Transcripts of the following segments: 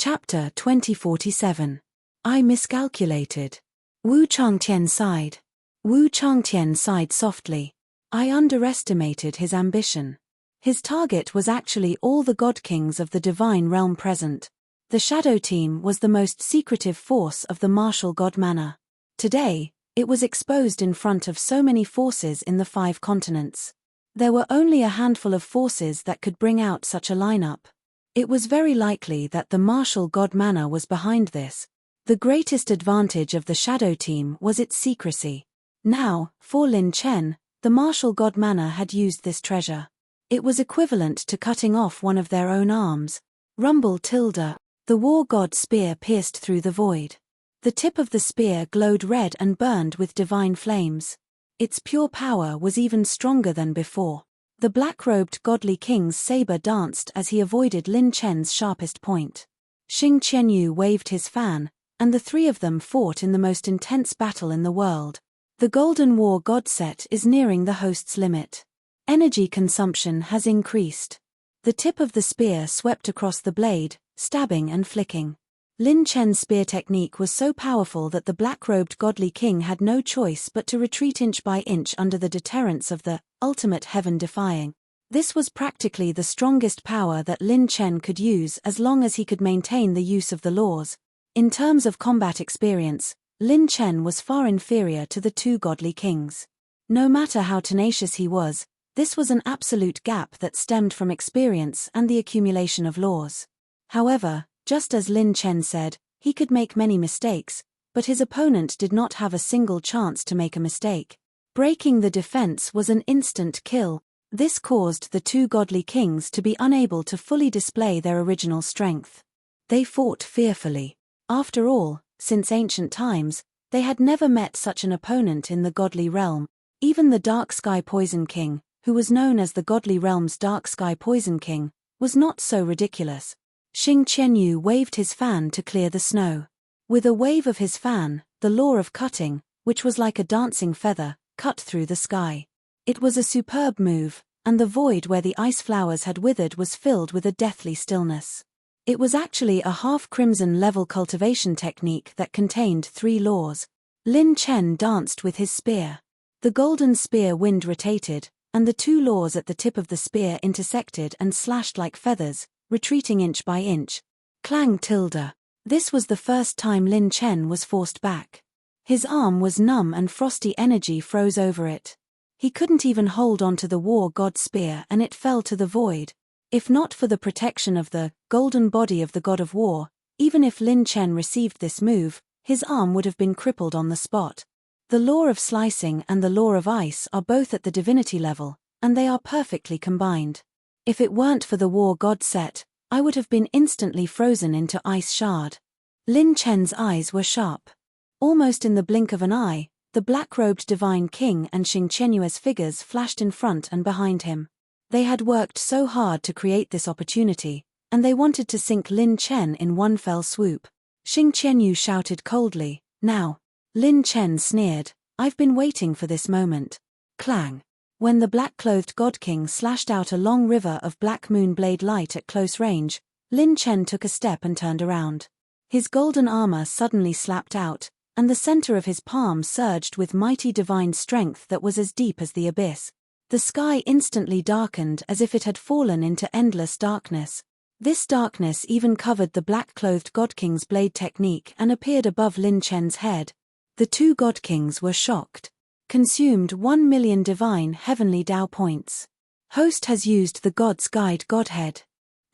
Chapter 2047. I miscalculated. Wu Changtian sighed. Wu Changtian sighed softly. I underestimated his ambition. His target was actually all the god kings of the divine realm present. The Shadow Team was the most secretive force of the martial god manner. Today, it was exposed in front of so many forces in the 5 continents. There were only a handful of forces that could bring out such a lineup. It was very likely that the martial god manner was behind this. The greatest advantage of the Shadow Team was its secrecy. Now, for Lin Chen, the martial god manner had used this treasure. It was equivalent to cutting off one of their own arms. Rumble tilde. The war god spear pierced through the void. The tip of the spear glowed red and burned with divine flames. Its pure power was even stronger than before. The black-robed godly king's saber danced as he avoided Lin Chen's sharpest point. Xing Qianyu waved his fan, and the 3 of them fought in the most intense battle in the world. The Golden War god set is nearing the host's limit. Energy consumption has increased. The tip of the spear swept across the blade, stabbing and flicking. Lin Chen's spear technique was so powerful that the black-robed godly king had no choice but to retreat inch by inch under the deterrence of the ultimate heaven-defying. This was practically the strongest power that Lin Chen could use as long as he could maintain the use of the laws. In terms of combat experience, Lin Chen was far inferior to the 2 godly kings. No matter how tenacious he was, this was an absolute gap that stemmed from experience and the accumulation of laws. However, just as Lin Chen said, he could make many mistakes, but his opponent did not have a single chance to make a mistake. Breaking the defense was an instant kill. This caused the 2 godly kings to be unable to fully display their original strength. They fought fearfully. After all, since ancient times, they had never met such an opponent in the godly realm. Even the Dark Sky Poison King, who was known as the godly realm's Dark Sky Poison King, was not so ridiculous. Xing Qianyu waved his fan to clear the snow. With a wave of his fan, the law of cutting, which was like a dancing feather, cut through the sky. It was a superb move, and the void where the ice flowers had withered was filled with a deathly stillness. It was actually a half-crimson level cultivation technique that contained 3 laws. Lin Chen danced with his spear. The golden spear wind rotated, and the 2 laws at the tip of the spear intersected and slashed like feathers, retreating inch by inch. Clang tilde. This was the first time Lin Chen was forced back. His arm was numb and frosty energy froze over it. He couldn't even hold onto the war god spear and it fell to the void. If not for the protection of the golden body of the god of war, even if Lin Chen received this move, his arm would have been crippled on the spot. The law of slicing and the law of ice are both at the divinity level, and they are perfectly combined. If it weren't for the war god set, I would have been instantly frozen into ice shard. Lin Chen's eyes were sharp. Almost in the blink of an eye, the black-robed divine king and Xing Qianyu's figures flashed in front and behind him. They had worked so hard to create this opportunity, and they wanted to sink Lin Chen in one fell swoop. Xing Qianyu shouted coldly, "Now." Lin Chen sneered, "I've been waiting for this moment." Clang. When the black-clothed god king slashed out a long river of black moon blade light at close range, Lin Chen took a step and turned around. His golden armor suddenly slapped out, and the center of his palm surged with mighty divine strength that was as deep as the abyss. The sky instantly darkened as if it had fallen into endless darkness. This darkness even covered the black-clothed god king's blade technique and appeared above Lin Chen's head. The 2 god kings were shocked. Consumed 1 million divine heavenly Tao points. Host has used the God's Guide Godhead.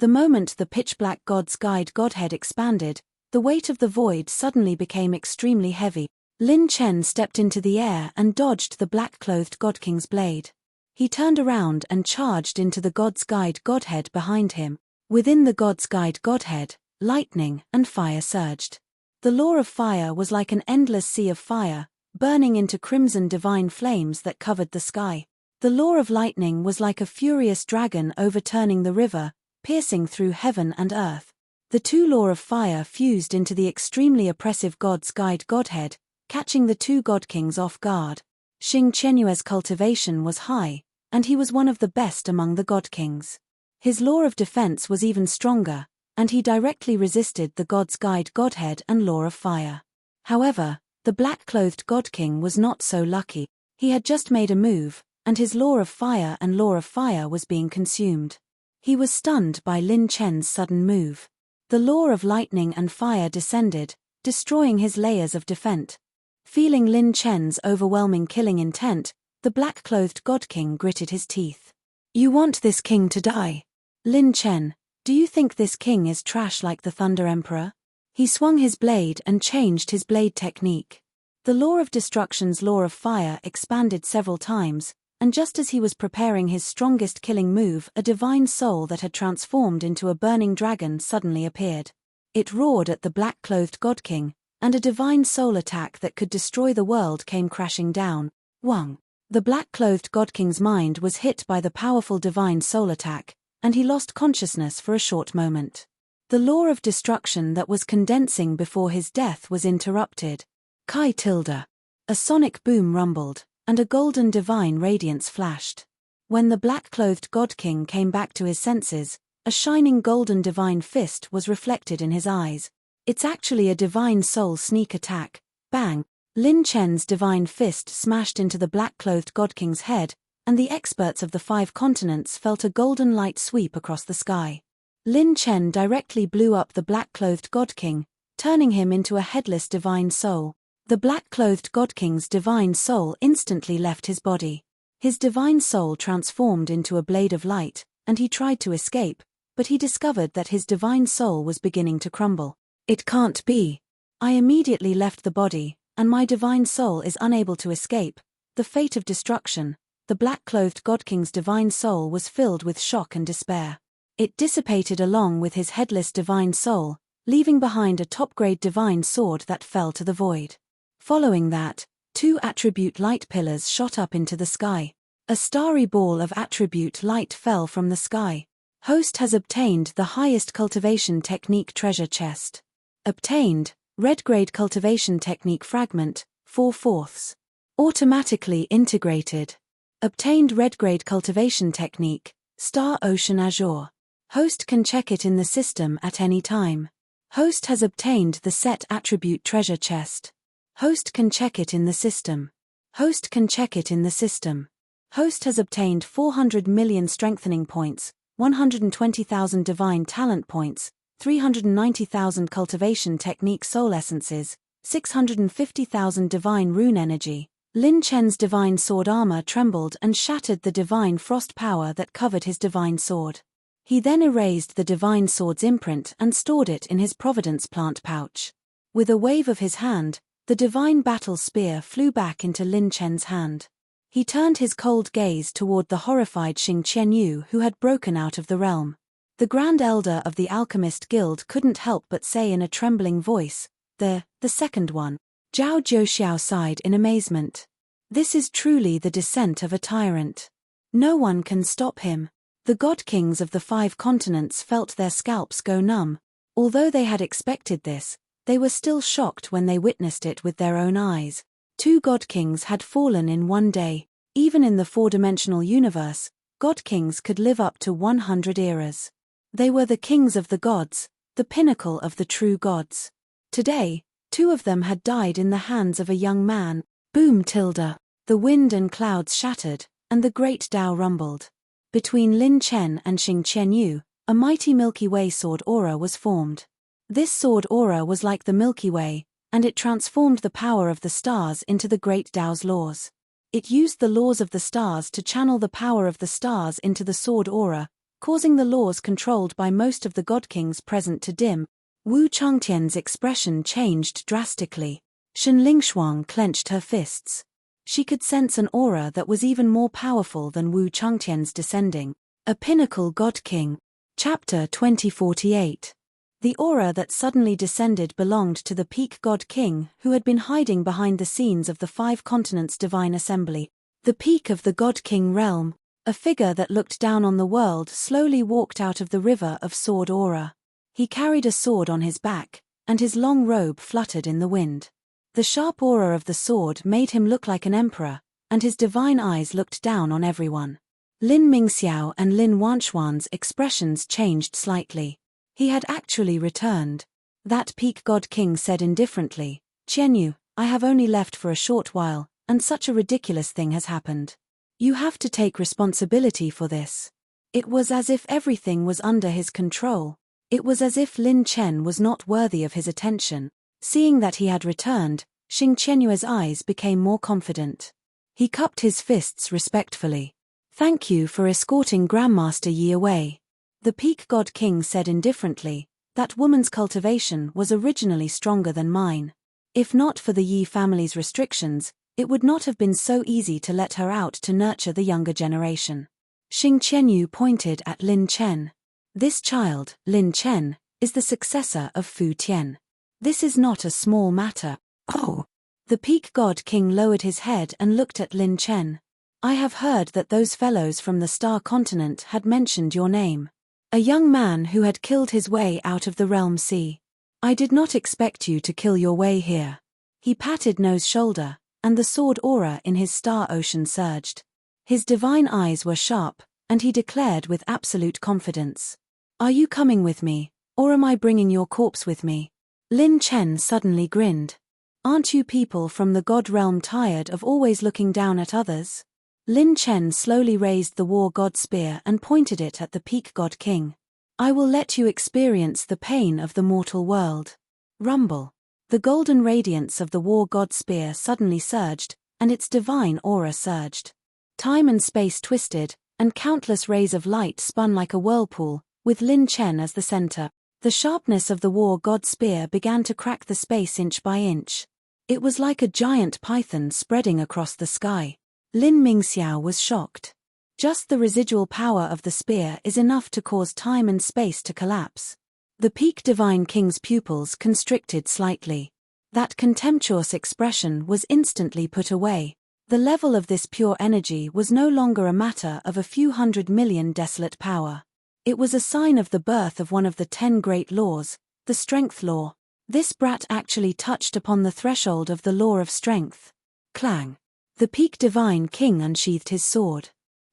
The moment the pitch-black God's Guide Godhead expanded, the weight of the void suddenly became extremely heavy. Lin Chen stepped into the air and dodged the black-clothed god king's blade. He turned around and charged into the God's Guide Godhead behind him. Within the God's Guide Godhead, lightning and fire surged. The law of fire was like an endless sea of fire, burning into crimson divine flames that covered the sky. The law of lightning was like a furious dragon overturning the river, piercing through heaven and earth. The 2 law of fire fused into the extremely oppressive God's Guide Godhead, catching the 2 god kings off guard. Xing Qianyu's cultivation was high, and he was one of the best among the god kings. His law of defense was even stronger, and he directly resisted the god's guide godhead and law of fire. However, the black-clothed god king was not so lucky. He had just made a move, and his law of fire was being consumed. He was stunned by Lin Chen's sudden move. The law of lightning and fire descended, destroying his layers of defense. Feeling Lin Chen's overwhelming killing intent, the black-clothed god king gritted his teeth. "You want this king to die? Lin Chen, do you think this king is trash like the Thunder Emperor?" He swung his blade and changed his blade technique. The law of destruction's law of fire expanded several times, and just as he was preparing his strongest killing move, a divine soul that had transformed into a burning dragon suddenly appeared. It roared at the black-clothed god king, and a divine soul attack that could destroy the world came crashing down. Wang. The black-clothed god king's mind was hit by the powerful divine soul attack, and he lost consciousness for a short moment. The law of destruction that was condensing before his death was interrupted. Kai tilde. A sonic boom rumbled, and a golden divine radiance flashed. When the black-clothed god king came back to his senses, a shining golden divine fist was reflected in his eyes. "It's actually a divine soul sneak attack." Bang! Lin Chen's divine fist smashed into the black-clothed god king's head, and the experts of the 5 continents felt a golden light sweep across the sky. Lin Chen directly blew up the black-clothed god king, turning him into a headless divine soul. The black-clothed god king's divine soul instantly left his body. His divine soul transformed into a blade of light, and he tried to escape, but he discovered that his divine soul was beginning to crumble. "It can't be. I immediately left the body, and my divine soul is unable to escape." The fate of destruction. The black-clothed god king's divine soul was filled with shock and despair. It dissipated along with his headless divine soul, leaving behind a top-grade divine sword that fell to the void. Following that, 2 attribute light pillars shot up into the sky. A starry ball of attribute light fell from the sky. Host has obtained the highest cultivation technique treasure chest. Obtained, red grade cultivation technique fragment, 4/4. Automatically integrated. Obtained red grade cultivation technique, Star Ocean Azure. Host can check it in the system at any time. Host has obtained the set attribute treasure chest. Host can check it in the system. Host can check it in the system. Host has obtained 400 million strengthening points, 120,000 divine talent points, 390,000 cultivation technique soul essences, 650,000 divine rune energy. Lin Chen's divine sword armor trembled and shattered the divine frost power that covered his divine sword. He then erased the divine sword's imprint and stored it in his providence plant pouch. With a wave of his hand, the divine battle spear flew back into Lin Chen's hand. He turned his cold gaze toward the horrified Xing Qianyu who had broken out of the realm. The Grand Elder of the Alchemist Guild couldn't help but say in a trembling voice, the second one. Zhao Jiuxiao sighed in amazement. "This is truly the descent of a tyrant. No one can stop him." The god kings of the 5 continents felt their scalps go numb. Although they had expected this, they were still shocked when they witnessed it with their own eyes. 2 god kings had fallen in one day. Even in the 4-dimensional universe, god kings could live up to 100 eras. They were the kings of the gods, the pinnacle of the true gods. Today, 2 of them had died in the hands of a young man. Boom tilde. The wind and clouds shattered, and the great Tao rumbled. Between Lin Chen and Xing Qianyu, a mighty Milky Way sword aura was formed. This sword aura was like the Milky Way, and it transformed the power of the stars into the great Tao's laws. It used the laws of the stars to channel the power of the stars into the sword aura, causing the laws controlled by most of the god kings present to dim. Wu Changtian's expression changed drastically. Shen Lingshuang clenched her fists. She could sense an aura that was even more powerful than Wu Changtian's descending. A pinnacle god king. Chapter 2048. The aura that suddenly descended belonged to the peak god king who had been hiding behind the scenes of the 5 continents' divine assembly. The peak of the god king realm, a figure that looked down on the world, slowly walked out of the river of sword aura. He carried a sword on his back, and his long robe fluttered in the wind. The sharp aura of the sword made him look like an emperor, and his divine eyes looked down on everyone. Lin Mingxiao and Lin Wanchuan's expressions changed slightly. He had actually returned. That peak god king said indifferently, "Qianyu, I have only left for a short while, and such a ridiculous thing has happened. You have to take responsibility for this." It was as if everything was under his control. It was as if Lin Chen was not worthy of his attention. Seeing that he had returned, Xing Qianyue's eyes became more confident. He cupped his fists respectfully. "Thank you for escorting Grandmaster Yi away." The peak god king said indifferently, "That woman's cultivation was originally stronger than mine. If not for the Yi family's restrictions, it would not have been so easy to let her out to nurture the younger generation." Xing Qianyu pointed at Lin Chen. "This child, Lin Chen, is the successor of Fu Tian. This is not a small matter." "Oh." The peak god king lowered his head and looked at Lin Chen. "I have heard that those fellows from the Star Continent had mentioned your name. A young man who had killed his way out of the Realm Sea. I did not expect you to kill your way here." He patted No's shoulder, and the sword aura in his star ocean surged. His divine eyes were sharp, and he declared with absolute confidence, "Are you coming with me, or am I bringing your corpse with me?" Lin Chen suddenly grinned. "Aren't you people from the god realm tired of always looking down at others?" Lin Chen slowly raised the war god spear and pointed it at the peak god king. "I will let you experience the pain of the mortal world." Rumble. The golden radiance of the war god spear suddenly surged, and its divine aura surged. Time and space twisted, and countless rays of light spun like a whirlpool, with Lin Chen as the center. The sharpness of the war god spear began to crack the space inch by inch. It was like a giant python spreading across the sky. Lin Mingxiao was shocked. Just the residual power of the spear is enough to cause time and space to collapse. The peak divine king's pupils constricted slightly. That contemptuous expression was instantly put away. The level of this pure energy was no longer a matter of a few 100 million desolate power. It was a sign of the birth of one of the 10 great laws, the strength law. This brat actually touched upon the threshold of the law of strength. Clang. The peak divine king unsheathed his sword.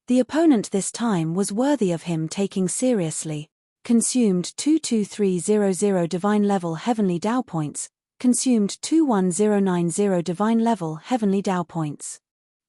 The opponent this time was worthy of him taking seriously. Consumed 22300 divine level heavenly Dao points. Consumed 21090 divine level heavenly Dao points.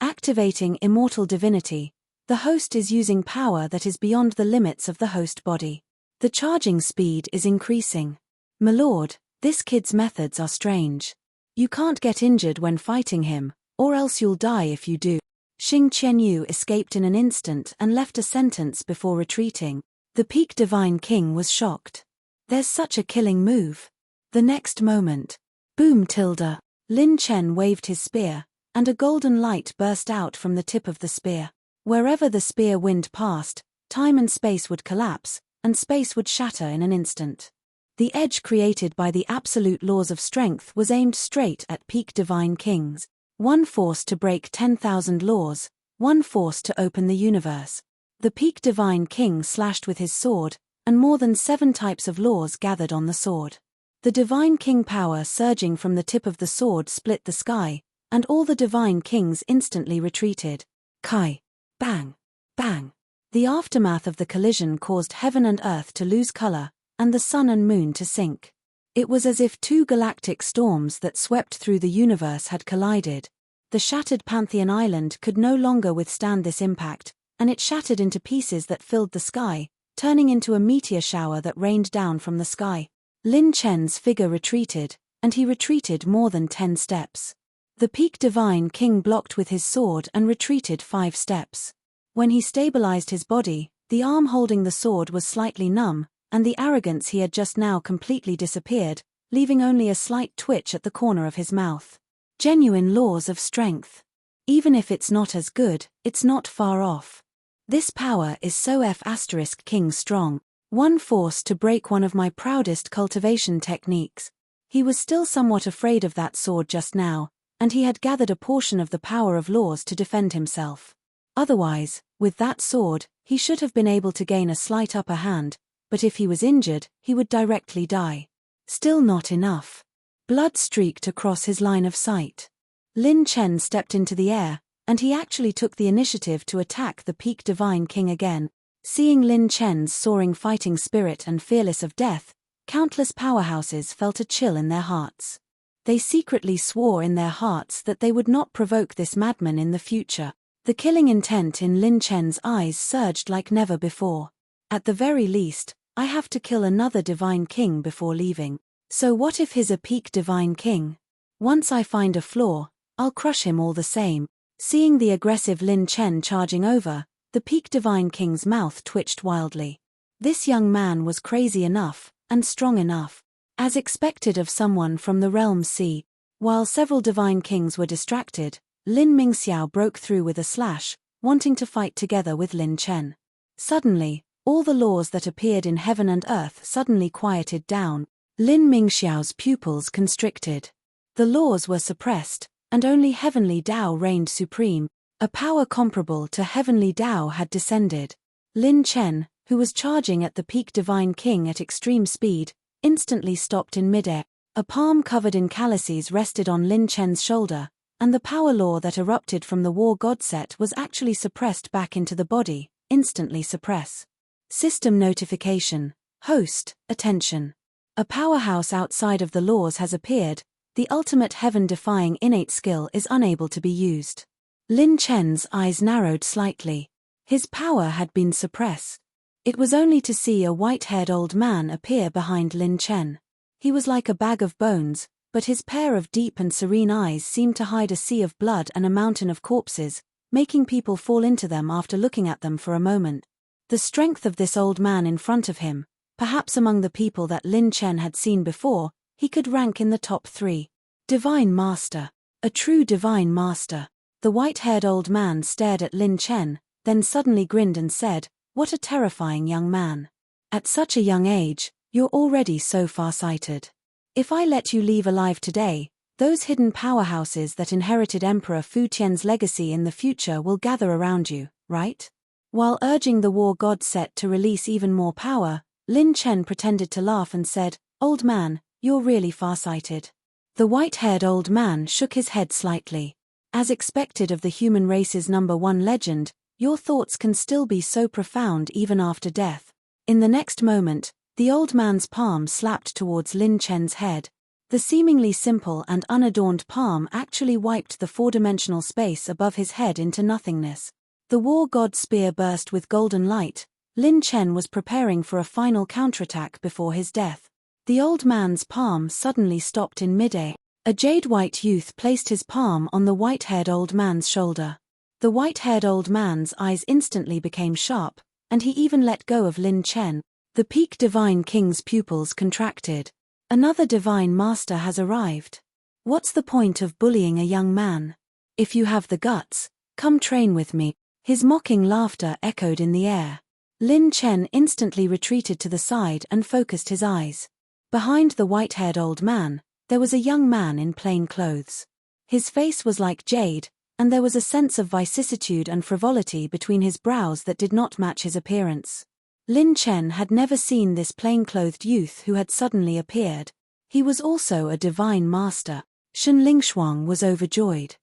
Activating immortal divinity. The host is using power that is beyond the limits of the host body. The charging speed is increasing. "My lord, this kid's methods are strange. You can't get injured when fighting him, or else you'll die if you do." Xing Qianyu escaped in an instant and left a sentence before retreating. The peak divine king was shocked. "There's such a killing move." The next moment, boom tilde, Lin Chen waved his spear, and a golden light burst out from the tip of the spear. Wherever the spear wind passed, time and space would collapse, and space would shatter in an instant. The edge created by the absolute laws of strength was aimed straight at peak divine kings. One force to break 10,000 laws, one force to open the universe. The peak divine king slashed with his sword, and more than 7 types of laws gathered on the sword. The divine king power surging from the tip of the sword split the sky, and all the divine kings instantly retreated. Kai. Bang. Bang. The aftermath of the collision caused heaven and earth to lose color, and the sun and moon to sink. It was as if 2 galactic storms that swept through the universe had collided. The shattered Pantheon Island could no longer withstand this impact, and it shattered into pieces that filled the sky, turning into a meteor shower that rained down from the sky. Lin Chen's figure retreated, and he retreated more than 10 steps. The peak divine king blocked with his sword and retreated 5 steps. When he stabilized his body, the arm holding the sword was slightly numb, and the arrogance he had just now completely disappeared, leaving only a slight twitch at the corner of his mouth. Genuine laws of strength. Even if it's not as good, it's not far off. This power is so F*king strong. One force to break one of my proudest cultivation techniques. He was still somewhat afraid of that sword just now, and he had gathered a portion of the power of laws to defend himself. Otherwise, with that sword, he should have been able to gain a slight upper hand, but if he was injured, he would directly die. Still not enough. Blood streaked across his line of sight. Lin Chen stepped into the air, and he actually took the initiative to attack the peak divine king again. Seeing Lin Chen's soaring fighting spirit and fearless of death, countless powerhouses felt a chill in their hearts. They secretly swore in their hearts that they would not provoke this madman in the future. The killing intent in Lin Chen's eyes surged like never before. At the very least, I have to kill another divine king before leaving. So what if he's a peak divine king? Once I find a flaw, I'll crush him all the same. Seeing the aggressive Lin Chen charging over, the peak divine king's mouth twitched wildly. This young man was crazy enough, and strong enough. As expected of someone from the realm C, while several divine kings were distracted, Lin Mingxiao broke through with a slash, wanting to fight together with Lin Chen. Suddenly, all the laws that appeared in heaven and earth suddenly quieted down. Lin Mingxiao's pupils constricted. The laws were suppressed, and only heavenly Tao reigned supreme. A power comparable to heavenly Tao had descended. Lin Chen, who was charging at the peak divine king at extreme speed, instantly stopped in midair. A palm covered in calluses rested on Lin Chen's shoulder, and the power law that erupted from the war god set was actually suppressed back into the body. Instantly suppress. System notification. Host, attention. A powerhouse outside of the laws has appeared. The ultimate heaven-defying innate skill is unable to be used. Lin Chen's eyes narrowed slightly. His power had been suppressed. It was only to see a white-haired old man appear behind Lin Chen. He was like a bag of bones, but his pair of deep and serene eyes seemed to hide a sea of blood and a mountain of corpses, making people fall into them after looking at them for a moment. The strength of this old man in front of him, perhaps among the people that Lin Chen had seen before, he could rank in the top 3. Divine Master. A true Divine Master. The white-haired old man stared at Lin Chen, then suddenly grinned and said, "What a terrifying young man. At such a young age, you're already so far-sighted. If I let you leave alive today, those hidden powerhouses that inherited Emperor Fu Tian's legacy in the future will gather around you, right?" While urging the war god set to release even more power, Lin Chen pretended to laugh and said, "Old man, you're really far-sighted." The white-haired old man shook his head slightly. As expected of the human race's #1 legend, your thoughts can still be so profound even after death. In the next moment, the old man's palm slapped towards Lin Chen's head. The seemingly simple and unadorned palm actually wiped the four-dimensional space above his head into nothingness. The war god's spear burst with golden light. Lin Chen was preparing for a final counterattack before his death. The old man's palm suddenly stopped in midair. A jade-white youth placed his palm on the white-haired old man's shoulder. The white-haired old man's eyes instantly became sharp, and he even let go of Lin Chen. The peak divine king's pupils contracted. Another divine master has arrived. What's the point of bullying a young man? If you have the guts, come train with me. His mocking laughter echoed in the air. Lin Chen instantly retreated to the side and focused his eyes. Behind the white-haired old man, there was a young man in plain clothes. His face was like jade, and there was a sense of vicissitude and frivolity between his brows that did not match his appearance. Lin Chen had never seen this plain-clothed youth who had suddenly appeared. He was also a divine master. Shen Lingshuang was overjoyed.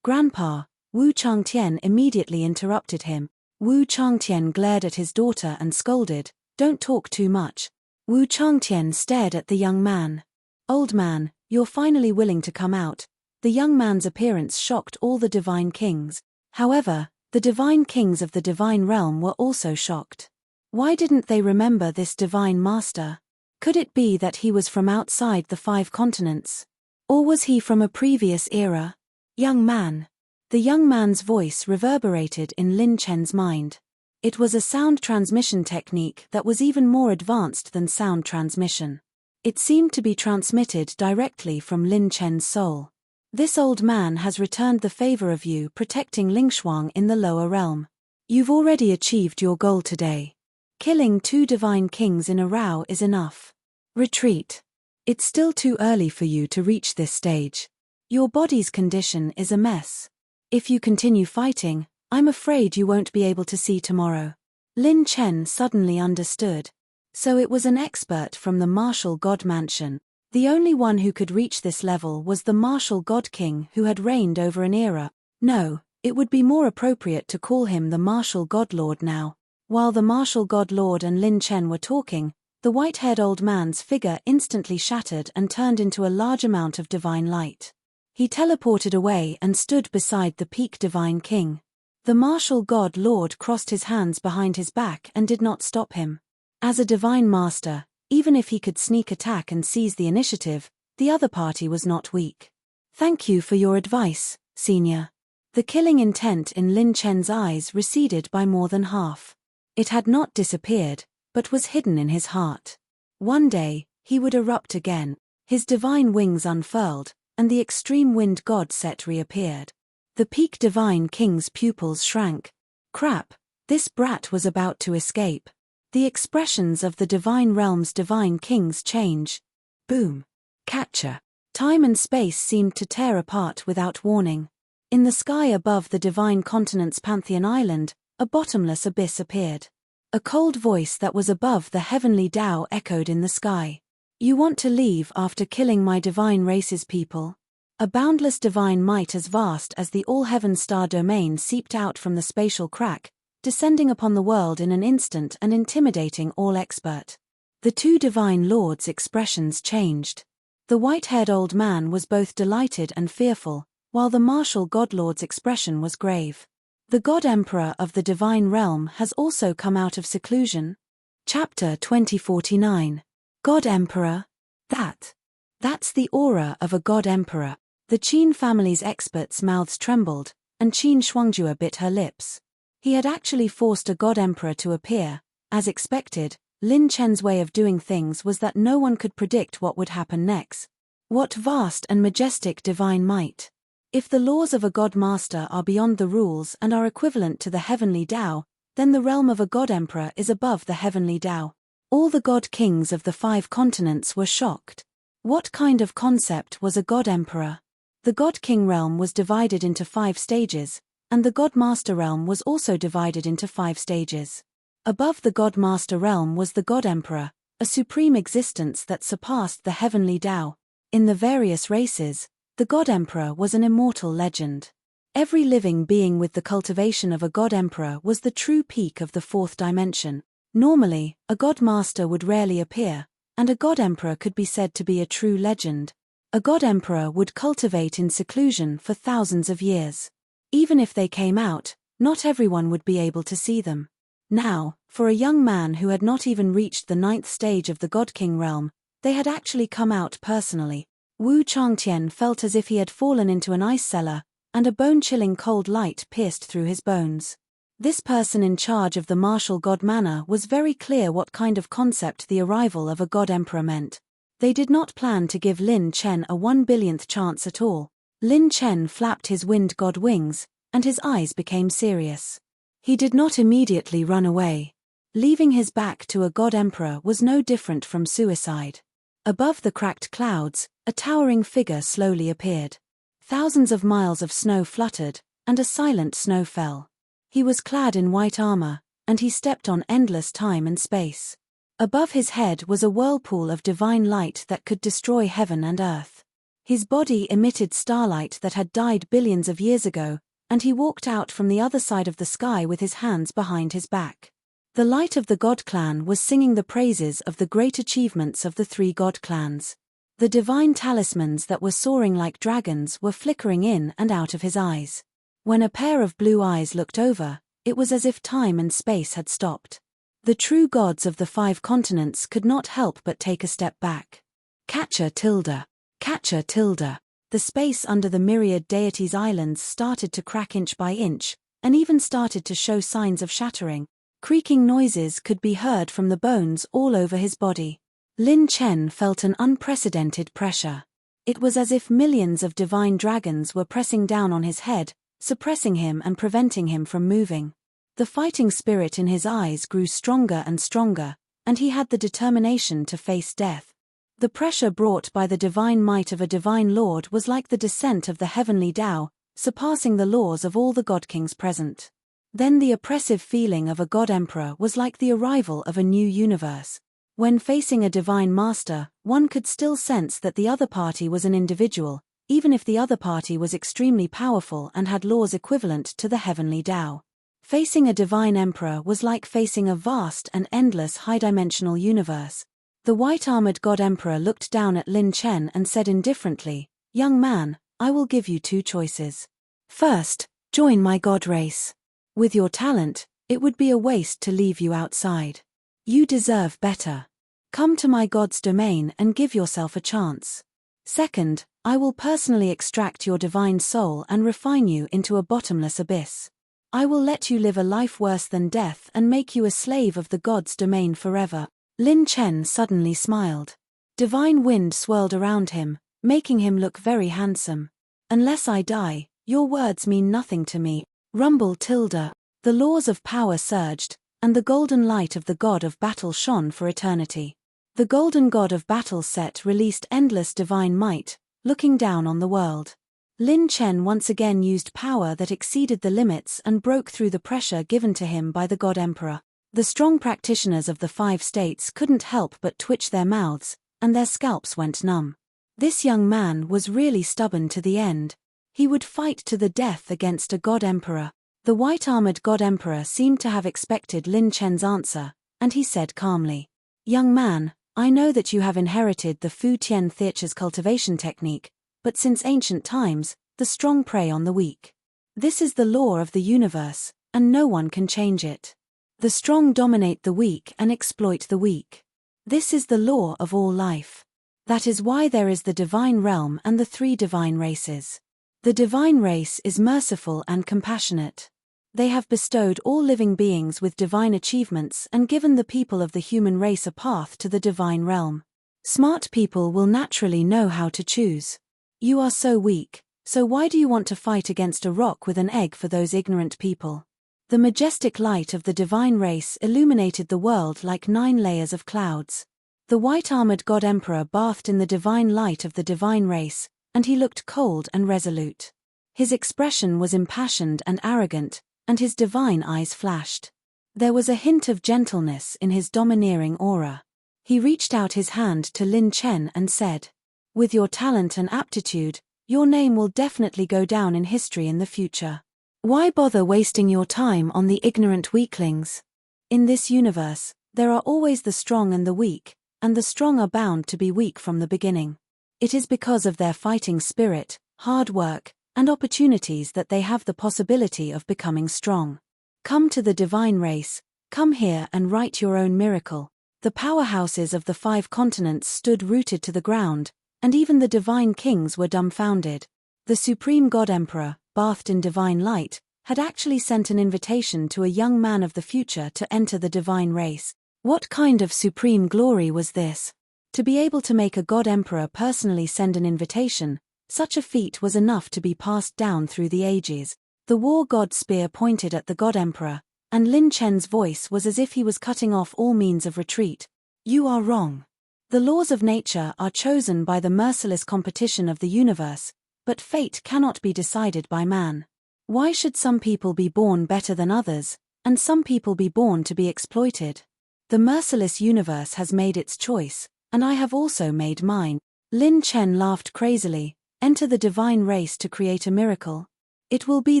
"Grandpa," Wu Changtian immediately interrupted him. Wu Changtian glared at his daughter and scolded, "Don't talk too much." Wu Changtian stared at the young man. "Old man, you're finally willing to come out." The young man's appearance shocked all the divine kings. However, the divine kings of the divine realm were also shocked. Why didn't they remember this divine master? Could it be that he was from outside the 5 continents? Or was he from a previous era? "Young man." The young man's voice reverberated in Lin Chen's mind. It was a sound transmission technique that was even more advanced than sound transmission. It seemed to be transmitted directly from Lin Chen's soul. "This old man has returned the favor of you protecting Lingshuang in the lower realm. You've already achieved your goal today. Killing 2 divine kings in a row is enough. Retreat. It's still too early for you to reach this stage. Your body's condition is a mess. If you continue fighting, I'm afraid you won't be able to see tomorrow." Lin Chen suddenly understood. So it was an expert from the martial god mansion. The only one who could reach this level was the martial god king who had reigned over an era. No, it would be more appropriate to call him the martial god lord now. While the martial god lord and Lin Chen were talking, the white-haired old man's figure instantly shattered and turned into a large amount of divine light. He teleported away and stood beside the peak divine king. The martial god lord crossed his hands behind his back and did not stop him. As a divine master, even if he could sneak attack and seize the initiative, the other party was not weak. Thank you for your advice, senior. The killing intent in Lin Chen's eyes receded by more than half. It had not disappeared, but was hidden in his heart. One day, he would erupt again, his divine wings unfurled, and the extreme wind god set reappeared. The peak divine king's pupils shrank. Crap, this brat was about to escape. The expressions of the divine realm's divine kings change. Boom. Catcher. Time and space seemed to tear apart without warning. In the sky above the divine continent's Pantheon Island, a bottomless abyss appeared. A cold voice that was above the heavenly Tao echoed in the sky. You want to leave after killing my divine race's people? A boundless divine might as vast as the all-heaven star domain seeped out from the spatial crack, descending upon the world in an instant and intimidating all expert. The two divine lords' expressions changed. The white-haired old man was both delighted and fearful, while the martial godlord's expression was grave. The God Emperor of the Divine Realm has also come out of seclusion. Chapter 2049. God Emperor? That's the aura of a God Emperor. The Qin family's experts' mouths trembled, and Qin Shuangjue bit her lips. He had actually forced a God Emperor to appear. As expected, Lin Chen's way of doing things was that no one could predict what would happen next. What vast and majestic divine might! If the laws of a God Master are beyond the rules and are equivalent to the heavenly Tao, then the realm of a God Emperor is above the heavenly Tao. All the God Kings of the 5 continents were shocked. What kind of concept was a God Emperor? The God King realm was divided into 5 stages, and the God Master realm was also divided into 5 stages. Above the God Master realm was the God Emperor, a supreme existence that surpassed the heavenly Tao. In the various races, the God Emperor was an immortal legend. Every living being with the cultivation of a God Emperor was the true peak of the 4th dimension. Normally, a God Master would rarely appear, and a God Emperor could be said to be a true legend. A God Emperor would cultivate in seclusion for thousands of years. Even if they came out, not everyone would be able to see them. Now, for a young man who had not even reached the 9th stage of the God King realm, they had actually come out personally. Wu Changtian felt as if he had fallen into an ice cellar, and a bone-chilling cold light pierced through his bones. This person in charge of the martial God manor was very clear what kind of concept the arrival of a God Emperor meant. They did not plan to give Lin Chen a 1/1000th chance at all. Lin Chen flapped his wind god wings, and his eyes became serious. He did not immediately run away. Leaving his back to a God Emperor was no different from suicide. Above the cracked clouds, a towering figure slowly appeared. Thousands of miles of snow fluttered, and a silent snow fell. He was clad in white armor, and he stepped on endless time and space. Above his head was a whirlpool of divine light that could destroy heaven and earth. His body emitted starlight that had died billions of years ago, and he walked out from the other side of the sky with his hands behind his back. The light of the God Clan was singing the praises of the great achievements of the 3 God Clans. The divine talismans that were soaring like dragons were flickering in and out of his eyes. When a pair of blue eyes looked over, it was as if time and space had stopped. The true gods of the 5 continents could not help but take a step back. Catcher tilde. The space under the myriad deities' islands started to crack inch by inch, and even started to show signs of shattering. Creaking noises could be heard from the bones all over his body. Lin Chen felt an unprecedented pressure. It was as if millions of divine dragons were pressing down on his head, suppressing him and preventing him from moving. The fighting spirit in his eyes grew stronger and stronger, and he had the determination to face death. The pressure brought by the divine might of a divine lord was like the descent of the heavenly Tao, surpassing the laws of all the God Kings present. Then the oppressive feeling of a God Emperor was like the arrival of a new universe. When facing a divine master, one could still sense that the other party was an individual, even if the other party was extremely powerful and had laws equivalent to the heavenly Tao. Facing a divine emperor was like facing a vast and endless high-dimensional universe. The white-armored god emperor looked down at Lin Chen and said indifferently, "Young man, I will give you two choices. First, join my god race. With your talent, it would be a waste to leave you outside. You deserve better. Come to my god's domain and give yourself a chance. Second, I will personally extract your divine soul and refine you into a bottomless abyss. I will let you live a life worse than death and make you a slave of the god's domain forever." Lin Chen suddenly smiled. Divine wind swirled around him, making him look very handsome. "Unless I die, your words mean nothing to me." Rumble tilde. The laws of power surged, and the golden light of the god of battle shone for eternity. The golden god of battle set released endless divine might, looking down on the world. Lin Chen once again used power that exceeded the limits and broke through the pressure given to him by the god emperor. The strong practitioners of the 5 states couldn't help but twitch their mouths, and their scalps went numb. This young man was really stubborn to the end. He would fight to the death against a god emperor. The white-armored god emperor seemed to have expected Lin Chen's answer, and he said calmly, "Young man, I know that you have inherited the Fu Tian Theater's cultivation technique, but since ancient times, the strong prey on the weak. This is the law of the universe, and no one can change it. The strong dominate the weak and exploit the weak. This is the law of all life. That is why there is the divine realm and the 3 divine races. The divine race is merciful and compassionate. They have bestowed all living beings with divine achievements and given the people of the human race a path to the divine realm. Smart people will naturally know how to choose. You are so weak, so why do you want to fight against a rock with an egg for those ignorant people?" The majestic light of the divine race illuminated the world like 9 layers of clouds. The white-armored god emperor bathed in the divine light of the divine race, and he looked cold and resolute. His expression was impassioned and arrogant, and his divine eyes flashed. There was a hint of gentleness in his domineering aura. He reached out his hand to Lin Chen and said, "With your talent and aptitude, your name will definitely go down in history in the future. Why bother wasting your time on the ignorant weaklings? In this universe, there are always the strong and the weak, and the strong are bound to be weak from the beginning. It is because of their fighting spirit, hard work, and opportunities that they have the possibility of becoming strong. Come to the divine race, come here and write your own miracle." The powerhouses of the 5 continents stood rooted to the ground, and even the divine kings were dumbfounded. The supreme god emperor, bathed in divine light, had actually sent an invitation to a young man of the future to enter the divine race. What kind of supreme glory was this? To be able to make a god emperor personally send an invitation, such a feat was enough to be passed down through the ages. The war god spear pointed at the god emperor, and Lin Chen's voice was as if he was cutting off all means of retreat. "You are wrong. The laws of nature are chosen by the merciless competition of the universe, but fate cannot be decided by man. Why should some people be born better than others, and some people be born to be exploited? The merciless universe has made its choice, and I have also made mine." Lin Chen laughed crazily. "Enter the divine race to create a miracle? It will be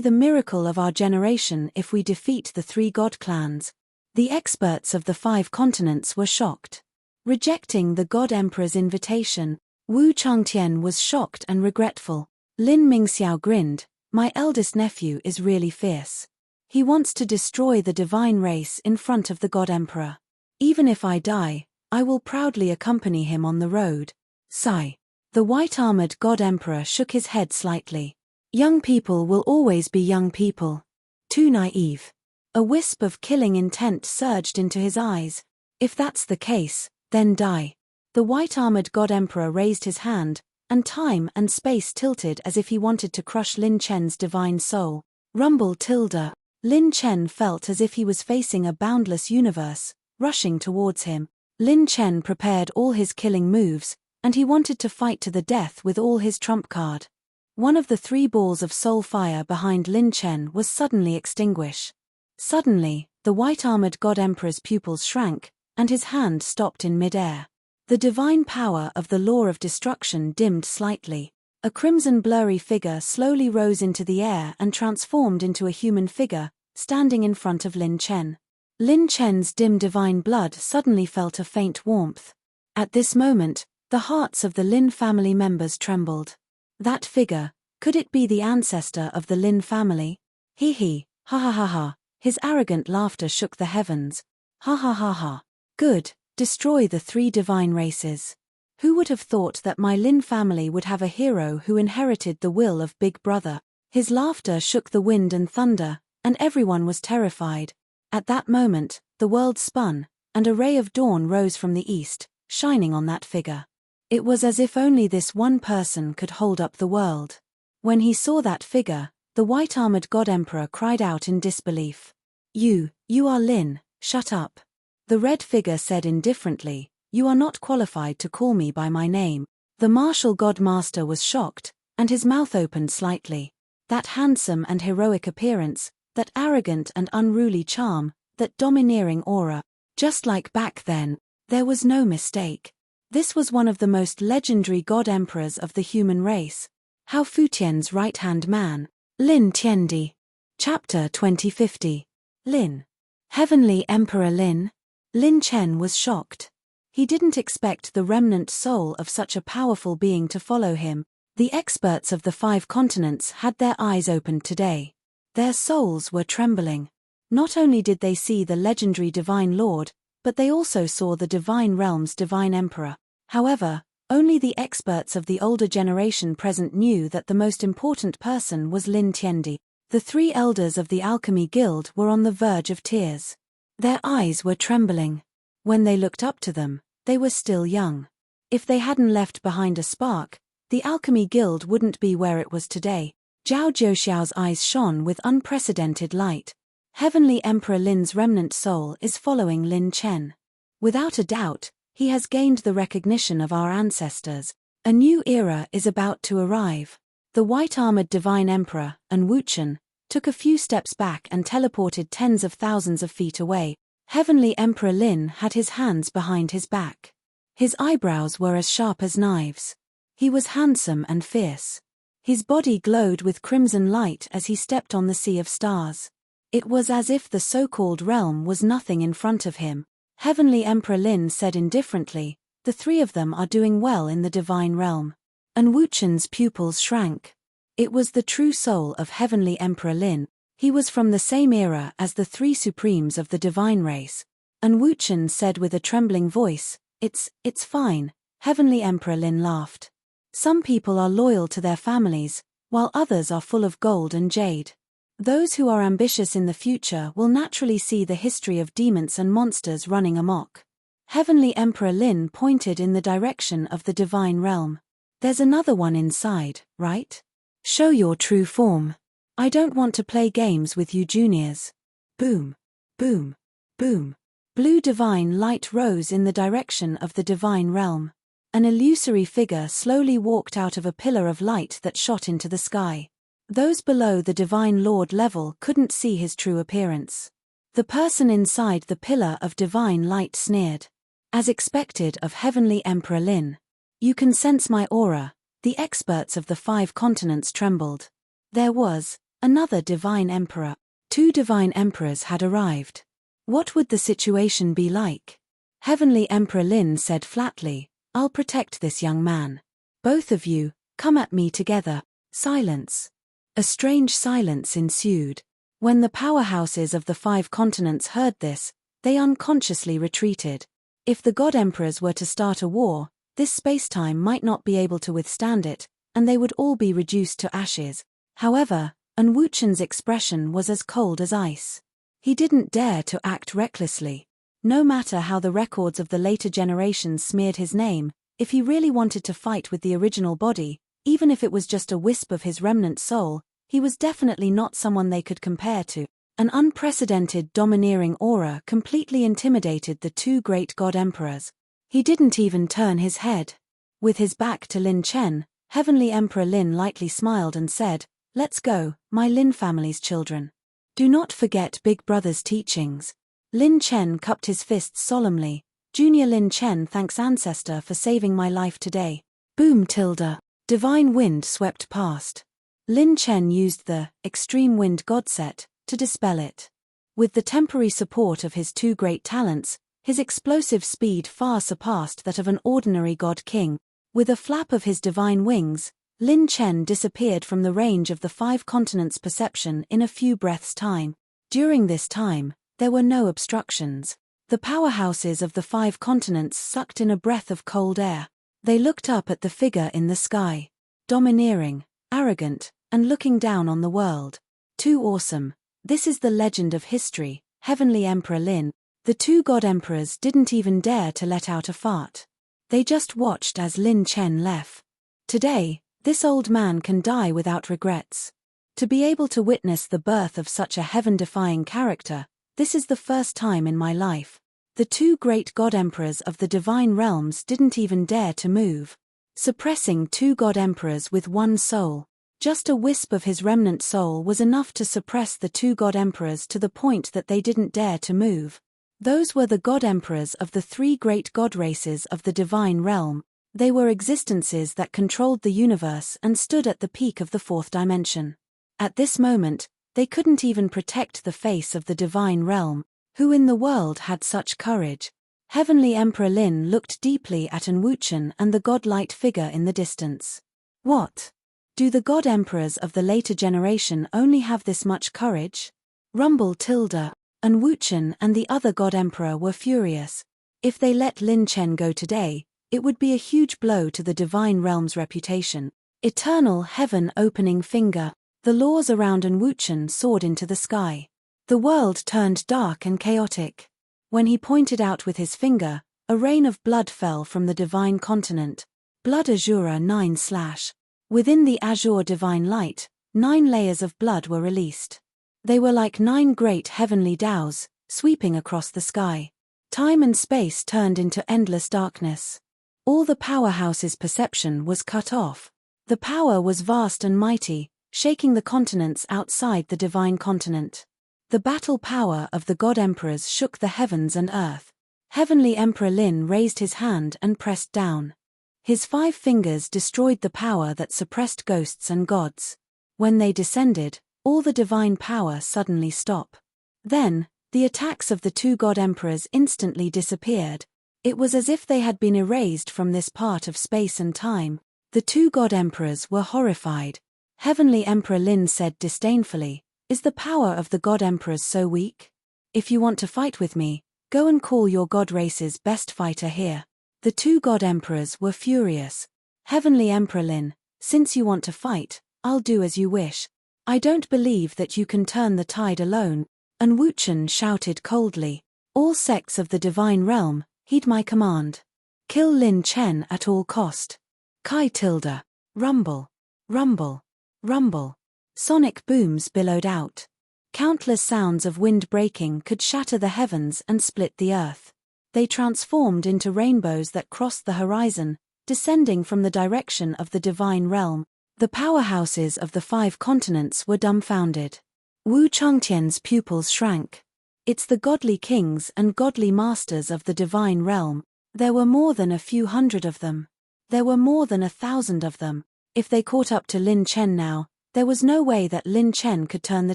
the miracle of our generation if we defeat the 3 god clans." The experts of the 5 continents were shocked. Rejecting the god emperor's invitation, Wu Changtian was shocked and regretful. Lin Mingxiao grinned. "My eldest nephew is really fierce. He wants to destroy the divine race in front of the god emperor. Even if I die, I will proudly accompany him on the road." Sigh. The white-armored god emperor shook his head slightly. "Young people will always be young people. Too naive." A wisp of killing intent surged into his eyes. "If that's the case, then die." The white-armored god emperor raised his hand, and time and space tilted as if he wanted to crush Lin Chen's divine soul. Rumble tilde. Lin Chen felt as if he was facing a boundless universe, rushing towards him. Lin Chen prepared all his killing moves, and he wanted to fight to the death with all his trump card. One of the 3 balls of soul fire behind Lin Chen was suddenly extinguished. Suddenly, the white-armored god emperor's pupils shrank, and his hand stopped in mid-air. The divine power of the law of destruction dimmed slightly. A crimson blurry figure slowly rose into the air and transformed into a human figure, standing in front of Lin Chen. Lin Chen's dim divine blood suddenly felt a faint warmth. At this moment, the hearts of the Lin family members trembled. That figure, could it be the ancestor of the Lin family? He, ha ha ha ha, his arrogant laughter shook the heavens. Ha ha ha ha. Good, destroy the 3 divine races. Who would have thought that my Lin family would have a hero who inherited the will of Big Brother? His laughter shook the wind and thunder, and everyone was terrified. At that moment, the world spun, and a ray of dawn rose from the east, shining on that figure. It was as if only this one person could hold up the world. When he saw that figure, the white-armored God Emperor cried out in disbelief. You are Lin, shut up. The red figure said indifferently, you are not qualified to call me by my name. The martial God Master was shocked, and his mouth opened slightly. That handsome and heroic appearance, that arrogant and unruly charm, that domineering aura. Just like back then, there was no mistake. This was one of the most legendary God Emperors of the human race. Hao Futian's right-hand man, Lin Tiandi. Chapter 2050. Lin. Heavenly Emperor Lin? Lin Chen was shocked. He didn't expect the remnant soul of such a powerful being to follow him. The experts of the 5 continents had their eyes opened today. Their souls were trembling. Not only did they see the legendary Divine Lord, but they also saw the Divine Realm's Divine Emperor. However, only the experts of the older generation present knew that the most important person was Lin Tiandi. The 3 elders of the Alchemy Guild were on the verge of tears. Their eyes were trembling. When they looked up to them, they were still young. If they hadn't left behind a spark, the Alchemy Guild wouldn't be where it was today. Zhao Jiuxiao's eyes shone with unprecedented light. Heavenly Emperor Lin's remnant soul is following Lin Chen. Without a doubt, he has gained the recognition of our ancestors. A new era is about to arrive. The white-armored Divine Emperor, An Wuchen, took a few steps back and teleported tens of thousands of feet away. Heavenly Emperor Lin had his hands behind his back. His eyebrows were as sharp as knives. He was handsome and fierce. His body glowed with crimson light as he stepped on the sea of stars. It was as if the so-called realm was nothing in front of him. Heavenly Emperor Lin said indifferently, the 3 of them are doing well in the divine realm. An Wuchen's pupils shrank. It was the true soul of Heavenly Emperor Lin. He was from the same era as the 3 supremes of the divine race. An Wuchen said with a trembling voice, It's fine. Heavenly Emperor Lin laughed. Some people are loyal to their families, while others are full of gold and jade. Those who are ambitious in the future will naturally see the history of demons and monsters running amok. Heavenly Emperor Lin pointed in the direction of the divine realm. There's another one inside, right? Show your true form. I don't want to play games with you juniors. Boom, boom, boom. Blue divine light rose in the direction of the divine realm. An illusory figure slowly walked out of a pillar of light that shot into the sky. Those below the Divine Lord level couldn't see his true appearance. The person inside the pillar of divine light sneered. As expected of Heavenly Emperor Lin. You can sense my aura. The experts of the 5 continents trembled. There was another Divine Emperor. 2 Divine Emperors had arrived. What would the situation be like? Heavenly Emperor Lin said flatly, I'll protect this young man. Both of you, come at me together. Silence. A strange silence ensued. When the powerhouses of the 5 continents heard this, they unconsciously retreated. If the God Emperors were to start a war, this spacetime might not be able to withstand it, and they would all be reduced to ashes. However, An Wuchen's expression was as cold as ice. He didn't dare to act recklessly. No matter how the records of the later generations smeared his name, if he really wanted to fight with the original body, even if it was just a wisp of his remnant soul, he was definitely not someone they could compare to. An unprecedented domineering aura completely intimidated the 2 great God Emperors. He didn't even turn his head. With his back to Lin Chen, Heavenly Emperor Lin lightly smiled and said, Let's go, my Lin family's children. Do not forget Big Brother's teachings. Lin Chen cupped his fists solemnly. Junior Lin Chen thanks Ancestor for saving my life today. Boom tilde. Divine wind swept past. Lin Chen used the extreme wind god set to dispel it. With the temporary support of his two great talents, his explosive speed far surpassed that of an ordinary god-king. With a flap of his divine wings, Lin Chen disappeared from the range of the 5 continents' perception in a few breaths' time. During this time, there were no obstructions. The powerhouses of the 5 continents sucked in a breath of cold air. They looked up at the figure in the sky. Domineering, arrogant, and looking down on the world. Too awesome. This is the legend of history, Heavenly Emperor Lin. The 2 god emperors didn't even dare to let out a fart. They just watched as Lin Chen left. Today, this old man can die without regrets. To be able to witness the birth of such a heaven-defying character, this is the first time in my life. The 2 great god emperors of the divine realms didn't even dare to move. Suppressing 2 god emperors with 1 soul. Just a wisp of his remnant soul was enough to suppress the 2 god emperors to the point that they didn't dare to move. Those were the god emperors of the 3 great god races of the divine realm. They were existences that controlled the universe and stood at the peak of the 4th dimension. At this moment, they couldn't even protect the face of the divine realm. Who in the world had such courage? Heavenly Emperor Lin looked deeply at An Wuchen and the godlight figure in the distance. What? Do the god emperors of the later generation only have this much courage? Rumble tilde. An Wuchen and the other god emperor were furious. If they let Lin Chen go today, it would be a huge blow to the divine realm's reputation. Eternal heaven opening finger. The laws around An Wuchen soared into the sky. The world turned dark and chaotic. When he pointed out with his finger, a rain of blood fell from the divine continent. Blood Azura 9/. Within the azure divine light, 9 layers of blood were released. They were like 9 great heavenly dows, sweeping across the sky. Time and space turned into endless darkness. All the powerhouse's perception was cut off. The power was vast and mighty, shaking the continents outside the divine continent. The battle power of the god emperors shook the heavens and earth. Heavenly Emperor Lin raised his hand and pressed down. His 5 fingers destroyed the power that suppressed ghosts and gods. When they descended, all the divine power suddenly stopped. Then, the attacks of the 2 god emperors instantly disappeared. It was as if they had been erased from this part of space and time. The 2 god emperors were horrified. Heavenly Emperor Lin said disdainfully, "Is the power of the god emperors so weak? If you want to fight with me, go and call your god race's best fighter here." The 2 god emperors were furious. "Heavenly Emperor Lin, since you want to fight, I'll do as you wish. I don't believe that you can turn the tide alone." An Wuchen shouted coldly, "All sects of the divine realm, heed my command. Kill Lin Chen at all cost." Kai tilde. Rumble. Rumble. Rumble. Sonic booms billowed out. Countless sounds of wind breaking could shatter the heavens and split the earth. They transformed into rainbows that crossed the horizon, descending from the direction of the divine realm. The powerhouses of the 5 continents were dumbfounded. Wu Changtian's pupils shrank. It's the godly kings and godly masters of the divine realm. There were more than a few hundred of them. There were more than 1,000 of them. If they caught up to Lin Chen now, there was no way that Lin Chen could turn the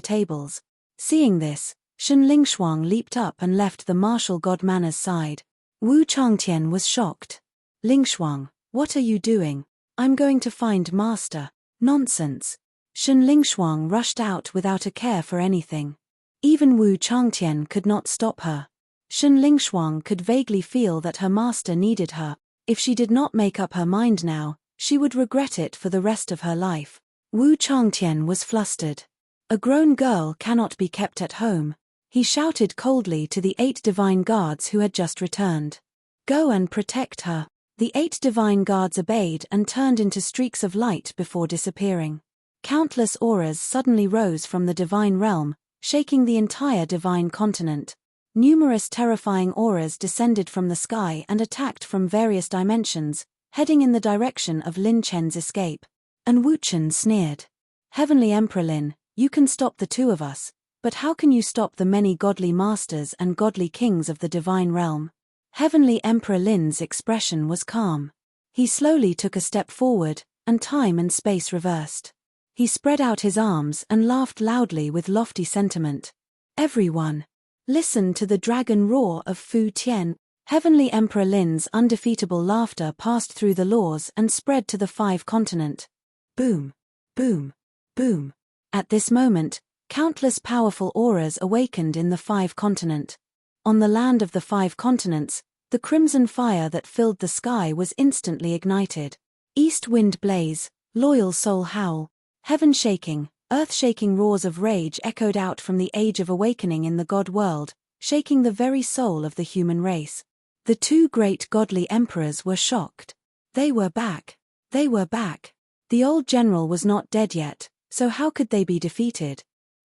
tables. Seeing this, Shen Lingshuang leaped up and left the martial god Mana's side. Wu Changtian was shocked. "Lingshuang, what are you doing?" "I'm going to find master." "Nonsense." Shen Lingshuang rushed out without a care for anything. Even Wu Changtian could not stop her. Shen Lingshuang could vaguely feel that her master needed her. If she did not make up her mind now, she would regret it for the rest of her life. Wu Changtian was flustered. A grown girl cannot be kept at home. He shouted coldly to the 8 divine guards who had just returned. "Go and protect her." The 8 divine guards obeyed and turned into streaks of light before disappearing. Countless auras suddenly rose from the divine realm, shaking the entire divine continent. Numerous terrifying auras descended from the sky and attacked from various dimensions, heading in the direction of Lin Chen's escape. An Wuchen sneered. "Heavenly Emperor Lin, you can stop the 2 of us, but how can you stop the many godly masters and godly kings of the divine realm?" Heavenly Emperor Lin's expression was calm. He slowly took a step forward, and time and space reversed. He spread out his arms and laughed loudly with lofty sentiment. Everyone, listen to the dragon roar of Fu Tian. Heavenly Emperor Lin's undefeatable laughter passed through the laws and spread to the 5 continent. Boom, boom, boom. At this moment, countless powerful auras awakened in the 5 continent. On the land of the 5 continents, the crimson fire that filled the sky was instantly ignited. East wind blaze, loyal soul howl, heaven shaking, earth-shaking roars of rage echoed out from the age of awakening in the god world, shaking the very soul of the human race. The 2 great godly emperors were shocked. They were back. They were back. The old general was not dead yet, so how could they be defeated?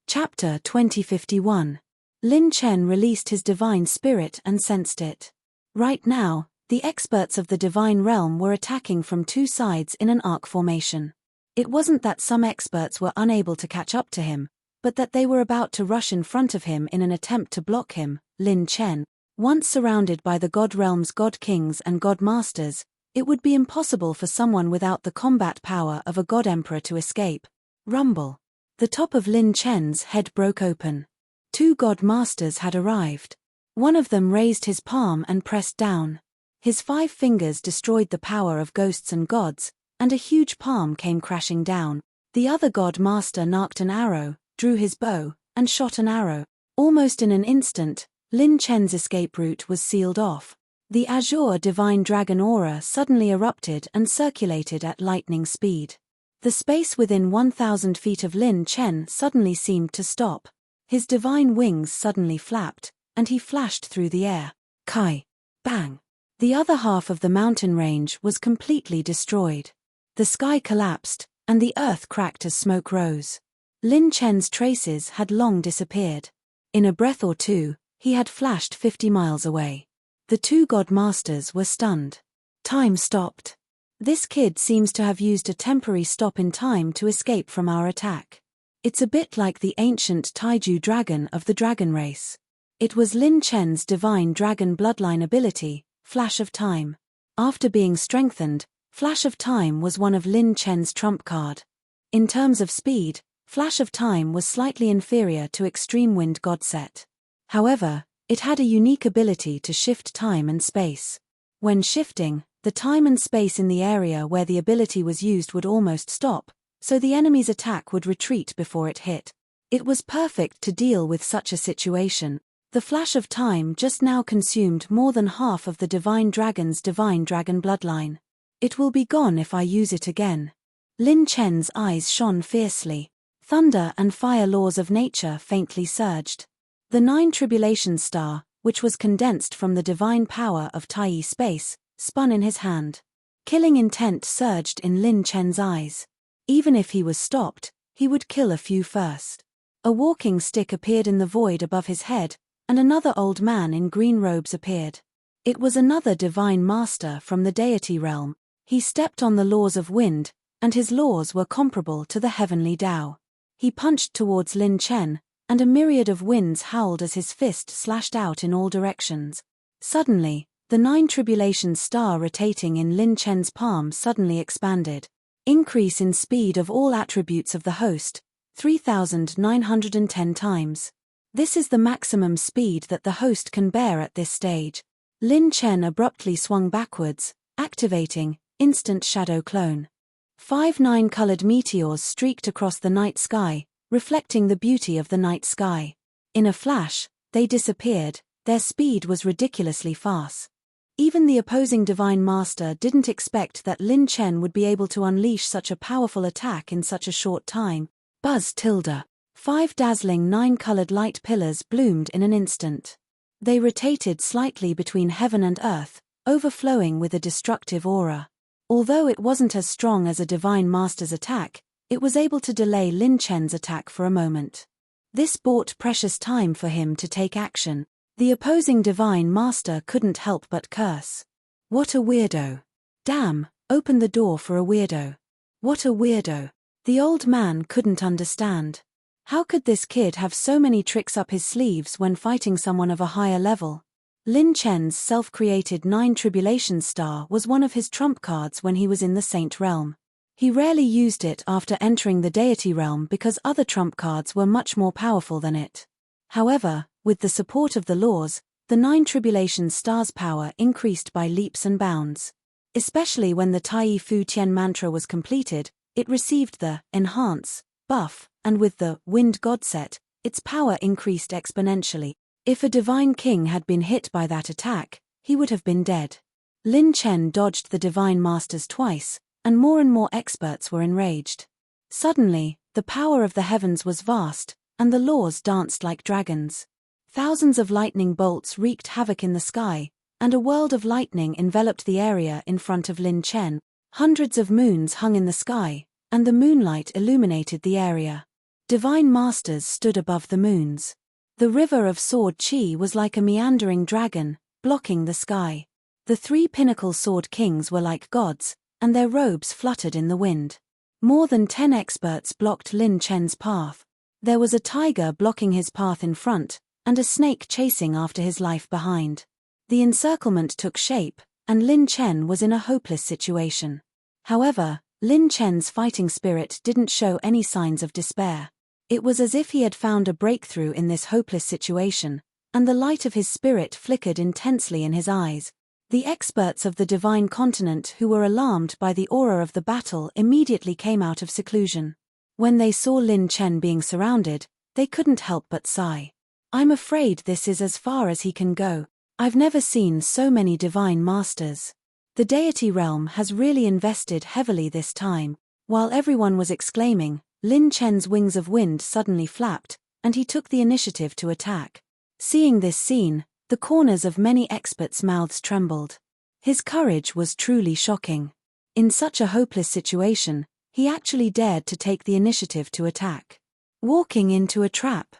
Chapter 2051. Lin Chen released his divine spirit and sensed it. Right now, the experts of the divine realm were attacking from 2 sides in an arc formation. It wasn't that some experts were unable to catch up to him, but that they were about to rush in front of him in an attempt to block him. Lin Chen, once surrounded by the god realm's god kings and god masters, it would be impossible for someone without the combat power of a god emperor to escape. Rumble. The top of Lin Chen's head broke open. 2 god masters had arrived. One of them raised his palm and pressed down. His 5 fingers destroyed the power of ghosts and gods, and a huge palm came crashing down. The other god master narked an arrow, drew his bow, and shot an arrow. Almost in an instant, Lin Chen's escape route was sealed off. The azure divine dragon aura suddenly erupted and circulated at lightning speed. The space within 1,000 feet of Lin Chen suddenly seemed to stop. His divine wings suddenly flapped, and he flashed through the air. Kai! Bang! The other half of the mountain range was completely destroyed. The sky collapsed, and the earth cracked as smoke rose. Lin Chen's traces had long disappeared. In a breath or two, he had flashed 50 miles away. The 2 god masters were stunned. Time stopped. This kid seems to have used a temporary stop in time to escape from our attack. It's a bit like the ancient Taiju dragon of the dragon race. It was Lin Chen's divine dragon bloodline ability, Flash of Time. After being strengthened, Flash of Time was one of Lin Chen's trump card. In terms of speed, Flash of Time was slightly inferior to Extreme Wind Godset. However, it had a unique ability to shift time and space. When shifting, the time and space in the area where the ability was used would almost stop, so the enemy's attack would retreat before it hit. It was perfect to deal with such a situation. The Flash of Time just now consumed more than half of the Divine Dragon's Divine Dragon bloodline. It will be gone if I use it again. Lin Chen's eyes shone fiercely. Thunder and fire laws of nature faintly surged. The 9 Tribulation Star, which was condensed from the divine power of Tai space, spun in his hand. Killing intent surged in Lin Chen's eyes. Even if he was stopped, he would kill a few first. A walking stick appeared in the void above his head, and another old man in green robes appeared. It was another divine master from the deity realm. He stepped on the laws of wind, and his laws were comparable to the heavenly Tao. He punched towards Lin Chen, and a myriad of winds howled as his fist slashed out in all directions. Suddenly, the 9 Tribulation Star rotating in Lin Chen's palm suddenly expanded. Increase in speed of all attributes of the host, 3,910 times. This is the maximum speed that the host can bear at this stage. Lin Chen abruptly swung backwards, activating Instant Shadow Clone. 5 9-colored meteors streaked across the night sky, reflecting the beauty of the night sky. In a flash, they disappeared. Their speed was ridiculously fast. Even the opposing Divine Master didn't expect that Lin Chen would be able to unleash such a powerful attack in such a short time. Buzz tilde. 5 dazzling 9-colored light pillars bloomed in an instant. They rotated slightly between heaven and earth, overflowing with a destructive aura. Although it wasn't as strong as a Divine Master's attack, it was able to delay Lin Chen's attack for a moment. This bought precious time for him to take action. The opposing Divine Master couldn't help but curse. What a weirdo. Damn, open the door for a weirdo. What a weirdo. The old man couldn't understand. How could this kid have so many tricks up his sleeves when fighting someone of a higher level? Lin Chen's self-created 9 Tribulation Star was one of his trump cards when he was in the Saint Realm. He rarely used it after entering the deity realm because other trump cards were much more powerful than it. However, with the support of the laws, the 9 tribulation stars' power increased by leaps and bounds. Especially when the Tai Fu Tian mantra was completed, it received the enhance buff, and with the wind god set, its power increased exponentially. If a divine king had been hit by that attack, he would have been dead. Lin Chen dodged the divine masters twice, and more experts were enraged. Suddenly, the power of the heavens was vast, and the laws danced like dragons. Thousands of lightning bolts wreaked havoc in the sky, and a world of lightning enveloped the area in front of Lin Chen. Hundreds of moons hung in the sky, and the moonlight illuminated the area. Divine masters stood above the moons. The river of sword chi was like a meandering dragon, blocking the sky. The 3 pinnacle sword kings were like gods, and their robes fluttered in the wind. More than 10 experts blocked Lin Chen's path. There was a tiger blocking his path in front, and a snake chasing after his life behind. The encirclement took shape, and Lin Chen was in a hopeless situation. However, Lin Chen's fighting spirit didn't show any signs of despair. It was as if he had found a breakthrough in this hopeless situation, and the light of his spirit flickered intensely in his eyes. The experts of the divine continent who were alarmed by the aura of the battle immediately came out of seclusion. When they saw Lin Chen being surrounded, they couldn't help but sigh. I'm afraid this is as far as he can go. I've never seen so many divine masters. The deity realm has really invested heavily this time. While everyone was exclaiming, Lin Chen's wings of wind suddenly flapped, and he took the initiative to attack. Seeing this scene, the corners of many experts' mouths trembled. His courage was truly shocking. In such a hopeless situation, he actually dared to take the initiative to attack. Walking into a trap.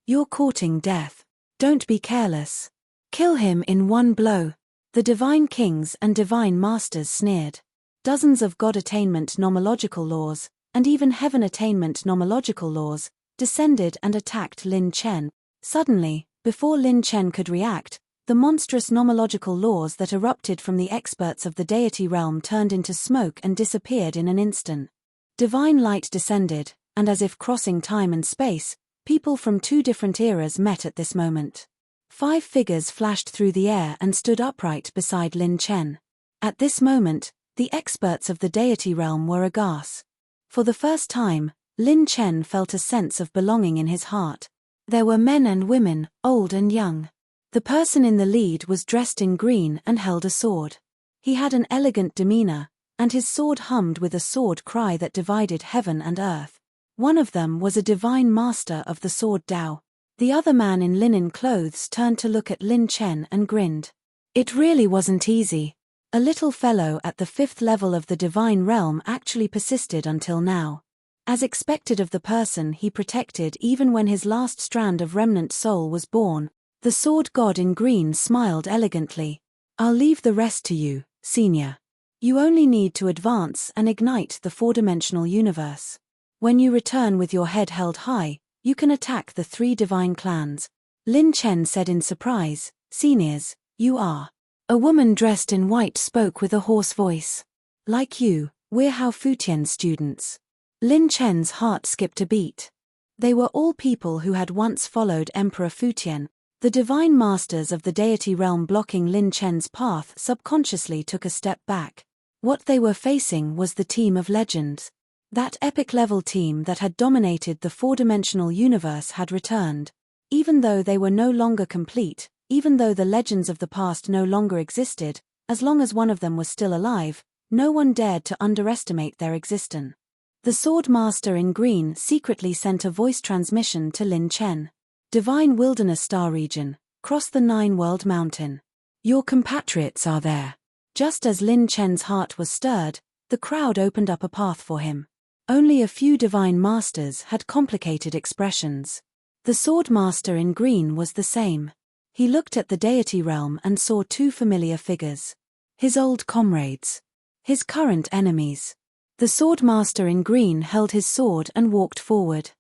You're courting death. Don't be careless. Kill him in one blow. The divine kings and divine masters sneered. Dozens of god attainment nomological laws, and even heaven attainment nomological laws, descended and attacked Lin Chen. Suddenly, before Lin Chen could react, the monstrous nomological laws that erupted from the experts of the deity realm turned into smoke and disappeared in an instant. Divine light descended, and as if crossing time and space, people from 2 different eras met at this moment. 5 figures flashed through the air and stood upright beside Lin Chen. At this moment, the experts of the deity realm were aghast. For the first time, Lin Chen felt a sense of belonging in his heart. There were men and women, old and young. The person in the lead was dressed in green and held a sword. He had an elegant demeanor, and his sword hummed with a sword cry that divided heaven and earth. One of them was a divine master of the sword Dao. The other man in linen clothes turned to look at Lin Chen and grinned. It really wasn't easy. A little fellow at the 5th level of the divine realm actually persisted until now. As expected of the person he protected even when his last strand of remnant soul was born, the sword god in green smiled elegantly. I'll leave the rest to you, senior. You only need to advance and ignite the 4-dimensional universe. When you return with your head held high, you can attack the 3 divine clans. Lin Chen said in surprise, Seniors, you are. A woman dressed in white spoke with a hoarse voice. Like you, we're Hao Futian students. Lin Chen's heart skipped a beat. They were all people who had once followed Emperor Futian. The divine masters of the deity realm blocking Lin Chen's path subconsciously took a step back. What they were facing was the team of legends. That epic-level team that had dominated the 4-dimensional universe had returned. Even though they were no longer complete, even though the legends of the past no longer existed, as long as one of them was still alive, no one dared to underestimate their existence. The Sword Master in green secretly sent a voice transmission to Lin Chen. Divine Wilderness Star Region, cross the 9-world mountain. Your compatriots are there. Just as Lin Chen's heart was stirred, the crowd opened up a path for him. Only a few divine masters had complicated expressions. The Sword Master in green was the same. He looked at the deity realm and saw 2 familiar figures. His old comrades. His current enemies. The Sword Master in green held his sword and walked forward.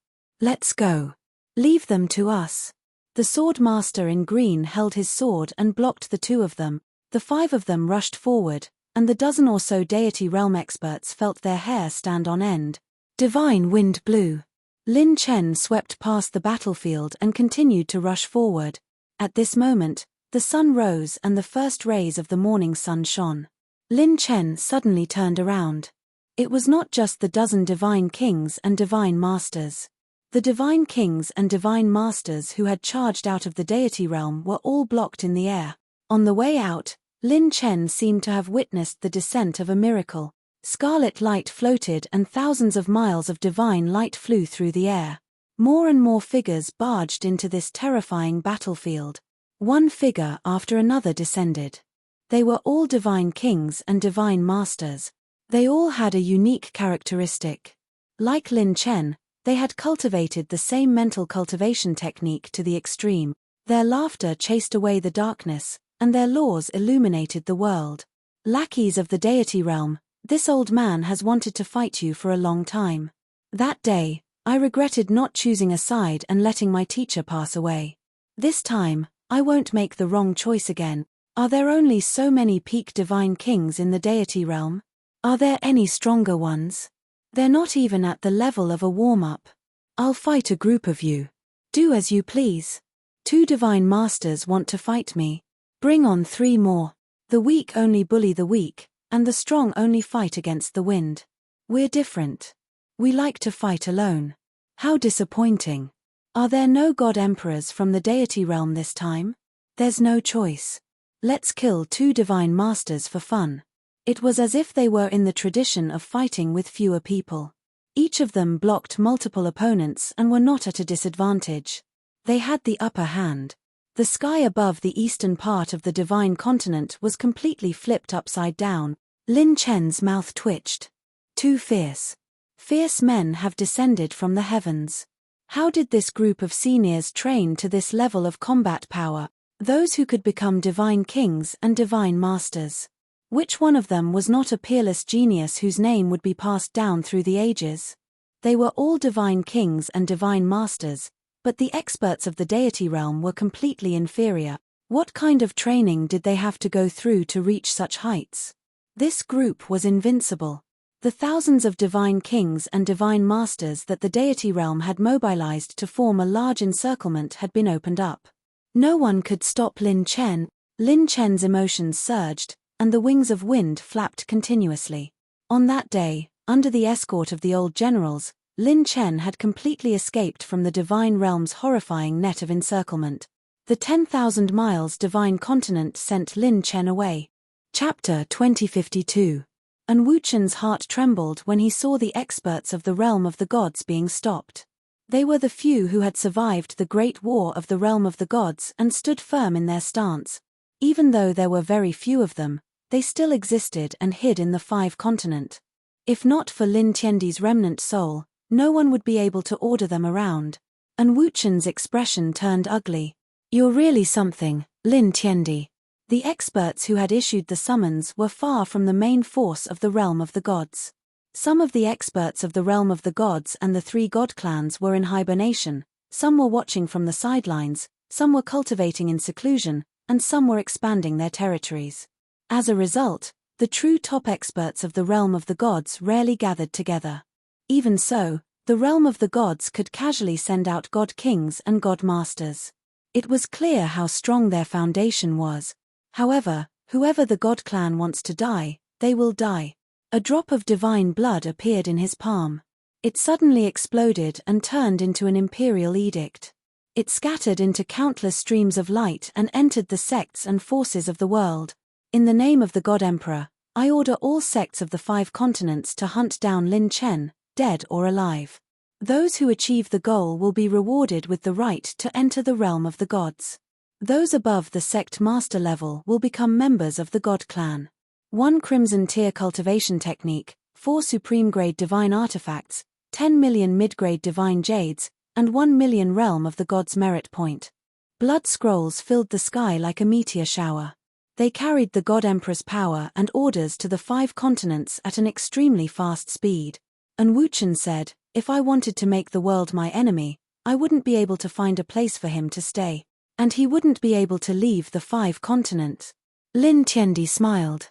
Let's go. Leave them to us. The Sword Master in green held his sword and blocked the 2 of them. The 5 of them rushed forward, and the dozen or so deity realm experts felt their hair stand on end. Divine wind blew. Lin Chen swept past the battlefield and continued to rush forward. At this moment, the sun rose and the first rays of the morning sun shone. Lin Chen suddenly turned around. It was not just the dozen divine kings and divine masters. The divine kings and divine masters who had charged out of the deity realm were all blocked in the air. On the way out, Lin Chen seemed to have witnessed the descent of a miracle. Scarlet light floated and thousands of miles of divine light flew through the air. More and more figures barged into this terrifying battlefield. One figure after another descended. They were all divine kings and divine masters. They all had a unique characteristic. Like Lin Chen, they had cultivated the same mental cultivation technique to the extreme. Their laughter chased away the darkness, and their laws illuminated the world. Lackeys of the deity realm, this old man has wanted to fight you for a long time. That day, I regretted not choosing a side and letting my teacher pass away. This time, I won't make the wrong choice again. Are there only so many peak divine kings in the deity realm? Are there any stronger ones? They're not even at the level of a warm-up. I'll fight a group of you. Do as you please. 2 divine masters want to fight me. Bring on 3 more. The weak only bully the weak, and the strong only fight against the wind. We're different. We like to fight alone. How disappointing. Are there no god emperors from the deity realm this time? There's no choice. Let's kill 2 divine masters for fun. It was as if they were in the tradition of fighting with fewer people. Each of them blocked multiple opponents and were not at a disadvantage. They had the upper hand. The sky above the eastern part of the divine continent was completely flipped upside down. Lin Chen's mouth twitched. 2 fierce men have descended from the heavens. How did this group of seniors train to this level of combat power, those who could become divine kings and divine masters? Which one of them was not a peerless genius whose name would be passed down through the ages? They were all divine kings and divine masters, but the experts of the deity realm were completely inferior. What kind of training did they have to go through to reach such heights? This group was invincible. The thousands of divine kings and divine masters that the deity realm had mobilized to form a large encirclement had been opened up. No one could stop Lin Chen. Lin Chen's emotions surged, and the wings of wind flapped continuously. On that day, under the escort of the old generals, Lin Chen had completely escaped from the divine realm's horrifying net of encirclement. The 10,000 miles divine continent sent Lin Chen away. Chapter 2052. And Wu Chen's heart trembled when he saw the experts of the realm of the gods being stopped. They were the few who had survived the great war of the realm of the gods and stood firm in their stance. Even though there were very few of them, they still existed and hid in the 5 continent. If not for Lin Tiandi's remnant soul, no one would be able to order them around. And Wu Chen's expression turned ugly. You're really something, Lin Tiandi. The experts who had issued the summons were far from the main force of the realm of the gods. Some of the experts of the realm of the gods and the 3 god clans were in hibernation, some were watching from the sidelines, some were cultivating in seclusion, and some were expanding their territories. As a result, the true top experts of the realm of the gods rarely gathered together. Even so, the realm of the gods could casually send out god kings and god masters. It was clear how strong their foundation was. However, whoever the god clan wants to die, they will die. A drop of divine blood appeared in his palm. It suddenly exploded and turned into an imperial edict. It scattered into countless streams of light and entered the sects and forces of the world. In the name of the God Emperor, I order all sects of the 5 continents to hunt down Lin Chen, dead or alive. Those who achieve the goal will be rewarded with the right to enter the realm of the gods. Those above the sect master level will become members of the God clan. 1 crimson tier cultivation technique, 4 supreme grade divine artifacts, 10 million mid-grade divine jades, and 1 million realm of the gods merit point. Blood scrolls filled the sky like a meteor shower. They carried the God Emperor's power and orders to the 5 continents at an extremely fast speed. And Wu Chen said, if I wanted to make the world my enemy, I wouldn't be able to find a place for him to stay. And he wouldn't be able to leave the 5 continents. Lin Tiandi smiled.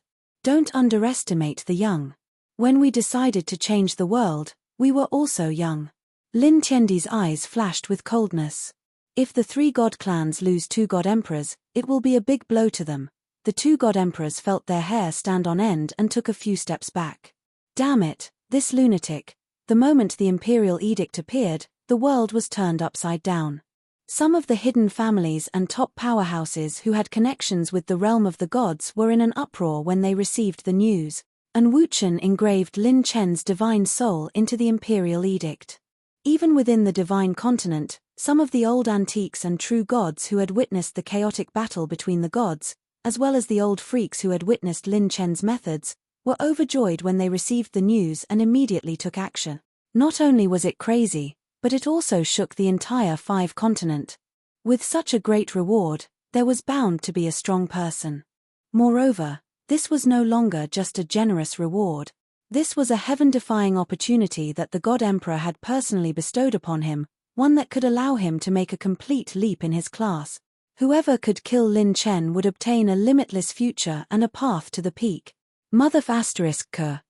Don't underestimate the young. When we decided to change the world, we were also young. Lin Tiandi's eyes flashed with coldness. If the 3 god clans lose 2 god emperors, it will be a big blow to them. The 2 god emperors felt their hair stand on end and took a few steps back. Damn it, this lunatic. The moment the imperial edict appeared, the world was turned upside down. Some of the hidden families and top powerhouses who had connections with the realm of the gods were in an uproar when they received the news, and Wuchen engraved Lin Chen's divine soul into the imperial edict. Even within the divine continent, some of the old antiques and true gods who had witnessed the chaotic battle between the gods, as well as the old freaks who had witnessed Lin Chen's methods, were overjoyed when they received the news and immediately took action. Not only was it crazy, but it also shook the entire 5 continent. With such a great reward, there was bound to be a strong person. Moreover, this was no longer just a generous reward. This was a heaven-defying opportunity that the God Emperor had personally bestowed upon him, one that could allow him to make a complete leap in his class. Whoever could kill Lin Chen would obtain a limitless future and a path to the peak. Mother F***K.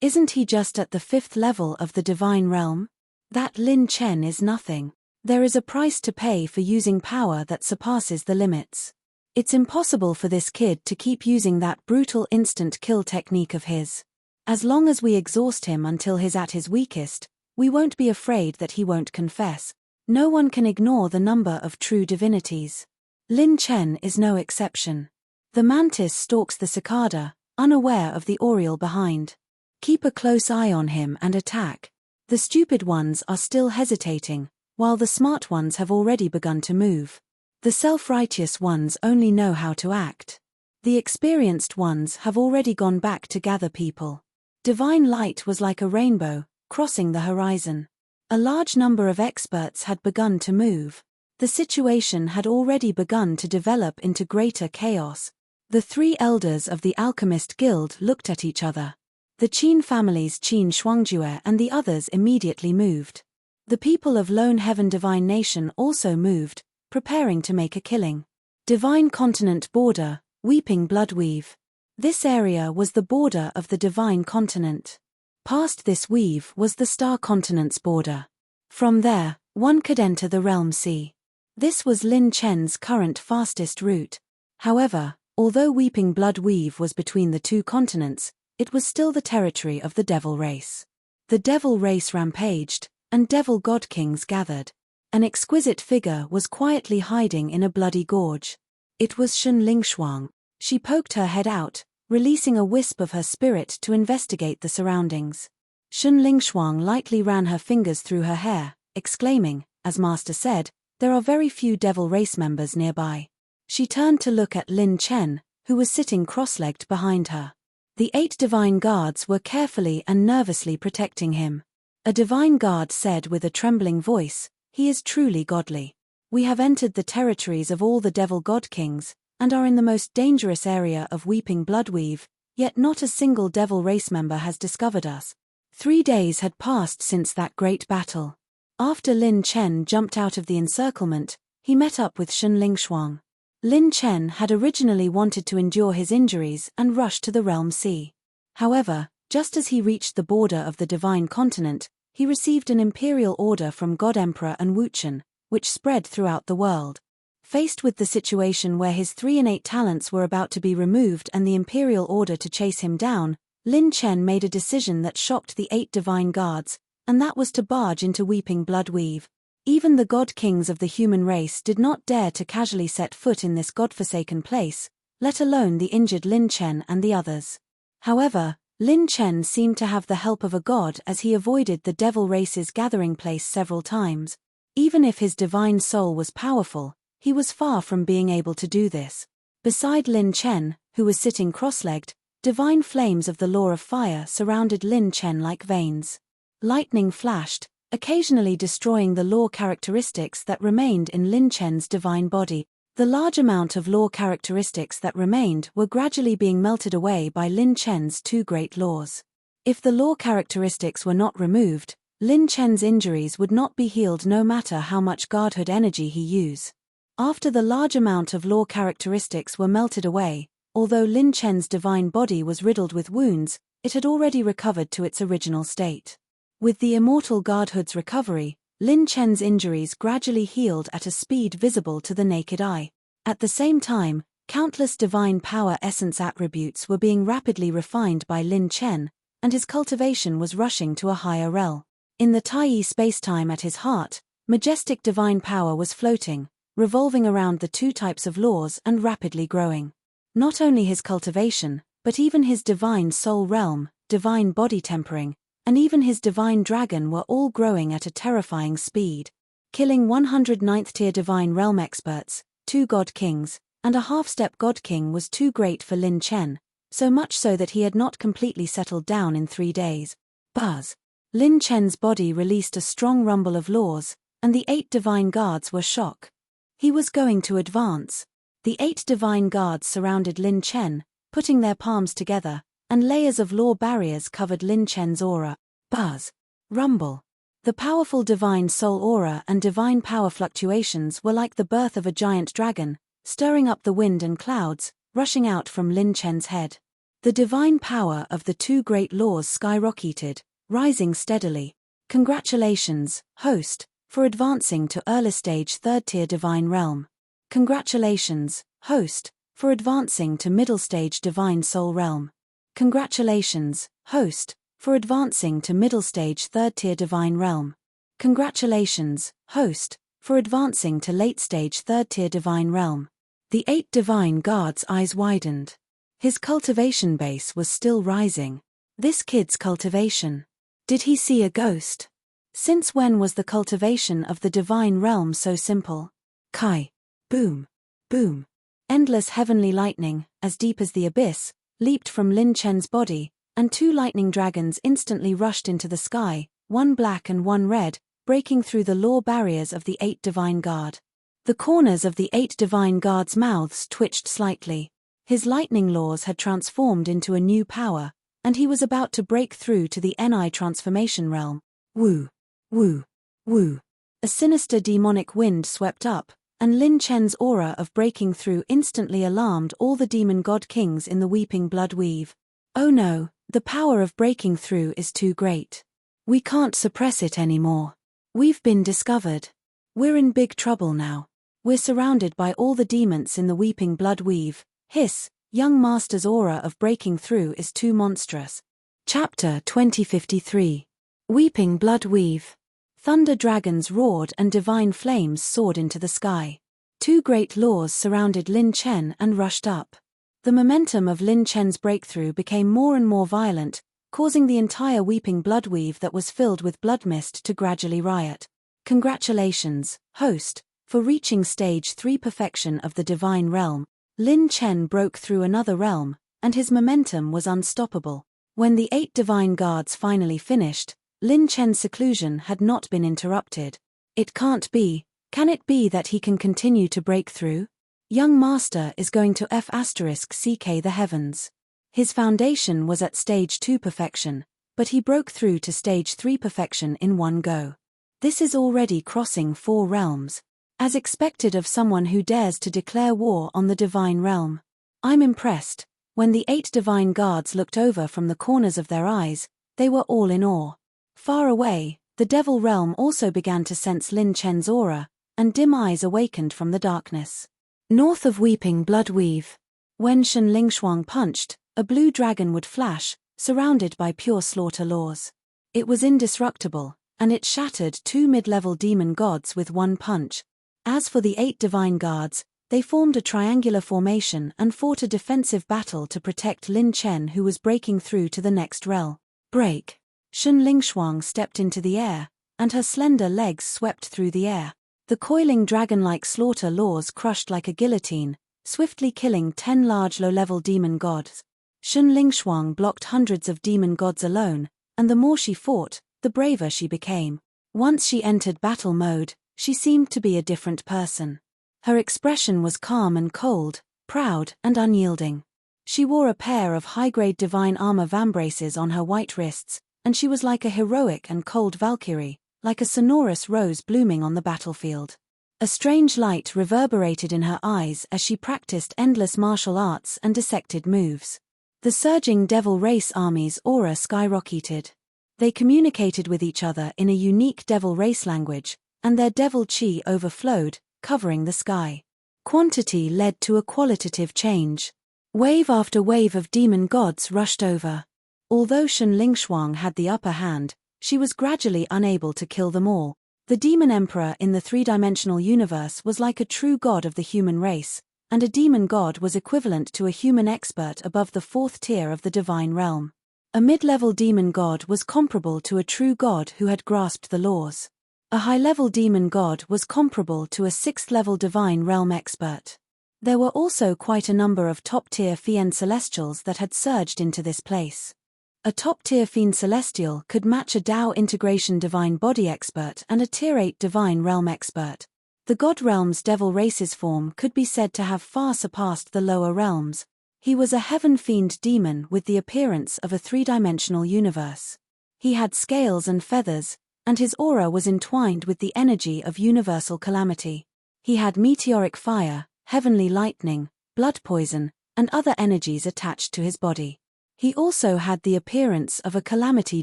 Isn't he just at the 5th level of the divine realm? That Lin Chen is nothing. There is a price to pay for using power that surpasses the limits. It's impossible for this kid to keep using that brutal instant kill technique of his. As long as we exhaust him until he's at his weakest, we won't be afraid that he won't confess. No one can ignore the number of true divinities. Lin Chen is no exception. The mantis stalks the cicada, unaware of the oriole behind. Keep a close eye on him and attack. The stupid ones are still hesitating, while the smart ones have already begun to move. The self-righteous ones only know how to act. The experienced ones have already gone back to gather people. Divine light was like a rainbow, crossing the horizon. A large number of experts had begun to move. The situation had already begun to develop into greater chaos. The 3 elders of the Alchemist Guild looked at each other. The Qin family's Qin Shuangjue and the others immediately moved. The people of Lone Heaven Divine Nation also moved, preparing to make a killing. Divine Continent Border, Weeping Bloodweave. This area was the border of the Divine Continent. Past this weave was the Star Continent's border. From there, one could enter the Realm Sea. This was Lin Chen's current fastest route. However, although Weeping Bloodweave was between the 2 continents, it was still the territory of the Devil Race. The Devil Race rampaged, and Devil God Kings gathered. An exquisite figure was quietly hiding in a bloody gorge. It was Shun Lingshuang. She poked her head out, releasing a wisp of her spirit to investigate the surroundings. Shun Lingshuang lightly ran her fingers through her hair, exclaiming, as Master said, "There are very few Devil Race members nearby." She turned to look at Lin Chen, who was sitting cross-legged behind her. The 8 divine guards were carefully and nervously protecting him. A divine guard said with a trembling voice, "He is truly godly. We have entered the territories of all the devil god kings, and are in the most dangerous area of Weeping Bloodweave, yet not a single devil race member has discovered us." 3 days had passed since that great battle. After Lin Chen jumped out of the encirclement, he met up with Shun Lingshuang. Lin Chen had originally wanted to endure his injuries and rush to the Realm Sea. However, just as he reached the border of the Divine Continent, he received an imperial order from God Emperor and Wuchen, which spread throughout the world. Faced with the situation where his 3 innate talents were about to be removed and the imperial order to chase him down, Lin Chen made a decision that shocked the 8 divine guards, and that was to barge into Weeping Bloodweave. Even the god kings of the human race did not dare to casually set foot in this godforsaken place, let alone the injured Lin Chen and the others. However, Lin Chen seemed to have the help of a god as he avoided the devil race's gathering place several times. Even if his divine soul was powerful, he was far from being able to do this. Beside Lin Chen, who was sitting cross-legged, divine flames of the law of fire surrounded Lin Chen like veins. Lightning flashed, occasionally destroying the law characteristics that remained in Lin Chen's divine body. The large amount of law characteristics that remained were gradually being melted away by Lin Chen's 2 great laws. If the law characteristics were not removed, Lin Chen's injuries would not be healed no matter how much godhood energy he used. After the large amount of law characteristics were melted away, Although Lin Chen's divine body was riddled with wounds, it had already recovered to its original state. With the immortal godhood's recovery, Lin Chen's injuries gradually healed at a speed visible to the naked eye. At the same time, countless divine power essence attributes were being rapidly refined by Lin Chen, and his cultivation was rushing to a higher realm. In the Taiyi spacetime at his heart, majestic divine power was floating, revolving around the two types of laws and rapidly growing. Not only his cultivation, but even his divine soul realm, divine body tempering, and even his divine dragon were all growing at a terrifying speed. Killing 109th tier divine realm experts, 2 god kings, and a half-step god king was too great for Lin Chen, so much so that he had not completely settled down in 3 days. Buzz. Lin Chen's body released a strong rumble of laws, and the 8 divine guards were shocked. He was going to advance. The 8 divine guards surrounded Lin Chen, putting their palms together, and layers of law barriers covered Lin Chen's aura. Buzz. Rumble. The powerful divine soul aura and divine power fluctuations were like the birth of a giant dragon, stirring up the wind and clouds, rushing out from Lin Chen's head. The divine power of the 2 great laws skyrocketed, rising steadily. Congratulations, host, for advancing to early stage 3rd tier divine realm. Congratulations, host, for advancing to middle stage divine soul realm. Congratulations, host, for advancing to middle stage 3rd tier divine realm. Congratulations, host, for advancing to late stage 3rd tier divine realm. The 8 divine guards' eyes widened. His cultivation base was still rising. This kid's cultivation. Did he see a ghost? Since when was the cultivation of the divine realm so simple? Kai. Boom. Boom. Endless heavenly lightning, as deep as the abyss, leaped from Lin Chen's body, and 2 lightning dragons instantly rushed into the sky, one black and one red, breaking through the law barriers of the 8 divine guard. The corners of the 8 divine guards' mouths twitched slightly. His lightning laws had transformed into a new power, and he was about to break through to the Ni transformation realm. Woo. Woo. Woo. A sinister demonic wind swept up, and Lin Chen's aura of breaking through instantly alarmed all the demon god kings in the weeping blood weave. Oh no, the power of breaking through is too great. We can't suppress it anymore. We've been discovered. We're in big trouble now. We're surrounded by all the demons in the weeping blood weave. Hiss, young master's aura of breaking through is too monstrous. Chapter 2053. Weeping blood weave. Thunder dragons roared and divine flames soared into the sky. 2 great laws surrounded Lin Chen and rushed up. The momentum of Lin Chen's breakthrough became more and more violent, causing the entire weeping blood weave that was filled with blood mist to gradually riot. Congratulations, host, for reaching stage 3 perfection of the divine realm. Lin Chen broke through another realm, and his momentum was unstoppable. When the 8 divine guards finally finished, Lin Chen's seclusion had not been interrupted. It can't be. Can it be that he can continue to break through? Young master is going to F***CK the heavens. His foundation was at stage 2 perfection, but he broke through to stage 3 perfection in one go. This is already crossing 4 realms. As expected of someone who dares to declare war on the divine realm. I'm impressed. When the 8 divine guards looked over from the corners of their eyes, they were all in awe. Far away, the devil realm also began to sense Lin Chen's aura, and dim eyes awakened from the darkness. North of weeping blood weave. When Shen Lingshuang punched, a blue dragon would flash, surrounded by pure slaughter laws. It was indestructible, and it shattered 2 mid-level demon gods with one punch. As for the 8 divine guards, they formed a triangular formation and fought a defensive battle to protect Lin Chen, who was breaking through to the next realm. Break. Shen Lingshuang stepped into the air, and her slender legs swept through the air. The coiling dragon-like slaughter laws crushed like a guillotine, swiftly killing 10 large low-level demon gods. Shen Lingshuang blocked hundreds of demon gods alone, and the more she fought, the braver she became. Once she entered battle mode, she seemed to be a different person. Her expression was calm and cold, proud and unyielding. She wore a pair of high-grade divine armor vambraces on her white wrists, and she was like a heroic and cold Valkyrie, like a sonorous rose blooming on the battlefield. A strange light reverberated in her eyes as she practiced endless martial arts and dissected moves. The surging devil race army's aura skyrocketed. They communicated with each other in a unique devil race language, and their devil chi overflowed, covering the sky. Quantity led to a qualitative change. Wave after wave of demon gods rushed over. Although Shen Lingshuang had the upper hand, she was gradually unable to kill them all. The demon emperor in the three-dimensional universe was like a true god of the human race, and a demon god was equivalent to a human expert above the fourth tier of the divine realm. A mid-level demon god was comparable to a true god who had grasped the laws. A high-level demon god was comparable to a sixth-level divine realm expert. There were also quite a number of top-tier Fiend Celestials that had surged into this place. A top-tier Fiend Celestial could match a Tao Integration Divine Body expert and a Tier 8 Divine Realm expert. The God Realm's Devil Race's form could be said to have far surpassed the lower realms. He was a Heaven Fiend demon with the appearance of a three-dimensional universe. He had scales and feathers, and his aura was entwined with the energy of universal calamity. He had meteoric fire, heavenly lightning, blood poison, and other energies attached to his body. He also had the appearance of a calamity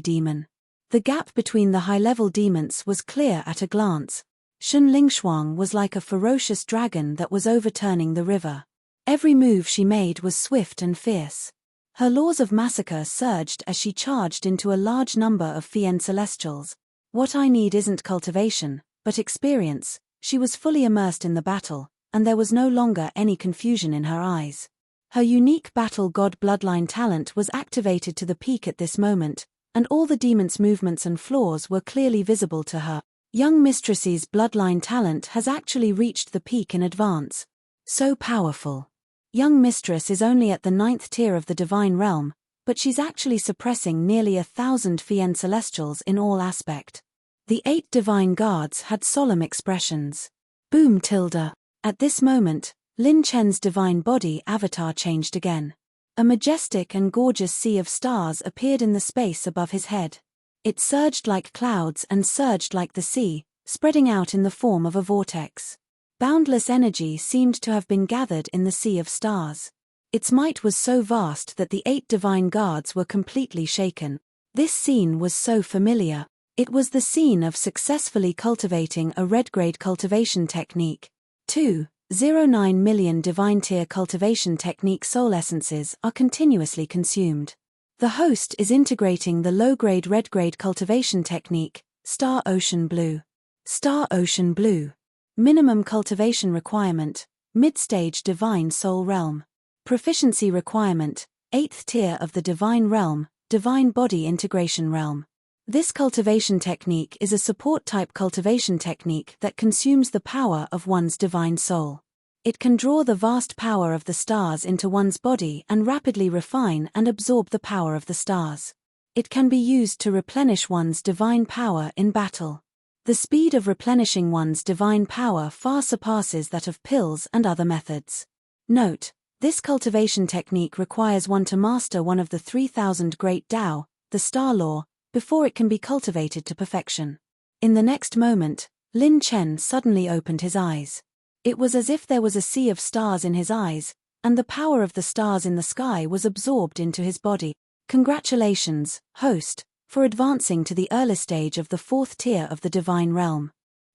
demon. The gap between the high-level demons was clear at a glance. Shen Lingshuang was like a ferocious dragon that was overturning the river. Every move she made was swift and fierce. Her laws of massacre surged as she charged into a large number of Fiend Celestials. What I need isn't cultivation, but experience. She was fully immersed in the battle, and there was no longer any confusion in her eyes. Her unique battle god bloodline talent was activated to the peak at this moment, and all the demon's movements and flaws were clearly visible to her. Young Mistress's bloodline talent has actually reached the peak in advance. So powerful. Young Mistress is only at the 9th tier of the divine realm, but she's actually suppressing nearly 1,000 Fiend Celestials in all aspect. The 8 divine guards had solemn expressions. Boom tilde. At this moment, Lin Chen's divine body avatar changed again. A majestic and gorgeous sea of stars appeared in the space above his head. It surged like clouds and surged like the sea, spreading out in the form of a vortex. Boundless energy seemed to have been gathered in the sea of stars. Its might was so vast that the 8 divine guards were completely shaken. This scene was so familiar. It was the scene of successfully cultivating a red-grade cultivation technique. 2.09 million divine tier cultivation technique soul essences are continuously consumed. The host is integrating the low-grade red-grade cultivation technique, Star Ocean Blue. Star Ocean Blue. Minimum cultivation requirement, mid-stage divine soul realm. Proficiency requirement, 8th tier of the divine realm, divine body integration realm. This cultivation technique is a support-type cultivation technique that consumes the power of one's divine soul. It can draw the vast power of the stars into one's body and rapidly refine and absorb the power of the stars. It can be used to replenish one's divine power in battle. The speed of replenishing one's divine power far surpasses that of pills and other methods. Note, this cultivation technique requires one to master one of the 3,000 Great Tao, the Star Law, before it can be cultivated to perfection. In the next moment, Lin Chen suddenly opened his eyes. It was as if there was a sea of stars in his eyes, and the power of the stars in the sky was absorbed into his body. Congratulations, host, for advancing to the early stage of the 4th tier of the divine realm.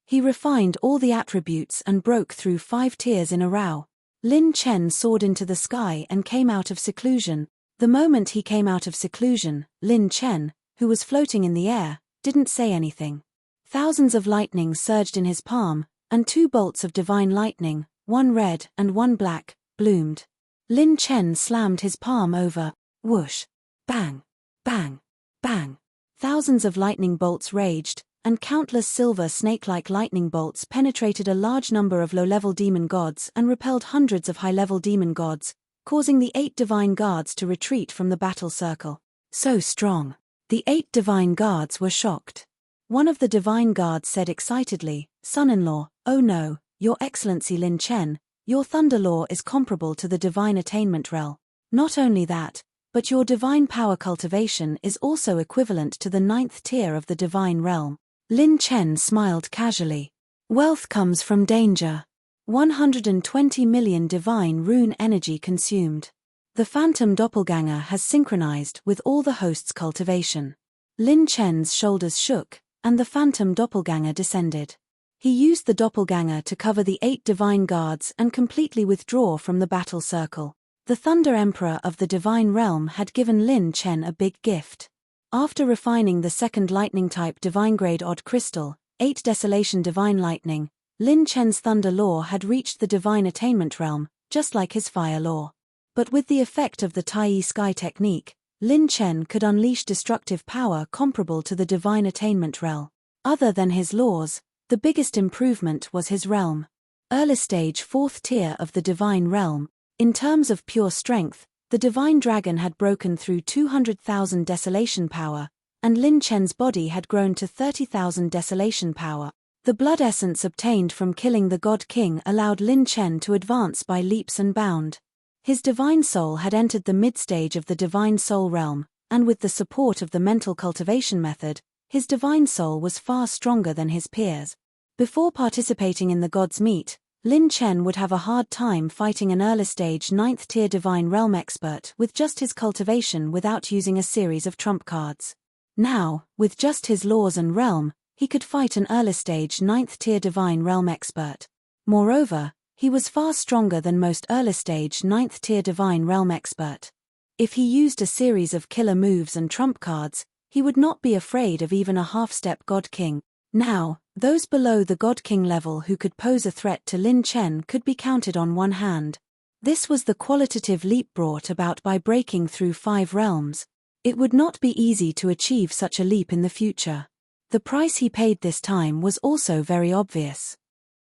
He refined all the attributes and broke through 5 tiers in a row. Lin Chen soared into the sky and came out of seclusion. The moment he came out of seclusion, Lin Chen, who was floating in the air, didn't say anything. Thousands of lightning surged in his palm, and 2 bolts of divine lightning, one red and one black, bloomed. Lin Chen slammed his palm over. Whoosh. Bang. Bang. Bang. Thousands of lightning bolts raged, and countless silver snake-like lightning bolts penetrated a large number of low-level demon gods and repelled hundreds of high-level demon gods, causing the 8 divine guards to retreat from the battle circle. So strong. The 8 divine guards were shocked. One of the divine guards said excitedly, "Son-in-law, oh no, Your Excellency Lin Chen, your thunder law is comparable to the divine attainment realm. Not only that, but your divine power cultivation is also equivalent to the 9th tier of the divine realm." Lin Chen smiled casually. Wealth comes from danger. 120 million divine rune energy consumed. The phantom doppelganger has synchronized with all the host's cultivation. Lin Chen's shoulders shook, and the phantom doppelganger descended. He used the doppelganger to cover the 8 divine guards and completely withdraw from the battle circle. The Thunder Emperor of the Divine Realm had given Lin Chen a big gift. After refining the second lightning-type divine-grade odd crystal, 8 Desolation Divine Lightning, Lin Chen's Thunder Law had reached the Divine Attainment Realm, just like his Fire Law. But with the effect of the Tai Sky technique, Lin Chen could unleash destructive power comparable to the Divine Attainment Realm. Other than his laws, the biggest improvement was his realm. Early stage 4th tier of the Divine Realm. In terms of pure strength, the Divine Dragon had broken through 200,000 desolation power, and Lin Chen's body had grown to 30,000 desolation power. The blood essence obtained from killing the God King allowed Lin Chen to advance by leaps and bounds. His divine soul had entered the mid-stage of the divine soul realm, and with the support of the mental cultivation method, his divine soul was far stronger than his peers. Before participating in the God's Meet, Lin Chen would have a hard time fighting an early-stage 9th-tier divine realm expert with just his cultivation without using a series of trump cards. Now, with just his laws and realm, he could fight an early-stage 9th-tier divine realm expert. Moreover, he was far stronger than most early-stage 9th-tier divine realm expert. If he used a series of killer moves and trump cards, he would not be afraid of even a half-step God King. Now, those below the God King level who could pose a threat to Lin Chen could be counted on one hand. This was the qualitative leap brought about by breaking through 5 realms. It would not be easy to achieve such a leap in the future. The price he paid this time was also very obvious.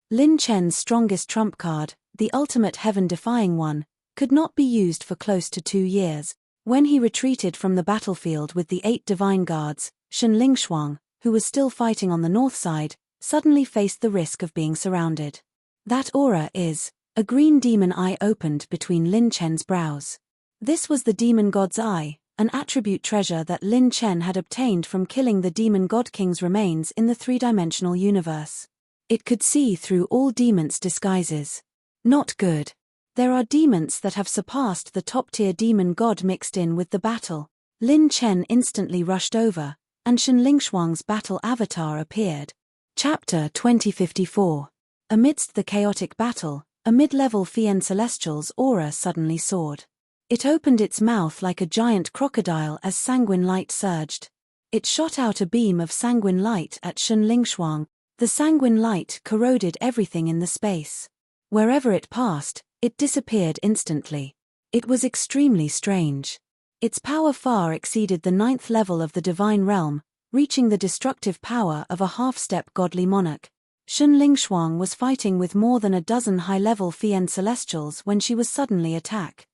Lin Chen's strongest trump card, the ultimate heaven-defying one, could not be used for close to 2 years. When he retreated from the battlefield with the 8 divine guards, Shen Lingshuang, who was still fighting on the north side, suddenly faced the risk of being surrounded. That aura is, a green demon eye opened between Lin Chen's brows. This was the demon god's eye, an attribute treasure that Lin Chen had obtained from killing the demon god king's remains in the 3-dimensional universe. It could see through all demons' disguises. Not good. There are demons that have surpassed the top-tier demon god mixed in with the battle. Lin Chen instantly rushed over, and Shen Lingshuang's battle avatar appeared. Chapter 2054. Amidst the chaotic battle, a mid-level Fiend Celestial's aura suddenly soared. It opened its mouth like a giant crocodile as sanguine light surged. It shot out a beam of sanguine light at Shen Lingshuang. The sanguine light corroded everything in the space. Wherever it passed, it disappeared instantly. It was extremely strange. Its power far exceeded the 9th level of the divine realm, reaching the destructive power of a half-step godly monarch. Shen Lingshuang was fighting with more than a dozen high-level Fiend Celestials when she was suddenly attacked.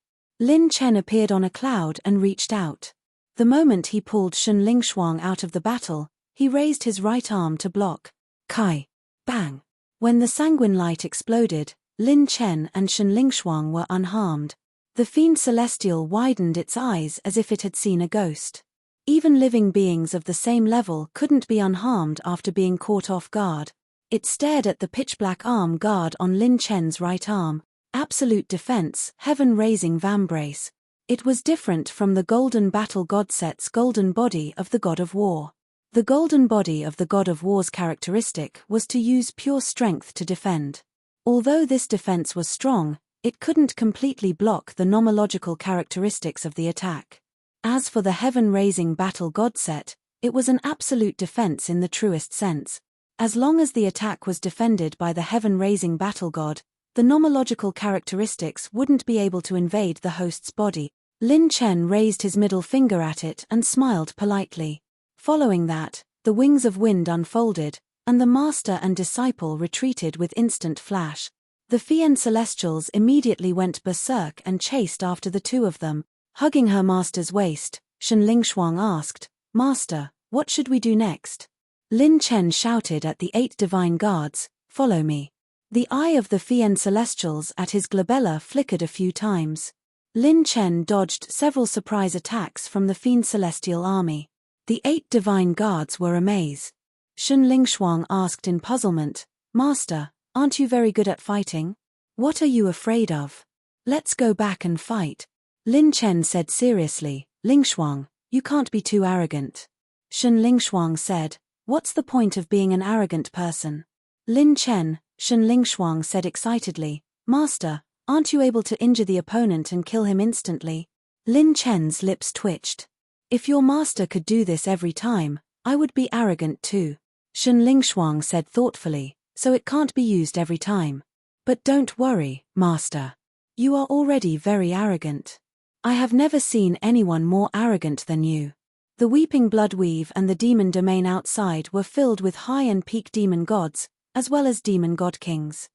Lin Chen appeared on a cloud and reached out. The moment he pulled Shen Lingshuang out of the battle, he raised his right arm to block. Kai. Bang. When the sanguine light exploded, Lin Chen and Shen Lingshuang were unharmed. The Fiend Celestial widened its eyes as if it had seen a ghost. Even living beings of the same level couldn't be unharmed after being caught off guard. It stared at the pitch-black arm guard on Lin Chen's right arm. Absolute defense, heaven-raising vambrace. It was different from the golden battle god set's golden body of the god of war. The golden body of the god of war's characteristic was to use pure strength to defend. Although this defense was strong, it couldn't completely block the nomological characteristics of the attack. As for the heaven-raising battle god set, it was an absolute defense in the truest sense. As long as the attack was defended by the heaven-raising battle god, the nomological characteristics wouldn't be able to invade the host's body. Lin Chen raised his middle finger at it and smiled politely. Following that, the wings of wind unfolded, and the master and disciple retreated with instant flash. The Fiend Celestials immediately went berserk and chased after the two of them. Hugging her master's waist, Shen Lingshuang asked, "Master, what should we do next?" Lin Chen shouted at the 8 divine guards, "Follow me." The eye of the Fiend Celestials at his glabella flickered a few times. Lin Chen dodged several surprise attacks from the Fiend Celestial army. The 8 divine guards were amazed. Shen Lingshuang asked in puzzlement, Master, aren't you very good at fighting? What are you afraid of? Let's go back and fight. Lin Chen said seriously. Lingshuang, you can't be too arrogant. Shen Lingshuang said, what's the point of being an arrogant person? Lin Chen, Shen Lingshuang said excitedly, Master, aren't you able to injure the opponent and kill him instantly? Lin Chen's lips twitched. If your master could do this every time, I would be arrogant too. Shen Lingshuang said thoughtfully, so it can't be used every time. But don't worry, master. You are already very arrogant. I have never seen anyone more arrogant than you. The Weeping Blood Weave and the demon domain outside were filled with high and peak demon gods, as well as demon god kings.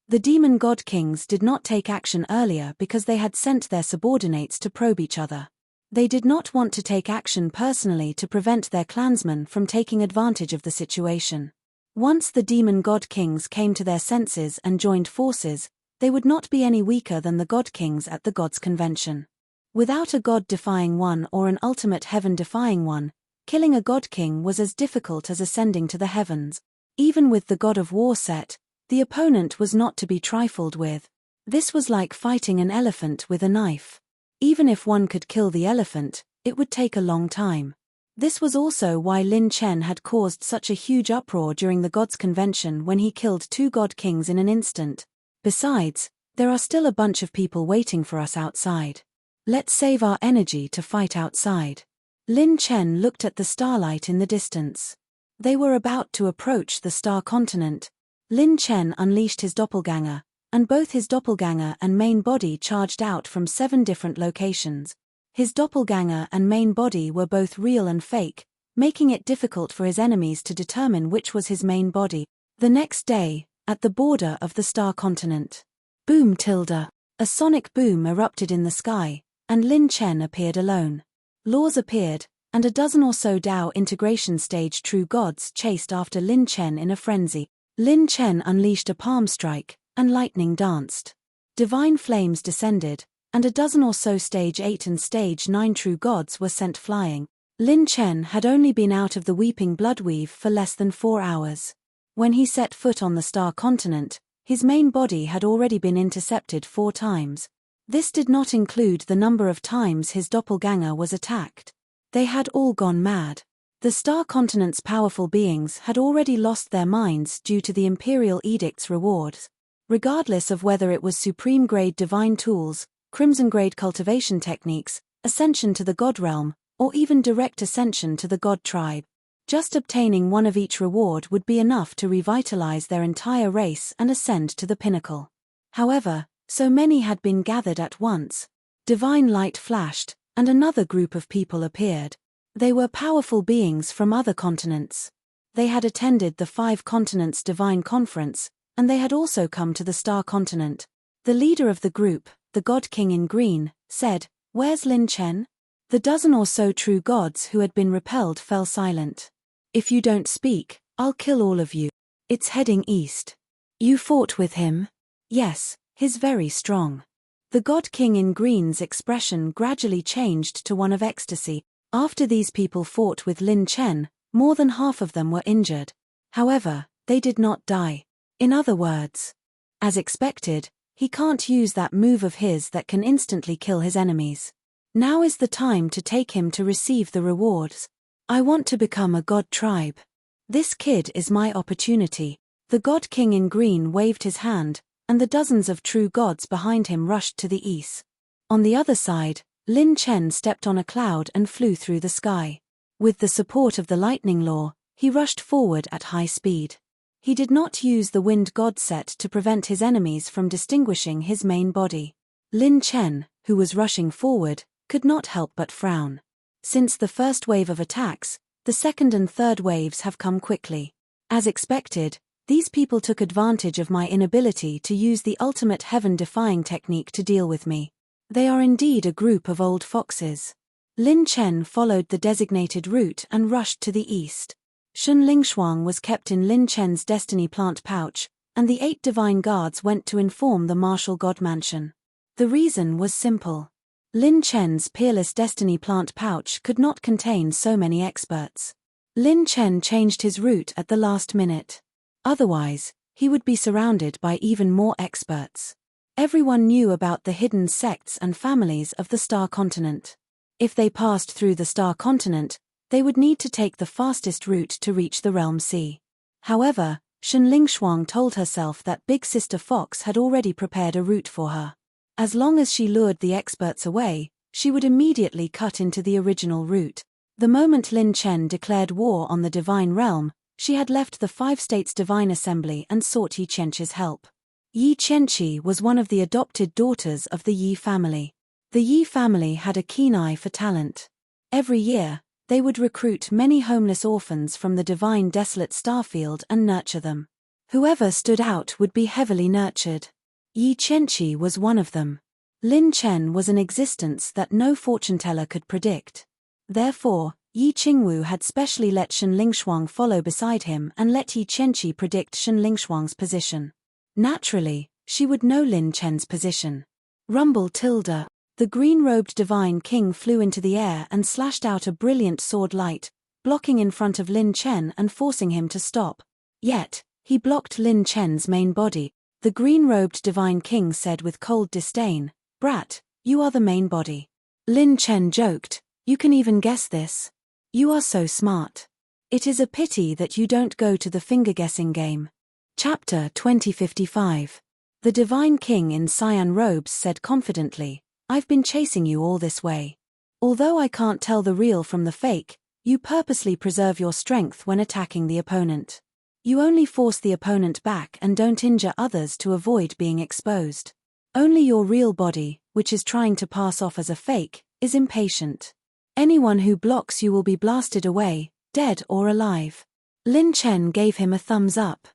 The demon god kings did not take action earlier because they had sent their subordinates to probe each other. They did not want to take action personally to prevent their clansmen from taking advantage of the situation. Once the demon god kings came to their senses and joined forces, they would not be any weaker than the god kings at the gods' convention. Without a god-defying one or an ultimate heaven-defying one, killing a god king was as difficult as ascending to the heavens. Even with the god of war set, the opponent was not to be trifled with. This was like fighting an elephant with a knife. Even if one could kill the elephant, it would take a long time. This was also why Lin Chen had caused such a huge uproar during the gods' convention when he killed 2 god kings in an instant. Besides, there are still a bunch of people waiting for us outside. Let's save our energy to fight outside. Lin Chen looked at the starlight in the distance. They were about to approach the star continent. Lin Chen unleashed his doppelganger, and both his doppelganger and main body charged out from 7 different locations. His doppelganger and main body were both real and fake, making it difficult for his enemies to determine which was his main body. The next day, at the border of the star continent, boom tilde, a sonic boom erupted in the sky, and Lin Chen appeared alone. Laws appeared, and a dozen or so Dao integration stage true gods chased after Lin Chen in a frenzy. Lin Chen unleashed a palm strike, and lightning danced. Divine flames descended, and a dozen or so stage 8 and stage 9 true gods were sent flying. Lin Chen had only been out of the Weeping Blood Weave for less than 4 hours. When he set foot on the star continent, his main body had already been intercepted 4 times. This did not include the number of times his doppelganger was attacked. They had all gone mad. The star continent's powerful beings had already lost their minds due to the Imperial Edict's rewards. Regardless of whether it was supreme-grade divine tools, crimson-grade cultivation techniques, ascension to the god realm, or even direct ascension to the god tribe, just obtaining one of each reward would be enough to revitalize their entire race and ascend to the pinnacle. However, so many had been gathered at once. Divine light flashed, and another group of people appeared. They were powerful beings from other continents. They had attended the 5 continents divine conference, and they had also come to the star continent. The leader of the group, the god king in green, said, "Where's Lin Chen?" The dozen or so true gods who had been repelled fell silent. "If you don't speak, I'll kill all of you. It's heading east." "You fought with him?" "Yes. He's very strong." The god king in green's expression gradually changed to one of ecstasy. After these people fought with Lin Chen, more than half of them were injured. However, they did not die. In other words, as expected, he can't use that move of his that can instantly kill his enemies. Now is the time to take him to receive the rewards. I want to become a god tribe. This kid is my opportunity. The god king in green waved his hand, and the dozens of true gods behind him rushed to the east. On the other side, Lin Chen stepped on a cloud and flew through the sky. With the support of the lightning law, he rushed forward at high speed. He did not use the wind god set to prevent his enemies from distinguishing his main body. Lin Chen, who was rushing forward, could not help but frown. Since the first wave of attacks, the second and third waves have come quickly. As expected, these people took advantage of my inability to use the ultimate heaven-defying technique to deal with me. They are indeed a group of old foxes. Lin Chen followed the designated route and rushed to the east. Shun Lingshuang was kept in Lin Chen's destiny plant pouch, and the 8 divine guards went to inform the martial god mansion. The reason was simple. Lin Chen's peerless destiny plant pouch could not contain so many experts. Lin Chen changed his route at the last minute. Otherwise, he would be surrounded by even more experts. Everyone knew about the hidden sects and families of the Star Continent. If they passed through the Star Continent, they would need to take the fastest route to reach the Realm Sea. However, Shenling Shuang told herself that Big Sister Fox had already prepared a route for her. As long as she lured the experts away, she would immediately cut into the original route. The moment Lin Chen declared war on the Divine Realm, she had left the 5 States Divine Assembly and sought Yi Qianqi's help. Yi Qianqi was one of the adopted daughters of the Yi family. The Yi family had a keen eye for talent. Every year, they would recruit many homeless orphans from the divine desolate starfield and nurture them. Whoever stood out would be heavily nurtured. Yi Qianqi was one of them. Lin Chen was an existence that no fortune-teller could predict. Therefore, Yi Qingwu had specially let Shenling Shuang follow beside him and let Yi Qianqi predict Shenling Shuang's position. Naturally, she would know Lin Chen's position. Rumble tilde. The green-robed divine king flew into the air and slashed out a brilliant sword light, blocking in front of Lin Chen and forcing him to stop. Yet, he blocked Lin Chen's main body. The green-robed divine king said with cold disdain, "Brat, you are the main body." Lin Chen joked, "You can even guess this? You are so smart. It is a pity that you don't go to the finger-guessing game." Chapter 2055. The divine king in cyan robes said confidently, "I've been chasing you all this way. Although I can't tell the real from the fake, you purposely preserve your strength when attacking the opponent. You only force the opponent back and don't injure others to avoid being exposed. Only your real body, which is trying to pass off as a fake, is impatient. Anyone who blocks you will be blasted away, dead or alive." Lin Chen gave him a thumbs up.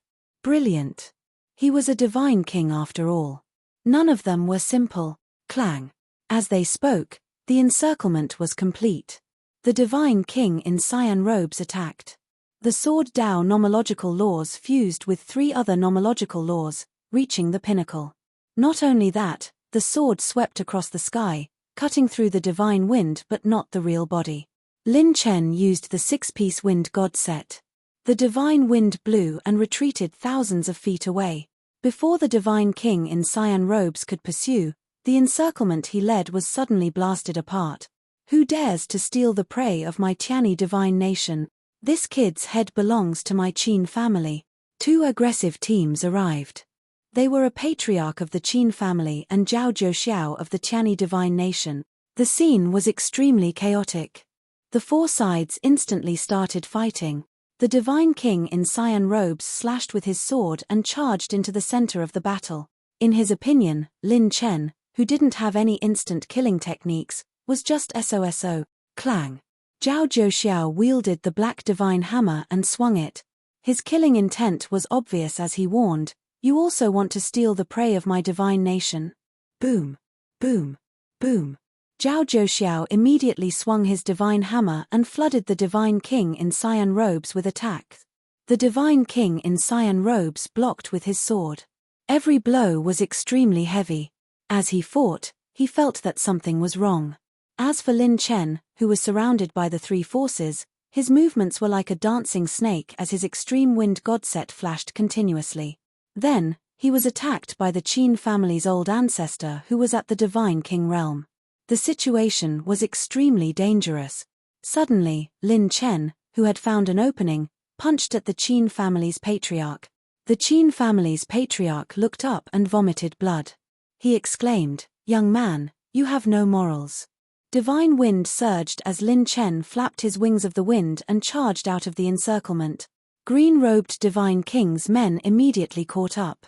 Brilliant. He was a divine king after all. None of them were simple. Clang. As they spoke, the encirclement was complete. The divine king in cyan robes attacked. The sword Dao nomological laws fused with 3 other nomological laws, reaching the pinnacle. Not only that, the sword swept across the sky, cutting through the divine wind but not the real body. Lin Chen used the 6-piece wind god set. The divine wind blew and retreated thousands of feet away. Before the divine king in cyan robes could pursue, the encirclement he led was suddenly blasted apart. "Who dares to steal the prey of my Tiani divine nation? This kid's head belongs to my Qin family." 2 aggressive teams arrived. They were a patriarch of the Qin family and Zhao Zhouxiao of the Tiani divine nation. The scene was extremely chaotic. The 4 sides instantly started fighting. The divine king in cyan robes slashed with his sword and charged into the center of the battle. In his opinion, Lin Chen, who didn't have any instant killing techniques, was just SOSO. Clang. Zhao Zhouxiao wielded the black divine hammer and swung it. His killing intent was obvious as he warned, "You also want to steal the prey of my divine nation?" Boom. Boom. Boom. Zhao Zhouxiao immediately swung his divine hammer and flooded the divine king in cyan robes with attacks. The divine king in cyan robes blocked with his sword. Every blow was extremely heavy. As he fought, he felt that something was wrong. As for Lin Chen, who was surrounded by the 3 forces, his movements were like a dancing snake as his extreme wind god set flashed continuously. Then, he was attacked by the Qin family's old ancestor who was at the divine king realm. The situation was extremely dangerous. Suddenly, Lin Chen, who had found an opening, punched at the Qin family's patriarch. The Qin family's patriarch looked up and vomited blood. He exclaimed, "Young man, you have no morals." Divine wind surged as Lin Chen flapped his wings of the wind and charged out of the encirclement. Green-robed divine king's men immediately caught up.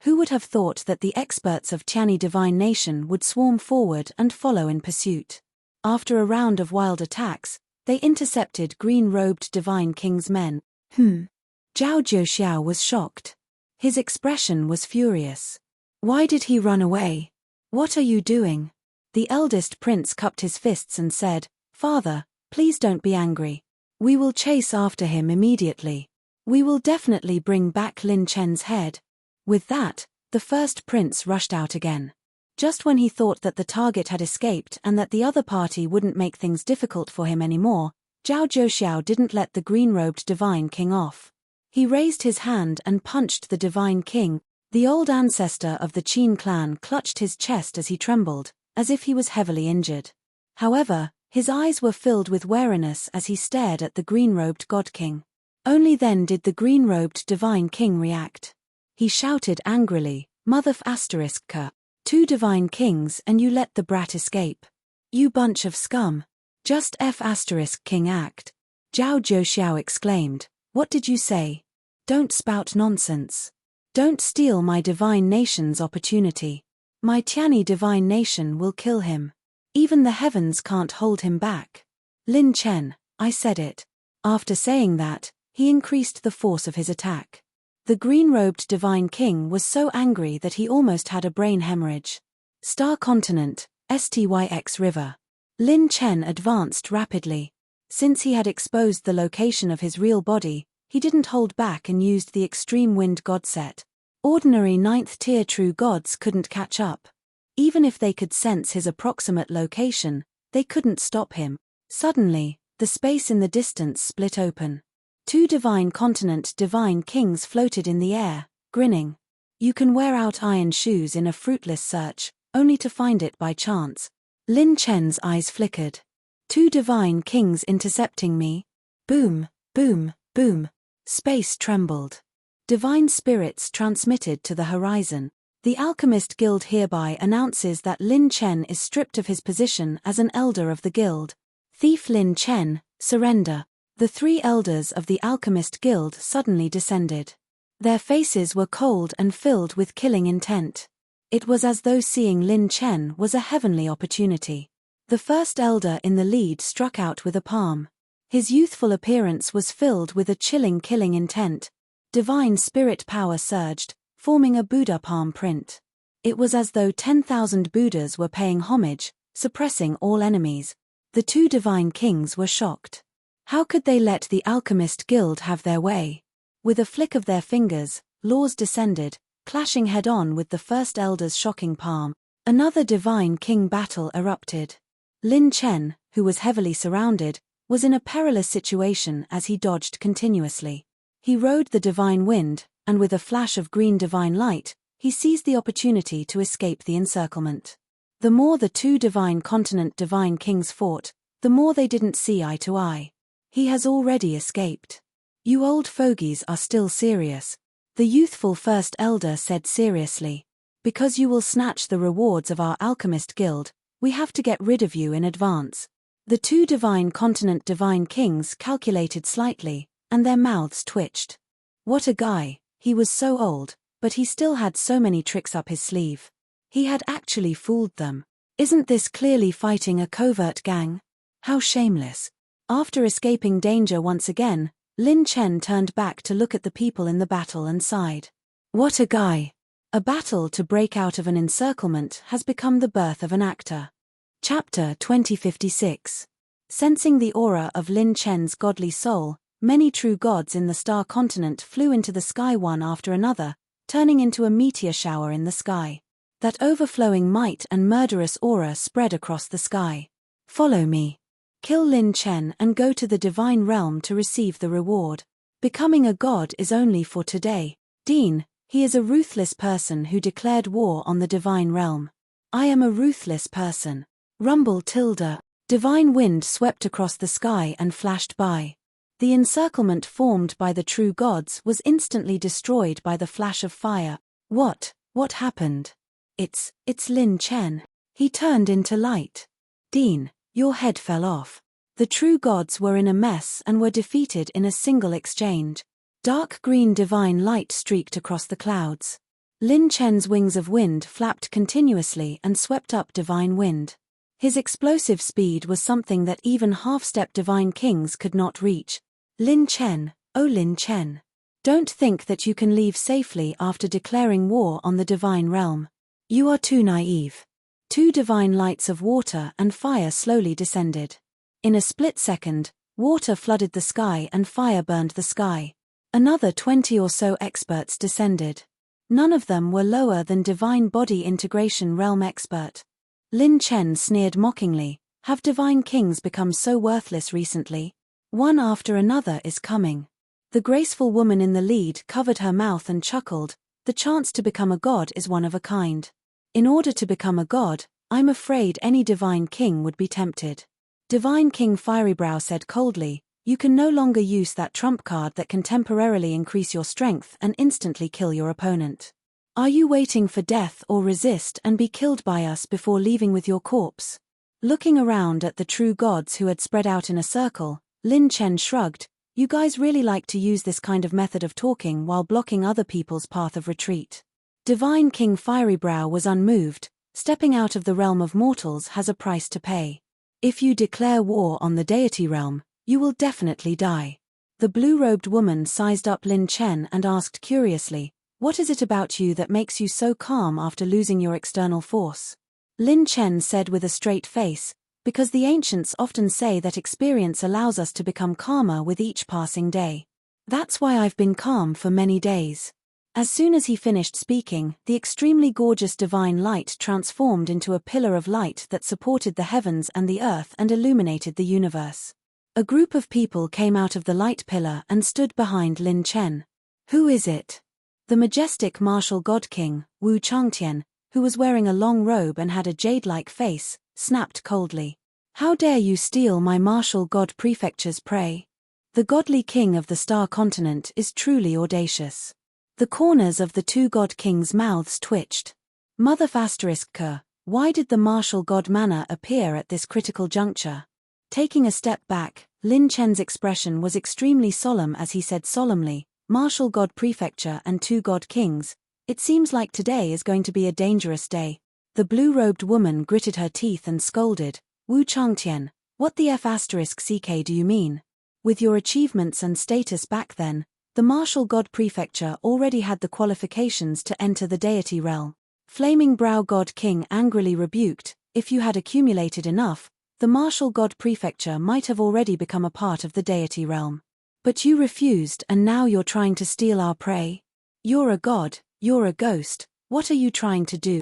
Who would have thought that the experts of Tiani divine nation would swarm forward and follow in pursuit? After a round of wild attacks, they intercepted green-robed divine king's men. Zhao Zhouxiao was shocked. His expression was furious. Why did he run away? What are you doing? The eldest prince cupped his fists and said, "Father, please don't be angry. We will chase after him immediately. We will definitely bring back Lin Chen's head." With that, the first prince rushed out again. Just when he thought that the target had escaped and that the other party wouldn't make things difficult for him anymore, Zhao Zhouxiao didn't let the green-robed divine king off. He raised his hand and punched the divine king. The old ancestor of the Qin clan clutched his chest as he trembled, as if he was heavily injured. However, his eyes were filled with wariness as he stared at the green-robed god king. Only then did the green-robed divine king react. He shouted angrily, "Mother f***ka, 2 divine kings and you let the brat escape. You bunch of scum. Just f***king act." Zhao Zhouxiao exclaimed, "What did you say? Don't spout nonsense. Don't steal my divine nation's opportunity. My Tiani divine nation will kill him. Even the heavens can't hold him back. Lin Chen, I said it." After saying that, he increased the force of his attack. The green-robed divine king was so angry that he almost had a brain hemorrhage. Star Continent, Styx River. Lin Chen advanced rapidly. Since he had exposed the location of his real body, he didn't hold back and used the extreme wind god set. Ordinary 9th-tier true gods couldn't catch up. Even if they could sense his approximate location, they couldn't stop him. Suddenly, the space in the distance split open. 2 divine continent divine kings floated in the air, grinning. You can wear out iron shoes in a fruitless search, only to find it by chance. Lin Chen's eyes flickered. 2 divine kings intercepting me? Boom, boom, boom. Space trembled. Divine spirits transmitted to the horizon. The Alchemist Guild hereby announces that Lin Chen is stripped of his position as an elder of the guild. Thief Lin Chen, surrender. The 3 elders of the Alchemist Guild suddenly descended. Their faces were cold and filled with killing intent. It was as though seeing Lin Chen was a heavenly opportunity. The first elder in the lead struck out with a palm. His youthful appearance was filled with a chilling killing intent. Divine spirit power surged, forming a Buddha palm print. It was as though 10,000 Buddhas were paying homage, suppressing all enemies. The 2 divine kings were shocked. How could they let the Alchemist Guild have their way? With a flick of their fingers, laws descended, clashing head-on with the first elder's shocking palm. Another divine king battle erupted. Lin Chen, who was heavily surrounded, was in a perilous situation as he dodged continuously. He rode the divine wind, and with a flash of green divine light, he seized the opportunity to escape the encirclement. The more the 2 divine continent divine kings fought, the more they didn't see eye to eye. He has already escaped. You old fogies are still serious, the youthful first elder said seriously. Because you will snatch the rewards of our Alchemist Guild, we have to get rid of you in advance. The 2 divine continent divine kings calculated slightly, and their mouths twitched. What a guy, he was so old, but he still had so many tricks up his sleeve. He had actually fooled them. Isn't this clearly fighting a covert gang? How shameless. After escaping danger once again, Lin Chen turned back to look at the people in the battle and sighed. What a guy. A battle to break out of an encirclement has become the birth of an actor. Chapter 2056. Sensing the aura of Lin Chen's godly soul, many true gods in the star continent flew into the sky one after another, turning into a meteor shower in the sky. That overflowing might and murderous aura spread across the sky. Follow me. Kill Lin Chen and go to the divine realm to receive the reward. Becoming a god is only for today. Dean, he is a ruthless person who declared war on the divine realm. I am a ruthless person. Rumble tilde. Divine wind swept across the sky and flashed by. The encirclement formed by the true gods was instantly destroyed by the flash of fire. What happened? It's Lin Chen. He turned into light. Dean, your head fell off. The true gods were in a mess and were defeated in a single exchange. Dark green divine light streaked across the clouds. Lin Chen's wings of wind flapped continuously and swept up divine wind. His explosive speed was something that even half-step divine kings could not reach. Lin Chen, oh Lin Chen. Don't think that you can leave safely after declaring war on the divine realm. You are too naive. 2 divine lights of water and fire slowly descended. In a split second, water flooded the sky and fire burned the sky. Another 20 or so experts descended. None of them were lower than divine body integration realm expert. Lin Chen sneered mockingly, have divine kings become so worthless recently? One after another is coming. The graceful woman in the lead covered her mouth and chuckled. The chance to become a god is one of a kind. In order to become a god, I'm afraid any divine king would be tempted. Divine King Firybrow said coldly, you can no longer use that trump card that can temporarily increase your strength and instantly kill your opponent. Are you waiting for death or resist and be killed by us before leaving with your corpse? Looking around at the true gods who had spread out in a circle, Lin Chen shrugged. You guys really like to use this kind of method of talking while blocking other people's path of retreat. Divine King Firybrow was unmoved. Stepping out of the realm of mortals has a price to pay. If you declare war on the deity realm, you will definitely die. The blue-robed woman sized up Lin Chen and asked curiously, what is it about you that makes you so calm after losing your external force? Lin Chen said with a straight face, because the ancients often say that experience allows us to become calmer with each passing day. That's why I've been calm for many days. As soon as he finished speaking, the extremely gorgeous divine light transformed into a pillar of light that supported the heavens and the earth and illuminated the universe. A group of people came out of the light pillar and stood behind Lin Chen. Who is it? The majestic martial god king, Wu Changtian, who was wearing a long robe and had a jade-like face, snapped coldly. How dare you steal my martial god prefecture's prey? The godly king of the star continent is truly audacious. The corners of the two god kings' mouths twitched. Mother **K, why did the martial god manner appear at this critical juncture? Taking a step back, Lin Chen's expression was extremely solemn as he said solemnly, martial god prefecture and two god kings, it seems like today is going to be a dangerous day. The blue-robed woman gritted her teeth and scolded, Wu Changtian, what the **CK do you mean? With your achievements and status back then, the martial god prefecture already had the qualifications to enter the deity realm. Flaming Brow God King angrily rebuked, if you had accumulated enough, the martial god prefecture might have already become a part of the deity realm. But you refused and now you're trying to steal our prey? You're a god, you're a ghost, what are you trying to do?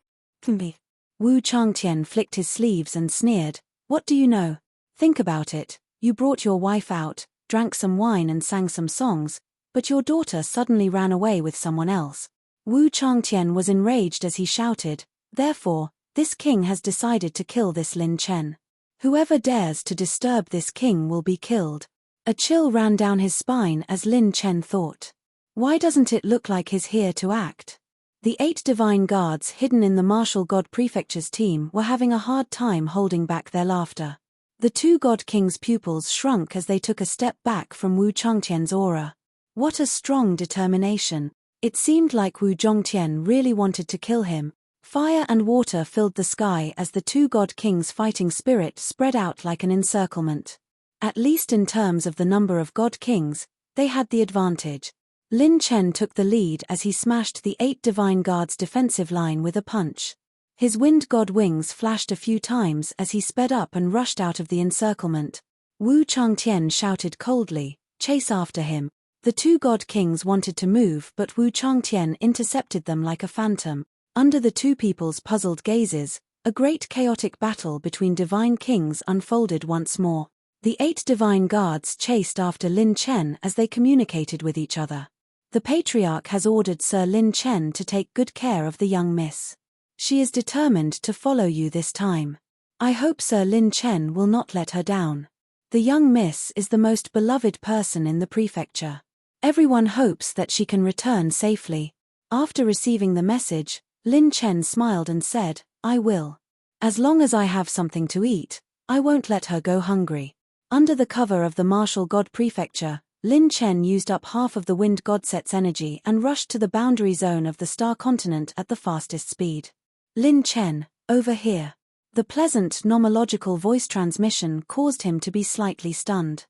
Wu Changtian flicked his sleeves and sneered, what do you know? Think about it, you brought your wife out, drank some wine and sang some songs, but your daughter suddenly ran away with someone else. Wu Changtian was enraged as he shouted, therefore, this king has decided to kill this Lin Chen. Whoever dares to disturb this king will be killed. A chill ran down his spine as Lin Chen thought. Why doesn't it look like he's here to act? The 8 divine guards hidden in the martial god prefecture's team were having a hard time holding back their laughter. The two god kings' pupils shrunk as they took a step back from Wu Changtian's aura. What a strong determination. It seemed like Wu Zhongtian really wanted to kill him. Fire and water filled the sky as the two god kings' fighting spirit spread out like an encirclement. At least in terms of the number of god kings, they had the advantage. Lin Chen took the lead as he smashed the 8 divine guards' defensive line with a punch. His wind god wings flashed a few times as he sped up and rushed out of the encirclement. Wu Changtian shouted coldly, chase after him. The two god kings wanted to move but Wu Changtian intercepted them like a phantom. Under the two people's puzzled gazes, a great chaotic battle between divine kings unfolded once more. The 8 divine guards chased after Lin Chen as they communicated with each other. The patriarch has ordered Sir Lin Chen to take good care of the young miss. She is determined to follow you this time. I hope Sir Lin Chen will not let her down. The young miss is the most beloved person in the prefecture. Everyone hopes that she can return safely. After receiving the message, Lin Chen smiled and said, I will. As long as I have something to eat, I won't let her go hungry. Under the cover of the martial god prefecture, Lin Chen used up half of the wind godset's energy and rushed to the boundary zone of the star continent at the fastest speed. Lin Chen, over here. The pleasant nomological voice transmission caused him to be slightly stunned.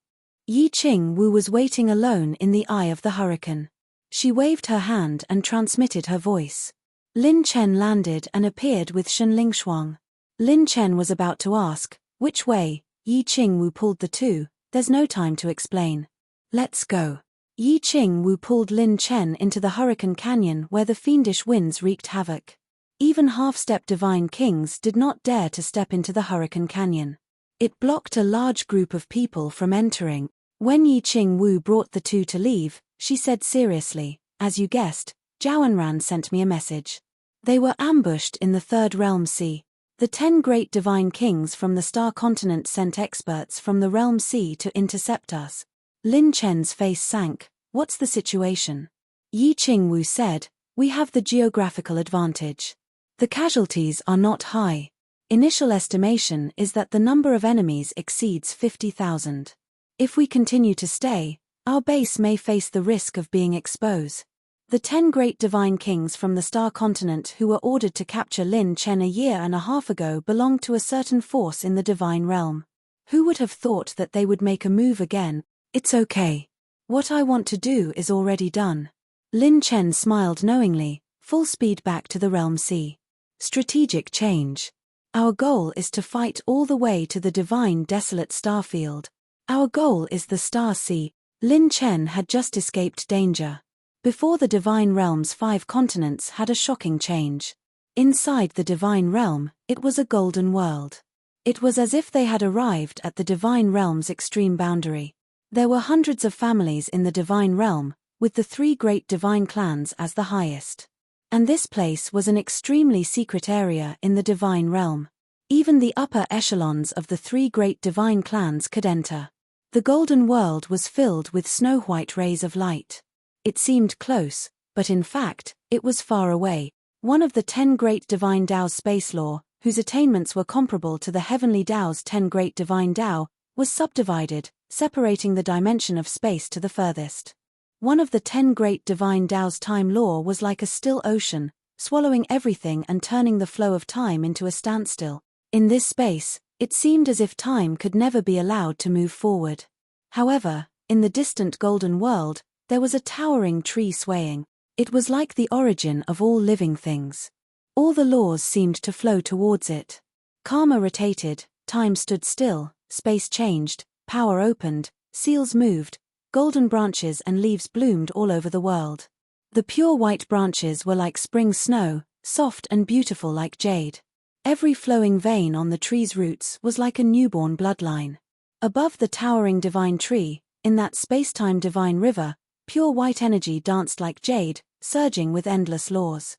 Yi Qing Wu was waiting alone in the eye of the hurricane. She waved her hand and transmitted her voice. Lin Chen landed and appeared with Shenling Shuang. Lin Chen was about to ask, which way? Yi Qing Wu pulled the two, there's no time to explain. Let's go. Yi Qing Wu pulled Lin Chen into the Hurricane Canyon where the fiendish winds wreaked havoc. Even half-step divine kings did not dare to step into the Hurricane Canyon. It blocked a large group of people from entering. When Yi Qing Wu brought the two to leave, she said seriously. As you guessed, Zhaoenran sent me a message. They were ambushed in the Third Realm Sea. The 10 great divine kings from the star continent sent experts from the Realm Sea to intercept us. Lin Chen's face sank. What's the situation? Yi Qingwu said, we have the geographical advantage. The casualties are not high. Initial estimation is that the number of enemies exceeds 50,000. If we continue to stay, our base may face the risk of being exposed. The 10 great divine kings from the star continent who were ordered to capture Lin Chen a year and a half ago belonged to a certain force in the divine realm. Who would have thought that they would make a move again? It's okay. What I want to do is already done. Lin Chen smiled knowingly, full speed back to the Realm Sea. Strategic change. Our goal is to fight all the way to the divine desolate starfield. Our goal is the Star Sea. Lin Chen had just escaped danger. Before the divine realm's 5 continents had a shocking change. Inside the divine realm, it was a golden world. It was as if they had arrived at the divine realm's extreme boundary. There were hundreds of families in the divine realm, with the 3 great divine clans as the highest. And this place was an extremely secret area in the divine realm. Even the upper echelons of the 3 great divine clans could enter. The golden world was filled with snow-white rays of light. It seemed close, but in fact, it was far away. One of the 10 great divine Tao's space law, whose attainments were comparable to the heavenly Tao's 10 great divine Tao, was subdivided, separating the dimension of space to the furthest. One of the 10 great divine Tao's time law was like a still ocean, swallowing everything and turning the flow of time into a standstill. In this space, it seemed as if time could never be allowed to move forward. However, in the distant golden world, there was a towering tree swaying. It was like the origin of all living things. All the laws seemed to flow towards it. Karma rotated, time stood still, space changed, power opened, seals moved, golden branches and leaves bloomed all over the world. The pure white branches were like spring snow, soft and beautiful like jade. Every flowing vein on the tree's roots was like a newborn bloodline. Above the towering divine tree, in that space-time divine river, pure white energy danced like jade, surging with endless laws.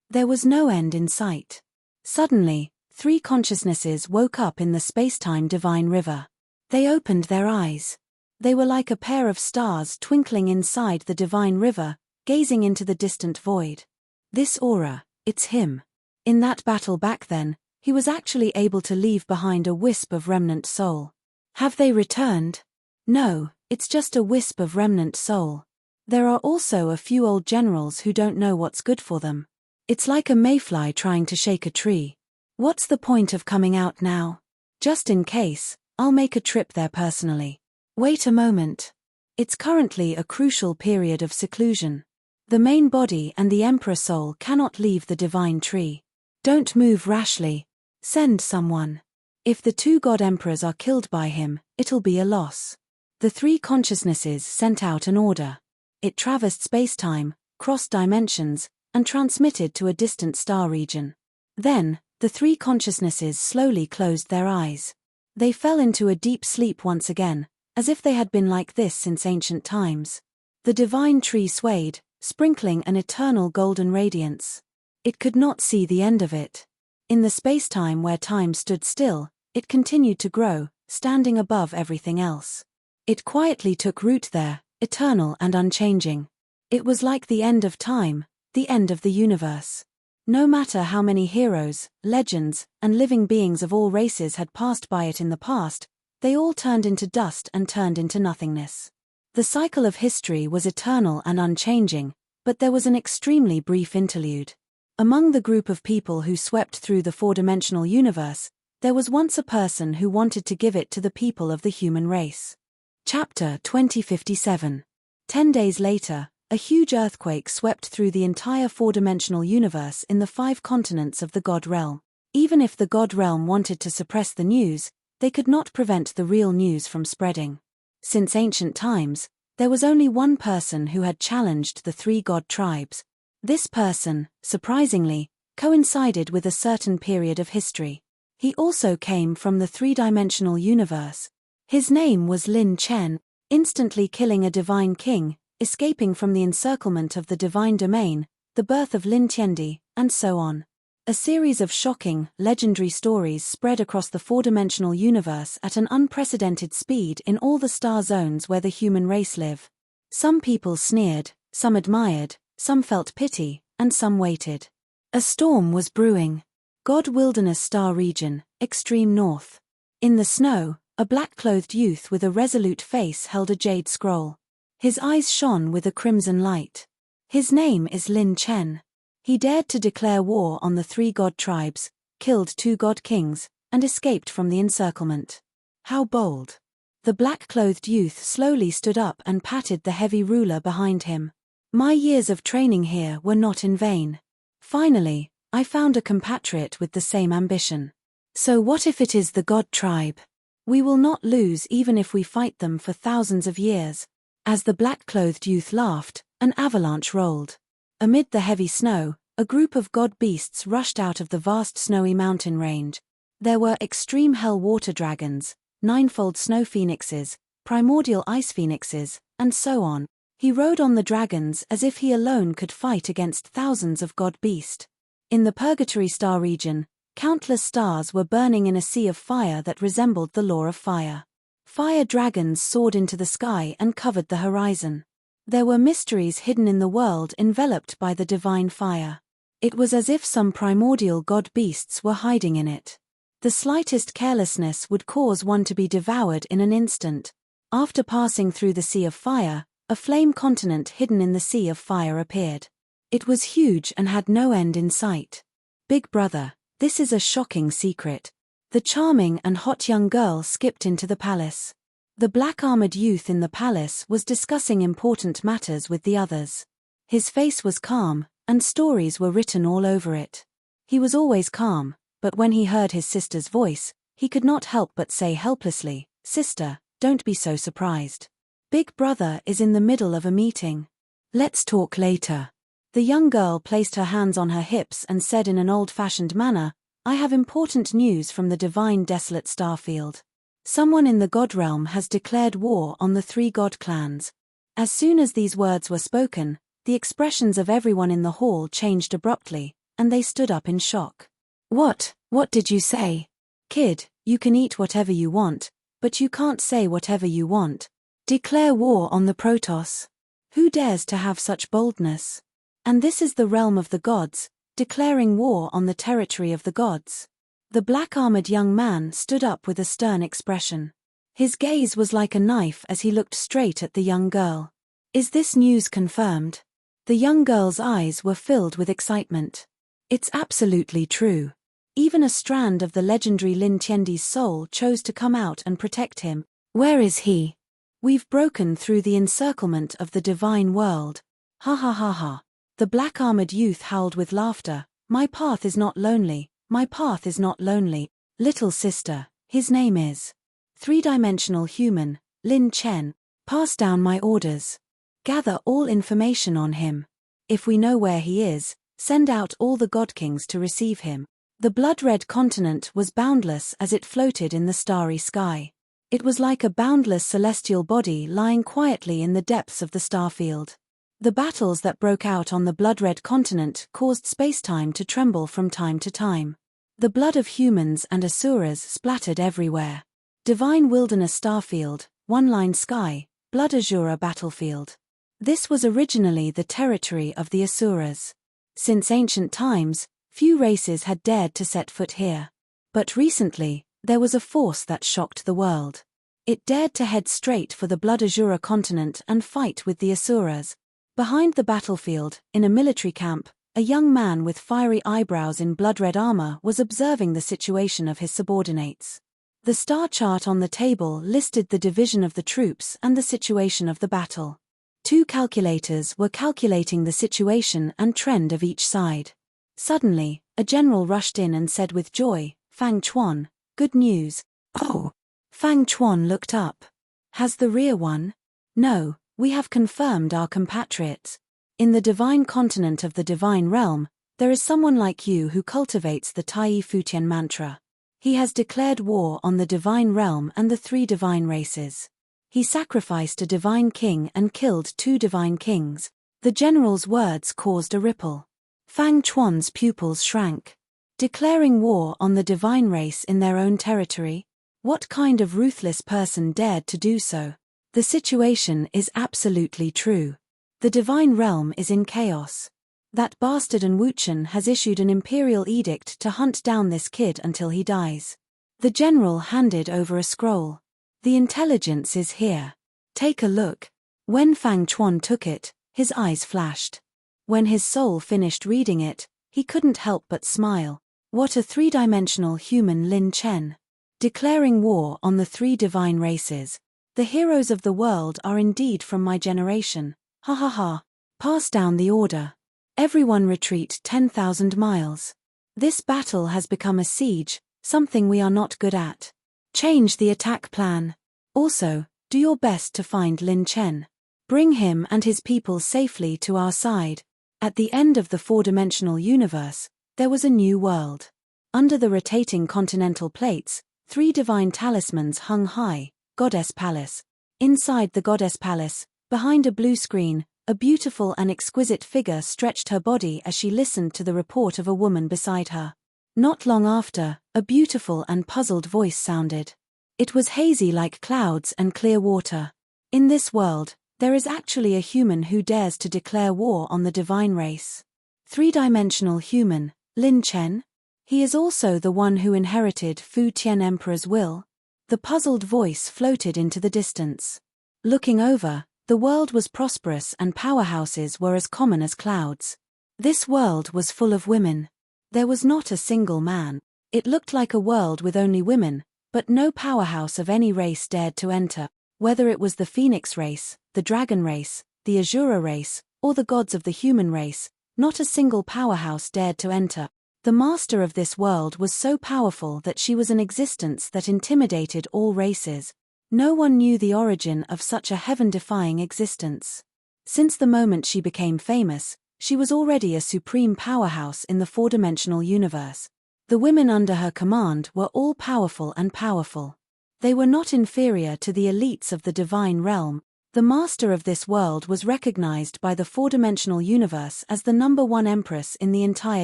There was no end in sight. Suddenly, 3 consciousnesses woke up in the space-time divine river. They opened their eyes. They were like a pair of stars twinkling inside the divine river, gazing into the distant void. This aura, it's him. In that battle back then, he was actually able to leave behind a wisp of remnant soul. Have they returned? No, it's just a wisp of remnant soul. There are also a few old generals who don't know what's good for them. It's like a mayfly trying to shake a tree. What's the point of coming out now? Just in case, I'll make a trip there personally. Wait a moment. It's currently a crucial period of seclusion. The main body and the Emperor soul cannot leave the divine tree. Don't move rashly. Send someone. If the 2 god emperors are killed by him, it'll be a loss. The 3 consciousnesses sent out an order. It traversed space-time, crossed dimensions, and transmitted to a distant star region. Then, the 3 consciousnesses slowly closed their eyes. They fell into a deep sleep once again, as if they had been like this since ancient times. The divine tree swayed, sprinkling an eternal golden radiance. It could not see the end of it. In the space-time where time stood still, it continued to grow, standing above everything else. It quietly took root there, eternal and unchanging. It was like the end of time, the end of the universe. No matter how many heroes, legends, and living beings of all races had passed by it in the past, they all turned into dust and turned into nothingness. The cycle of history was eternal and unchanging, but there was an extremely brief interlude. Among the group of people who swept through the 4-dimensional universe, there was once a person who wanted to give it to the people of the human race. Chapter 2057. 10 days later, a huge earthquake swept through the entire 4-dimensional universe in the 5 continents of the God Realm. Even if the God Realm wanted to suppress the news, they could not prevent the real news from spreading. Since ancient times, there was only one person who had challenged the 3 God tribes. This person, surprisingly, coincided with a certain period of history. He also came from the 3-dimensional universe. His name was Lin Chen. Instantly killing a divine king, escaping from the encirclement of the divine domain, the birth of Lin Tiandi, and so on. A series of shocking, legendary stories spread across the four-dimensional universe at an unprecedented speed in all the star zones where the human race live. Some people sneered, some admired, some felt pity, and some waited. A storm was brewing. God Wilderness Star Region, extreme north. In the snow, a black-clothed youth with a resolute face held a jade scroll. His eyes shone with a crimson light. His name is Lin Chen. He dared to declare war on the 3 god tribes, killed 2 god kings, and escaped from the encirclement. How bold! The black-clothed youth slowly stood up and patted the heavy ruler behind him. My years of training here were not in vain. Finally, I found a compatriot with the same ambition. So what if it is the god tribe? We will not lose even if we fight them for thousands of years. As the black-clothed youth laughed, an avalanche rolled. Amid the heavy snow, a group of god beasts rushed out of the vast snowy mountain range. There were extreme hell water dragons, 9-fold snow phoenixes, primordial ice phoenixes, and so on. He rode on the dragons as if he alone could fight against thousands of god beast. In the Purgatory Star region, countless stars were burning in a sea of fire that resembled the law of fire. Fire dragons soared into the sky and covered the horizon. There were mysteries hidden in the world enveloped by the divine fire. It was as if some primordial god beasts were hiding in it. The slightest carelessness would cause one to be devoured in an instant. After passing through the sea of fire, a flame continent hidden in the sea of fire appeared. It was huge and had no end in sight. Big brother, this is a shocking secret. The charming and hot young girl skipped into the palace. The black-armored youth in the palace was discussing important matters with the others. His face was calm, and stories were written all over it. He was always calm, but when he heard his sister's voice, he could not help but say helplessly, "Sister, don't be so surprised. Big brother is in the middle of a meeting. Let's talk later." The young girl placed her hands on her hips and said in an old-fashioned manner, "I have important news from the divine desolate starfield. Someone in the god realm has declared war on the 3 god clans." As soon as these words were spoken, the expressions of everyone in the hall changed abruptly, and they stood up in shock. What did you say? Kid, you can eat whatever you want, but you can't say whatever you want. Declare war on the Protoss. Who dares to have such boldness? And this is the realm of the gods, declaring war on the territory of the gods. The black-armored young man stood up with a stern expression. His gaze was like a knife as he looked straight at the young girl. Is this news confirmed? The young girl's eyes were filled with excitement. It's absolutely true. Even a strand of the legendary Lin Tiandi's soul chose to come out and protect him. Where is he? We've broken through the encirclement of the divine world. Ha ha ha ha. The black-armored youth howled with laughter. My path is not lonely. My path is not lonely. Little sister, his name is 3-dimensional human, Lin Chen. Pass down my orders. Gather all information on him. If we know where he is, send out all the god kings to receive him. The blood-red continent was boundless as it floated in the starry sky. It was like a boundless celestial body lying quietly in the depths of the starfield. The battles that broke out on the blood-red continent caused space-time to tremble from time to time. The blood of humans and asuras splattered everywhere. Divine Wilderness Starfield, One-Line Sky, Blood Azura Battlefield. This was originally the territory of the asuras. Since ancient times, few races had dared to set foot here. But recently, there was a force that shocked the world. It dared to head straight for the Blood Azura continent and fight with the asuras. Behind the battlefield, in a military camp, a young man with fiery eyebrows in blood-red armor was observing the situation of his subordinates. The star chart on the table listed the division of the troops and the situation of the battle. 2 calculators were calculating the situation and trend of each side. Suddenly, a general rushed in and said with joy, "Fang Chuan, good news." "Oh." Fang Chuan looked up. "Has the rear won?" "No. We have confirmed our compatriots. In the divine continent of the divine realm, there is someone like you who cultivates the Tai Futian mantra. He has declared war on the divine realm and the 3 divine races. He sacrificed a divine king and killed 2 divine kings. The general's words caused a ripple. Fang Chuan's pupils shrank. Declaring war on the divine race in their own territory? What kind of ruthless person dared to do so? The situation is absolutely true. The divine realm is in chaos. That bastard An Wuchen has issued an imperial edict to hunt down this kid until he dies. The general handed over a scroll. The intelligence is here. Take a look. When Fang Chuan took it, his eyes flashed. When his soul finished reading it, he couldn't help but smile. What a 3-dimensional human Lin Chen. Declaring war on the 3 divine races. The heroes of the world are indeed from my generation. Ha ha ha. Pass down the order. Everyone retreat 10,000 miles. This battle has become a siege, something we are not good at. Change the attack plan. Also, do your best to find Lin Chen. Bring him and his people safely to our side. At the end of the 4-dimensional universe, there was a new world. Under the rotating continental plates, 3 divine talismans hung high. Goddess Palace. Inside the Goddess Palace, behind a blue screen, a beautiful and exquisite figure stretched her body as she listened to the report of a woman beside her. Not long after, a beautiful and puzzled voice sounded. It was hazy like clouds and clear water. In this world, there is actually a human who dares to declare war on the divine race. 3-dimensional human, Lin Chen? He is also the one who inherited Fu Tian Emperor's will? The puzzled voice floated into the distance. Looking over, the world was prosperous and powerhouses were as common as clouds. This world was full of women. There was not a single man. It looked like a world with only women, but no powerhouse of any race dared to enter, whether it was the Phoenix race, the Dragon race, the Azura race, or the gods of the human race. Not a single powerhouse dared to enter. The master of this world was so powerful that she was an existence that intimidated all races. No one knew the origin of such a heaven-defying existence. Since the moment she became famous, she was already a supreme powerhouse in the 4-dimensional universe. The women under her command were all powerful and powerful. They were not inferior to the elites of the divine realm. The master of this world was recognized by the 4-dimensional universe as the #1 empress in the entire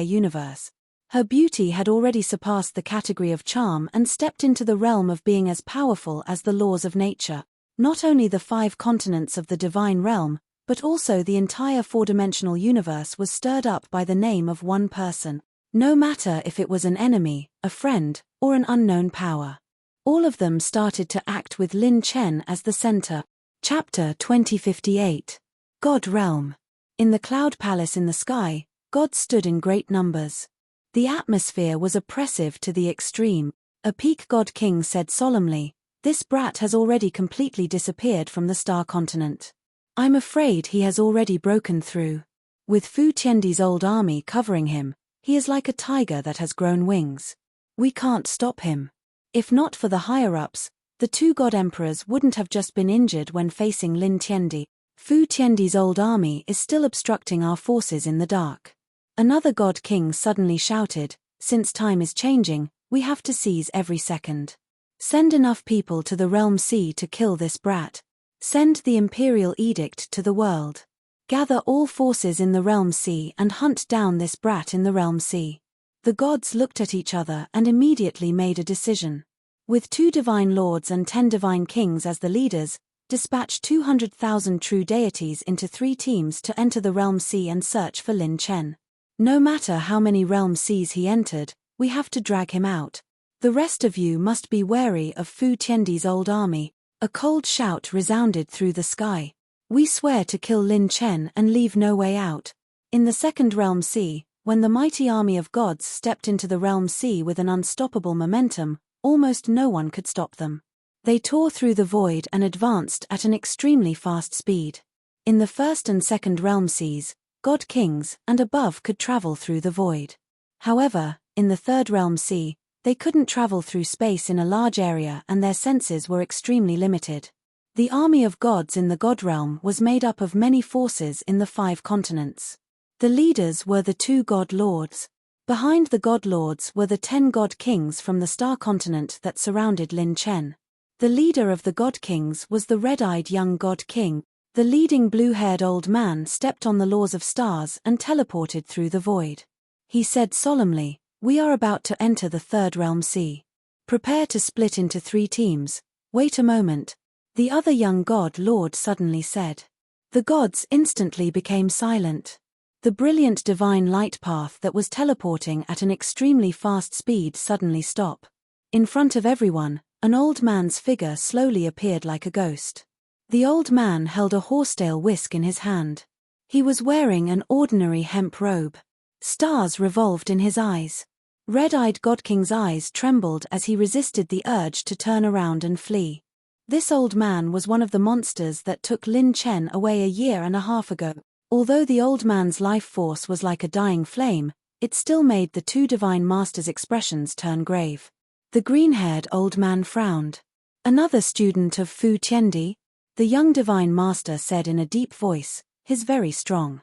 universe. Her beauty had already surpassed the category of charm and stepped into the realm of being as powerful as the laws of nature. Not only the 5 continents of the divine realm, but also the entire 4-dimensional universe was stirred up by the name of one person. No matter if it was an enemy, a friend, or an unknown power. All of them started to act with Lin Chen as the center. Chapter 2058. God Realm. In the Cloud Palace in the sky, gods stood in great numbers. The atmosphere was oppressive to the extreme. A peak god king said solemnly, "This brat has already completely disappeared from the star continent. I'm afraid he has already broken through. With Fu Tiandi's old army covering him, he is like a tiger that has grown wings. We can't stop him. If not for the higher-ups, the 2 god emperors wouldn't have just been injured when facing Lin Tiandi. Fu Tiandi's old army is still obstructing our forces in the dark." Another god king suddenly shouted, "Since time is changing, we have to seize every second. Send enough people to the Realm Sea to kill this brat. Send the imperial edict to the world. Gather all forces in the Realm Sea and hunt down this brat in the Realm Sea." The gods looked at each other and immediately made a decision. With 2 divine lords and 10 divine kings as the leaders, dispatch 200,000 true deities into 3 teams to enter the Realm Sea and search for Lin Chen. No matter how many realm seas he entered, we have to drag him out. The rest of you must be wary of Fu Tiandi's old army. A cold shout resounded through the sky. We swear to kill Lin Chen and leave no way out. In the second realm sea, when the mighty army of gods stepped into the Realm Sea with an unstoppable momentum, almost no one could stop them. They tore through the void and advanced at an extremely fast speed. In the first and second realm seas, god kings and above could travel through the void. However, in the third realm sea, they couldn't travel through space in a large area and their senses were extremely limited. The army of gods in the god realm was made up of many forces in the 5 continents. The leaders were the 2 god lords. Behind the god lords were the 10 god kings from the star continent that surrounded Lin Chen. The leader of the God Kings was the red-eyed young God King. The leading blue-haired old man stepped on the laws of stars and teleported through the void. He said solemnly, "We are about to enter the third realm sea. Prepare to split into 3 teams. Wait a moment," the other young god lord suddenly said. The gods instantly became silent. The brilliant divine light path that was teleporting at an extremely fast speed suddenly stopped. In front of everyone, an old man's figure slowly appeared like a ghost. The old man held a horsetail whisk in his hand. He was wearing an ordinary hemp robe. Stars revolved in his eyes. Red-eyed God King's eyes trembled as he resisted the urge to turn around and flee. This old man was one of the monsters that took Lin Chen away a year and a half ago. Although the old man's life force was like a dying flame, it still made the 2 divine masters' expressions turn grave. The green-haired old man frowned. "Another student of Fu Tiandi?" the young divine master said in a deep voice, his very strong.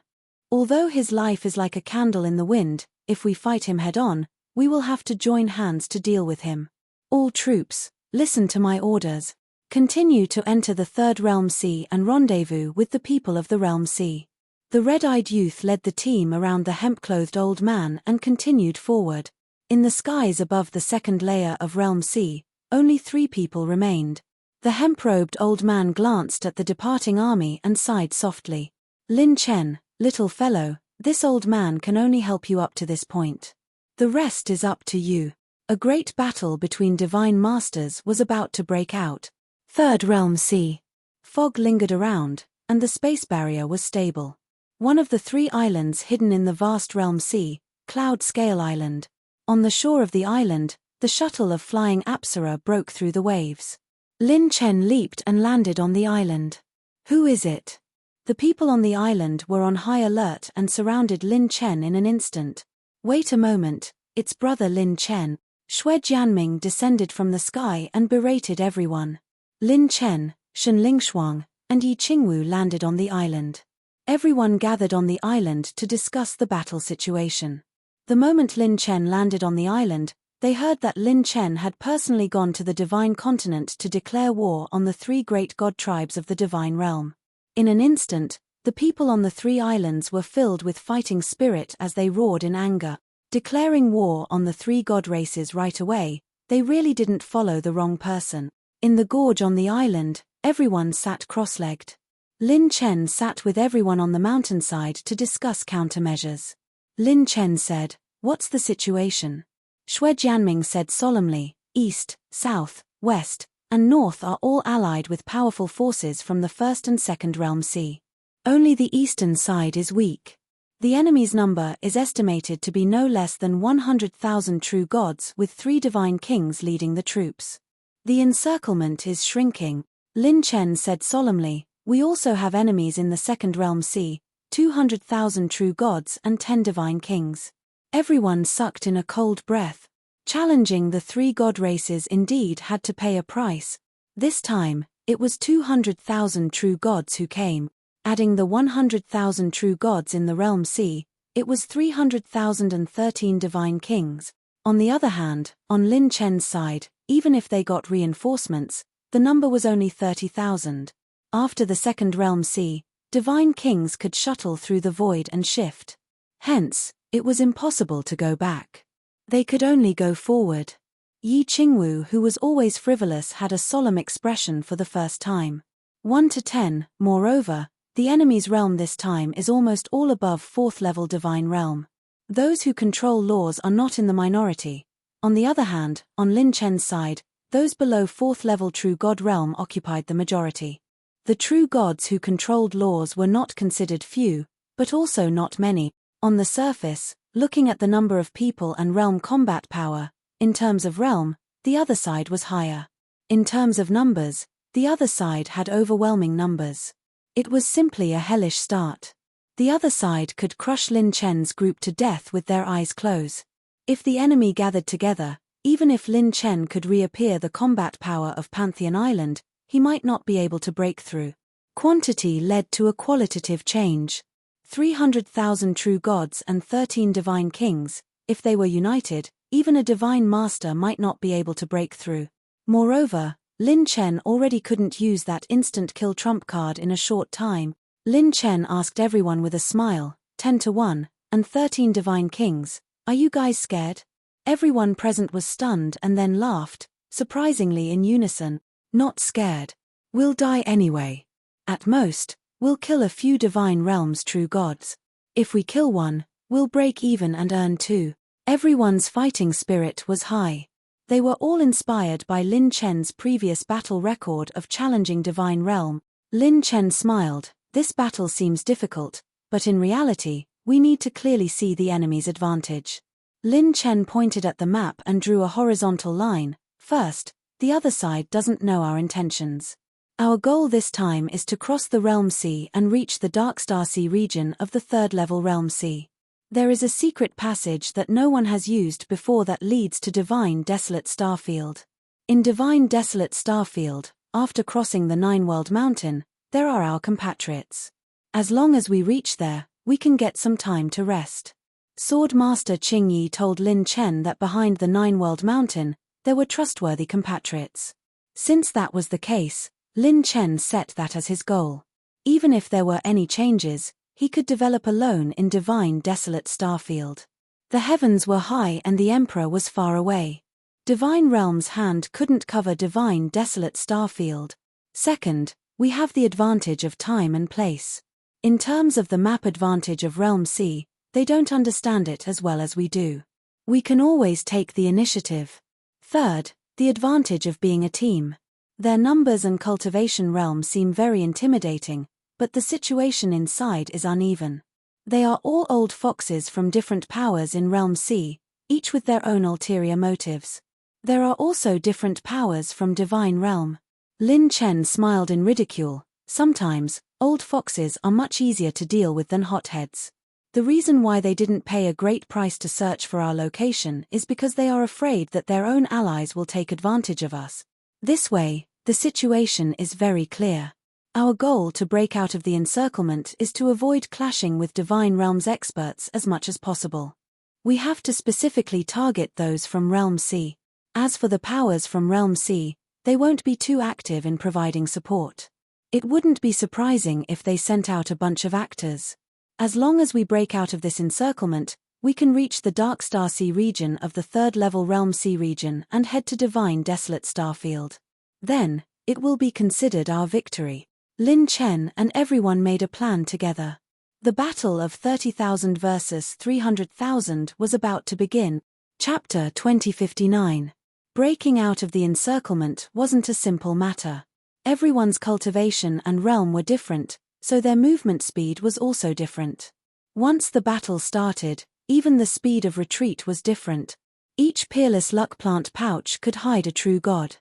"Although his life is like a candle in the wind, if we fight him head-on, we will have to join hands to deal with him. All troops, listen to my orders. Continue to enter the third realm sea and rendezvous with the people of the realm sea." The red-eyed youth led the team around the hemp-clothed old man and continued forward. In the skies above the second layer of realm sea, only 3 people remained. The hemp-robed old man glanced at the departing army and sighed softly. "Lin Chen, little fellow, this old man can only help you up to this point. The rest is up to you." A great battle between divine masters was about to break out. Third realm sea. Fog lingered around, and the space barrier was stable. One of the 3 islands hidden in the vast realm sea, Cloud Scale Island. On the shore of the island, the shuttle of flying Apsara broke through the waves. Lin Chen leaped and landed on the island. "Who is it?" The people on the island were on high alert and surrounded Lin Chen in an instant. "Wait a moment, it's brother Lin Chen." Xue Jianming descended from the sky and berated everyone. Lin Chen, Shen Lingshuang, and Yi Qingwu landed on the island. Everyone gathered on the island to discuss the battle situation. The moment Lin Chen landed on the island, they heard that Lin Chen had personally gone to the divine continent to declare war on the 3 great god tribes of the divine realm. In an instant, the people on the 3 islands were filled with fighting spirit as they roared in anger. Declaring war on the 3 god races right away, they really didn't follow the wrong person. In the gorge on the island, everyone sat cross-legged. Lin Chen sat with everyone on the mountainside to discuss countermeasures. Lin Chen said, "What's the situation?" Xue Jianming said solemnly, "East, South, West, and North are all allied with powerful forces from the first and second realm sea. Only the eastern side is weak. The enemy's number is estimated to be no less than 100,000 true gods with 3 divine kings leading the troops. The encirclement is shrinking." Lin Chen said solemnly, "We also have enemies in the second realm sea, 200,000 true gods and 10 divine kings." Everyone sucked in a cold breath. Challenging the 3 god races indeed had to pay a price. This time, it was 200,000 true gods who came. Adding the 100,000 true gods in the realm sea, it was 300,013 divine kings. On the other hand, on Lin Chen's side, even if they got reinforcements, the number was only 30,000. After the second realm sea, divine kings could shuttle through the void and shift. Hence, it was impossible to go back. They could only go forward. Yi Qingwu, who was always frivolous, had a solemn expression for the first time. 1 to 10, moreover, the enemy's realm this time is almost all above 4th level divine realm. Those who control laws are not in the minority. On the other hand, on Lin Chen's side, those below 4th level true god realm occupied the majority. The true gods who controlled laws were not considered few, but also not many. On the surface, looking at the number of people and realm combat power, in terms of realm, the other side was higher. In terms of numbers, the other side had overwhelming numbers. It was simply a hellish start. The other side could crush Lin Chen's group to death with their eyes closed. If the enemy gathered together, even if Lin Chen could reappear the combat power of Pantheon Island, he might not be able to break through. Quantity led to a qualitative change. 300,000 true gods and 13 divine kings, if they were united, even a divine master might not be able to break through. Moreover, Lin Chen already couldn't use that instant kill trump card in a short time. Lin Chen asked everyone with a smile, 10 to 1, and 13 divine kings, are you guys scared? Everyone present was stunned and then laughed, surprisingly in unison, not scared. We'll die anyway. At most, we'll kill a few divine realms true gods. If we kill one, we'll break even and earn 2. Everyone's fighting spirit was high. They were all inspired by Lin Chen's previous battle record of challenging divine realm. Lin Chen smiled, this battle seems difficult, but in reality, we need to clearly see the enemy's advantage. Lin Chen pointed at the map and drew a horizontal line. First, the other side doesn't know our intentions. Our goal this time is to cross the Realm Sea and reach the Darkstar Sea region of the 3rd level Realm Sea. There is a secret passage that no one has used before that leads to Divine Desolate Starfield. In Divine Desolate Starfield, after crossing the 9-World Mountain, there are our compatriots. As long as we reach there, we can get some time to rest. Sword Master Qing Yi told Lin Chen that behind the 9-World Mountain, there were trustworthy compatriots. Since that was the case, Lin Chen set that as his goal. Even if there were any changes, he could develop alone in Divine Desolate Starfield. The heavens were high and the Emperor was far away. Divine Realm's hand couldn't cover Divine Desolate Starfield. Second, we have the advantage of time and place. In terms of the map advantage of Realm Sea, they don't understand it as well as we do. We can always take the initiative. Third, the advantage of being a team. Their numbers and cultivation realm seem very intimidating, but the situation inside is uneven. They are all old foxes from different powers in Realm Sea, each with their own ulterior motives. There are also different powers from Divine Realm. Lin Chen smiled in ridicule. Sometimes, old foxes are much easier to deal with than hotheads. The reason why they didn't pay a great price to search for our location is because they are afraid that their own allies will take advantage of us. This way, the situation is very clear. Our goal to break out of the encirclement is to avoid clashing with Divine Realms experts as much as possible. We have to specifically target those from Realm Sea. As for the powers from Realm Sea, they won't be too active in providing support. It wouldn't be surprising if they sent out a bunch of actors. As long as we break out of this encirclement, we can reach the Darkstar Sea region of the 3rd level Realm Sea region and head to Divine Desolate Starfield. Then, it will be considered our victory. Lin Chen and everyone made a plan together. The battle of 30,000 versus 300,000 was about to begin. Chapter 2059. Breaking out of the encirclement wasn't a simple matter. Everyone's cultivation and realm were different, so their movement speed was also different. Once the battle started, even the speed of retreat was different. Each peerless luck plant pouch could hide a true god.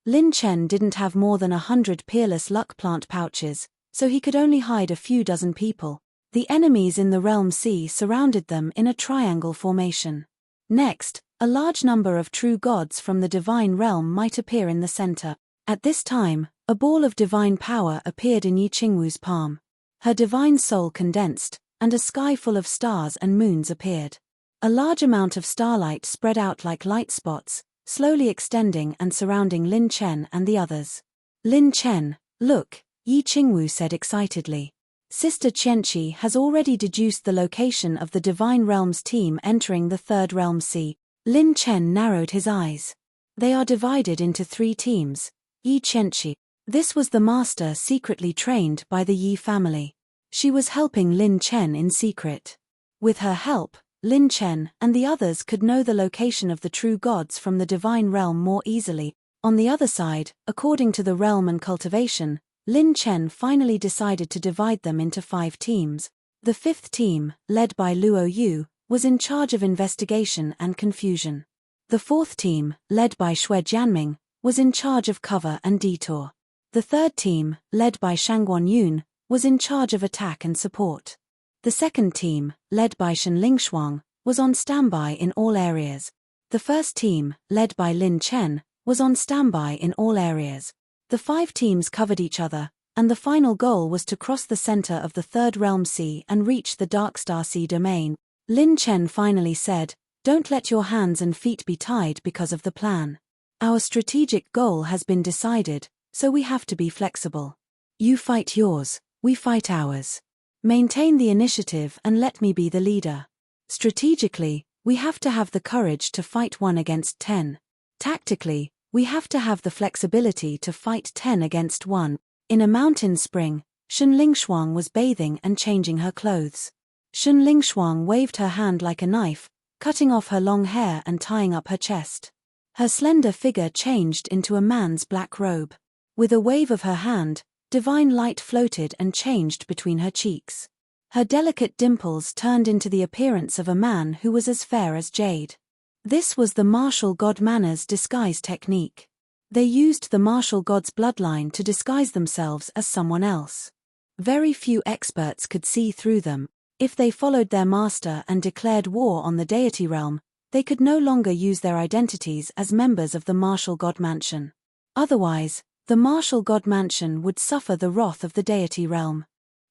Lin Chen didn't have more than 100 peerless luck plant pouches, so he could only hide a few dozen people. The enemies in the Realm Sea surrounded them in a triangle formation. Next, a large number of true gods from the Divine Realm might appear in the center. At this time, a ball of divine power appeared in Yi Qingwu's palm. Her divine soul condensed, and a sky full of stars and moons appeared. A large amount of starlight spread out like light spots, slowly extending and surrounding Lin Chen and the others. Lin Chen, look, Yi Qingwu said excitedly. Sister Qianqi has already deduced the location of the Divine Realms team entering the 3rd Realm Sea. Lin Chen narrowed his eyes. They are divided into 3 teams. Yi Qianqi. This was the master secretly trained by the Yi family. She was helping Lin Chen in secret. With her help, Lin Chen and the others could know the location of the true gods from the Divine Realm more easily. On the other side, according to the realm and cultivation, Lin Chen finally decided to divide them into 5 teams. The 5th team, led by Luo Yu, was in charge of investigation and confusion. The 4th team, led by Xue Jianming, was in charge of cover and detour. The 3rd team, led by Shangguan Yun, was in charge of attack and support. The 2nd team, led by Shen Lingshuang, was on standby in all areas. The 1st team, led by Lin Chen, was on standby in all areas. The 5 teams covered each other, and the final goal was to cross the center of the 3rd Realm Sea and reach the Darkstar Sea domain. Lin Chen finally said, "Don't let your hands and feet be tied because of the plan. Our strategic goal has been decided, so we have to be flexible. You fight yours, we fight ours. Maintain the initiative and let me be the leader. Strategically, we have to have the courage to fight 1 against 10. Tactically, we have to have the flexibility to fight 10 against 1. In a mountain spring, Shen Lingshuang was bathing and changing her clothes. Shen Lingshuang waved her hand like a knife, cutting off her long hair and tying up her chest. Her slender figure changed into a man's black robe. With a wave of her hand, divine light floated and changed between her cheeks. Her delicate dimples turned into the appearance of a man who was as fair as jade. This was the martial god Mana's disguise technique. They used the martial god's bloodline to disguise themselves as someone else. Very few experts could see through them. If they followed their master and declared war on the deity realm, they could no longer use their identities as members of the martial god mansion. Otherwise, the martial god mansion would suffer the wrath of the deity realm.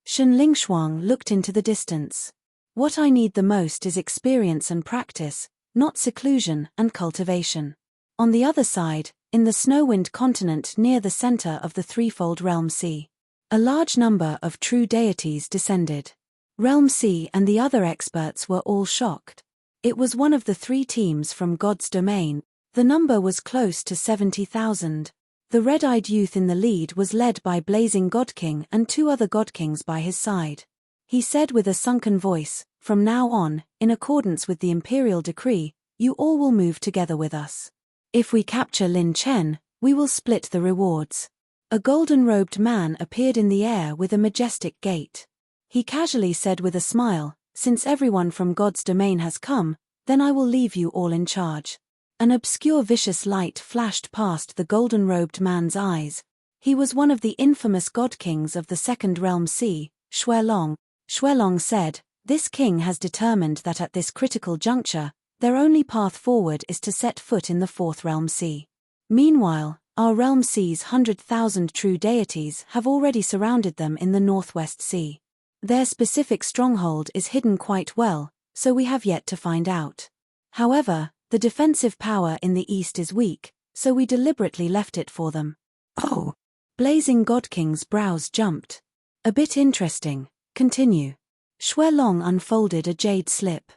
Shen Lingshuang looked into the distance. What I need the most is experience and practice, not seclusion and cultivation. On the other side, in the Snowwind continent near the center of the threefold Realm Sea, a large number of true deities descended. Realm Sea and the other experts were all shocked. It was one of the 3 teams from God's domain. The number was close to 70,000. The red-eyed youth in the lead was led by Blazing God King and 2 other God Kings by his side. He said with a sunken voice, "From now on, in accordance with the imperial decree, you all will move together with us. If we capture Lin Chen, we will split the rewards." A golden-robed man appeared in the air with a majestic gait. He casually said with a smile, "Since everyone from God's domain has come, then I will leave you all in charge." An obscure vicious light flashed past the golden-robed man's eyes. He was one of the infamous god kings of the Second Realm Sea, Xuelong. Xuelong said, "This king has determined that at this critical juncture, their only path forward is to set foot in the Fourth Realm Sea. Meanwhile, our Realm Sea's 100,000 true deities have already surrounded them in the Northwest Sea. Their specific stronghold is hidden quite well, so we have yet to find out. However, the defensive power in the east is weak, so we deliberately left it for them." "Oh!" Blazing God King's brows jumped. "A bit interesting. Continue." Xuelong unfolded a jade slip.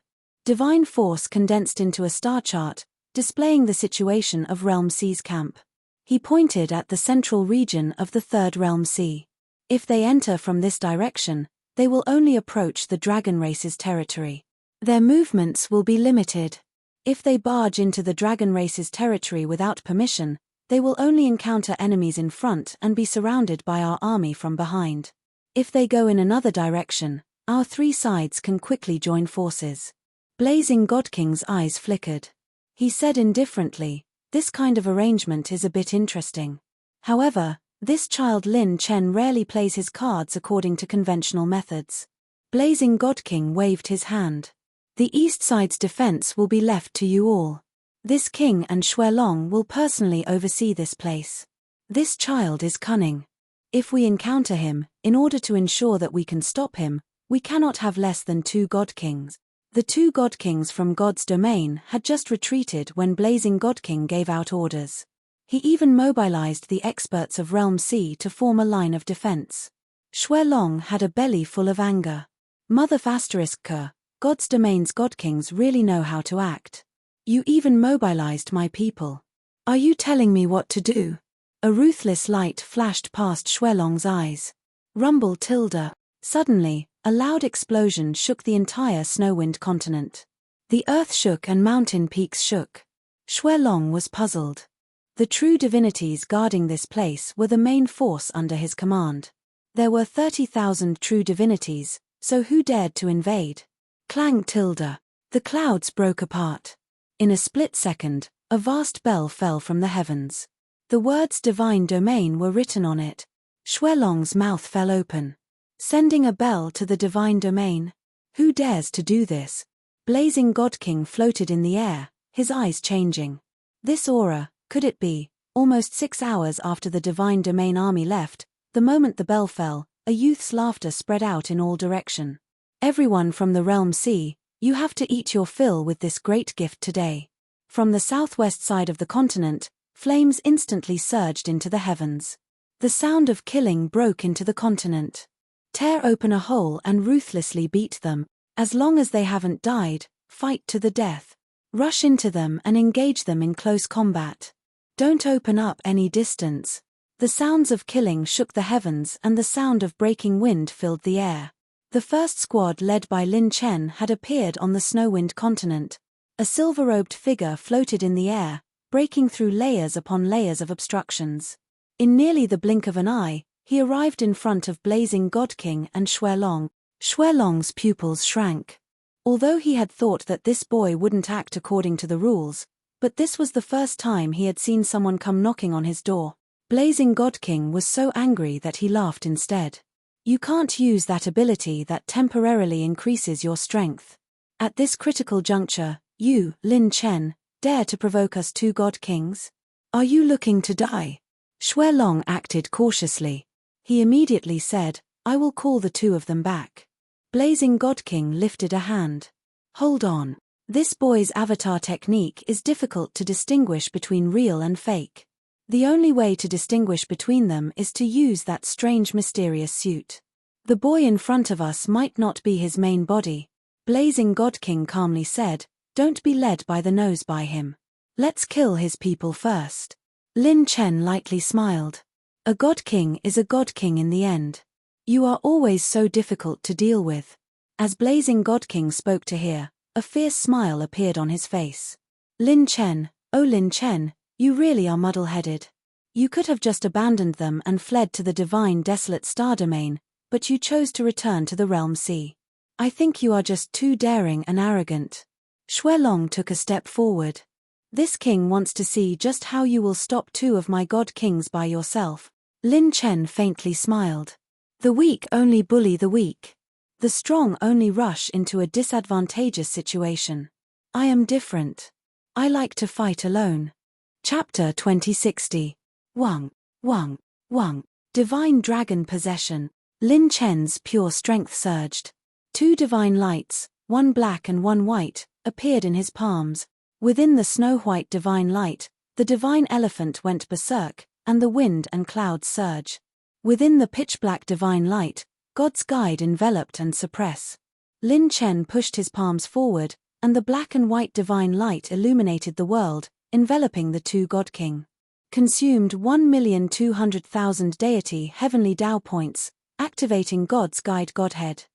Divine force condensed into a star chart, displaying the situation of Realm Sea's camp. He pointed at the central region of the Third Realm Sea. If they enter from this direction, they will only approach the dragon race's territory. Their movements will be limited. If they barge into the dragon race's territory without permission, they will only encounter enemies in front and be surrounded by our army from behind. If they go in another direction, our 3 sides can quickly join forces." Blazing God King's eyes flickered. He said indifferently, "This kind of arrangement is a bit interesting. However, this child Lin Chen rarely plays his cards according to conventional methods." Blazing God King waved his hand. "The east side's defense will be left to you all. This king and Xuelong will personally oversee this place. This child is cunning. If we encounter him, in order to ensure that we can stop him, we cannot have less than 2 God Kings." The 2 God Kings from God's domain had just retreated when Blazing God King gave out orders. He even mobilized the experts of Realm Sea to form a line of defense. Xuelong had a belly full of anger. Mother *K, God's domain's God Kings really know how to act. "You even mobilized my people. Are you telling me what to do?" A ruthless light flashed past Xuelong's eyes. Rumble tilde. Suddenly, a loud explosion shook the entire Snowwind continent. The earth shook and mountain peaks shook. Xuelong was puzzled. The true divinities guarding this place were the main force under his command. There were 30,000 true divinities, so who dared to invade? Clang tilde. The clouds broke apart. In a split second, a vast bell fell from the heavens. The words divine domain were written on it. Xuelong's mouth fell open. Sending a bell to the divine domain? Who dares to do this? Blazing God King floated in the air, his eyes changing. This aura, could it be? Almost 6 hours after the divine domain army left, the moment the bell fell, a youth's laughter spread out in all direction. "Everyone from the Realm Sea, you have to eat your fill with this great gift today." From the southwest side of the continent, Flames instantly surged into the heavens. The sound of killing broke into the continent. Tear open a hole and ruthlessly beat them. As long as they haven't died, fight to the death. Rush into them and engage them in close combat. Don't open up any distance. The sounds of killing shook the heavens and the sound of breaking wind filled the air. The first squad led by Lin Chen had appeared on the snow-wind continent. A silver-robed figure floated in the air, breaking through layers upon layers of obstructions. In nearly the blink of an eye, he arrived in front of blazing God King and Xuelong. Xuelong's pupils shrank. Although he had thought that this boy wouldn't act according to the rules, but this was the first time he had seen someone come knocking on his door. Blazing God King was so angry that he laughed instead. You can't use that ability that temporarily increases your strength. At this critical juncture, you, Lin Chen, dare to provoke us two God Kings? Are you looking to die? Xuelong acted cautiously. He immediately said, I will call the two of them back. Blazing God King lifted a hand. Hold on. This boy's avatar technique is difficult to distinguish between real and fake. The only way to distinguish between them is to use that strange mysterious suit. The boy in front of us might not be his main body. Blazing God King calmly said, don't be led by the nose by him. Let's kill his people first. Lin Chen lightly smiled. A God King is a God King in the end. You are always so difficult to deal with. As Blazing God King spoke to her, a fierce smile appeared on his face. Lin Chen, oh Lin Chen, you really are muddle-headed. You could have just abandoned them and fled to the divine desolate star domain, but you chose to return to the realm sea. I think you are just too daring and arrogant. Xuelong took a step forward. This king wants to see just how you will stop two of my God Kings by yourself. Lin Chen faintly smiled. The weak only bully the weak. The strong only rush into a disadvantageous situation. I am different. I like to fight alone. Chapter 2060. Wang. Divine Dragon Possession. Lin Chen's pure strength surged. Two divine lights, one black and one white, appeared in his palms. Within the snow-white divine light, the divine elephant went berserk, and the wind and clouds surge. Within the pitch-black divine light, God's guide enveloped and suppress. Lin Chen pushed his palms forward, and the black and white divine light illuminated the world, enveloping the two God King. Consumed 1,200,000 deity heavenly Tao points, activating God's guide Godhead.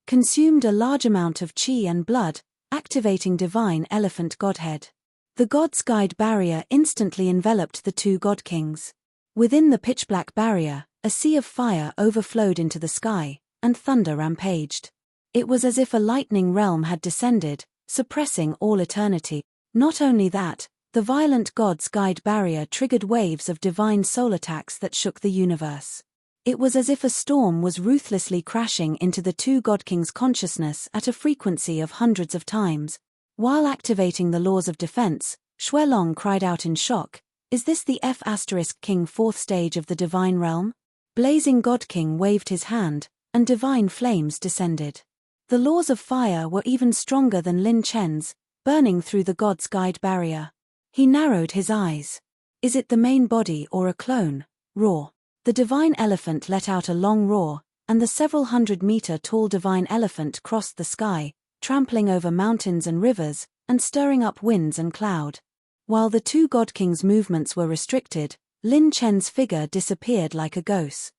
Consumed a large amount of chi and blood, activating divine elephant Godhead. The God's guide barrier instantly enveloped the two God Kings. Within the pitch-black barrier, a sea of fire overflowed into the sky, and thunder rampaged. It was as if a lightning realm had descended, suppressing all eternity. Not only that, the violent God's guide barrier triggered waves of divine soul attacks that shook the universe. It was as if a storm was ruthlessly crashing into the two God Kings' consciousness at a frequency of hundreds of times. While activating the laws of defense, Xuelong cried out in shock, "Is this the F*King fourth stage of the divine realm?" Blazing God King waved his hand, and divine flames descended. The laws of fire were even stronger than Lin Chen's, burning through the God's guide barrier. He narrowed his eyes. Is it the main body or a clone? Roar. The divine elephant let out a long roar, and the several hundred-meter-tall divine elephant crossed the sky, trampling over mountains and rivers, and stirring up winds and cloud. While the two God Kings' movements were restricted, Lin Chen's figure disappeared like a ghost.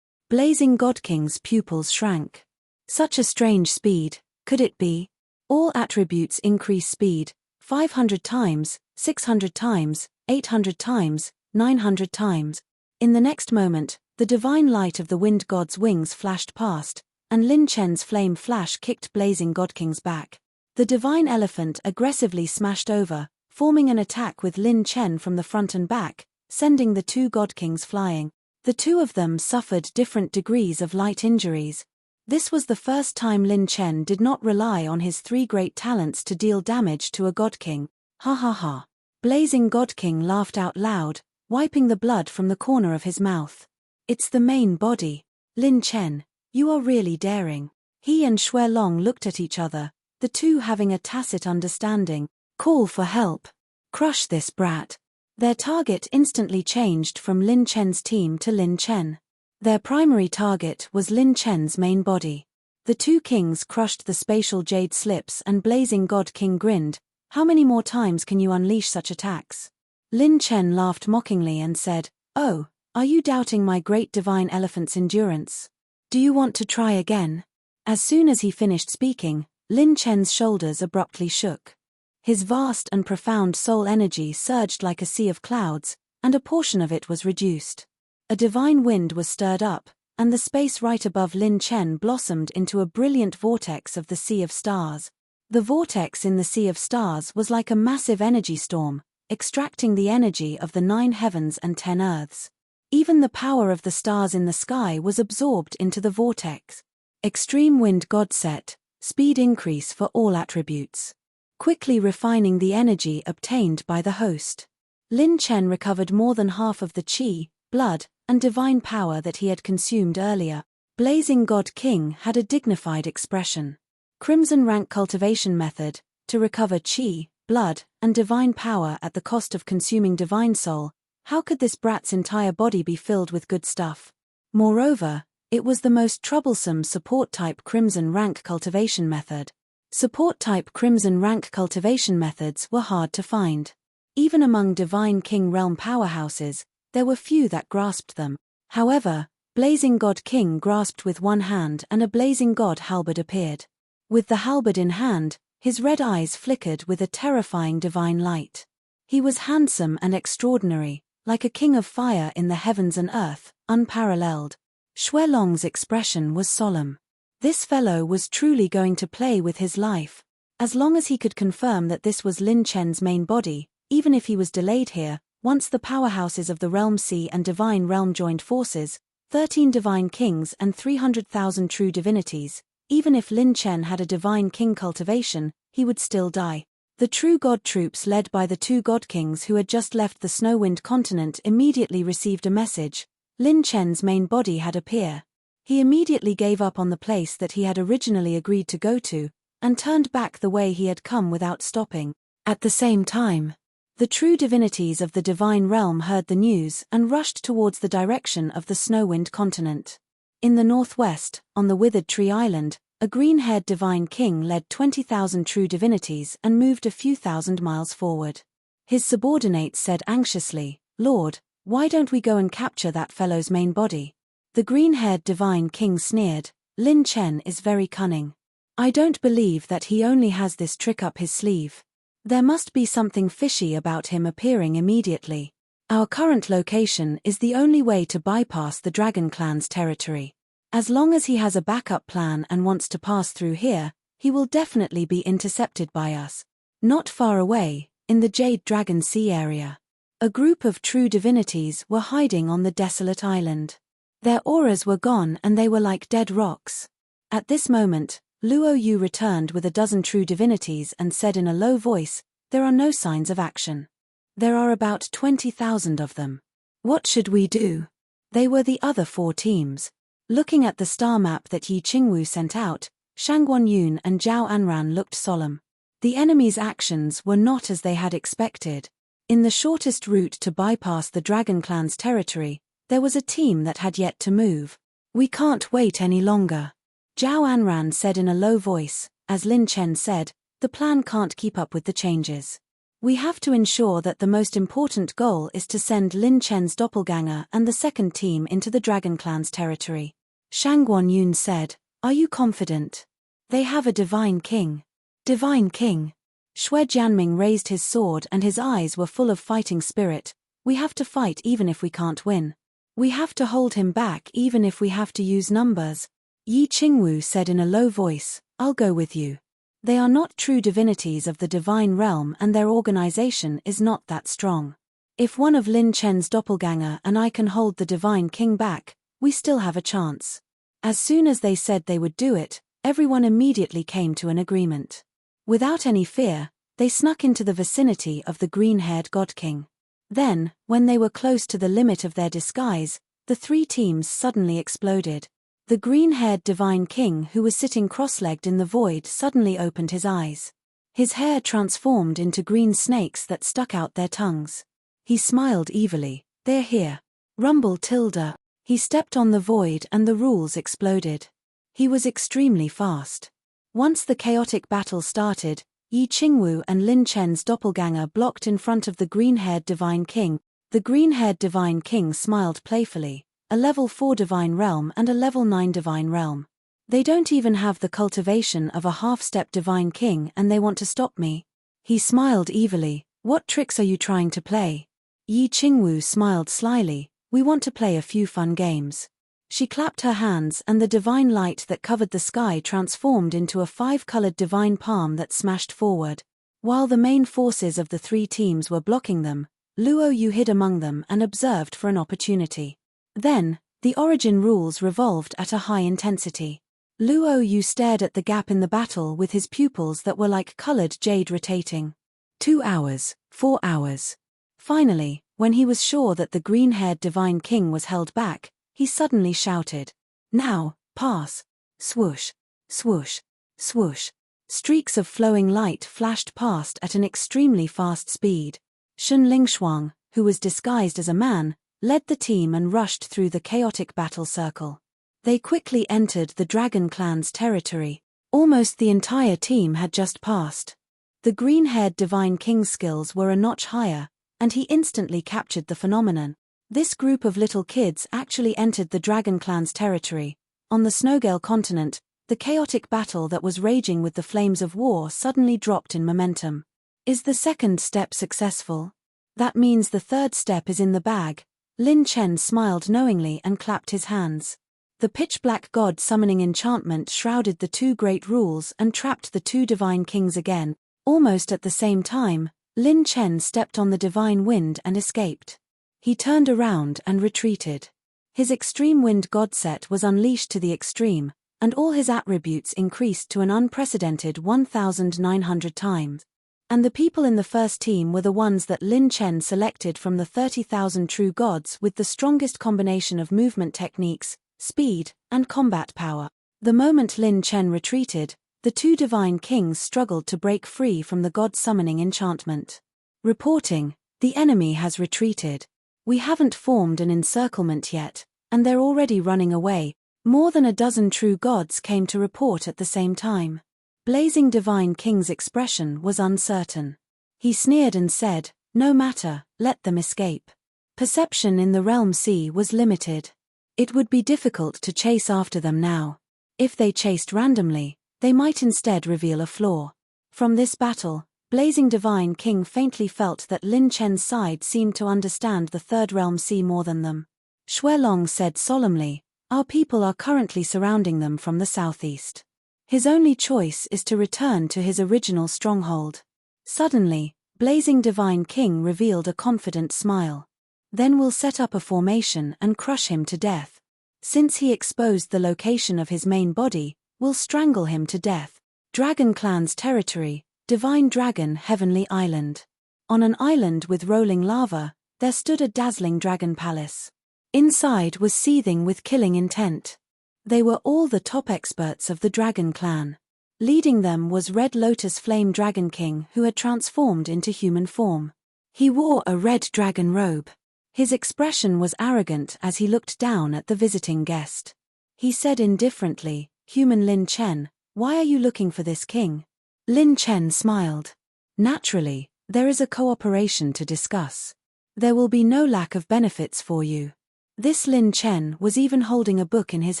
Blazing God King's pupils shrank. Such a strange speed, could it be? All attributes increase speed, 500 times, 600 times, 800 times, 900 times. In the next moment, the divine light of the wind god's wings flashed past, and Lin Chen's flame flash kicked Blazing God King's back. The divine elephant aggressively smashed over, forming an attack with Lin Chen from the front and back, sending the two God Kings flying. The two of them suffered different degrees of light injuries. This was the first time Lin Chen did not rely on his three great talents to deal damage to a God King. Ha ha ha. Blazing God King laughed out loud, wiping the blood from the corner of his mouth. It's the main body. Lin Chen, you are really daring. He and Xuelong looked at each other, the two having a tacit understanding. Call for help. Crush this brat. Their target instantly changed from Lin Chen's team to Lin Chen. Their primary target was Lin Chen's main body. The two kings crushed the spatial jade slips and Blazing God King grinned. How many more times can you unleash such attacks? Lin Chen laughed mockingly and said, "Oh, are you doubting my great divine elephant's endurance? Do you want to try again?" As soon as he finished speaking, Lin Chen's shoulders abruptly shook. His vast and profound soul energy surged like a sea of clouds, and a portion of it was reduced. A divine wind was stirred up, and the space right above Lin Chen blossomed into a brilliant vortex of the Sea of Stars. The vortex in the Sea of Stars was like a massive energy storm, extracting the energy of the 9 heavens and 10 earths. Even the power of the stars in the sky was absorbed into the vortex. Extreme wind God set, speed increase for all attributes. Quickly refining the energy obtained by the host. Lin Chen recovered more than half of the qi, blood, and divine power that he had consumed earlier. Blazing God King had a dignified expression. Crimson rank cultivation method, to recover qi, blood, and divine power at the cost of consuming divine soul. How could this brat's entire body be filled with good stuff? Moreover, it was the most troublesome support-type crimson rank cultivation method. Support-type crimson rank cultivation methods were hard to find. Even among divine king realm powerhouses, there were few that grasped them. However, Blazing God King grasped with one hand and a Blazing God halberd appeared. With the halberd in hand, his red eyes flickered with a terrifying divine light. He was handsome and extraordinary, like a king of fire in the heavens and earth, unparalleled. Xue Long's expression was solemn. This fellow was truly going to play with his life. As long as he could confirm that this was Lin Chen's main body, even if he was delayed here, once the powerhouses of the Realm Sea and Divine Realm joined forces, 13 divine kings and 300,000 true divinities, even if Lin Chen had a divine king cultivation, he would still die. The true god troops led by the 2 god kings who had just left the Snowwind continent immediately received a message. Lin Chen's main body had appeared. He immediately gave up on the place that he had originally agreed to go to, and turned back the way he had come without stopping. At the same time, the true divinities of the divine realm heard the news and rushed towards the direction of the Snowwind continent. In the northwest, on the Withered Tree Island, a green-haired divine king led 20,000 true divinities and moved a few thousand miles forward. His subordinates said anxiously, "Lord, why don't we go and capture that fellow's main body?" The green-haired divine king sneered, "Lin Chen is very cunning. I don't believe that he only has this trick up his sleeve. There must be something fishy about him appearing immediately. Our current location is the only way to bypass the Dragon Clan's territory. As long as he has a backup plan and wants to pass through here, he will definitely be intercepted by us." Not far away, in the Jade Dragon Sea area, a group of true divinities were hiding on the desolate island. Their auras were gone and they were like dead rocks. At this moment, Luo Yu returned with a dozen true divinities and said in a low voice, "There are no signs of action. There are about 20,000 of them. What should we do?" They were the other 4 teams. Looking at the star map that Yi Qingwu sent out, Shangguan Yun and Zhao Anran looked solemn. The enemy's actions were not as they had expected. In the shortest route to bypass the Dragon Clan's territory, there was a team that had yet to move. "We can't wait any longer," Zhao Anran said in a low voice. As Lin Chen said, the plan can't keep up with the changes. "We have to ensure that the most important goal is to send Lin Chen's doppelganger and the second team into the Dragon Clan's territory." Shangguan Yun said, "Are you confident? They have a divine king." "Divine king?" Xue Jianming raised his sword and his eyes were full of fighting spirit. "We have to fight even if we can't win. We have to hold him back even if we have to use numbers." Yi Qingwu said in a low voice, "I'll go with you. They are not true divinities of the divine realm and their organization is not that strong. If one of Lin Chen's doppelganger and I can hold the divine king back, we still have a chance." As soon as they said they would do it, everyone immediately came to an agreement. Without any fear, they snuck into the vicinity of the green-haired god king. Then, when they were close to the limit of their disguise, the 3 teams suddenly exploded. The green-haired divine king who was sitting cross-legged in the void suddenly opened his eyes. His hair transformed into green snakes that stuck out their tongues. He smiled evilly. They're here. Rumble tilde. He stepped on the void and the rules exploded. He was extremely fast. Once the chaotic battle started, Yi Qingwu and Lin Chen's doppelganger blocked in front of the green-haired Divine King. The green-haired Divine King smiled playfully. A level 4 Divine Realm and a level 9 Divine Realm. They don't even have the cultivation of a half-step Divine King and they want to stop me. He smiled evilly. What tricks are you trying to play? Yi Qingwu smiled slyly. We want to play a few fun games. She clapped her hands and the divine light that covered the sky transformed into a 5-colored divine palm that smashed forward. While the main forces of the 3 teams were blocking them, Luo Yu hid among them and observed for an opportunity. Then, the origin rules revolved at a high intensity. Luo Yu stared at the gap in the battle with his pupils that were like colored jade rotating. 2 hours, 4 hours. Finally, when he was sure that the green-haired Divine King was held back, he suddenly shouted, "Now, pass!" Swoosh, swoosh, swoosh. Streaks of flowing light flashed past at an extremely fast speed. Shun Lingshuang, who was disguised as a man, led the team and rushed through the chaotic battle circle. They quickly entered the Dragon Clan's territory. Almost the entire team had just passed. The green-haired Divine King's skills were a notch higher, and he instantly captured the phenomenon. This group of little kids actually entered the Dragon Clan's territory. On the Snowgale continent, the chaotic battle that was raging with the flames of war suddenly dropped in momentum. Is the second step successful? That means the third step is in the bag. Lin Chen smiled knowingly and clapped his hands. The pitch-black god summoning enchantment shrouded the 2 great rules and trapped the 2 divine kings again. Almost at the same time, Lin Chen stepped on the divine wind and escaped. He turned around and retreated. His extreme wind god set was unleashed to the extreme, and all his attributes increased to an unprecedented 1,900 times. And the people in the first team were the ones that Lin Chen selected from the 30,000 true gods with the strongest combination of movement techniques, speed, and combat power. The moment Lin Chen retreated, the 2 divine kings struggled to break free from the god summoning enchantment. Reporting, the enemy has retreated. We haven't formed an encirclement yet, and they're already running away. More than a dozen true gods came to report at the same time. Blazing Divine King's expression was uncertain. He sneered and said, "No matter, let them escape." Perception in the Realm Sea was limited. It would be difficult to chase after them now. If they chased randomly, they might instead reveal a flaw. From this battle, Blazing Divine King faintly felt that Lin Chen's side seemed to understand the Third Realm Sea more than them. Xuelong said solemnly, "Our people are currently surrounding them from the southeast. His only choice is to return to his original stronghold." Suddenly, Blazing Divine King revealed a confident smile. "Then we'll set up a formation and crush him to death. Since he exposed the location of his main body, we'll strangle him to death." Dragon Clan's territory, Divine Dragon Heavenly Island. On an island with rolling lava, there stood a dazzling dragon palace. Inside was seething with killing intent. They were all the top experts of the Dragon Clan. Leading them was Red Lotus Flame Dragon King, who had transformed into human form. He wore a red dragon robe. His expression was arrogant as he looked down at the visiting guest. He said indifferently, "Human Lin Chen, why are you looking for this king?" Lin Chen smiled. "Naturally, there is a cooperation to discuss. There will be no lack of benefits for you." This Lin Chen was even holding a book in his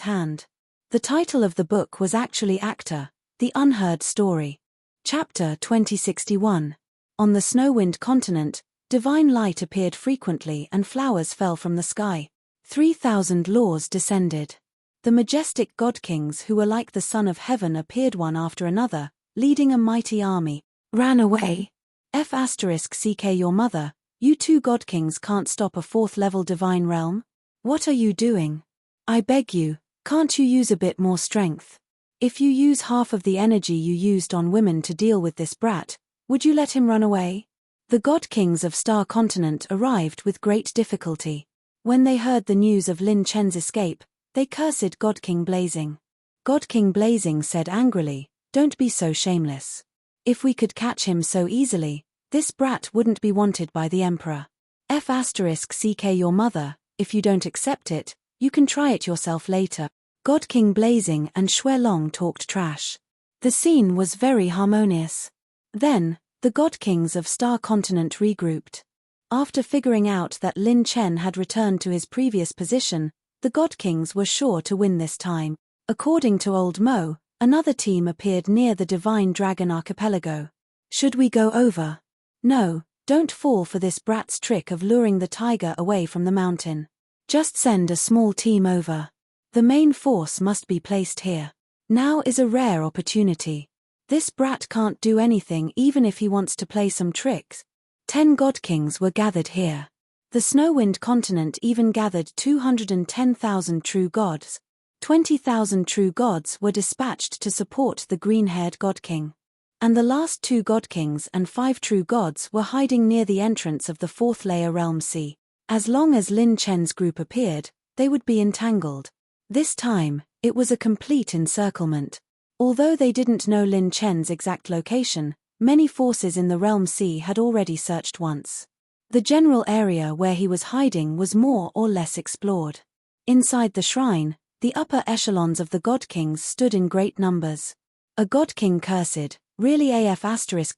hand. The title of the book was actually Actor, The Unheard Story. Chapter 2061. On the Snowwind continent, divine light appeared frequently and flowers fell from the sky. 3,000 laws descended. The majestic god kings who were like the son of heaven appeared one after another, leading a mighty army. "Ran away? F***CK your mother, you 2 god kings can't stop a 4th-level divine realm? What are you doing? I beg you, can't you use a bit more strength? If you use half of the energy you used on women to deal with this brat, would you let him run away?" The god kings of Star Continent arrived with great difficulty. When they heard the news of Lin Chen's escape, they cursed God King Blazing. God King Blazing said angrily, "Don't be so shameless. If we could catch him so easily, this brat wouldn't be wanted by the emperor." F***ck your mother, if you don't accept it, you can try it yourself later. God King Blazing and Shui Long talked trash. The scene was very harmonious. Then, the God Kings of Star Continent regrouped. After figuring out that Lin Chen had returned to his previous position, the God Kings were sure to win this time. According to Old Mo, another team appeared near the Divine Dragon Archipelago. Should we go over? No, don't fall for this brat's trick of luring the tiger away from the mountain. Just send a small team over. The main force must be placed here. Now is a rare opportunity. This brat can't do anything even if he wants to play some tricks. 10 God Kings were gathered here. The Snowwind continent even gathered 210,000 true gods. 20,000 true gods were dispatched to support the green-haired God King. And the last 2 God Kings and 5 true gods were hiding near the entrance of the 4th layer Realm Sea. As long as Lin Chen's group appeared, they would be entangled. This time, it was a complete encirclement. Although they didn't know Lin Chen's exact location, many forces in the Realm Sea had already searched once. The general area where he was hiding was more or less explored. Inside the shrine, the upper echelons of the God Kings stood in great numbers. A God King cursed, really AF**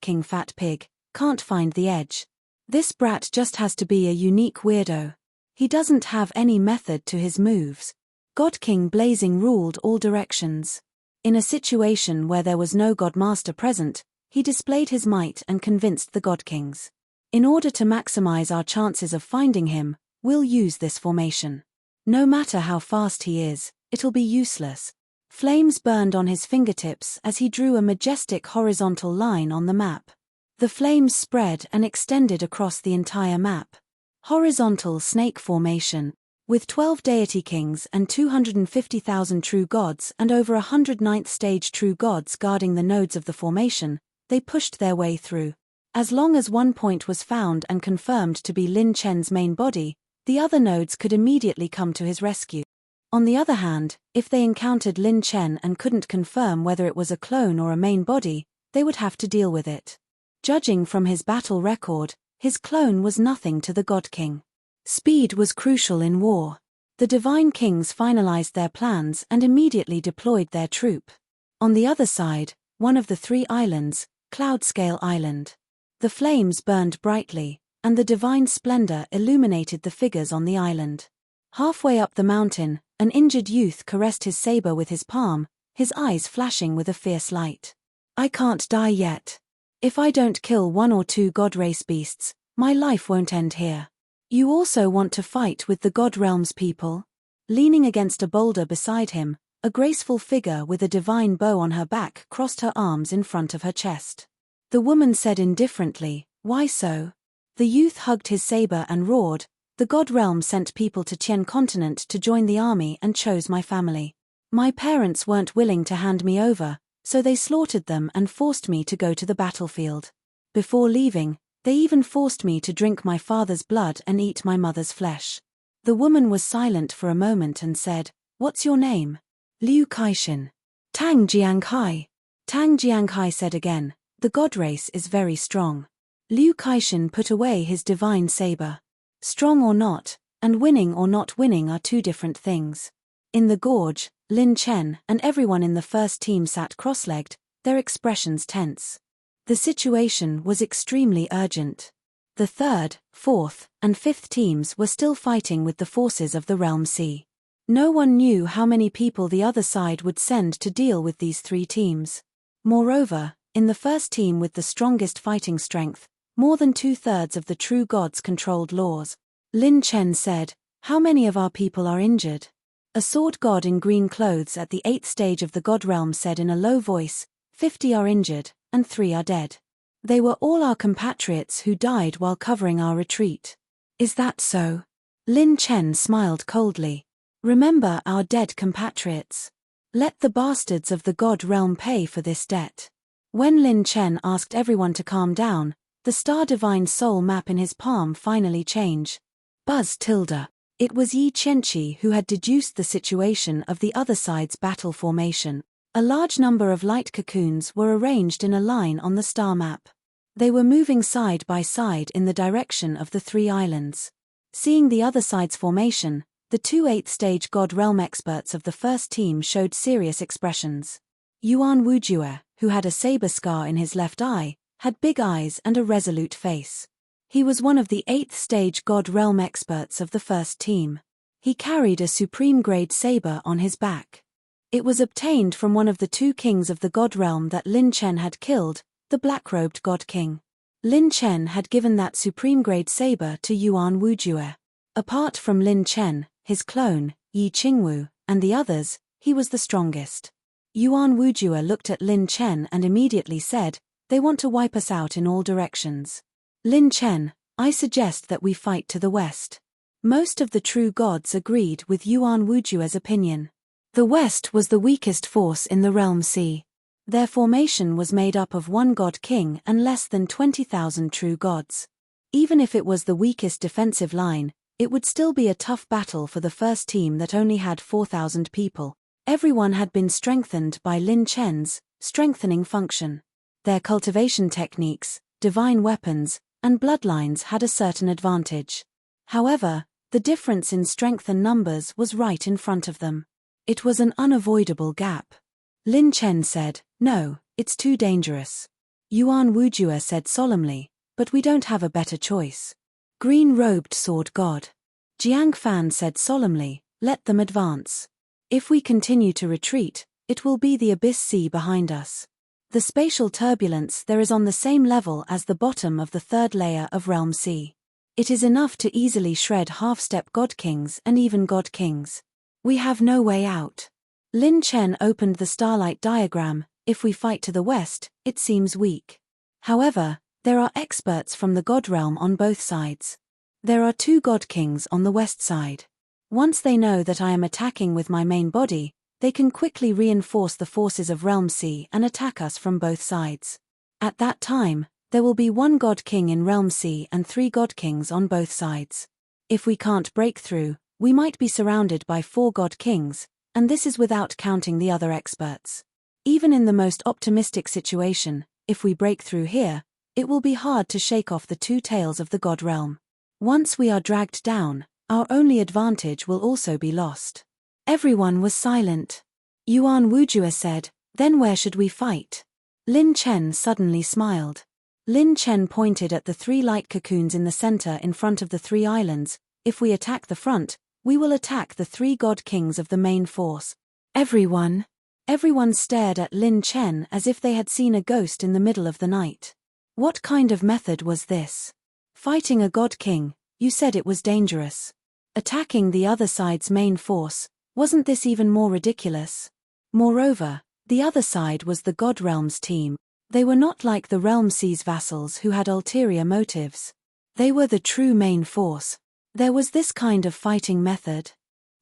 King Fat Pig, can't find the edge. This brat just has to be a unique weirdo. He doesn't have any method to his moves. God King Blazing ruled all directions. In a situation where there was no Godmaster present, he displayed his might and convinced the God Kings. In order to maximize our chances of finding him, we'll use this formation. No matter how fast he is, it'll be useless. Flames burned on his fingertips as he drew a majestic horizontal line on the map. The flames spread and extended across the entire map. Horizontal snake formation. With 12 deity kings and 250,000 true gods and over 109th stage true gods guarding the nodes of the formation, they pushed their way through. As long as one point was found and confirmed to be Lin Chen's main body, the other nodes could immediately come to his rescue. On the other hand, if they encountered Lin Chen and couldn't confirm whether it was a clone or a main body, they would have to deal with it. Judging from his battle record, his clone was nothing to the God King. Speed was crucial in war. The Divine Kings finalized their plans and immediately deployed their troop. On the other side, one of the 3 islands, Cloudscale Island. The flames burned brightly, and the divine splendor illuminated the figures on the island. Halfway up the mountain, an injured youth caressed his saber with his palm, his eyes flashing with a fierce light. I can't die yet. If I don't kill 1 or 2 God race beasts, my life won't end here. You also want to fight with the God Realms people? Leaning against a boulder beside him, a graceful figure with a divine bow on her back crossed her arms in front of her chest. The woman said indifferently, "Why so?" The youth hugged his saber and roared, "The God Realm sent people to Tien Continent to join the army and chose my family. My parents weren't willing to hand me over, so they slaughtered them and forced me to go to the battlefield. Before leaving, they even forced me to drink my father's blood and eat my mother's flesh." The woman was silent for a moment and said, "What's your name?" "Liu Kaixin." "Tang Jianghai." Tang Jianghai said again, "The God race is very strong." Liu Kaixin put away his divine saber. Strong or not, and winning or not winning are 2 different things. In the gorge, Lin Chen and everyone in the first team sat cross-legged, their expressions tense. The situation was extremely urgent. The 3rd, 4th, and 5th teams were still fighting with the forces of the Realm Sea. No one knew how many people the other side would send to deal with these 3 teams. Moreover, in the first team with the strongest fighting strength, more than 2/3 of the true gods controlled laws. Lin Chen said, "How many of our people are injured?" A sword god in green clothes at the 8th stage of the God Realm said in a low voice, 50 are injured, and 3 are dead. They were all our compatriots who died while covering our retreat. Is that so? Lin Chen smiled coldly. Remember our dead compatriots. Let the bastards of the God Realm pay for this debt. When Lin Chen asked everyone to calm down, the Star Divine Soul map in his palm finally changed. Buzz tilde. It was Yi Qianqi who had deduced the situation of the other side's battle formation. A large number of light cocoons were arranged in a line on the star map. They were moving side by side in the direction of the three islands. Seeing the other side's formation, the two 8th stage God Realm experts of the first team showed serious expressions. Yuan Wujue, who had a saber scar in his left eye, had big eyes and a resolute face. He was one of the 8th stage God Realm experts of the first team. He carried a supreme-grade saber on his back. It was obtained from one of the two kings of the God Realm that Lin Chen had killed, the black-robed God King. Lin Chen had given that supreme-grade saber to Yuan Wujue. Apart from Lin Chen, his clone, Yi Qingwu, and the others, he was the strongest. Yuan Wujue looked at Lin Chen and immediately said, "They want to wipe us out in all directions. Lin Chen, I suggest that we fight to the west." Most of the true gods agreed with Yuan Wujue's opinion. The west was the weakest force in the Realm Sea. Their formation was made up of one God King and less than 20,000 true gods. Even if it was the weakest defensive line, it would still be a tough battle for the first team that only had 4,000 people. Everyone had been strengthened by Lin Chen's strengthening function. Their cultivation techniques, divine weapons, and bloodlines had a certain advantage. However, the difference in strength and numbers was right in front of them. It was an unavoidable gap. Lin Chen said, "No, it's too dangerous." Yuan Wujue said solemnly, "But we don't have a better choice." Green-robed sword god Jiang Fan said solemnly, "Let them advance. If we continue to retreat, it will be the abyss sea behind us. The spatial turbulence there is on the same level as the bottom of the third layer of Realm Sea. It is enough to easily shred half-step God Kings and even God Kings. We have no way out." Lin Chen opened the starlight diagram. "If we fight to the west, it seems weak. However, there are experts from the God Realm on both sides. There are two God Kings on the west side. Once they know that I am attacking with my main body, they can quickly reinforce the forces of Realm Sea and attack us from both sides. At that time, there will be one God King in Realm Sea and 3 God Kings on both sides. If we can't break through, we might be surrounded by 4 God Kings, and this is without counting the other experts. Even in the most optimistic situation, if we break through here, it will be hard to shake off the 2 tails of the God Realm. Once we are dragged down, our only advantage will also be lost." Everyone was silent. Yuan Wujue said, "Then where should we fight?" Lin Chen suddenly smiled. Lin Chen pointed at the 3 light cocoons in the center in front of the 3 islands. "If we attack the front, we will attack the 3 God Kings of the main force." Everyone stared at Lin Chen as if they had seen a ghost in the middle of the night. What kind of method was this? Fighting a God King, you said it was dangerous. Attacking the other side's main force, wasn't this even more ridiculous? Moreover, the other side was the God Realm's team. They were not like the Realm Sea's vassals who had ulterior motives. They were the true main force. There was this kind of fighting method.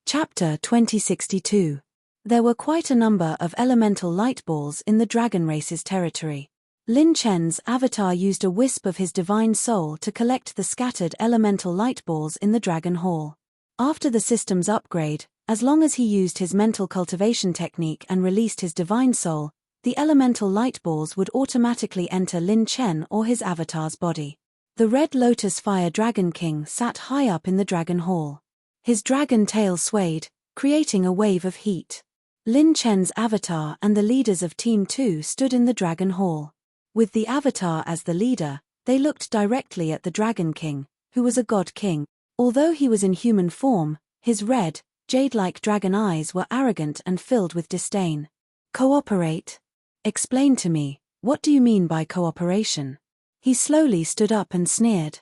Chapter 2062. There were quite a number of elemental light balls in the dragon race's territory. Lin Chen's avatar used a wisp of his divine soul to collect the scattered elemental light balls in the dragon hall. After the system's upgrade, as long as he used his mental cultivation technique and released his divine soul, the elemental light balls would automatically enter Lin Chen or his avatar's body. The Red Lotus Fire Dragon King sat high up in the dragon hall. His dragon tail swayed, creating a wave of heat. Lin Chen's avatar and the leaders of Team 2 stood in the dragon hall. With the avatar as the leader, they looked directly at the Dragon King, who was a God King. Although he was in human form, his red, jade-like dragon eyes were arrogant and filled with disdain. "Cooperate? Explain to me, what do you mean by cooperation?" He slowly stood up and sneered.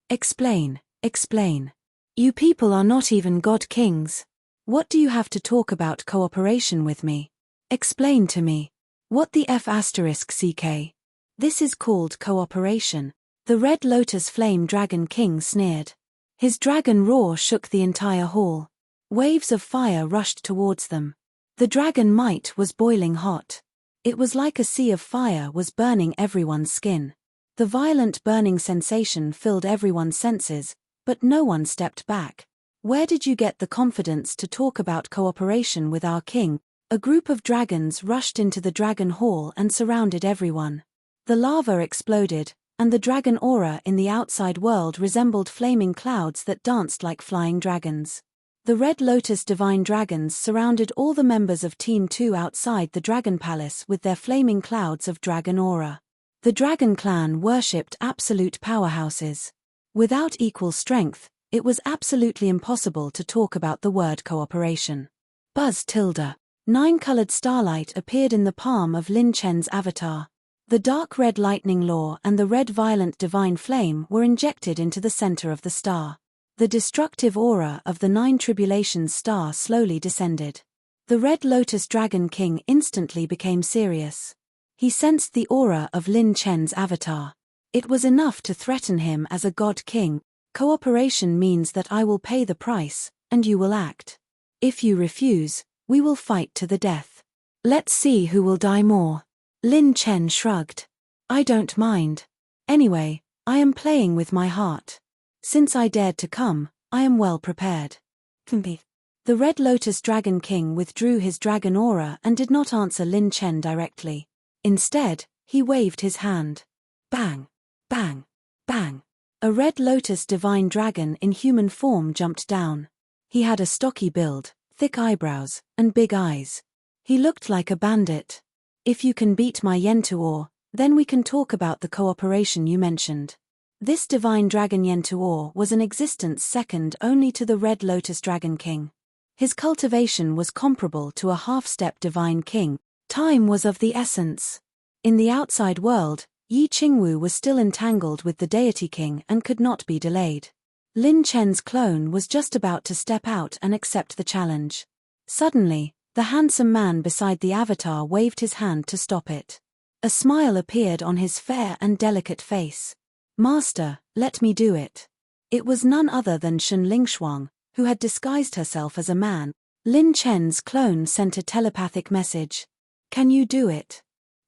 Explain. You people are not even God Kings. What do you have to talk about cooperation with me? Explain to me. What the F***CK? This is called cooperation. The Red Lotus Flame Dragon King sneered. His dragon roar shook the entire hall. Waves of fire rushed towards them. The dragon might was boiling hot. It was like a sea of fire was burning everyone's skin. The violent burning sensation filled everyone's senses, but no one stepped back. "Where did you get the confidence to talk about cooperation with our king?" A group of dragons rushed into the dragon hall and surrounded everyone. The lava exploded, and the dragon aura in the outside world resembled flaming clouds that danced like flying dragons. The Red Lotus divine dragons surrounded all the members of Team 2 outside the Dragon Palace with their flaming clouds of dragon aura. The Dragon Clan worshipped absolute powerhouses. Without equal strength, it was absolutely impossible to talk about the word cooperation. Buzz tilde. 9-colored starlight appeared in the palm of Lin Chen's avatar. The dark red lightning law and the red violent divine flame were injected into the center of the star. The destructive aura of the 9 tribulations star slowly descended. The Red Lotus Dragon King instantly became serious. He sensed the aura of Lin Chen's avatar. It was enough to threaten him as a god king. Cooperation means that I will pay the price, and you will act. If you refuse, we will fight to the death. Let's see who will die more. Lin Chen shrugged. I don't mind. Anyway, I am playing with my heart. Since I dared to come, I am well prepared. The Red Lotus Dragon King withdrew his dragon aura and did not answer Lin Chen directly. Instead, he waved his hand. Bang! Bang! Bang! A Red Lotus divine dragon in human form jumped down. He had a stocky build, thick eyebrows, and big eyes. He looked like a bandit. If you can beat my Yentuor, then we can talk about the cooperation you mentioned. This divine dragon Yentuor was an existence second only to the Red Lotus Dragon King. His cultivation was comparable to a half-step divine king. Time was of the essence. In the outside world, Yi Qingwu was still entangled with the deity king and could not be delayed. Lin Chen's clone was just about to step out and accept the challenge. Suddenly, the handsome man beside the avatar waved his hand to stop it. A smile appeared on his fair and delicate face. Master, let me do it. It was none other than Shen Lingshuang, who had disguised herself as a man. Lin Chen's clone sent a telepathic message. Can you do it?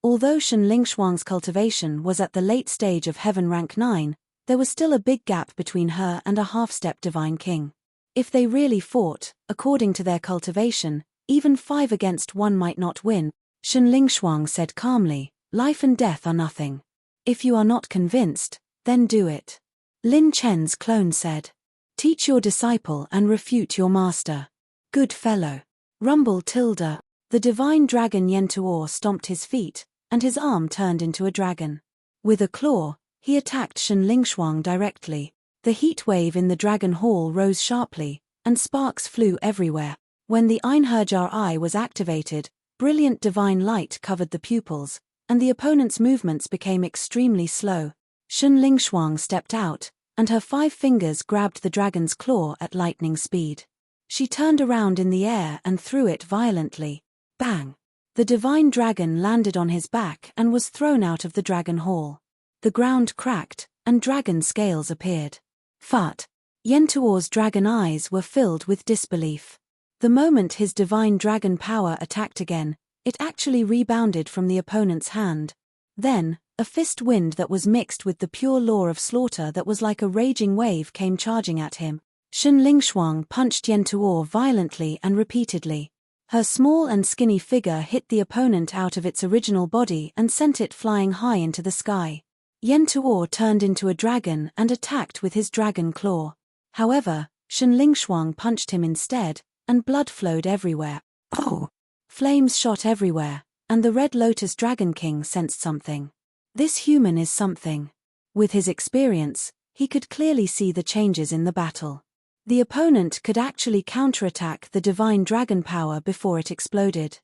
Although Shen Lingshuang's cultivation was at the late stage of heaven rank 9, there was still a big gap between her and a half-step divine king. If they really fought, according to their cultivation, even 5 against 1 might not win. Shen Lingshuang said calmly, life and death are nothing. If you are not convinced, then do it. Lin Chen's clone said. Teach your disciple and refute your master. Good fellow. Rumble tilde. The divine dragon Yentuor stomped his feet, and his arm turned into a dragon. With a claw, he attacked Shen Lingshuang directly. The heat wave in the dragon hall rose sharply, and sparks flew everywhere. When the Einherjar eye was activated, brilliant divine light covered the pupils, and the opponent's movements became extremely slow. Shen Lingshuang stepped out, and her 5 fingers grabbed the dragon's claw at lightning speed. She turned around in the air and threw it violently. Bang! The divine dragon landed on his back and was thrown out of the dragon hall. The ground cracked, and dragon scales appeared. Fart! Yentuor's dragon eyes were filled with disbelief. The moment his divine dragon power attacked again, it actually rebounded from the opponent's hand. Then, a fist wind that was mixed with the pure law of slaughter that was like a raging wave came charging at him. Shen Lingshuang punched Yentuor violently and repeatedly. Her small and skinny figure hit the opponent out of its original body and sent it flying high into the sky. Yentuor turned into a dragon and attacked with his dragon claw. However, Shen Lingshuang punched him instead, and blood flowed everywhere. Oh! Flames shot everywhere, and the Red Lotus Dragon King sensed something. This human is something. With his experience, he could clearly see the changes in the battle. The opponent could actually counterattack the divine dragon power before it exploded.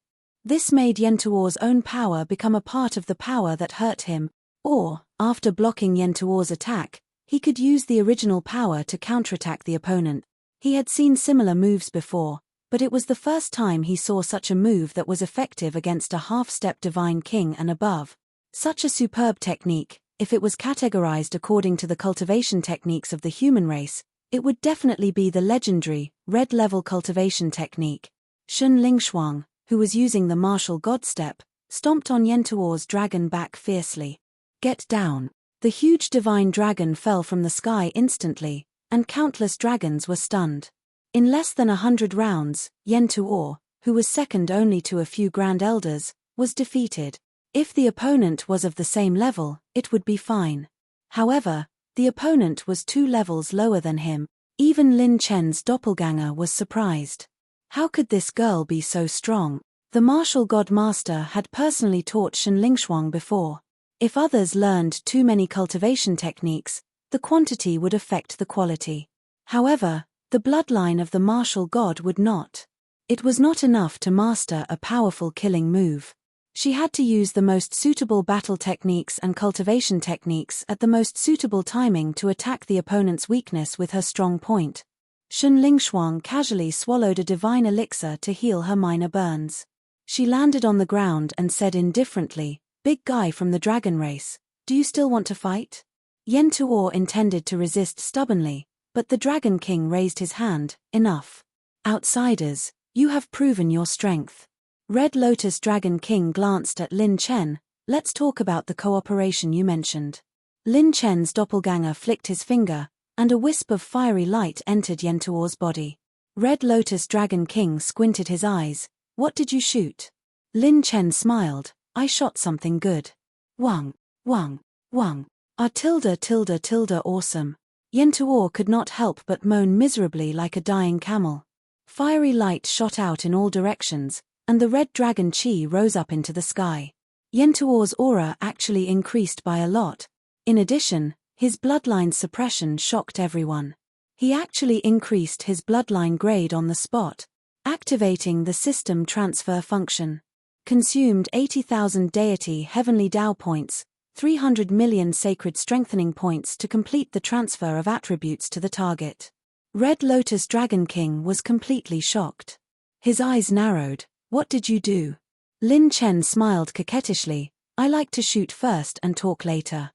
This made Yentuor's own power become a part of the power that hurt him, or, after blocking Yentuor's attack, he could use the original power to counterattack the opponent. He had seen similar moves before, but it was the first time he saw such a move that was effective against a half-step divine king and above. Such a superb technique, if it was categorized according to the cultivation techniques of the human race, it would definitely be the legendary, red-level cultivation technique. Shen Lingshuang, who was using the martial god step, stomped on Yentuor's dragon back fiercely. Get down! The huge divine dragon fell from the sky instantly, and countless dragons were stunned. In less than 100 rounds, Yentuor, who was second only to a few grand elders, was defeated. If the opponent was of the same level, it would be fine. However, the opponent was 2 levels lower than him. Even Lin Chen's doppelganger was surprised. How could this girl be so strong? The martial god master had personally taught Shen Lingshuang before. If others learned too many cultivation techniques, the quantity would affect the quality. However, the bloodline of the martial god would not. It was not enough to master a powerful killing move. She had to use the most suitable battle techniques and cultivation techniques at the most suitable timing to attack the opponent's weakness with her strong point. Shen Lingshuang casually swallowed a divine elixir to heal her minor burns. She landed on the ground and said indifferently, "Big guy from the dragon race, do you still want to fight?" Yen Tuo intended to resist stubbornly, but the Dragon King raised his hand. "Enough. Outsiders, you have proven your strength." Red Lotus Dragon King glanced at Lin Chen. "Let's talk about the cooperation you mentioned." Lin Chen's doppelganger flicked his finger, and a wisp of fiery light entered Yen Tuo's body. Red Lotus Dragon King squinted his eyes. "What did you shoot?" Lin Chen smiled. "I shot something good." Wang, wang, wang. Awesome. Yen Tuo could not help but moan miserably like a dying camel. Fiery light shot out in all directions, and the red dragon chi rose up into the sky. Yen Tuo's aura actually increased by a lot. In addition, his bloodline suppression shocked everyone. He actually increased his bloodline grade on the spot, activating the system transfer function. Consumed 80,000 deity heavenly Tao points, 300 million sacred strengthening points to complete the transfer of attributes to the target. Red Lotus Dragon King was completely shocked. His eyes narrowed. "What did you do?" Lin Chen smiled coquettishly. "I like to shoot first and talk later."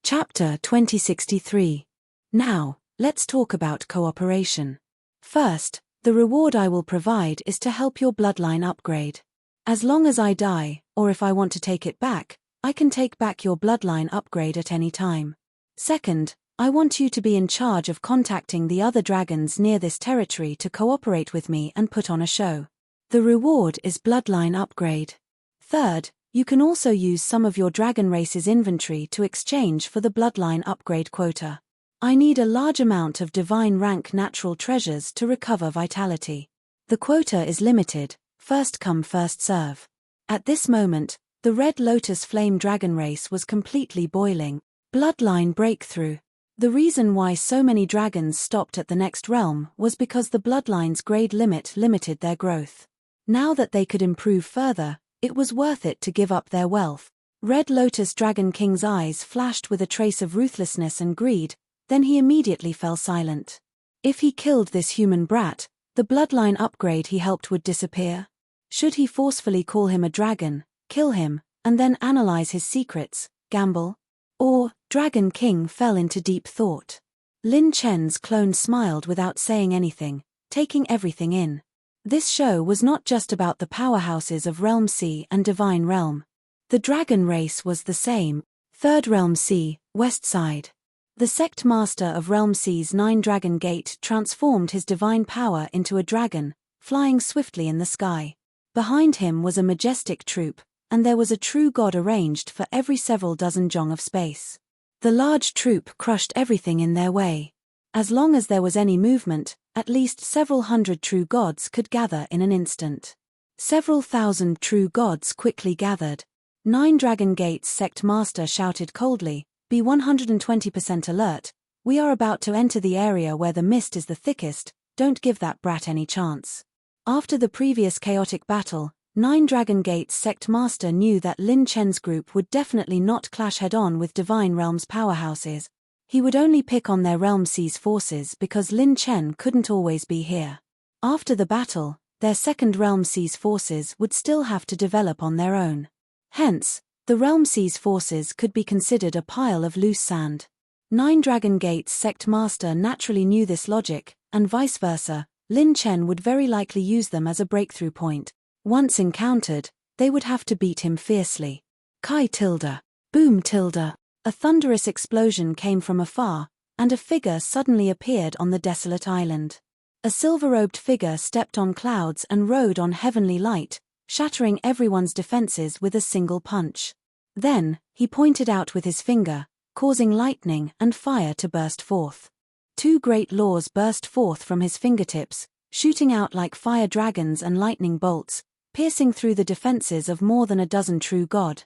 Chapter 2063. Now, let's talk about cooperation. First, the reward I will provide is to help your bloodline upgrade. As long as I die, or if I want to take it back, I can take back your bloodline upgrade at any time. Second, I want you to be in charge of contacting the other dragons near this territory to cooperate with me and put on a show. The reward is bloodline upgrade. Third, you can also use some of your dragon race's inventory to exchange for the bloodline upgrade quota. I need a large amount of divine rank natural treasures to recover vitality. The quota is limited, first come first serve. At this moment, the Red Lotus Flame Dragon race was completely boiling. Bloodline breakthrough. The reason why so many dragons stopped at the next realm was because the bloodline's grade limit limited their growth. Now that they could improve further, it was worth it to give up their wealth. Red Lotus Dragon King's eyes flashed with a trace of ruthlessness and greed, then he immediately fell silent. If he killed this human brat, the bloodline upgrade he helped would disappear. Should he forcefully call him a dragon, kill him, and then analyze his secrets, gamble? Or, Dragon King fell into deep thought. Lin Chen's clone smiled without saying anything, taking everything in. This show was not just about the powerhouses of Realm C and Divine Realm. The dragon race was the same. Third Realm C, West Side. The sect master of Realm C's 9 Dragon Gate transformed his divine power into a dragon, flying swiftly in the sky. Behind him was a majestic troop, and there was a true god arranged for every several dozen zhong of space. The large troop crushed everything in their way. As long as there was any movement, at least several hundred true gods could gather in an instant. Several thousand true gods quickly gathered. 9 Dragon Gates sect master shouted coldly, "Be 120% alert, we are about to enter the area where the mist is the thickest, don't give that brat any chance." After the previous chaotic battle, 9 Dragon Gates sect master knew that Lin Chen's group would definitely not clash head-on with Divine Realm's powerhouses. He would only pick on their Realm C's forces because Lin Chen couldn't always be here. After the battle, their second Realm C's forces would still have to develop on their own. Hence, the Realm C's forces could be considered a pile of loose sand. 9 Dragon Gates sect master naturally knew this logic, and vice versa, Lin Chen would very likely use them as a breakthrough point. Once encountered, they would have to beat him fiercely. Kai tilde. Boom tilde. A thunderous explosion came from afar, and a figure suddenly appeared on the desolate island. A silver-robed figure stepped on clouds and rode on heavenly light, shattering everyone's defenses with a single punch. Then, he pointed out with his finger, causing lightning and fire to burst forth. Two great laws burst forth from his fingertips, shooting out like fire dragons and lightning bolts, piercing through the defenses of more than a dozen true god.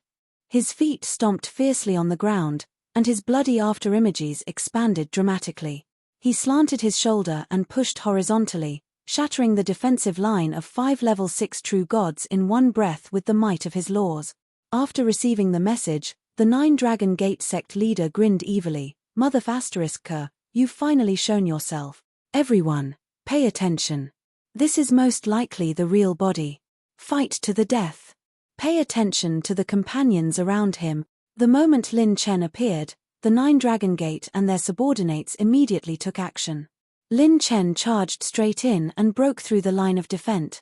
His feet stomped fiercely on the ground, and his bloody afterimages expanded dramatically. He slanted his shoulder and pushed horizontally, shattering the defensive line of 5 level 6 true gods in one breath with the might of his laws. After receiving the message, the 9-Dragon Gate sect leader grinned evilly. Mother **K, you've finally shown yourself. Everyone, pay attention. This is most likely the real body. Fight to the death. Pay attention to the companions around him. The moment Lin Chen appeared, the 9-Dragon Gate and their subordinates immediately took action. Lin Chen charged straight in and broke through the line of defense.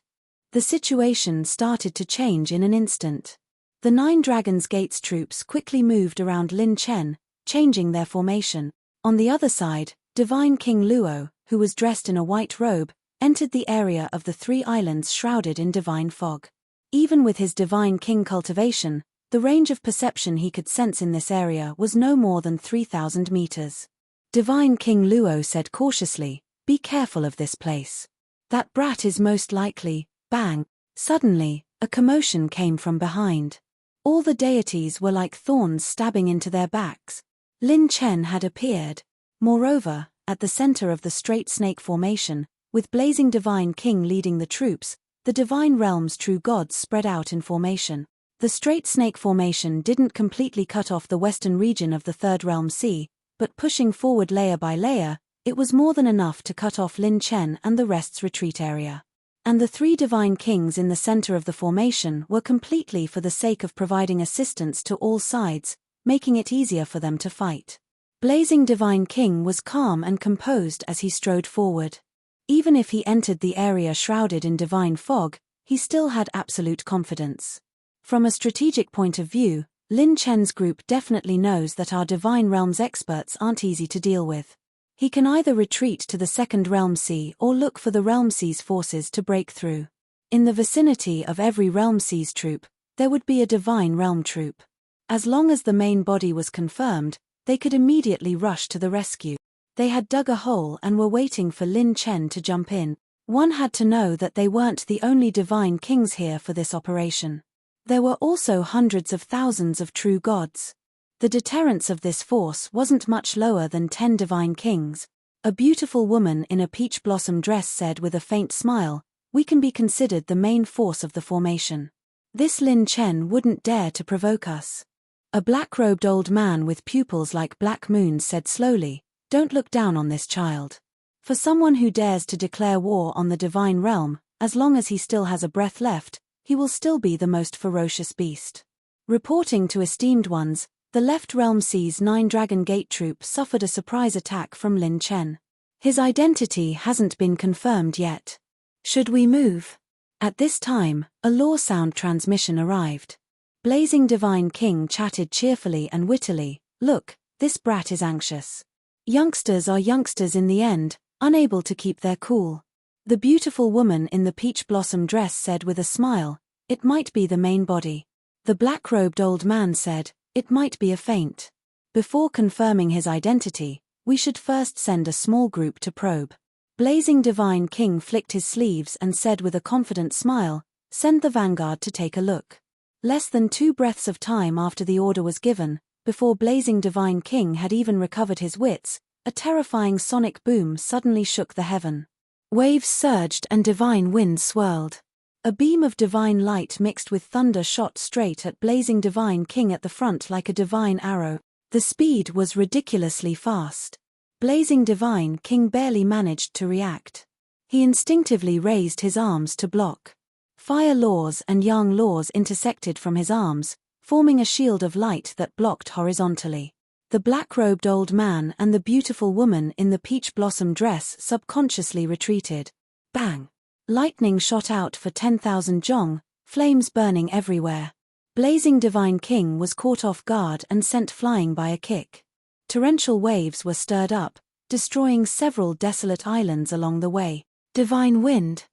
The situation started to change in an instant. The 9-Dragons Gate's troops quickly moved around Lin Chen, changing their formation. On the other side, Divine King Luo, who was dressed in a white robe, entered the area of the 3 islands shrouded in divine fog. Even with his Divine King cultivation, the range of perception he could sense in this area was no more than 3,000 meters. Divine King Luo said cautiously, "Be careful of this place. That brat is most likely." Bang! Suddenly, a commotion came from behind. All the deities were like thorns stabbing into their backs. Lin Chen had appeared. Moreover, at the center of the straight snake formation, with blazing Divine King leading the troops, the Divine Realm's true gods spread out in formation. The straight snake formation didn't completely cut off the western region of the Third Realm Sea, but pushing forward layer by layer, it was more than enough to cut off Lin Chen and the rest's retreat area. And the 3 Divine Kings in the center of the formation were completely for the sake of providing assistance to all sides, making it easier for them to fight. Blazing Divine King was calm and composed as he strode forward. Even if he entered the area shrouded in divine fog, he still had absolute confidence. From a strategic point of view, Lin Chen's group definitely knows that our Divine Realms experts aren't easy to deal with. He can either retreat to the Second Realm Sea or look for the Realm Sea's forces to break through. In the vicinity of every Realm Sea's troop, there would be a Divine Realm troop. As long as the main body was confirmed, they could immediately rush to the rescue. They had dug a hole and were waiting for Lin Chen to jump in. One had to know that they weren't the only Divine Kings here for this operation. There were also hundreds of thousands of true gods. The deterrence of this force wasn't much lower than 10 Divine Kings. A beautiful woman in a peach blossom dress said with a faint smile, "We can be considered the main force of the formation. This Lin Chen wouldn't dare to provoke us." A black-robed old man with pupils like black moons said slowly, "Don't look down on this child. For someone who dares to declare war on the Divine Realm, as long as he still has a breath left, he will still be the most ferocious beast." Reporting to esteemed ones, the Left Realm Sea's 9-Dragon Gate troop suffered a surprise attack from Lin Chen. His identity hasn't been confirmed yet. Should we move? At this time, a law sound transmission arrived. Blazing Divine King chatted cheerfully and wittily, "Look, this brat is anxious. Youngsters are youngsters in the end, unable to keep their cool." The beautiful woman in the peach blossom dress said with a smile, "It might be the main body." The black-robed old man said, "It might be a feint. Before confirming his identity, we should first send a small group to probe." Blazing Divine King flicked his sleeves and said with a confident smile, "Send the vanguard to take a look." Less than 2 breaths of time after the order was given, before Blazing Divine King had even recovered his wits, a terrifying sonic boom suddenly shook the heaven. Waves surged and divine wind swirled. A beam of divine light mixed with thunder shot straight at Blazing Divine King at the front like a divine arrow. The speed was ridiculously fast. Blazing Divine King barely managed to react. He instinctively raised his arms to block. Fire laws and yang laws intersected from his arms, forming a shield of light that blocked horizontally. The black-robed old man and the beautiful woman in the peach blossom dress subconsciously retreated. Bang! Lightning shot out for 10,000 zhong, flames burning everywhere. Blazing Divine King was caught off guard and sent flying by a kick. Torrential waves were stirred up, destroying several desolate islands along the way. Divine wind.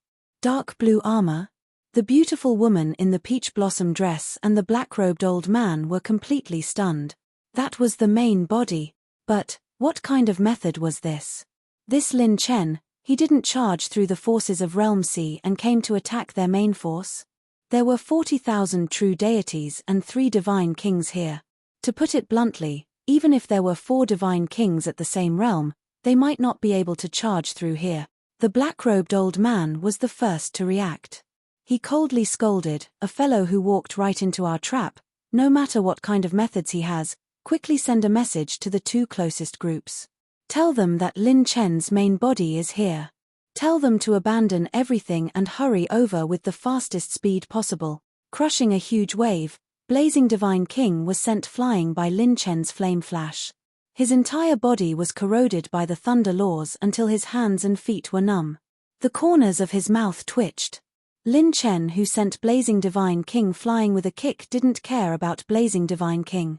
Dark blue armor. The beautiful woman in the peach blossom dress and the black-robed old man were completely stunned. That was the main body. But, what kind of method was this? This Lin Chen, he didn't charge through the forces of Realm C and came to attack their main force? There were 40,000 true deities and 3 divine kings here. To put it bluntly, even if there were 4 divine kings at the same realm, they might not be able to charge through here. The black-robed old man was the first to react. He coldly scolded, "A fellow who walked right into our trap, no matter what kind of methods he has, quickly send a message to the 2 closest groups. Tell them that Lin Chen's main body is here. Tell them to abandon everything and hurry over with the fastest speed possible." Crushing a huge wave, Blazing Divine King was sent flying by Lin Chen's flame flash. His entire body was corroded by the thunder laws until his hands and feet were numb. The corners of his mouth twitched. Lin Chen, who sent Blazing Divine King flying with a kick, didn't care about Blazing Divine King.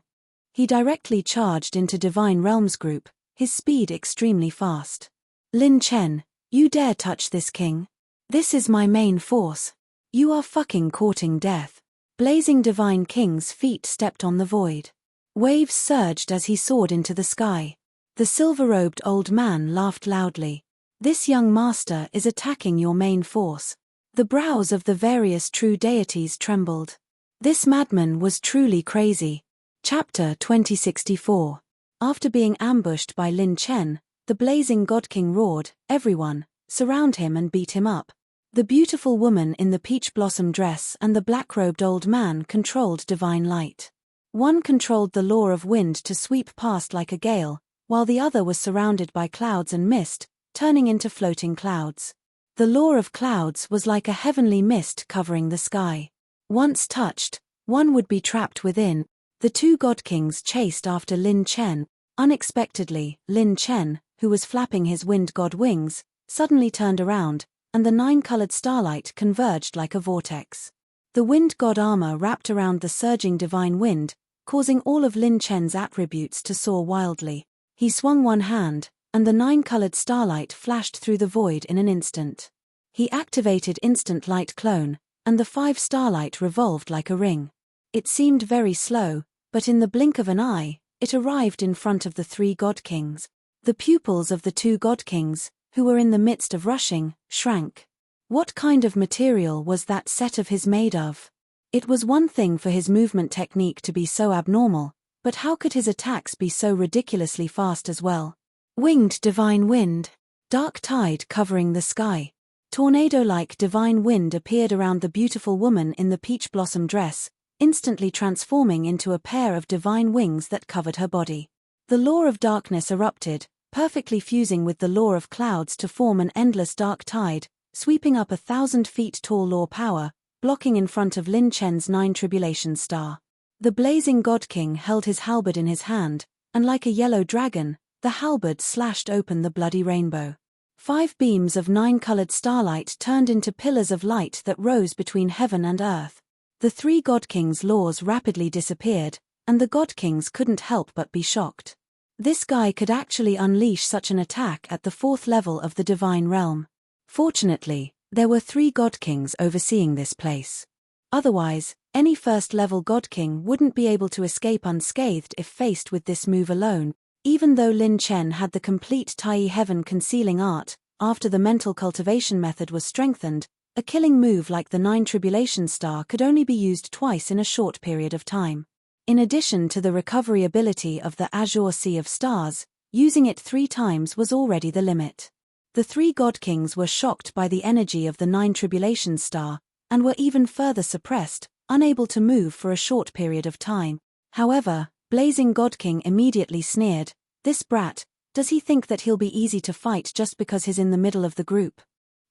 He directly charged into Divine Realms Group, his speed extremely fast. "Lin Chen, you dare touch this king? This is my main force. You are fucking courting death." Blazing Divine King's feet stepped on the void. Waves surged as he soared into the sky. The silver-robed old man laughed loudly. "This young master is attacking your main force." The brows of the various true deities trembled. This madman was truly crazy. Chapter 2064. After being ambushed by Lin Chen, the Blazing God King roared, "Everyone, surround him and beat him up." The beautiful woman in the peach blossom dress and the black-robed old man controlled divine light. One controlled the law of wind to sweep past like a gale, while the other was surrounded by clouds and mist, turning into floating clouds. The law of clouds was like a heavenly mist covering the sky. Once touched, one would be trapped within. The 2 God Kings chased after Lin Chen. Unexpectedly, Lin Chen, who was flapping his wind god wings, suddenly turned around, and the 9-colored starlight converged like a vortex. The wind god armor wrapped around the surging divine wind, causing all of Lin Chen's attributes to soar wildly. He swung one hand, and the 9-colored starlight flashed through the void in an instant. He activated Instant Light Clone, and the 5 starlight revolved like a ring. It seemed very slow, but in the blink of an eye, it arrived in front of the 3 God Kings. The pupils of the 2 God Kings, who were in the midst of rushing, shrank. What kind of material was that set of his made of? It was one thing for his movement technique to be so abnormal, but how could his attacks be so ridiculously fast as well? Winged divine wind. Dark tide covering the sky. Tornado-like divine wind appeared around the beautiful woman in the peach blossom dress, instantly transforming into a pair of divine wings that covered her body. The law of darkness erupted, perfectly fusing with the law of clouds to form an endless dark tide, sweeping up 1,000 feet tall law power, blocking in front of Lin Chen's 9 tribulation star. The Blazing God King held his halberd in his hand, and like a yellow dragon, the halberd slashed open the bloody rainbow. 5 beams of 9-colored starlight turned into pillars of light that rose between heaven and earth. The 3 God Kings' laws rapidly disappeared, and the God Kings couldn't help but be shocked. This guy could actually unleash such an attack at the 4th level of the divine realm. Fortunately, there were 3 God Kings overseeing this place. Otherwise, any 1st-level God King wouldn't be able to escape unscathed if faced with this move alone. Even though Lin Chen had the complete Tai Heaven concealing art, after the mental cultivation method was strengthened, a killing move like the 9 tribulation star could only be used twice in a short period of time. In addition to the recovery ability of the Azure Sea of Stars, using it 3 times was already the limit. The 3 God Kings were shocked by the energy of the 9 tribulation star, and were even further suppressed, unable to move for a short period of time. However, Blazing God King immediately sneered, "This brat, does he think that he'll be easy to fight just because he's in the middle of the group?"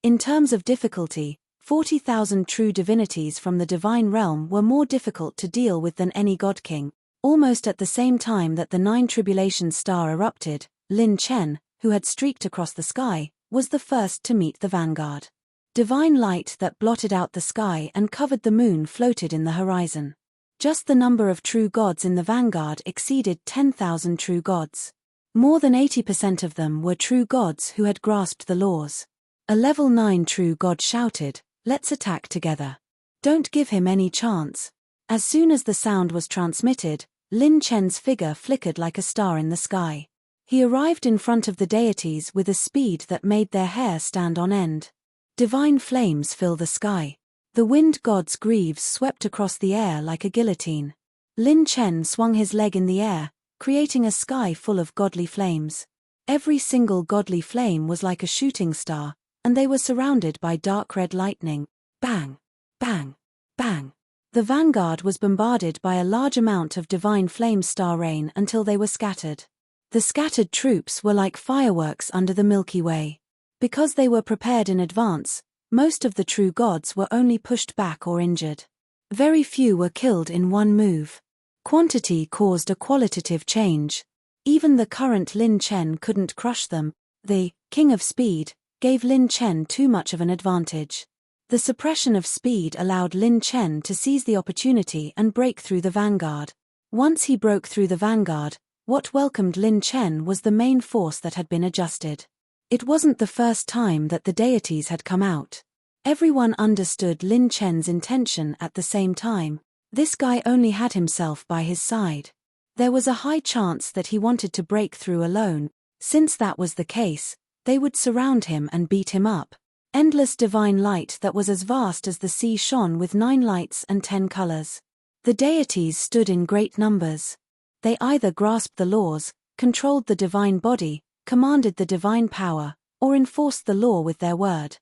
In terms of difficulty, 40,000 true divinities from the divine realm were more difficult to deal with than any God King. Almost at the same time that the 9 tribulation star erupted, Lin Chen, who had streaked across the sky, was the first to meet the vanguard. Divine light that blotted out the sky and covered the moon floated in the horizon. Just the number of true gods in the vanguard exceeded 10,000 true gods. More than 80% of them were true gods who had grasped the laws. A level 9 true god shouted, "Let's attack together. Don't give him any chance." As soon as the sound was transmitted, Lin Chen's figure flickered like a star in the sky. He arrived in front of the deities with a speed that made their hair stand on end. Divine flames fill the sky. The wind god's greaves swept across the air like a guillotine. Lin Chen swung his leg in the air, creating a sky full of godly flames. Every single godly flame was like a shooting star, and they were surrounded by dark red lightning. Bang! Bang! Bang! The vanguard was bombarded by a large amount of divine flame star rain until they were scattered. The scattered troops were like fireworks under the Milky Way. Because they were prepared in advance, most of the true gods were only pushed back or injured. Very few were killed in one move. Quantity caused a qualitative change. Even the current Lin Chen couldn't crush them. The king of speed gave Lin Chen too much of an advantage. The suppression of speed allowed Lin Chen to seize the opportunity and break through the vanguard. Once he broke through the vanguard, what welcomed Lin Chen was the main force that had been adjusted. It wasn't the first time that the deities had come out. Everyone understood Lin Chen's intention at the same time. This guy only had himself by his side. There was a high chance that he wanted to break through alone. Since that was the case, they would surround him and beat him up. Endless divine light that was as vast as the sea shone with 9 lights and 10 colors. The deities stood in great numbers. They either grasped the laws, controlled the divine body, commanded the divine power, or enforced the law with their word.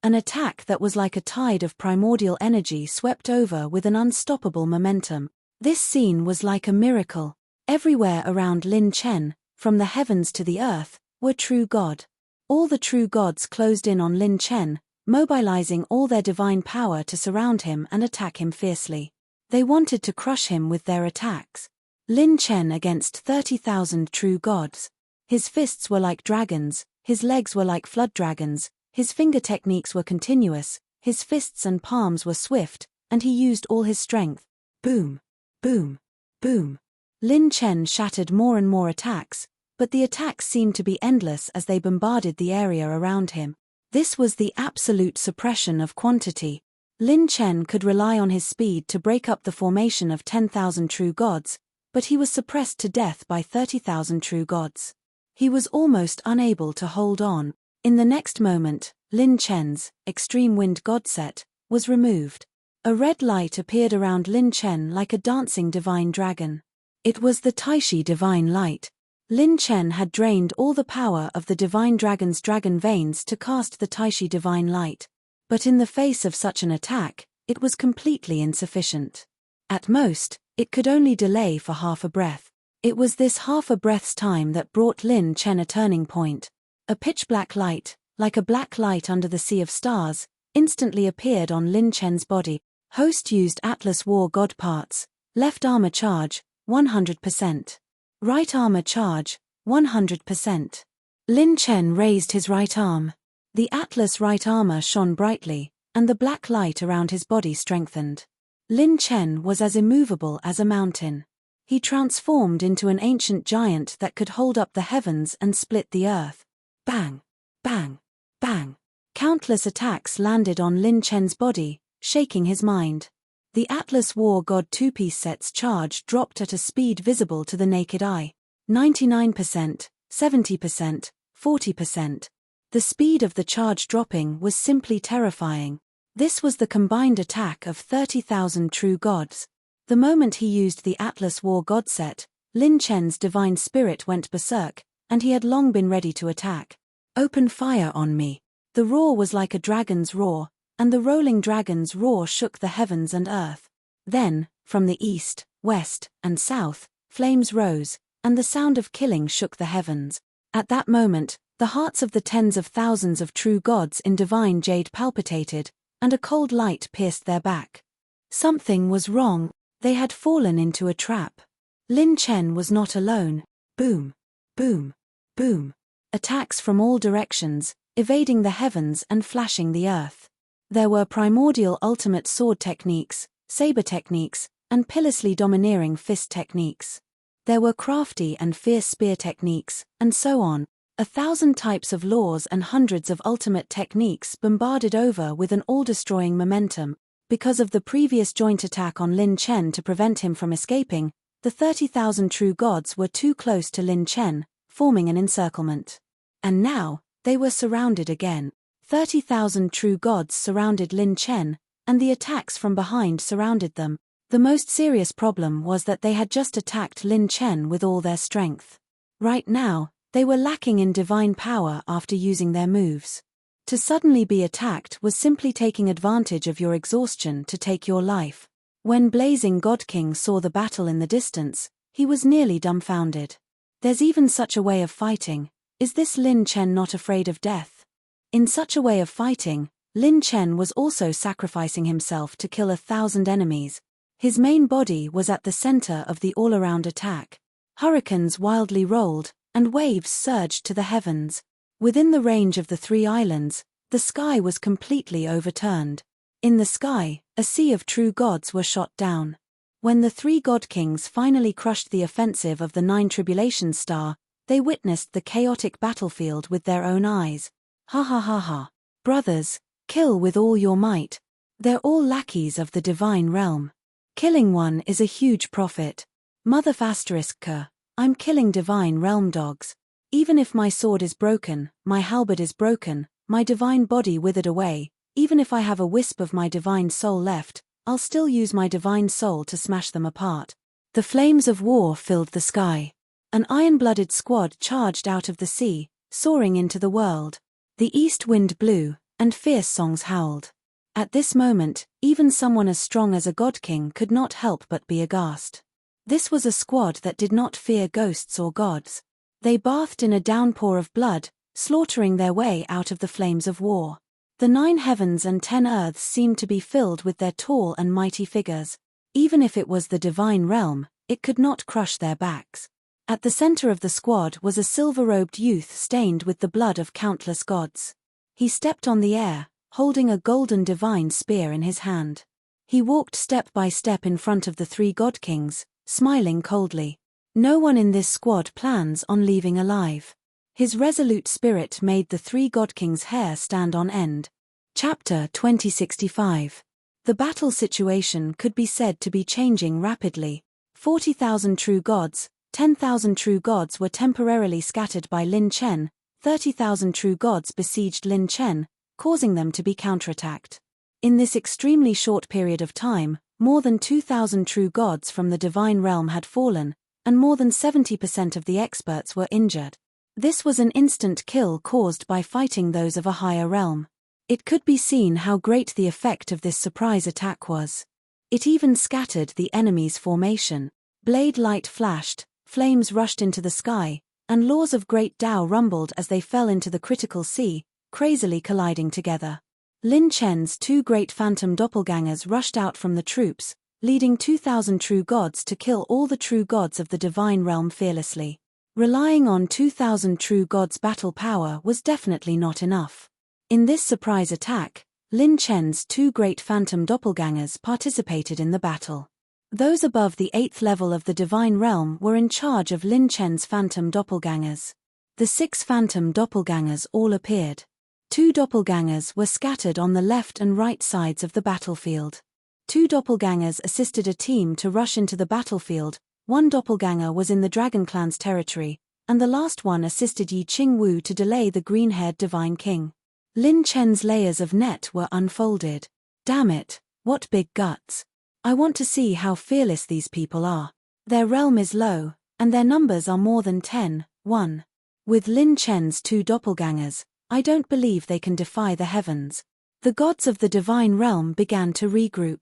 An attack that was like a tide of primordial energy swept over with an unstoppable momentum. This scene was like a miracle. Everywhere around Lin Chen, from the heavens to the earth, were true God. All the true gods closed in on Lin Chen, mobilizing all their divine power to surround him and attack him fiercely. They wanted to crush him with their attacks. Lin Chen against 30,000 true gods. His fists were like dragons, his legs were like flood dragons, his finger techniques were continuous, his fists and palms were swift, and he used all his strength. Boom! Boom! Boom! Lin Chen shattered more and more attacks, but the attacks seemed to be endless as they bombarded the area around him. This was the absolute suppression of quantity. Lin Chen could rely on his speed to break up the formation of 10,000 true gods, but he was suppressed to death by 30,000 true gods. He was almost unable to hold on. In the next moment, Lin Chen's extreme wind god set was removed. A red light appeared around Lin Chen like a dancing divine dragon. It was the Taishi divine light. Lin Chen had drained all the power of the divine dragon's dragon veins to cast the Taishi divine light. But in the face of such an attack, it was completely insufficient. At most, it could only delay for half a breath. It was this half a breath's time that brought Lin Chen a turning point. A pitch-black light, like a black light under the sea of stars, instantly appeared on Lin Chen's body. Host used Atlas War God parts. Left armor charge, 100%. Right armor charge, 100%. Lin Chen raised his right arm. The Atlas right armor shone brightly, and the black light around his body strengthened. Lin Chen was as immovable as a mountain. He transformed into an ancient giant that could hold up the heavens and split the earth. Bang! Bang! Bang! Countless attacks landed on Lin Chen's body, shaking his mind. The Atlas War God two-piece set's charge dropped at a speed visible to the naked eye. 99%, 70%, 40%. The speed of the charge dropping was simply terrifying. This was the combined attack of 30,000 true gods. The moment he used the Atlas War God set, Lin Chen's divine spirit went berserk, and he had long been ready to attack. Open fire on me. The roar was like a dragon's roar, and the rolling dragon's roar shook the heavens and earth. Then, from the east, west, and south, flames rose, and the sound of killing shook the heavens. At that moment, the hearts of the tens of thousands of true gods in divine jade palpitated, and a cold light pierced their back. Something was wrong. They had fallen into a trap. Lin Chen was not alone. Boom! Boom! Boom! Attacks from all directions, evading the heavens and flashing the earth. There were primordial ultimate sword techniques, saber techniques, and pitilessly domineering fist techniques. There were crafty and fierce spear techniques, and so on. 1,000 types of laws and hundreds of ultimate techniques bombarded over with an all-destroying momentum. Because of the previous joint attack on Lin Chen to prevent him from escaping, The 30,000 true gods were too close to Lin Chen, forming an encirclement. And now, they were surrounded again. 30,000 true gods surrounded Lin Chen, and the attacks from behind surrounded them. The most serious problem was that they had just attacked Lin Chen with all their strength. Right now, they were lacking in divine power after using their moves. To suddenly be attacked was simply taking advantage of your exhaustion to take your life. When Blazing God King saw the battle in the distance, he was nearly dumbfounded. There's even such a way of fighting. Is this Lin Chen not afraid of death? In such a way of fighting, Lin Chen was also sacrificing himself to kill 1,000 enemies. His main body was at the center of the all-around attack. Hurricanes wildly rolled, and waves surged to the heavens. Within the range of the 3 islands, the sky was completely overturned. In the sky, a sea of true gods were shot down. When the 3 god kings finally crushed the offensive of the 9 tribulation star, they witnessed the chaotic battlefield with their own eyes. Ha ha ha ha. Brothers, kill with all your might. They're all lackeys of the divine realm. Killing one is a huge profit. Mother *K, I'm killing divine realm dogs. Even if my sword is broken, my halberd is broken, my divine body withered away, even if I have a wisp of my divine soul left, I'll still use my divine soul to smash them apart. The flames of war filled the sky. An iron-blooded squad charged out of the sea, soaring into the world. The east wind blew, and fierce songs howled. At this moment, even someone as strong as a god king could not help but be aghast. This was a squad that did not fear ghosts or gods. They bathed in a downpour of blood, slaughtering their way out of the flames of war. The 9 heavens and 10 earths seemed to be filled with their tall and mighty figures. Even if it was the divine realm, it could not crush their backs. At the center of the squad was a silver-robed youth stained with the blood of countless gods. He stepped on the air, holding a golden divine spear in his hand. He walked step by step in front of the 3 god kings, smiling coldly. No one in this squad plans on leaving alive. His resolute spirit made the 3 god kings' hair stand on end. Chapter 2065. The battle situation could be said to be changing rapidly. 40,000 true gods, 10,000 true gods were temporarily scattered by Lin Chen, 30,000 true gods besieged Lin Chen, causing them to be counterattacked. In this extremely short period of time, more than 2,000 true gods from the divine realm had fallen, and more than 70% of the experts were injured. This was an instant kill caused by fighting those of a higher realm. It could be seen how great the effect of this surprise attack was. It even scattered the enemy's formation. Blade light flashed, flames rushed into the sky, and laws of great Tao rumbled as they fell into the critical sea, crazily colliding together. Lin Chen's 2 great phantom doppelgangers rushed out from the troops, leading 2,000 true gods to kill all the true gods of the divine realm fearlessly. Relying on 2,000 true gods' battle power was definitely not enough. In this surprise attack, Lin Chen's 2 great phantom doppelgangers participated in the battle. Those above the 8th level of the divine realm were in charge of Lin Chen's phantom doppelgangers. The 6 phantom doppelgangers all appeared. 2 doppelgangers were scattered on the left and right sides of the battlefield. 2 doppelgangers assisted a team to rush into the battlefield. 1 doppelganger was in the Dragon Clan's territory, and the last one assisted Yi Qingwu to delay the green-haired divine king. Lin Chen's layers of net were unfolded. Damn it, what big guts. I want to see how fearless these people are. Their realm is low, and their numbers are more than 10, 1. With Lin Chen's 2 doppelgangers, I don't believe they can defy the heavens. The gods of the divine realm began to regroup.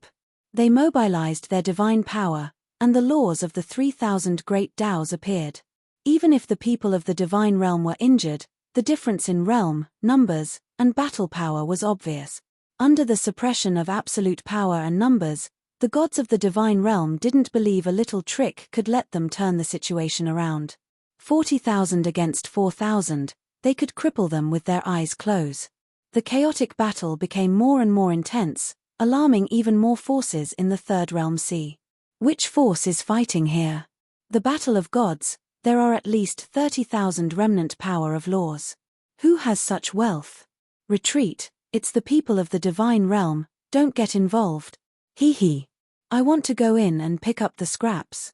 They mobilized their divine power, and the laws of the 3,000 great Taos appeared. Even if the people of the divine realm were injured, the difference in realm, numbers, and battle power was obvious. Under the suppression of absolute power and numbers, the gods of the divine realm didn't believe a little trick could let them turn the situation around. 40,000 against 4,000, they could cripple them with their eyes closed. The chaotic battle became more and more intense, alarming even more forces in the Third Realm Sea. Which force is fighting here? The battle of gods. There are at least 30,000 remnant power of laws. Who has such wealth? Retreat, it's the people of the divine realm, don't get involved. Hee hee. I want to go in and pick up the scraps.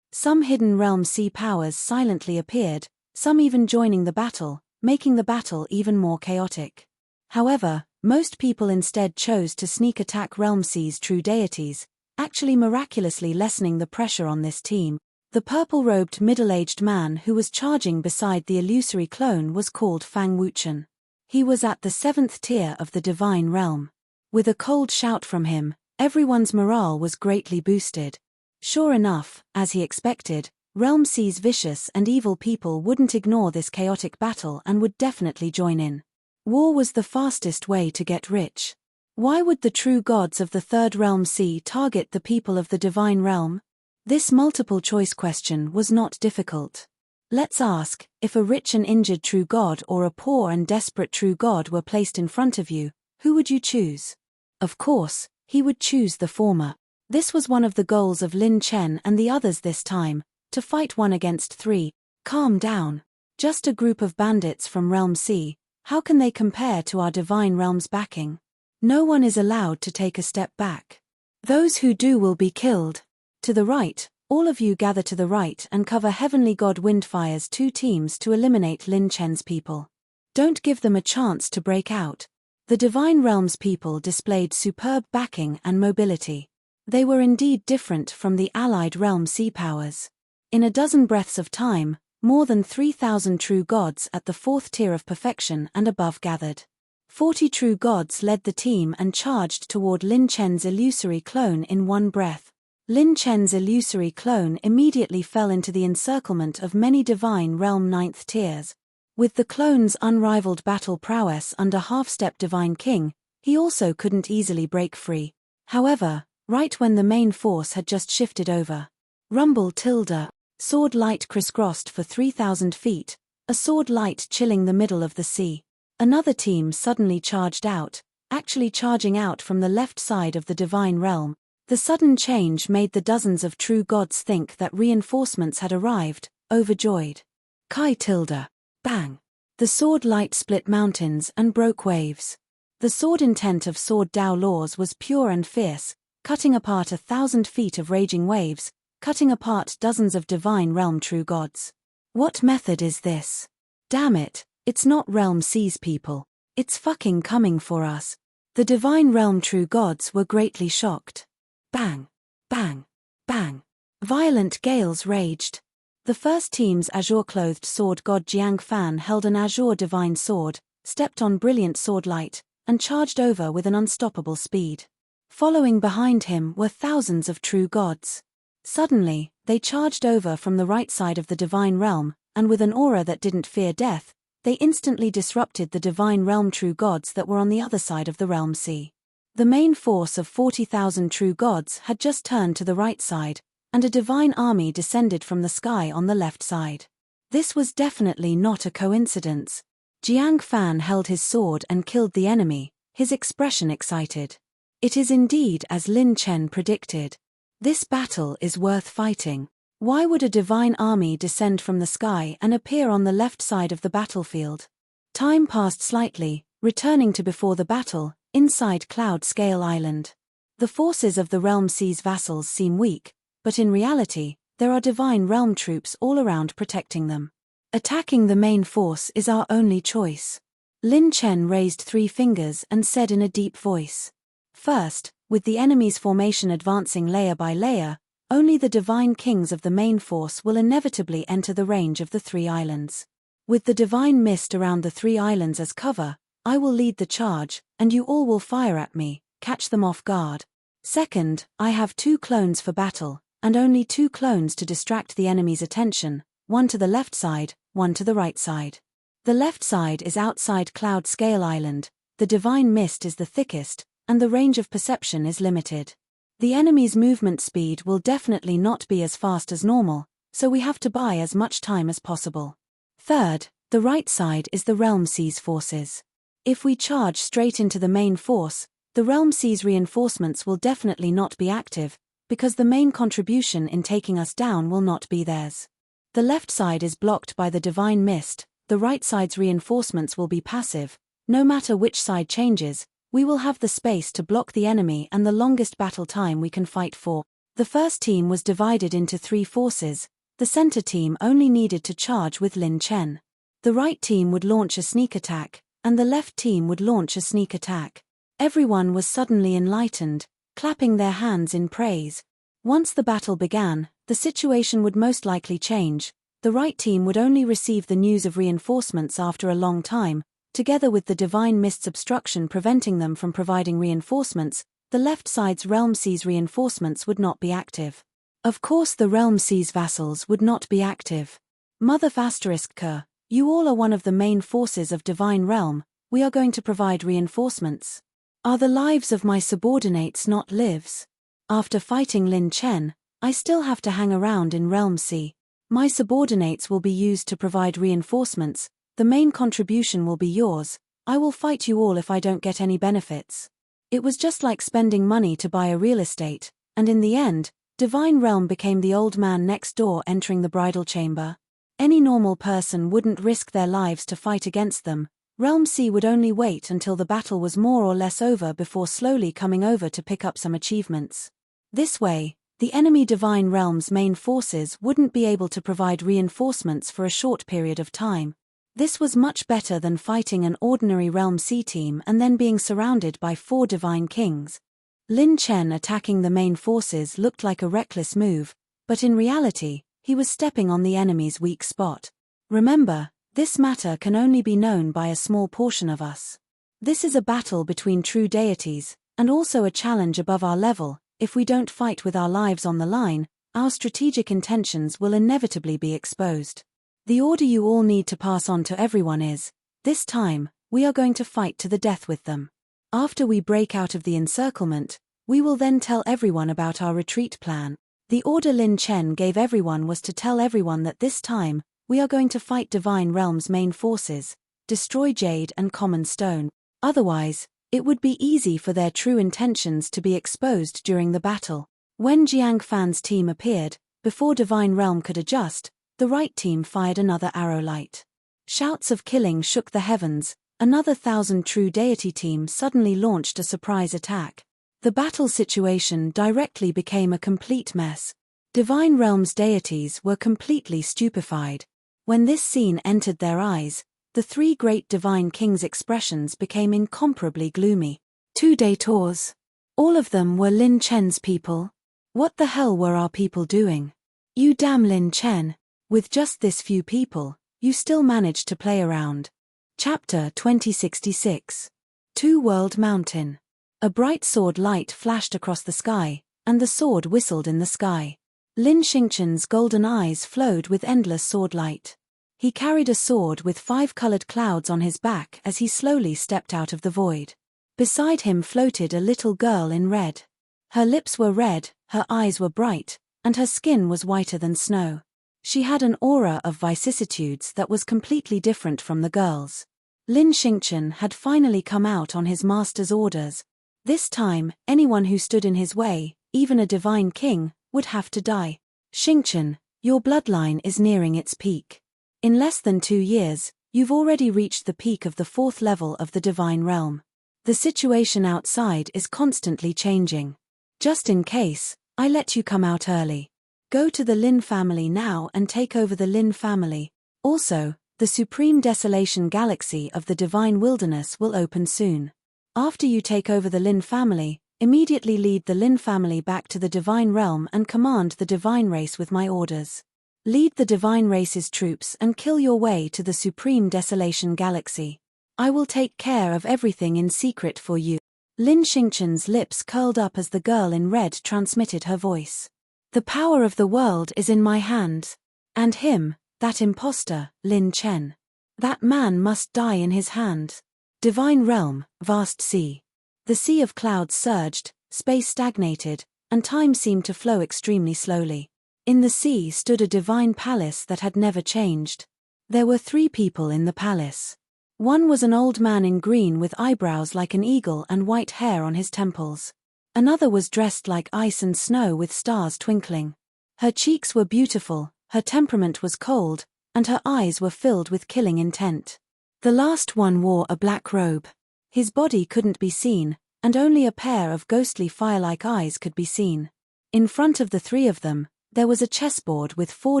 Some hidden realm sea powers silently appeared, some even joining the battle, making the battle even more chaotic. However, most people instead chose to sneak attack realm sea's true deities, actually miraculously lessening the pressure on this team. The purple-robed middle-aged man who was charging beside the illusory clone was called Fang Wuchen. He was at the 7th tier of the divine realm. With a cold shout from him, everyone's morale was greatly boosted. Sure enough, as he expected, Realm C's vicious and evil people wouldn't ignore this chaotic battle and would definitely join in. War was the fastest way to get rich. Why would the true gods of the Third Realm C target the people of the divine realm? This multiple-choice question was not difficult. Let's ask, if a rich and injured true god or a poor and desperate true god were placed in front of you, who would you choose? Of course, he would choose the former. This was one of the goals of Lin Chen and the others this time, to fight 1 against 3. Calm down. Just a group of bandits from Realm C, how can they compare to our divine realm's backing? No one is allowed to take a step back. Those who do will be killed. To the right, all of you gather to the right and cover Heavenly God Windfire's 2 teams to eliminate Lin Chen's people. Don't give them a chance to break out. The Divine Realm's people displayed superb backing and mobility. They were indeed different from the allied Realm sea powers. In a dozen breaths of time, more than 3,000 true gods at the 4th tier of perfection and above gathered. 40 true gods led the team and charged toward Lin Chen's illusory clone in one breath. Lin Chen's illusory clone immediately fell into the encirclement of many divine realm 9th tiers. With the clone's unrivaled battle prowess under half-step Divine King, he also couldn't easily break free. However, right when the main force had just shifted over. Rumble tilde. Sword light crisscrossed for 3,000 feet, a sword light chilling the middle of the sea. Another team suddenly charged out, actually charging out from the left side of the divine realm. The sudden change made the dozens of true gods think that reinforcements had arrived, overjoyed. Kai tilde. Bang. The sword light split mountains and broke waves. The sword intent of Sword Dao laws was pure and fierce, cutting apart 1,000 feet of raging waves, cutting apart dozens of divine realm true gods. What method is this? Damn it, it's not Realm C's people. It's fucking coming for us. The divine realm true gods were greatly shocked. Bang, bang, bang. Violent gales raged. The first team's azure-clothed sword god Jiang Fan held an azure divine sword, stepped on brilliant sword light, and charged over with an unstoppable speed. Following behind him were thousands of true gods. Suddenly, they charged over from the right side of the divine realm, and with an aura that didn't fear death, they instantly disrupted the divine realm true gods that were on the other side of the realm sea. The main force of 40,000 true gods had just turned to the right side, and a divine army descended from the sky on the left side. This was definitely not a coincidence. Jiang Fan held his sword and killed the enemy, his expression excited. It is indeed as Lin Chen predicted. This battle is worth fighting. Why would a divine army descend from the sky and appear on the left side of the battlefield? Time passed slightly, returning to before the battle, inside Cloud Scale Island. The forces of the Realm C's vassals seem weak, but in reality, there are divine realm troops all around protecting them. Attacking the main force is our only choice. Lin Chen raised 3 fingers and said in a deep voice. First, with the enemy's formation advancing layer by layer, only the divine kings of the main force will inevitably enter the range of the 3 islands. With the divine mist around the 3 islands as cover, I will lead the charge, and you all will fire at me, catch them off guard. Second, I have 2 clones for battle, and only 2 clones to distract the enemy's attention, one to the left side, one to the right side. The left side is outside Cloud Scale Island, the divine mist is the thickest, and the range of perception is limited. The enemy's movement speed will definitely not be as fast as normal, so we have to buy as much time as possible. Third, the right side is the Realm C's forces. If we charge straight into the main force, the Realm C's reinforcements will definitely not be active, because the main contribution in taking us down will not be theirs. The left side is blocked by the divine mist, the right side's reinforcements will be passive. No matter which side changes, we will have the space to block the enemy and the longest battle time we can fight for. The first team was divided into 3 forces. The center team only needed to charge with Lin Chen. The right team would launch a sneak attack, and the left team would launch a sneak attack. Everyone was suddenly enlightened, clapping their hands in praise. Once the battle began, the situation would most likely change. The right team would only receive the news of reinforcements after a long time. Together with the divine mist's obstruction preventing them from providing reinforcements, the left side's Realm C's reinforcements would not be active. Of course the Realm C's vassals would not be active. Mother *K, you all are one of the main forces of Divine Realm, we are going to provide reinforcements. Are the lives of my subordinates not lives? After fighting Lin Chen, I still have to hang around in Realm C. My subordinates will be used to provide reinforcements, the main contribution will be yours, I will fight you all if I don't get any benefits. It was just like spending money to buy a real estate, and in the end, Divine Realm became the old man next door entering the bridal chamber. Any normal person wouldn't risk their lives to fight against them. Realm C would only wait until the battle was more or less over before slowly coming over to pick up some achievements. This way, the enemy Divine Realm's main forces wouldn't be able to provide reinforcements for a short period of time. This was much better than fighting an ordinary Realm C team and then being surrounded by 4 Divine Kings. Lin Chen attacking the main forces looked like a reckless move, but in reality, he was stepping on the enemy's weak spot. Remember, this matter can only be known by a small portion of us. This is a battle between true deities, and also a challenge above our level. If we don't fight with our lives on the line, our strategic intentions will inevitably be exposed. The order you all need to pass on to everyone is, this time, we are going to fight to the death with them. After we break out of the encirclement, we will then tell everyone about our retreat plan. The order Lin Chen gave everyone was to tell everyone that this time, we are going to fight Divine Realm's main forces, destroy Jade and Common Stone. Otherwise, it would be easy for their true intentions to be exposed during the battle. When Jiang Fan's team appeared, before Divine Realm could adjust, the right team fired another arrow light. Shouts of killing shook the heavens. Another 1,000 True Deity team suddenly launched a surprise attack. The battle situation directly became a complete mess. Divine Realm's deities were completely stupefied. When this scene entered their eyes, the 3 great Divine Kings' expressions became incomparably gloomy. 2 Daitors. All of them were Lin Chen's people. What the hell were our people doing? You damn Lin Chen. With just this few people, you still managed to play around. Chapter 2066. 2 World Mountain. A bright sword light flashed across the sky, and the sword whistled in the sky. Lin Xingchen's golden eyes flowed with endless sword light. He carried a sword with 5 colored clouds on his back as he slowly stepped out of the void. Beside him floated a little girl in red. Her lips were red, her eyes were bright, and her skin was whiter than snow. She had an aura of vicissitudes that was completely different from the girl's. Lin Xingchen had finally come out on his master's orders. This time, anyone who stood in his way, even a divine king, would have to die. Xingchen, your bloodline is nearing its peak. In less than 2 years, you've already reached the peak of the 4th level of the Divine Realm. The situation outside is constantly changing. Just in case, I let you come out early. Go to the Lin family now and take over the Lin family. Also, the Supreme Desolation Galaxy of the Divine Wilderness will open soon. After you take over the Lin family, immediately lead the Lin family back to the Divine Realm and command the Divine Race with my orders. Lead the Divine Race's troops and kill your way to the Supreme Desolation Galaxy. I will take care of everything in secret for you. Lin Xingchen's lips curled up as the girl in red transmitted her voice. The power of the world is in my hands. And him, that imposter, Lin Chen. That man must die in his hands. Divine Realm, vast sea. The sea of clouds surged, space stagnated, and time seemed to flow extremely slowly. In the sea stood a divine palace that had never changed. There were 3 people in the palace. One was an old man in green with eyebrows like an eagle and white hair on his temples. Another was dressed like ice and snow with stars twinkling. Her cheeks were beautiful, her temperament was cold, and her eyes were filled with killing intent. The last one wore a black robe. His body couldn't be seen, and only a pair of ghostly fire-like eyes could be seen. In front of the three of them, there was a chessboard with 4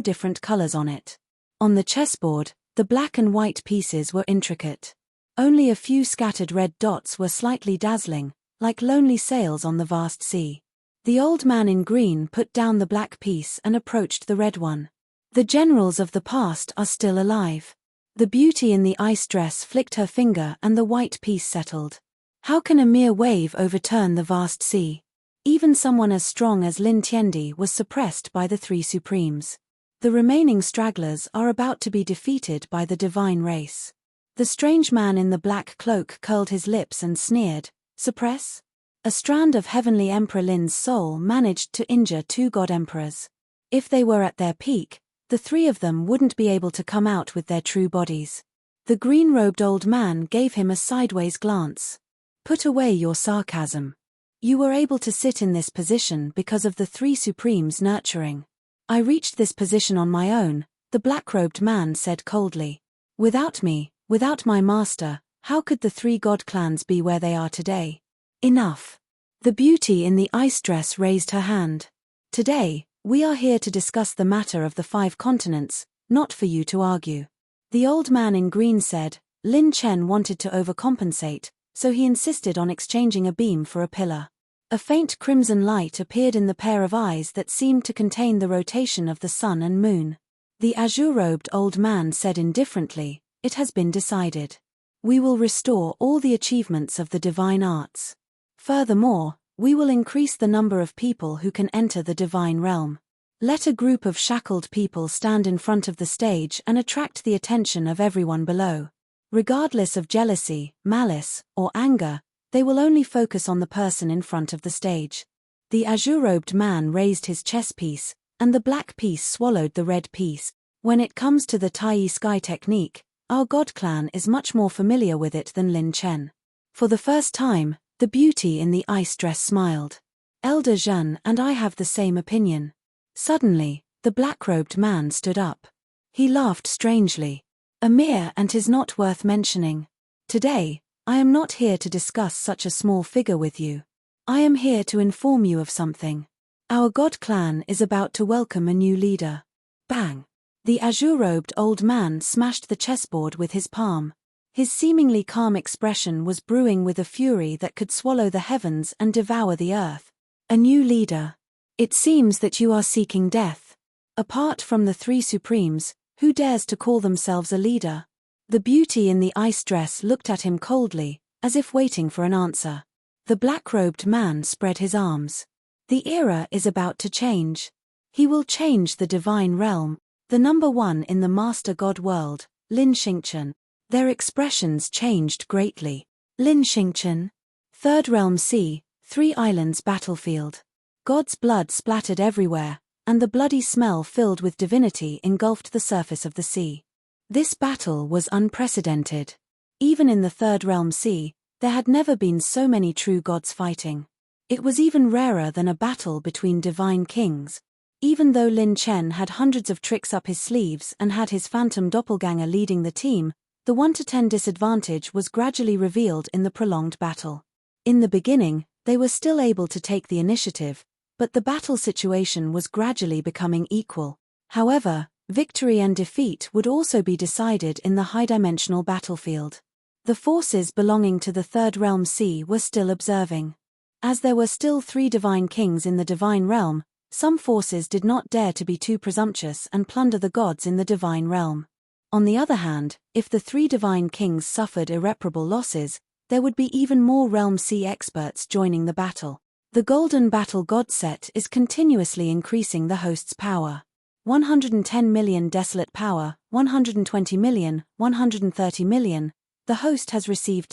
different colors on it. On the chessboard, the black and white pieces were intricate. Only a few scattered red dots were slightly dazzling, like lonely sails on the vast sea. The old man in green put down the black piece and approached the red one. The generals of the past are still alive. The beauty in the ice dress flicked her finger and the white piece settled. How can a mere wave overturn the vast sea? Even someone as strong as Lin Tiendi was suppressed by the 3 supremes. The remaining stragglers are about to be defeated by the divine race. The strange man in the black cloak curled his lips and sneered, "Suppress?" A strand of heavenly Emperor Lin's soul managed to injure 2 god emperors. If they were at their peak, the 3 of them wouldn't be able to come out with their true bodies. The green-robed old man gave him a sideways glance. "Put away your sarcasm. You were able to sit in this position because of the 3 supremes' nurturing. I reached this position on my own," the black-robed man said coldly. "Without me, without my master, how could the 3 god clans be where they are today?" "Enough." The beauty in the ice dress raised her hand. "Today, we are here to discuss the matter of the 5 continents, not for you to argue." The old man in green said, Lin Chen wanted to overcompensate, so he insisted on exchanging a beam for a pillar. A faint crimson light appeared in the pair of eyes that seemed to contain the rotation of the sun and moon. The azure-robed old man said indifferently, "It has been decided. We will restore all the achievements of the divine arts. Furthermore, we will increase the number of people who can enter the divine realm. Let a group of shackled people stand in front of the stage and attract the attention of everyone below. Regardless of jealousy, malice, or anger, they will only focus on the person in front of the stage." The azure-robed man raised his chess piece, and the black piece swallowed the red piece. "When it comes to the Tai Sky technique, our god clan is much more familiar with it than Lin Chen." For the first time, the beauty in the ice dress smiled. "Elder Zhen and I have the same opinion." Suddenly, the black-robed man stood up. He laughed strangely. "Amir and 'tis not worth mentioning. Today, I am not here to discuss such a small figure with you. I am here to inform you of something. Our god clan is about to welcome a new leader." Bang! The azure-robed old man smashed the chessboard with his palm. His seemingly calm expression was brewing with a fury that could swallow the heavens and devour the earth. "A new leader. It seems that you are seeking death. Apart from the 3 supremes, who dares to call themselves a leader?" The beauty in the ice dress looked at him coldly, as if waiting for an answer. The black-robed man spread his arms. "The era is about to change. He will change the divine realm, the number 1 in the master god world, Lin Xingchen." Their expressions changed greatly. "Lin Xingchen? 3rd Realm Sea, 3 Islands battlefield." God's blood splattered everywhere, and the bloody smell filled with divinity engulfed the surface of the sea. This battle was unprecedented. Even in the 3rd Realm Sea, there had never been so many true gods fighting. It was even rarer than a battle between divine kings. Even though Lin Chen had hundreds of tricks up his sleeves and had his phantom doppelganger leading the team, the 1-to-10 disadvantage was gradually revealed in the prolonged battle. In the beginning, they were still able to take the initiative, but the battle situation was gradually becoming equal. However, victory and defeat would also be decided in the high-dimensional battlefield. The forces belonging to the 3rd Realm Sea were still observing. As there were still 3 divine kings in the divine realm, some forces did not dare to be too presumptuous and plunder the gods in the divine realm. On the other hand, if the 3 divine kings suffered irreparable losses, there would be even more Realm Sea experts joining the battle. The Golden Battle God set is continuously increasing the host's power. 110 million desolate power, 120 million, 130 million. The host has received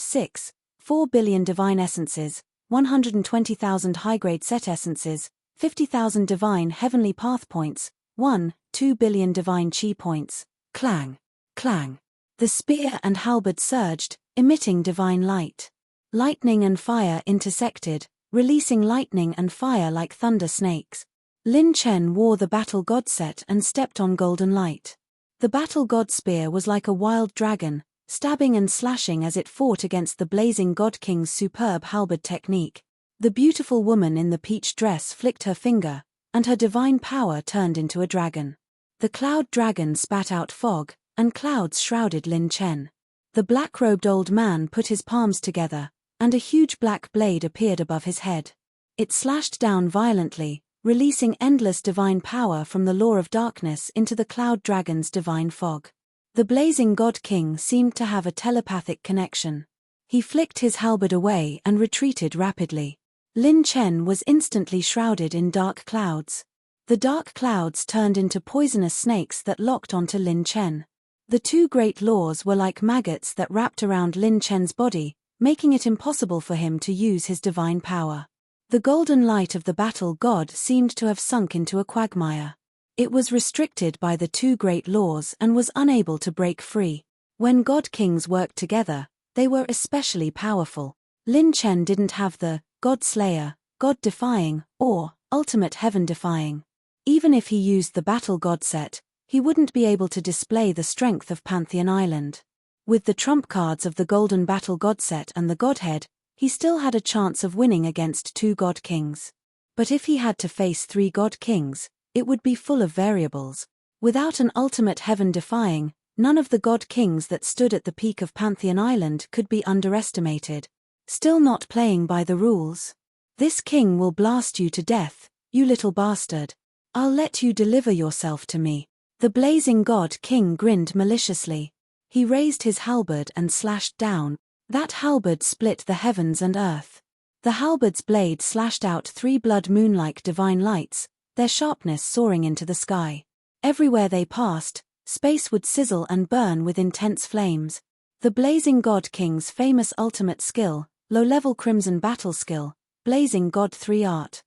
4 billion divine essences, 120,000 high-grade set essences, 50,000 divine heavenly path points, 2 billion divine chi points. Clang! Clang! The spear and halberd surged, emitting divine light. Lightning and fire intersected, releasing lightning and fire like thunder snakes. Lin Chen wore the Battle God set and stepped on golden light. The Battle God spear was like a wild dragon, stabbing and slashing as it fought against the blazing God King's superb halberd technique. The beautiful woman in the peach dress flicked her finger, and her divine power turned into a dragon. The cloud dragon spat out fog, and clouds shrouded Lin Chen. The black-robed old man put his palms together, and a huge black blade appeared above his head. It slashed down violently, releasing endless divine power from the law of darkness into the cloud dragon's divine fog. The blazing god king seemed to have a telepathic connection. He flicked his halberd away and retreated rapidly. Lin Chen was instantly shrouded in dark clouds. The dark clouds turned into poisonous snakes that locked onto Lin Chen. The two great laws were like maggots that wrapped around Lin Chen's body, making it impossible for him to use his divine power. The golden light of the battle god seemed to have sunk into a quagmire. It was restricted by the two great laws and was unable to break free. When god kings worked together, they were especially powerful. Lin Chen didn't have the God Slayer, God Defying, or Ultimate Heaven Defying. Even if he used the Battle God set, he wouldn't be able to display the strength of Pantheon Island. With the trump cards of the Golden Battle God set and the Godhead, he still had a chance of winning against two God Kings. But if he had to face three God Kings, it would be full of variables. Without an Ultimate Heaven Defying, none of the God Kings that stood at the peak of Pantheon Island could be underestimated. Still not playing by the rules? This king will blast you to death, you little bastard. I'll let you deliver yourself to me. The blazing god king grinned maliciously. He raised his halberd and slashed down. That halberd split the heavens and earth. The halberd's blade slashed out three blood moon-like divine lights, their sharpness soaring into the sky. Everywhere they passed, space would sizzle and burn with intense flames. The blazing god king's famous ultimate skill, low-level crimson battle skill, blazing god 3 art.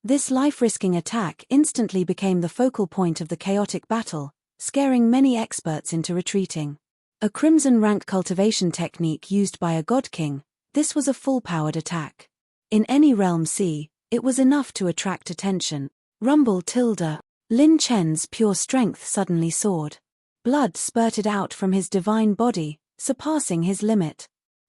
This life-risking attack instantly became the focal point of the chaotic battle, scaring many experts into retreating. A crimson rank cultivation technique used by a god king, this was a full-powered attack. In any realm C, it was enough to attract attention. Rumble tilde. Lin Chen's pure strength suddenly soared. Blood spurted out from his divine body, surpassing his limit.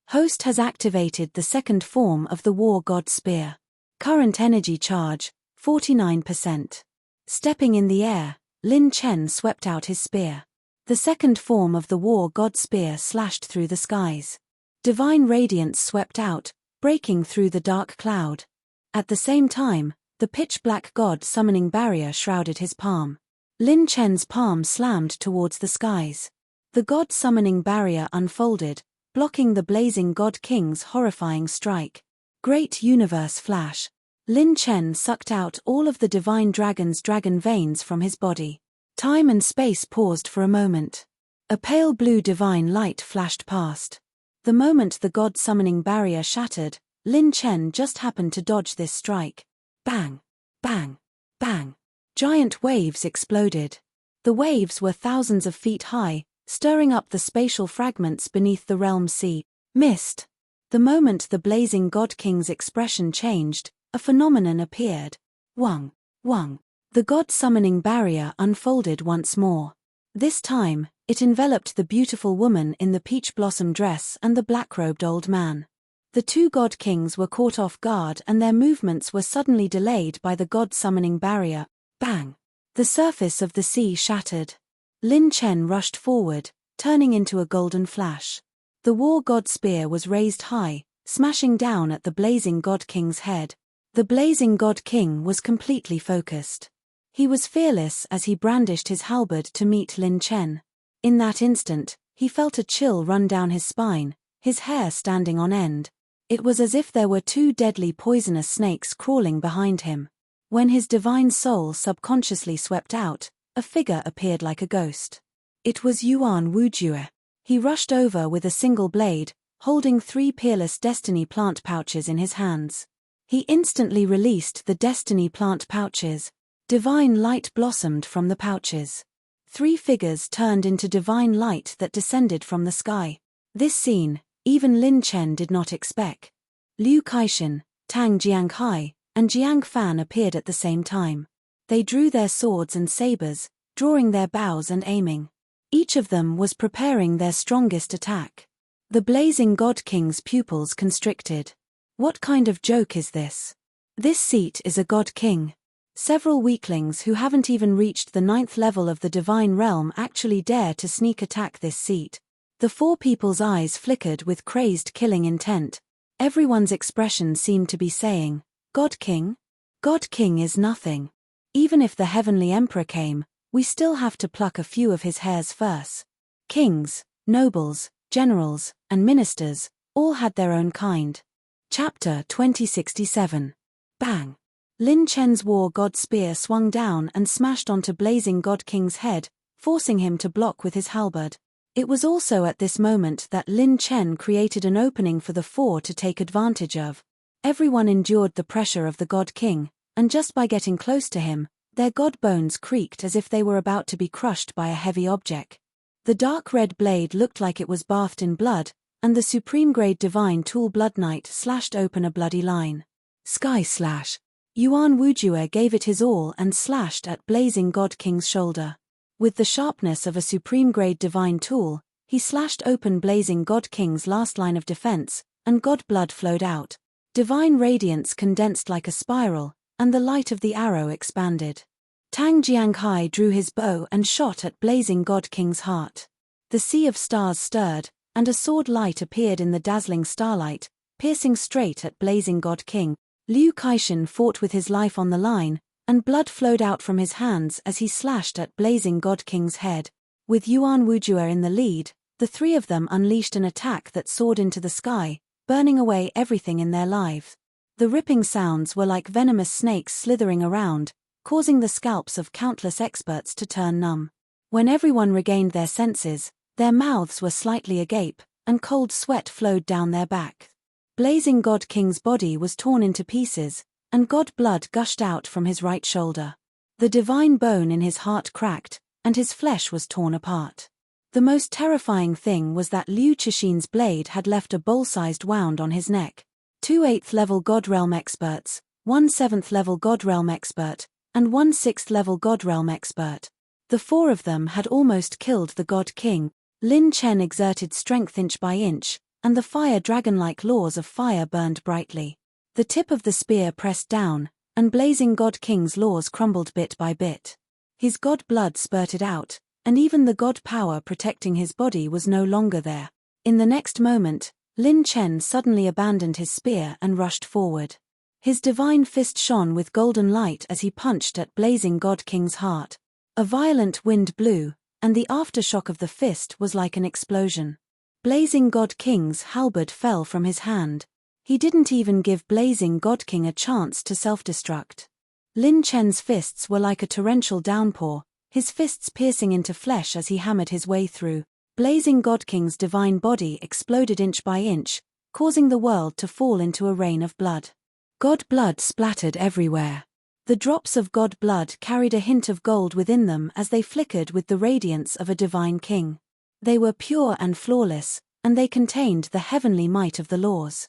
Host has activated the second form of the War God Spear. Current energy charge, 49%. Stepping in the air, Lin Chen swept out his spear. The second form of the War God Spear slashed through the skies. Divine radiance swept out, breaking through the dark cloud. At the same time, the pitch-black god summoning barrier shrouded his palm. Lin Chen's palm slammed towards the skies. The god summoning barrier unfolded, blocking the blazing god king's horrifying strike. Great universe flash. Lin Chen sucked out all of the divine dragon's dragon veins from his body. Time and space paused for a moment. A pale blue divine light flashed past. The moment the god summoning barrier shattered, Lin Chen just happened to dodge this strike. Bang! Bang! Bang! Giant waves exploded. The waves were thousands of feet high, stirring up the spatial fragments beneath the realm sea. Mist. The moment the blazing god king's expression changed, a phenomenon appeared. Wang! Wang! The god summoning barrier unfolded once more. This time, it enveloped the beautiful woman in the peach blossom dress and the black-robed old man. The two god kings were caught off guard and their movements were suddenly delayed by the god summoning barrier. Bang! The surface of the sea shattered. Lin Chen rushed forward, turning into a golden flash. The war god spear was raised high, smashing down at the blazing god king's head. The blazing god king was completely focused. He was fearless as he brandished his halberd to meet Lin Chen. In that instant, he felt a chill run down his spine, his hair standing on end. It was as if there were two deadly poisonous snakes crawling behind him. When his divine soul subconsciously swept out, a figure appeared like a ghost. It was Yuan Wujue. He rushed over with a single blade, holding 3 peerless destiny plant pouches in his hands. He instantly released the destiny plant pouches. Divine light blossomed from the pouches. 3 figures turned into divine light that descended from the sky. This scene, even Lin Chen did not expect. Liu Kaishan, Tang Jianghai, and Jiang Fan appeared at the same time. They drew their swords and sabers, drawing their bows and aiming. Each of them was preparing their strongest attack. The blazing god king's pupils constricted. What kind of joke is this? This seat is a god king. Several weaklings who haven't even reached the 9th level of the divine realm actually dare to sneak attack this seat. The 4 people's eyes flickered with crazed killing intent. Everyone's expression seemed to be saying, God King? God King is nothing. Even if the Heavenly Emperor came, we still have to pluck a few of his hairs first. Kings, nobles, generals, and ministers, all had their own kind. Chapter 2067. Bang! Lin Chen's war god spear swung down and smashed onto blazing God King's head, forcing him to block with his halberd. It was also at this moment that Lin Chen created an opening for the 4 to take advantage of. Everyone endured the pressure of the God King, and just by getting close to him, their god bones creaked as if they were about to be crushed by a heavy object. The dark red blade looked like it was bathed in blood, and the supreme-grade divine tool Blood Knight slashed open a bloody line. Sky Slash. Yuan Wujue gave it his all and slashed at blazing God King's shoulder. With the sharpness of a supreme-grade divine tool, he slashed open blazing God King's last line of defense, and god blood flowed out. Divine radiance condensed like a spiral, and the light of the arrow expanded. Tang Jianghai drew his bow and shot at blazing God King's heart. The sea of stars stirred, and a sword light appeared in the dazzling starlight, piercing straight at blazing God King. Liu Kaishan fought with his life on the line, and blood flowed out from his hands as he slashed at blazing God King's head. With Yuan Wujue in the lead, the 3 of them unleashed an attack that soared into the sky, burning away everything in their lives. The ripping sounds were like venomous snakes slithering around, causing the scalps of countless experts to turn numb. When everyone regained their senses, their mouths were slightly agape, and cold sweat flowed down their back. Blazing God King's body was torn into pieces, and god blood gushed out from his right shoulder. The divine bone in his heart cracked, and his flesh was torn apart. The most terrifying thing was that Liu Cixin's blade had left a bowl-sized wound on his neck. 2 8th level God Realm experts, 1 7th level God Realm expert, and 1 6th level God Realm expert. The 4 of them had almost killed the God King. Lin Chen exerted strength inch by inch, and the fire dragon-like laws of fire burned brightly. The tip of the spear pressed down, and blazing God King's laws crumbled bit by bit. His god blood spurted out, and even the god power protecting his body was no longer there. In the next moment, Lin Chen suddenly abandoned his spear and rushed forward. His divine fist shone with golden light as he punched at blazing God King's heart. A violent wind blew, and the aftershock of the fist was like an explosion. Blazing God King's halberd fell from his hand. He didn't even give blazing God King a chance to self-destruct. Lin Chen's fists were like a torrential downpour, his fists piercing into flesh as he hammered his way through. Blazing God King's divine body exploded inch by inch, causing the world to fall into a rain of blood. God blood splattered everywhere. The drops of god blood carried a hint of gold within them as they flickered with the radiance of a divine king. They were pure and flawless, and they contained the heavenly might of the laws.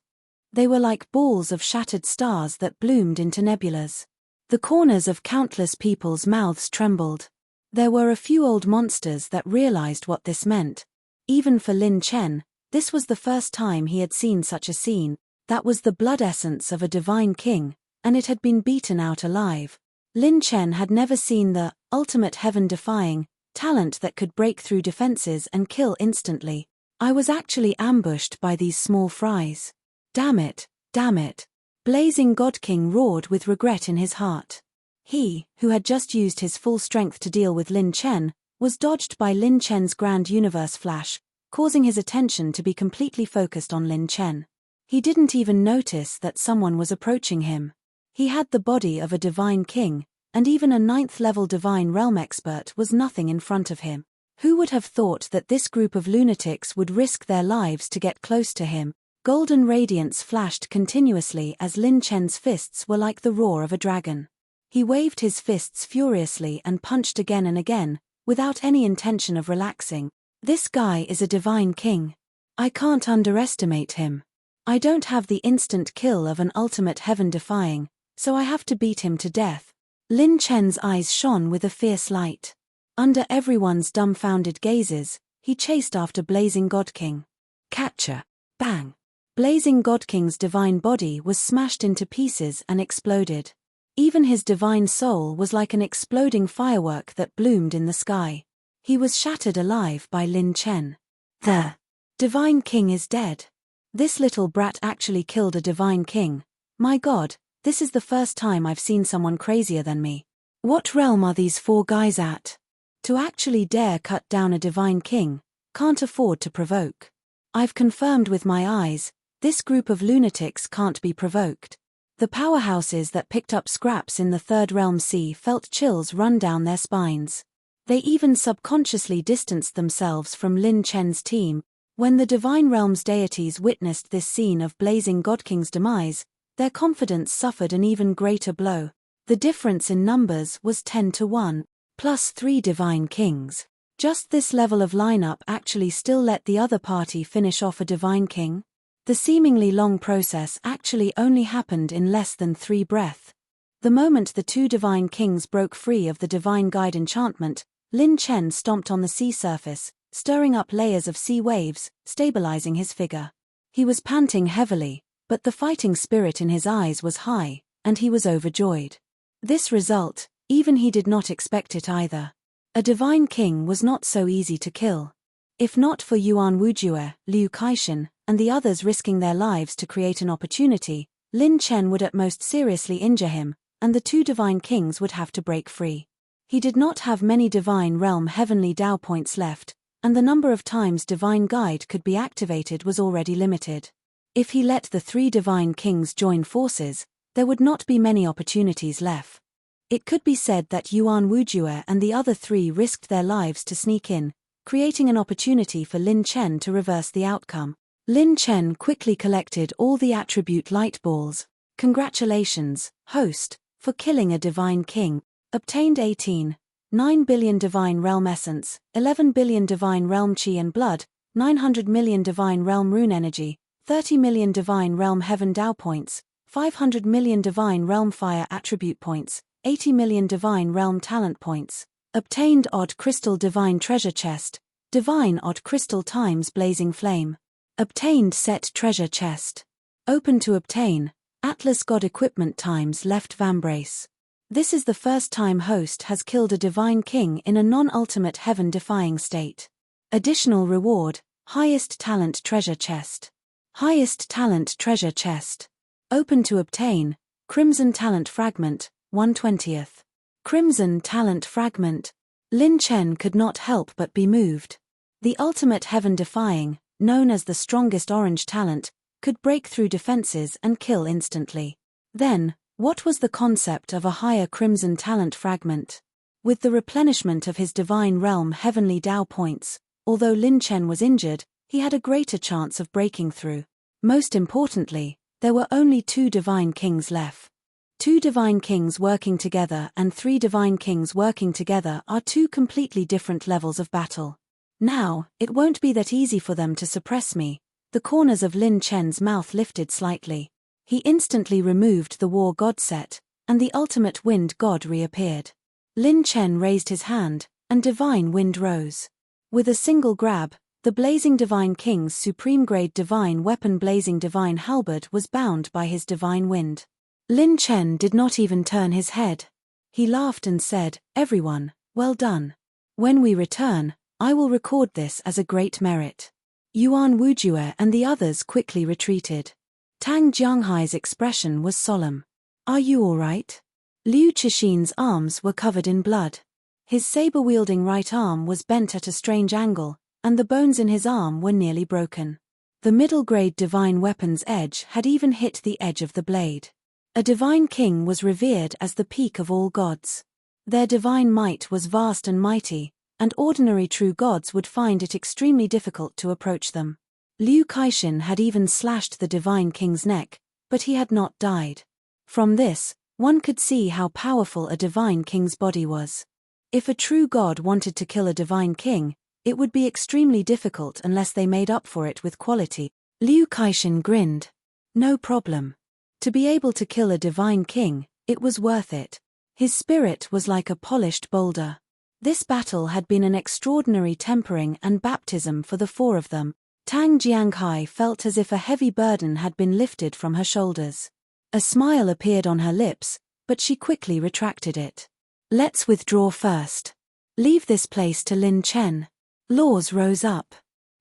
They were like balls of shattered stars that bloomed into nebulas. The corners of countless people's mouths trembled. There were a few old monsters that realized what this meant. Even for Lin Chen, this was the first time he had seen such a scene. That was the blood essence of a divine king, and it had been beaten out alive. Lin Chen had never seen the ultimate heaven-defying talent that could break through defenses and kill instantly. I was actually ambushed by these small fries. Damn it, damn it. Blazing God King roared with regret in his heart. He, who had just used his full strength to deal with Lin Chen, was dodged by Lin Chen's Grand Universe Flash, causing his attention to be completely focused on Lin Chen. He didn't even notice that someone was approaching him. He had the body of a divine king, and even a 9th level divine realm expert was nothing in front of him. Who would have thought that this group of lunatics would risk their lives to get close to him? Golden radiance flashed continuously as Lin Chen's fists were like the roar of a dragon. He waved his fists furiously and punched again and again, without any intention of relaxing. This guy is a divine king. I can't underestimate him. I don't have the instant kill of an ultimate heaven-defying, so I have to beat him to death. Lin Chen's eyes shone with a fierce light. Under everyone's dumbfounded gazes, he chased after blazing God King. Catcher. Bang. Blazing God King's divine body was smashed into pieces and exploded. Even his divine soul was like an exploding firework that bloomed in the sky. He was shattered alive by Lin Chen. The divine king is dead. This little brat actually killed a divine king. My God, this is the first time I've seen someone crazier than me. What realm are these four guys at? To actually dare cut down a divine king, can't afford to provoke. I've confirmed with my eyes, this group of lunatics can't be provoked. The powerhouses that picked up scraps in the Third Realm Sea felt chills run down their spines. They even subconsciously distanced themselves from Lin Chen's team. When the Divine Realm's deities witnessed this scene of Blazing God King's demise, their confidence suffered an even greater blow. The difference in numbers was 10-1, plus 3 Divine Kings. Just this level of lineup actually still let the other party finish off a Divine King? The seemingly long process actually only happened in less than 3 breaths. The moment the 2 Divine Kings broke free of the Divine Guide enchantment, Lin Chen stomped on the sea surface, stirring up layers of sea waves, stabilizing his figure. He was panting heavily, but the fighting spirit in his eyes was high, and he was overjoyed. This result, even he did not expect it either. A Divine King was not so easy to kill. If not for Yuan Wujue, Liu Kaishan, and the others risking their lives to create an opportunity, Lin Chen would at most seriously injure him, and the 2 Divine Kings would have to break free. He did not have many Divine Realm Heavenly Dao points left, and the number of times Divine Guide could be activated was already limited. If he let the 3 Divine Kings join forces, there would not be many opportunities left. It could be said that Yuan Wujue and the other 3 risked their lives to sneak in, creating an opportunity for Lin Chen to reverse the outcome. Lin Chen quickly collected all the attribute light balls. Congratulations, host, for killing a Divine King. Obtained 9 billion Divine Realm Essence, 11 billion Divine Realm Chi and Blood, 900 million Divine Realm Rune Energy, 30 million Divine Realm Heaven Dao Points, 500 million Divine Realm Fire Attribute Points, 80 million Divine Realm Talent Points. Obtained Odd Crystal Divine Treasure Chest, Divine Odd Crystal times Blazing Flame. Obtained Set Treasure Chest. Open to obtain, Atlas God Equipment times Left Vambrace. This is the first time host has killed a Divine King in a non-ultimate heaven-defying state. Additional reward, Highest Talent Treasure Chest. Highest Talent Treasure Chest. Open to obtain, Crimson Talent Fragment, 1/20. Crimson Talent Fragment. Lin Chen could not help but be moved. The ultimate heaven-defying, known as the strongest orange talent, could break through defenses and kill instantly. Then, what was the concept of a higher Crimson Talent Fragment? With the replenishment of his Divine Realm Heavenly Dao points, although Lin Chen was injured, he had a greater chance of breaking through. Most importantly, there were only 2 Divine Kings left. 2 Divine Kings working together and 3 Divine Kings working together are 2 completely different levels of battle. Now, it won't be that easy for them to suppress me. The corners of Lin Chen's mouth lifted slightly. He instantly removed the War God set, and the ultimate Wind God reappeared. Lin Chen raised his hand, and Divine Wind rose. With a single grab, the Blazing Divine King's supreme-grade divine weapon Blazing Divine Halberd was bound by his Divine Wind. Lin Chen did not even turn his head. He laughed and said, "Everyone, well done. When we return, I will record this as a great merit." Yuan Wujue and the others quickly retreated. Tang Jianghai's expression was solemn. "Are you all right?" Liu Cixin's arms were covered in blood. His saber-wielding right arm was bent at a strange angle, and the bones in his arm were nearly broken. The middle-grade divine weapon's edge had even hit the edge of the blade. A divine king was revered as the peak of all gods. Their divine might was vast and mighty, and ordinary true gods would find it extremely difficult to approach them. Liu Kaishan had even slashed the divine king's neck, but he had not died. From this, one could see how powerful a divine king's body was. If a true god wanted to kill a divine king, it would be extremely difficult unless they made up for it with quality. Liu Kaishan grinned. No problem. To be able to kill a divine king, it was worth it. His spirit was like a polished boulder. This battle had been an extraordinary tempering and baptism for the 4 of them. Tang Jianghai felt as if a heavy burden had been lifted from her shoulders. A smile appeared on her lips, but she quickly retracted it. Let's withdraw first. Leave this place to Lin Chen. Laws rose up.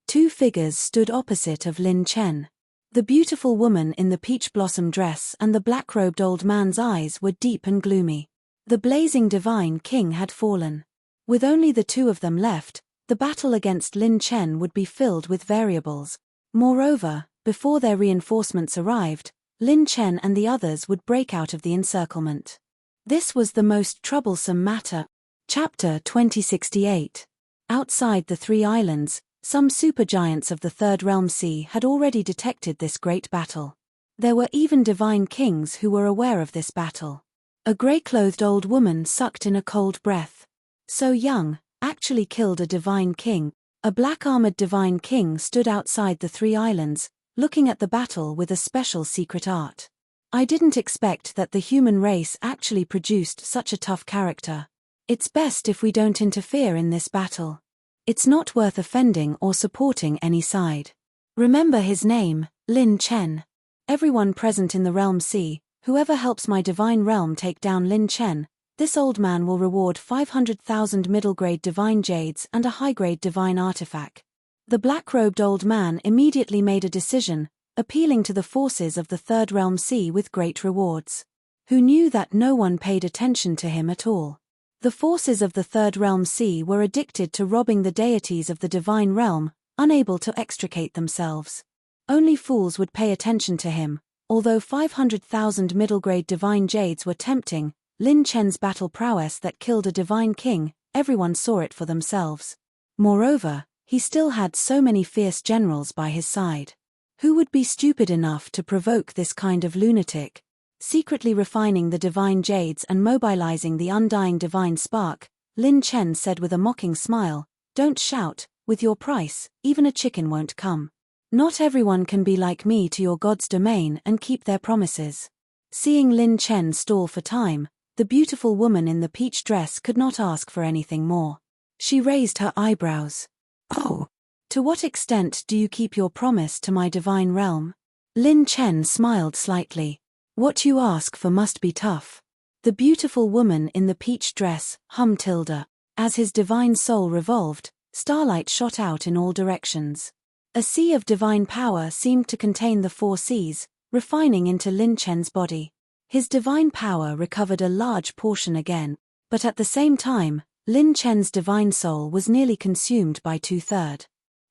Two figures stood opposite of Lin Chen. The beautiful woman in the peach blossom dress and the black-robed old man's eyes were deep and gloomy. The blazing divine king had fallen. With only the two of them left, the battle against Lin Chen would be filled with variables. Moreover, before their reinforcements arrived, Lin Chen and the others would break out of the encirclement. This was the most troublesome matter. Chapter 2068. Outside the Three Islands, some supergiants of the Third Realm Sea had already detected this great battle. There were even divine kings who were aware of this battle. A grey-clothed old woman sucked in a cold breath. So young, actually killed a divine king. A black-armored divine king stood outside the Three Islands, looking at the battle with a special secret art. I didn't expect that the human race actually produced such a tough character. It's best if we don't interfere in this battle. It's not worth offending or supporting any side. Remember his name, Lin Chen. Everyone present in the Realm Sea, whoever helps my divine realm take down Lin Chen, this old man will reward 500,000 middle-grade divine jades and a high-grade divine artifact. The black-robed old man immediately made a decision, appealing to the forces of the Third Realm Sea with great rewards. Who knew that no one paid attention to him at all? The forces of the Third Realm Sea were addicted to robbing the deities of the divine realm, unable to extricate themselves. Only fools would pay attention to him. Although 500,000 middle-grade divine jades were tempting, Lin Chen's battle prowess that killed a divine king, everyone saw it for themselves. Moreover, he still had so many fierce generals by his side. Who would be stupid enough to provoke this kind of lunatic? Secretly refining the divine jades and mobilizing the undying divine spark, Lin Chen said with a mocking smile, "Don't shout, with your price, even a chicken won't come. Not everyone can be like me to your god's domain and keep their promises." Seeing Lin Chen stall for time, the beautiful woman in the peach dress could not ask for anything more. She raised her eyebrows. "Oh, to what extent do you keep your promise to my divine realm?" Lin Chen smiled slightly. "What you ask for must be tough." The beautiful woman in the peach dress hummed tilde. As his divine soul revolved, starlight shot out in all directions. A sea of divine power seemed to contain the four seas, refining into Lin Chen's body. His divine power recovered a large portion again, but at the same time, Lin Chen's divine soul was nearly consumed by 2/3.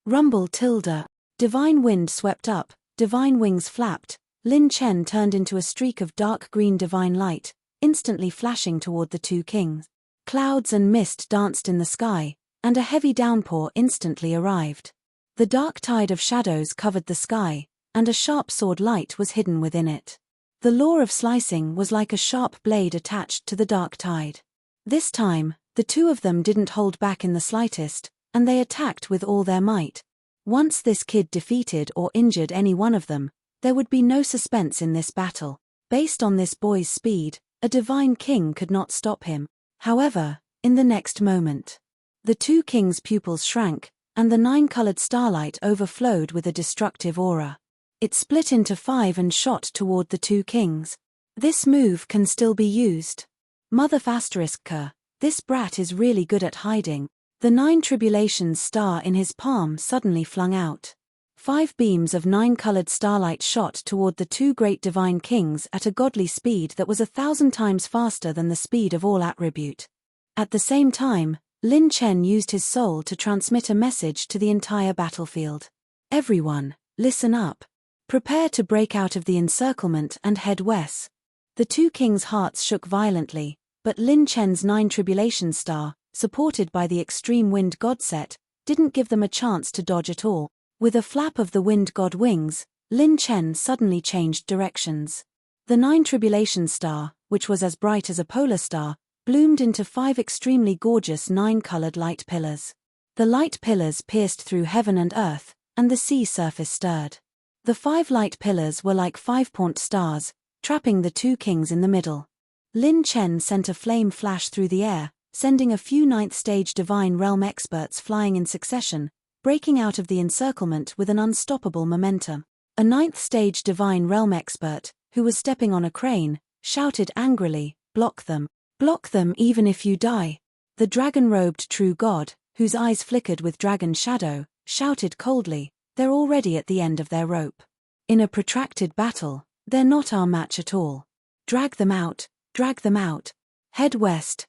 Rumble tilde. Divine wind swept up, divine wings flapped, Lin Chen turned into a streak of dark green divine light, instantly flashing toward the two kings. Clouds and mist danced in the sky, and a heavy downpour instantly arrived. The dark tide of shadows covered the sky, and a sharp sword light was hidden within it. The law of slicing was like a sharp blade attached to the dark tide. This time, the two of them didn't hold back in the slightest, and they attacked with all their might. Once this kid defeated or injured any one of them, there would be no suspense in this battle. Based on this boy's speed, a divine king could not stop him. However, in the next moment, the two kings' pupils shrank, and the nine-colored starlight overflowed with a destructive aura. It split into 5 and shot toward the two kings. This move can still be used. Mother **K, this brat is really good at hiding. The 9 tribulations star in his palm suddenly flung out. 5 beams of 9-colored starlight shot toward the two great divine kings at a godly speed that was 1,000 times faster than the speed of all attribute. At the same time, Lin Chen used his soul to transmit a message to the entire battlefield. "Everyone, listen up. Prepare to break out of the encirclement and head west." The two kings' hearts shook violently, but Lin Chen's 9 tribulation star, supported by the extreme wind god set, didn't give them a chance to dodge at all. With a flap of the wind god wings, Lin Chen suddenly changed directions. The 9 tribulation star, which was as bright as a polar star, bloomed into 5 extremely gorgeous 9-colored light pillars. The light pillars pierced through heaven and earth, and the sea surface stirred. The 5 light pillars were like 5-point stars, trapping the two kings in the middle. Lin Chen sent a flame flash through the air, sending a few 9th-stage divine realm experts flying in succession, breaking out of the encirclement with an unstoppable momentum. A ninth-stage divine realm expert, who was stepping on a crane, shouted angrily, "Block them! Block them even if you die!" The dragon-robed true god, whose eyes flickered with dragon shadow, shouted coldly, "They're already at the end of their rope. In a protracted battle, they're not our match at all. Drag them out, drag them out. Head west,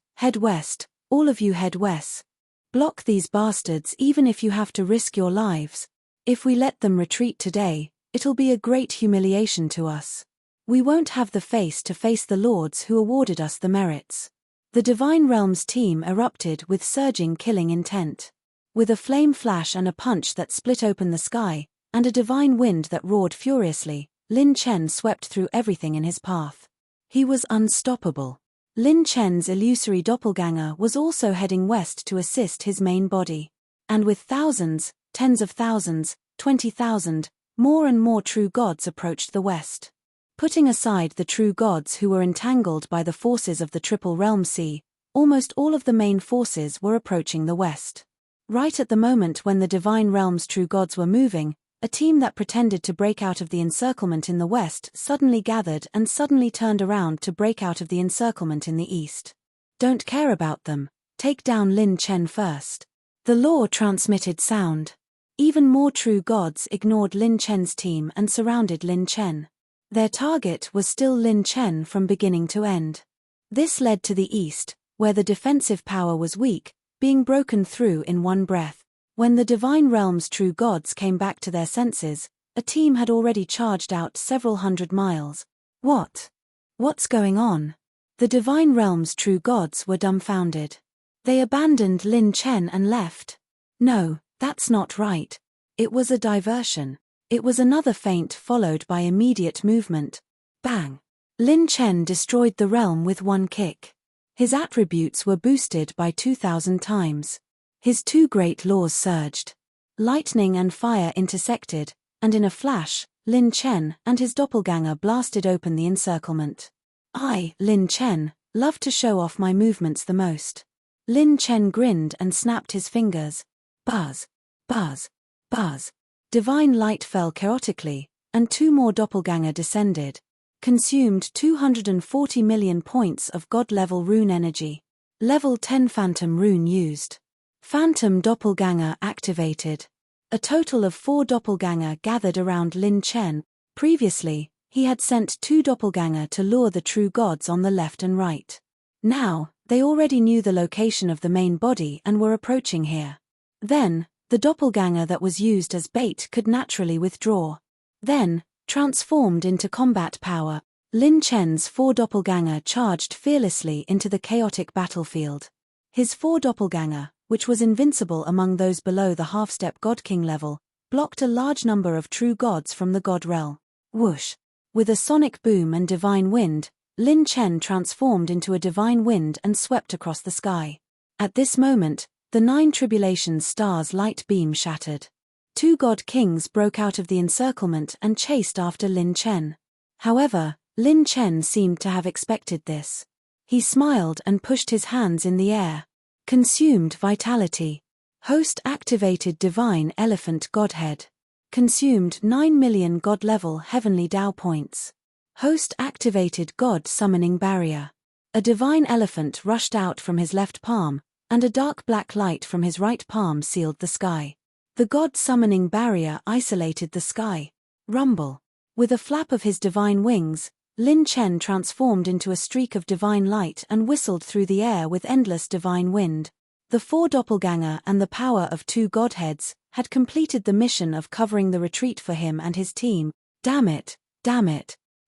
all of you head west. Block these bastards even if you have to risk your lives. If we let them retreat today, it'll be a great humiliation to us. We won't have the face to face the lords who awarded us the merits." The Divine Realms team erupted with surging killing intent. With a flame flash and a punch that split open the sky, and a divine wind that roared furiously, Lin Chen swept through everything in his path. He was unstoppable. Lin Chen's illusory doppelganger was also heading west to assist his main body. And with thousands, tens of thousands, 20,000, more and more true gods approached the west. Putting aside the true gods who were entangled by the forces of the Triple Realm Sea, almost all of the main forces were approaching the west. Right at the moment when the Divine Realm's true gods were moving, a team that pretended to break out of the encirclement in the west suddenly gathered and suddenly turned around to break out of the encirclement in the east. "Don't care about them, take down Lin Chen first." The law transmitted sound. Even more true gods ignored Lin Chen's team and surrounded Lin Chen. Their target was still Lin Chen from beginning to end. This led to the east, where the defensive power was weak, being broken through in one breath. When the Divine Realm's true gods came back to their senses, a team had already charged out several hundred miles. What's going on? The Divine Realm's true gods were dumbfounded. They abandoned Lin Chen and left. No, that's not right. It was a diversion. It was another feint followed by immediate movement. Bang! Lin Chen destroyed the realm with one kick. His attributes were boosted by 2,000 times. His two great laws surged. Lightning and fire intersected, and in a flash, Lin Chen and his doppelganger blasted open the encirclement. "I, Lin Chen, love to show off my movements the most." Lin Chen grinned and snapped his fingers. Buzz, buzz, buzz. Divine light fell chaotically, and two more doppelganger descended. Consumed 240 million points of God-level rune energy. Level 10 Phantom rune used. Phantom doppelganger activated. A total of 4 doppelganger gathered around Lin Chen. Previously, he had sent 2 doppelganger to lure the true gods on the left and right. Now, they already knew the location of the main body and were approaching here. Then, the doppelganger that was used as bait could naturally withdraw. Then, transformed into combat power, Lin Chen's 4 doppelganger charged fearlessly into the chaotic battlefield. His 4 doppelganger, which was invincible among those below the half-step God-King level, blocked a large number of true gods from the God realm. Whoosh! With a sonic boom and divine wind, Lin Chen transformed into a divine wind and swept across the sky. At this moment, the 9 tribulations stars' light beam shattered. 2 God Kings broke out of the encirclement and chased after Lin Chen. However, Lin Chen seemed to have expected this. He smiled and pushed his hands in the air. Consumed vitality. Host activated divine elephant godhead. Consumed 9 million god-level heavenly Tao points. Host activated God summoning barrier. A divine elephant rushed out from his left palm, and a dark black light from his right palm sealed the sky. The God summoning barrier isolated the sky. Rumble. With a flap of his divine wings, Lin Chen transformed into a streak of divine light and whistled through the air with endless divine wind. The 4 doppelganger and the power of 2 godheads had completed the mission of covering the retreat for him and his team. Damn it.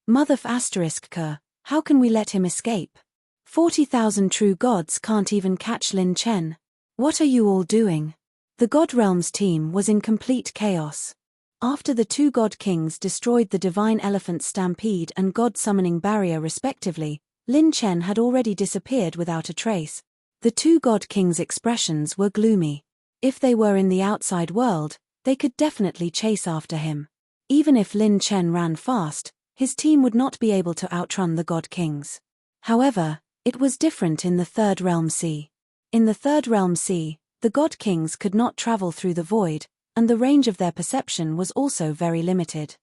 Motherf asterisk K, how can we let him escape? 40,000 true gods can't even catch Lin Chen. What are you all doing? The God Realms team was in complete chaos. After the 2 God Kings destroyed the Divine Elephant Stampede and God Summoning Barrier respectively, Lin Chen had already disappeared without a trace. The 2 God Kings' expressions were gloomy. If they were in the outside world, they could definitely chase after him. Even if Lin Chen ran fast, his team would not be able to outrun the God Kings. However, it was different in the Third Realm Sea. In the Third Realm Sea, the God Kings could not travel through the void, and the range of their perception was also very limited.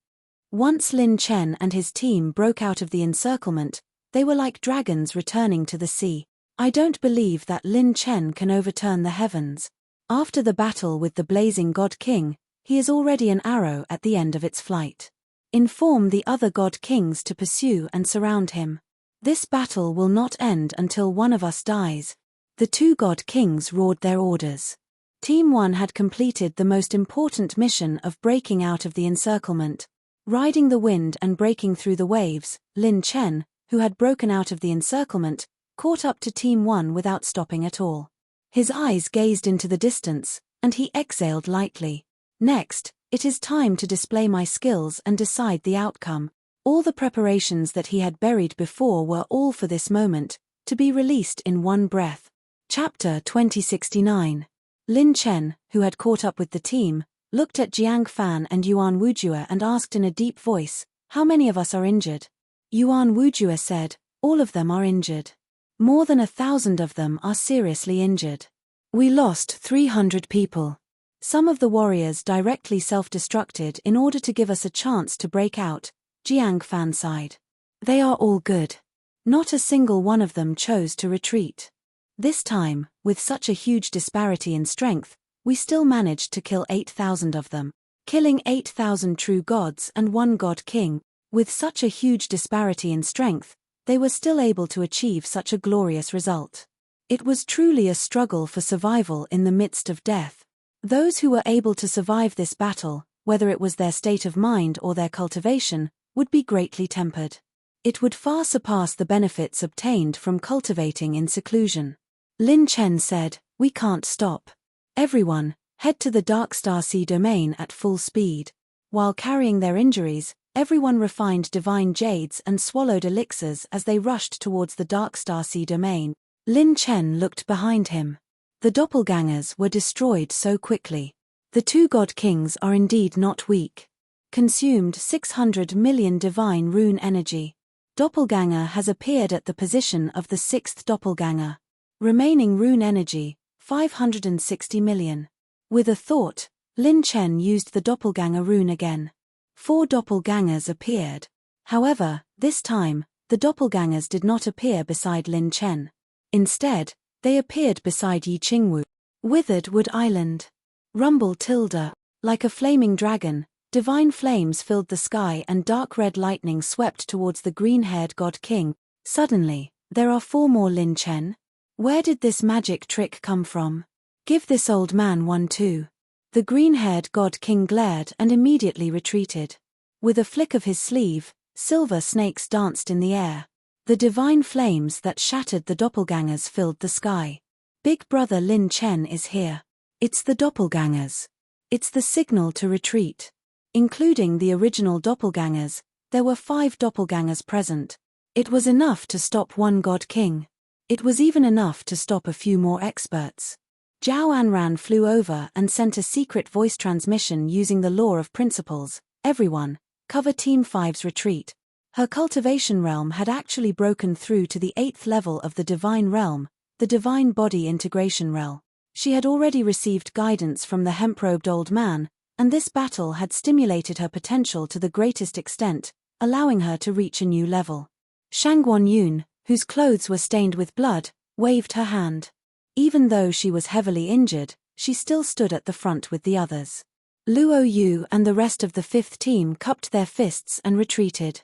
Once Lin Chen and his team broke out of the encirclement, they were like dragons returning to the sea. I don't believe that Lin Chen can overturn the heavens. After the battle with the blazing God King, he is already an arrow at the end of its flight. Inform the other God Kings to pursue and surround him. This battle will not end until one of us dies. The two God Kings roared their orders. Team 1 had completed the most important mission of breaking out of the encirclement. Riding the wind and breaking through the waves, Lin Chen, who had broken out of the encirclement, caught up to Team 1 without stopping at all. His eyes gazed into the distance, and he exhaled lightly. Next, it is time to display my skills and decide the outcome. All the preparations that he had buried before were all for this moment, to be released in one breath. Chapter 2069. Lin Chen, who had caught up with the team, looked at Jiang Fan and Yuan Wujue and asked in a deep voice, "How many of us are injured?" Yuan Wujue said, "All of them are injured. More than 1,000 of them are seriously injured. We lost 300 people. Some of the warriors directly self-destructed in order to give us a chance to break out," Jiang Fan sighed. "They are all good. Not a single one of them chose to retreat. This time, with such a huge disparity in strength, we still managed to kill 8,000 of them, killing 8,000 true gods and one God King. With such a huge disparity in strength, they were still able to achieve such a glorious result. It was truly a struggle for survival in the midst of death. Those who were able to survive this battle, whether it was their state of mind or their cultivation, would be greatly tempered. It would far surpass the benefits obtained from cultivating in seclusion. Lin Chen said, "We can't stop. Everyone, head to the Dark Star Sea domain at full speed." While carrying their injuries, everyone refined divine jades and swallowed elixirs as they rushed towards the Dark Star Sea domain. Lin Chen looked behind him. The doppelgangers were destroyed so quickly. The two God Kings are indeed not weak. Consumed 600 million divine rune energy. Doppelganger has appeared at the position of the sixth doppelganger. Remaining rune energy, 560 million. With a thought, Lin Chen used the doppelganger rune again. 4 doppelgangers appeared. However, this time, the doppelgangers did not appear beside Lin Chen. Instead, they appeared beside Yi Qingwu. Withered Wood Island. Rumble Tilda. Like a flaming dragon, divine flames filled the sky and dark red lightning swept towards the green-haired God King. Suddenly, there are 4 more Lin Chen? Where did this magic trick come from? Give this old man one too. The green-haired God King glared and immediately retreated. With a flick of his sleeve, silver snakes danced in the air. The divine flames that shattered the doppelgangers filled the sky. Big brother Lin Chen is here. It's the doppelgangers. It's the signal to retreat. Including the original doppelgangers, there were 5 doppelgangers present. It was enough to stop one God King. It was even enough to stop a few more experts. Zhao Anran flew over and sent a secret voice transmission using the law of principles. "Everyone, cover Team 5's retreat." Her cultivation realm had actually broken through to the 8th level of the divine realm, the divine body integration realm. She had already received guidance from the hemp-robed old man, and this battle had stimulated her potential to the greatest extent, allowing her to reach a new level. Shangguan Yun, whose clothes were stained with blood, waved her hand. Even though she was heavily injured, she still stood at the front with the others. Luo Yu and the rest of the 5th team cupped their fists and retreated.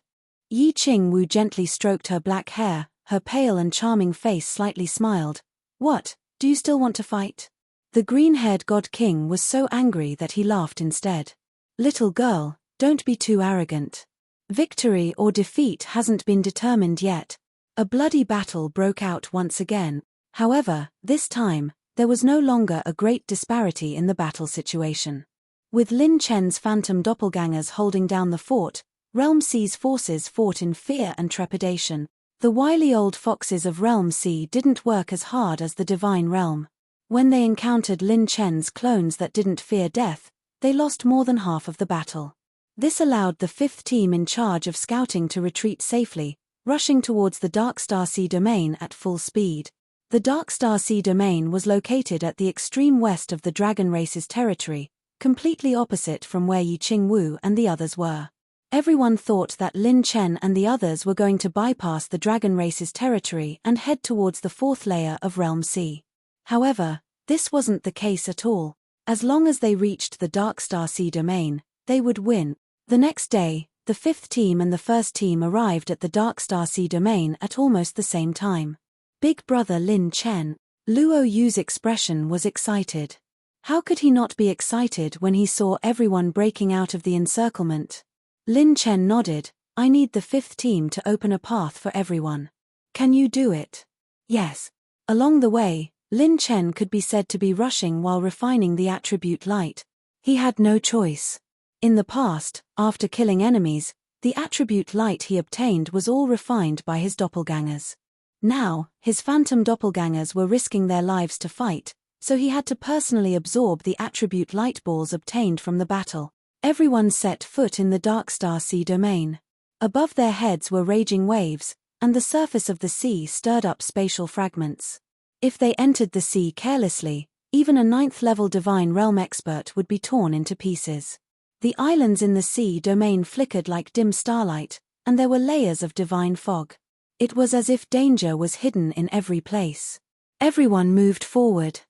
Yi Qingwu gently stroked her black hair, her pale and charming face slightly smiled. "What, do you still want to fight?" The green-haired God King was so angry that he laughed instead. "Little girl, don't be too arrogant. Victory or defeat hasn't been determined yet." A bloody battle broke out once again. However, this time, there was no longer a great disparity in the battle situation. With Lin Chen's phantom doppelgangers holding down the fort, Realm C's forces fought in fear and trepidation. The wily old foxes of Realm C didn't work as hard as the Divine Realm. When they encountered Lin Chen's clones that didn't fear death, they lost more than half of the battle. This allowed the 5th team in charge of scouting to retreat safely, rushing towards the Dark Star Sea domain at full speed. The Dark Star Sea domain was located at the extreme west of the Dragon Race's territory, completely opposite from where Yi Qingwu and the others were. Everyone thought that Lin Chen and the others were going to bypass the dragon race's territory and head towards the fourth layer of Realm C. However, this wasn't the case at all. As long as they reached the Darkstar Sea domain, they would win. The next day, the fifth team and the first team arrived at the Darkstar Sea domain at almost the same time. Big brother Lin Chen. Luo Yu's expression was excited. How could he not be excited when he saw everyone breaking out of the encirclement? Lin Chen nodded. I need the fifth team to open a path for everyone. Can you do it? Yes. Along the way, Lin Chen could be said to be rushing while refining the attribute light. He had no choice. In the past, after killing enemies, the attribute light he obtained was all refined by his doppelgangers. Now, his phantom doppelgangers were risking their lives to fight, so he had to personally absorb the attribute light balls obtained from the battle. Everyone set foot in the Darkstar Sea domain. Above their heads were raging waves, and the surface of the sea stirred up spatial fragments. If they entered the sea carelessly, even a 9th-level Divine Realm expert would be torn into pieces. The islands in the sea domain flickered like dim starlight, and there were layers of divine fog. It was as if danger was hidden in every place. Everyone moved forward.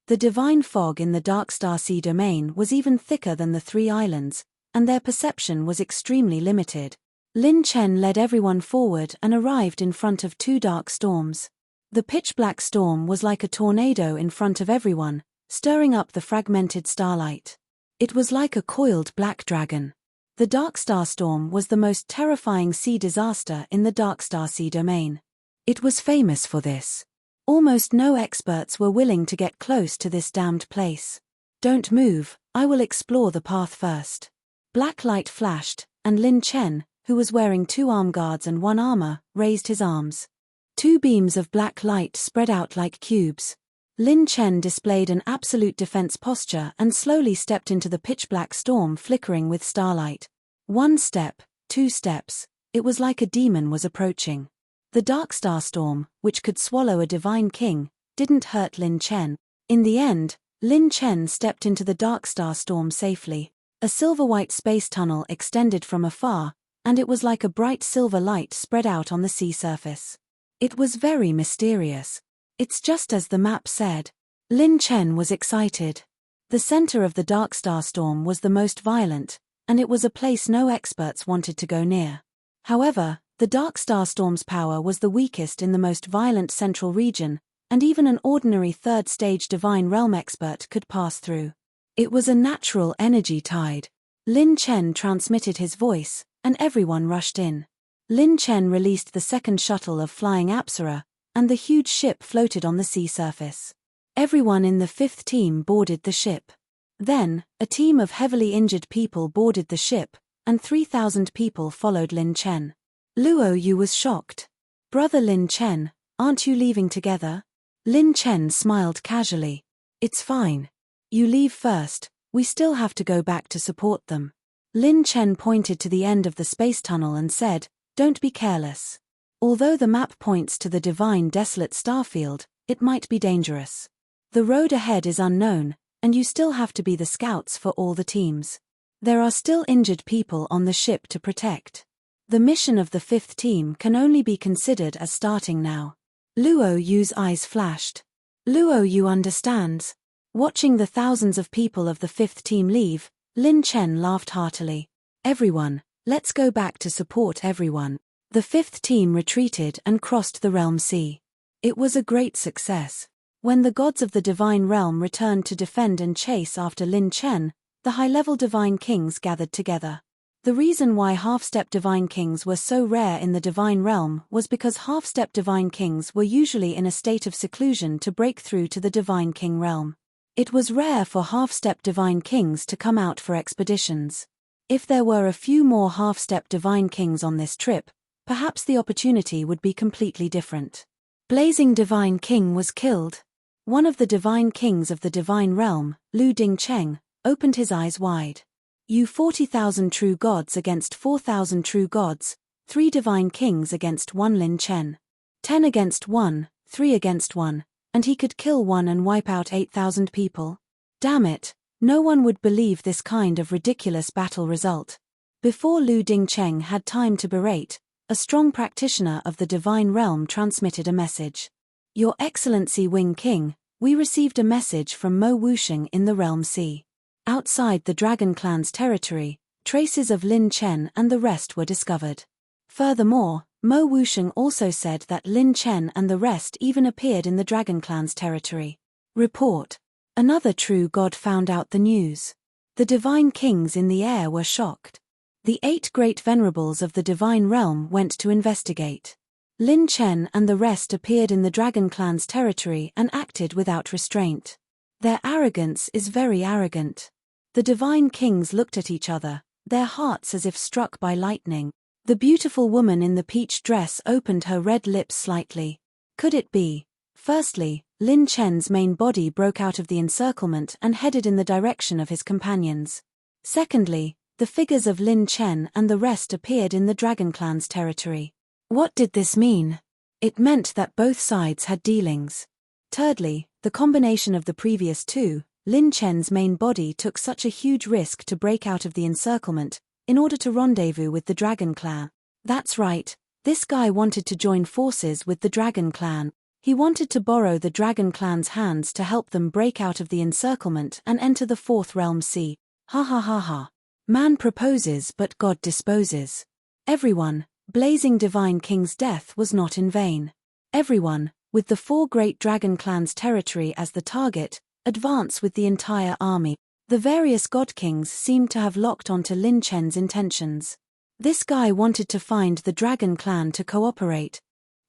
The divine fog in the Darkstar Sea domain was even thicker than the three islands, and their perception was extremely limited. Lin Chen led everyone forward and arrived in front of two dark storms. The pitch-black storm was like a tornado in front of everyone, stirring up the fragmented starlight. It was like a coiled black dragon. The Darkstar Storm was the most terrifying sea disaster in the Darkstar Sea domain. It was famous for this. Almost no experts were willing to get close to this damned place. Don't move, I will explore the path first. Black light flashed, and Lin Chen, who was wearing 2 arm guards and 1 armor, raised his arms. 2 beams of black light spread out like cubes. Lin Chen displayed an absolute defense posture and slowly stepped into the pitch-black storm flickering with starlight. 1 step, 2 steps, it was like a demon was approaching. The Darkstar Storm, which could swallow a divine king, didn't hurt Lin Chen. In the end, Lin Chen stepped into the Darkstar Storm safely. A silver-white space tunnel extended from afar, and it was like a bright silver light spread out on the sea surface. It was very mysterious. It's just as the map said. Lin Chen was excited. The center of the Darkstar Storm was the most violent, and it was a place no experts wanted to go near. However, the Darkstar Storm's power was the weakest in the most violent central region, and even an ordinary third-stage Divine Realm expert could pass through. It was a natural energy tide. Lin Chen transmitted his voice, and everyone rushed in. Lin Chen released the second shuttle of Flying Apsara, and the huge ship floated on the sea surface. Everyone in the 5th team boarded the ship. Then, a team of heavily injured people boarded the ship, and 3,000 people followed Lin Chen. Luo Yu was shocked. Brother Lin Chen, aren't you leaving together? Lin Chen smiled casually. It's fine. You leave first, we still have to go back to support them. Lin Chen pointed to the end of the space tunnel and said, don't be careless. Although the map points to the divine desolate starfield, it might be dangerous. The road ahead is unknown, and you still have to be the scouts for all the teams. There are still injured people on the ship to protect. The mission of the 5th team can only be considered as starting now. Luo Yu's eyes flashed. Luo Yu understands. Watching the thousands of people of the 5th team leave, Lin Chen laughed heartily. Everyone, let's go back to support everyone. The 5th team retreated and crossed the Realm Sea. It was a great success. When the gods of the Divine Realm returned to defend and chase after Lin Chen, the high-level Divine Kings gathered together. The reason why half-step Divine Kings were so rare in the Divine Realm was because half-step Divine Kings were usually in a state of seclusion to break through to the Divine King realm. It was rare for half-step Divine Kings to come out for expeditions. If there were a few more half-step Divine Kings on this trip, perhaps the opportunity would be completely different. Blazing Divine King was killed. One of the Divine Kings of the Divine Realm, Lu Dingcheng, opened his eyes wide. You 40,000 true gods against 4,000 true gods, 3 Divine Kings against 1 Lin Chen. 10 against 1, 3 against 1, and he could kill 1 and wipe out 8,000 people. Damn it, No one would believe this kind of ridiculous battle result. Before Lu Dingcheng had time to berate, a strong practitioner of the divine realm transmitted a message. Your Excellency Wing King, we received a message from Mo Wusheng in the Realm Sea. Outside the Dragon Clan's territory, traces of Lin Chen and the rest were discovered. Furthermore, Mo Wusheng also said that Lin Chen and the rest even appeared in the Dragon Clan's territory. Report. Another true god found out the news. The divine kings in the air were shocked. The 8 great venerables of the divine realm went to investigate. Lin Chen and the rest appeared in the Dragon Clan's territory and acted without restraint. Their arrogance is very arrogant. The divine kings looked at each other, their hearts as if struck by lightning. The beautiful woman in the peach dress opened her red lips slightly. Could it be? Firstly, Lin Chen's main body broke out of the encirclement and headed in the direction of his companions. Secondly, the figures of Lin Chen and the rest appeared in the Dragon Clan's territory. What did this mean? It meant that both sides had dealings. Thirdly, the combination of the previous two, Lin Chen's main body took such a huge risk to break out of the encirclement, in order to rendezvous with the Dragon Clan. That's right, this guy wanted to join forces with the Dragon Clan. He wanted to borrow the Dragon Clan's hands to help them break out of the encirclement and enter the 4th Realm Sea. Ha ha ha ha. Man proposes but God disposes. Everyone, Blazing Divine King's death was not in vain. Everyone, with the 4 great Dragon Clan's territory as the target, advance with the entire army. The various god kings seemed to have locked onto Lin Chen's intentions. This guy wanted to find the Dragon Clan to cooperate.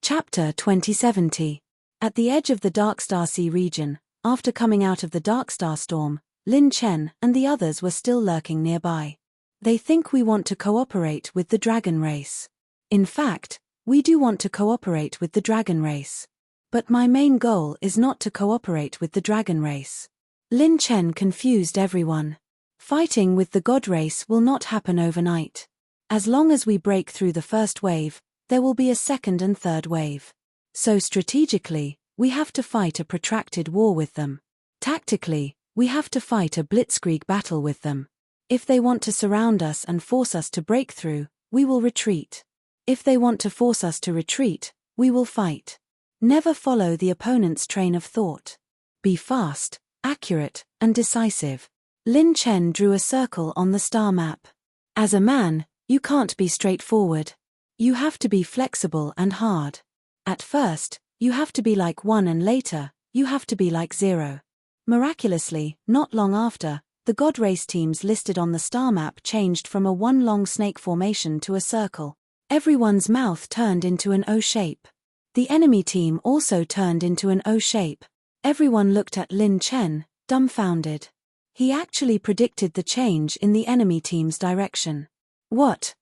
Chapter 2070. At the edge of the Darkstar Sea region, after coming out of the Darkstar storm, Lin Chen and the others were still lurking nearby. They think we want to cooperate with the dragon race. In fact, we do want to cooperate with the dragon race. But my main goal is not to cooperate with the dragon race. Lin Chen confused everyone. Fighting with the god race will not happen overnight. As long as we break through the first wave, there will be a second and third wave. So strategically, we have to fight a protracted war with them. Tactically, we have to fight a blitzkrieg battle with them. If they want to surround us and force us to break through, we will retreat. If they want to force us to retreat, we will fight. Never follow the opponent's train of thought. Be fast, accurate, and decisive. Lin Chen drew a circle on the star map. As a man, you can't be straightforward. You have to be flexible and hard. At first, you have to be like 1 and later, you have to be like 0. Miraculously, not long after, the god race teams listed on the star map changed from a 1 long snake formation to a circle. Everyone's mouth turned into an O shape. The enemy team also turned into an O shape. Everyone looked at Lin Chen, dumbfounded. He actually predicted the change in the enemy team's direction. What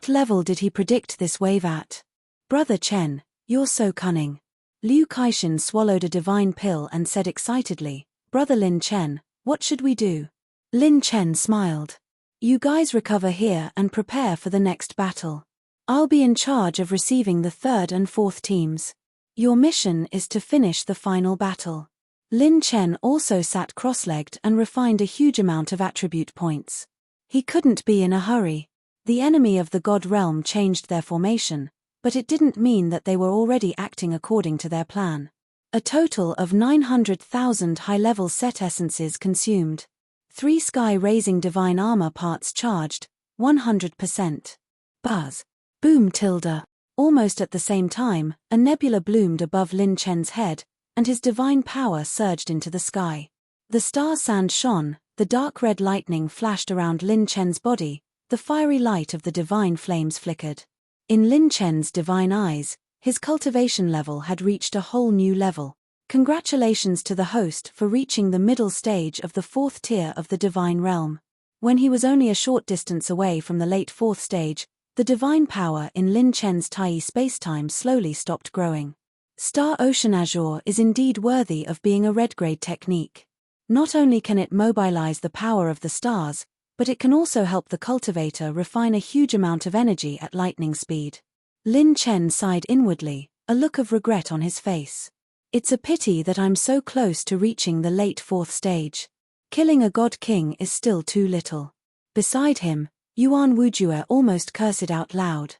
level did he predict this wave at? Brother Chen, you're so cunning. Liu Kaishin swallowed a divine pill and said excitedly, Brother Lin Chen, what should we do? Lin Chen smiled. You guys recover here and prepare for the next battle. I'll be in charge of receiving the 3rd and 4th teams. Your mission is to finish the final battle. Lin Chen also sat cross-legged and refined a huge amount of attribute points. He couldn't be in a hurry. The enemy of the god realm changed their formation, but it didn't mean that they were already acting according to their plan. A total of 900,000 high-level set essences consumed. 3 sky-raising divine armor parts charged, 100%. Buzz. Boom tilde. Almost at the same time, a nebula bloomed above Lin Chen's head, and his divine power surged into the sky. The star sand shone, the dark red lightning flashed around Lin Chen's body, the fiery light of the divine flames flickered. In Lin Chen's divine eyes, his cultivation level had reached a whole new level. Congratulations to the host for reaching the middle stage of the 4th tier of the divine realm. When he was only a short distance away from the late 4th stage, the divine power in Lin Chen's Tai spacetime slowly stopped growing. Star Ocean Azure is indeed worthy of being a red-grade technique. Not only can it mobilize the power of the stars, but it can also help the cultivator refine a huge amount of energy at lightning speed. Lin Chen sighed inwardly, a look of regret on his face. It's a pity that I'm so close to reaching the late 4th stage. Killing a god king is still too little. Beside him, Yuan Wujue almost cursed out loud.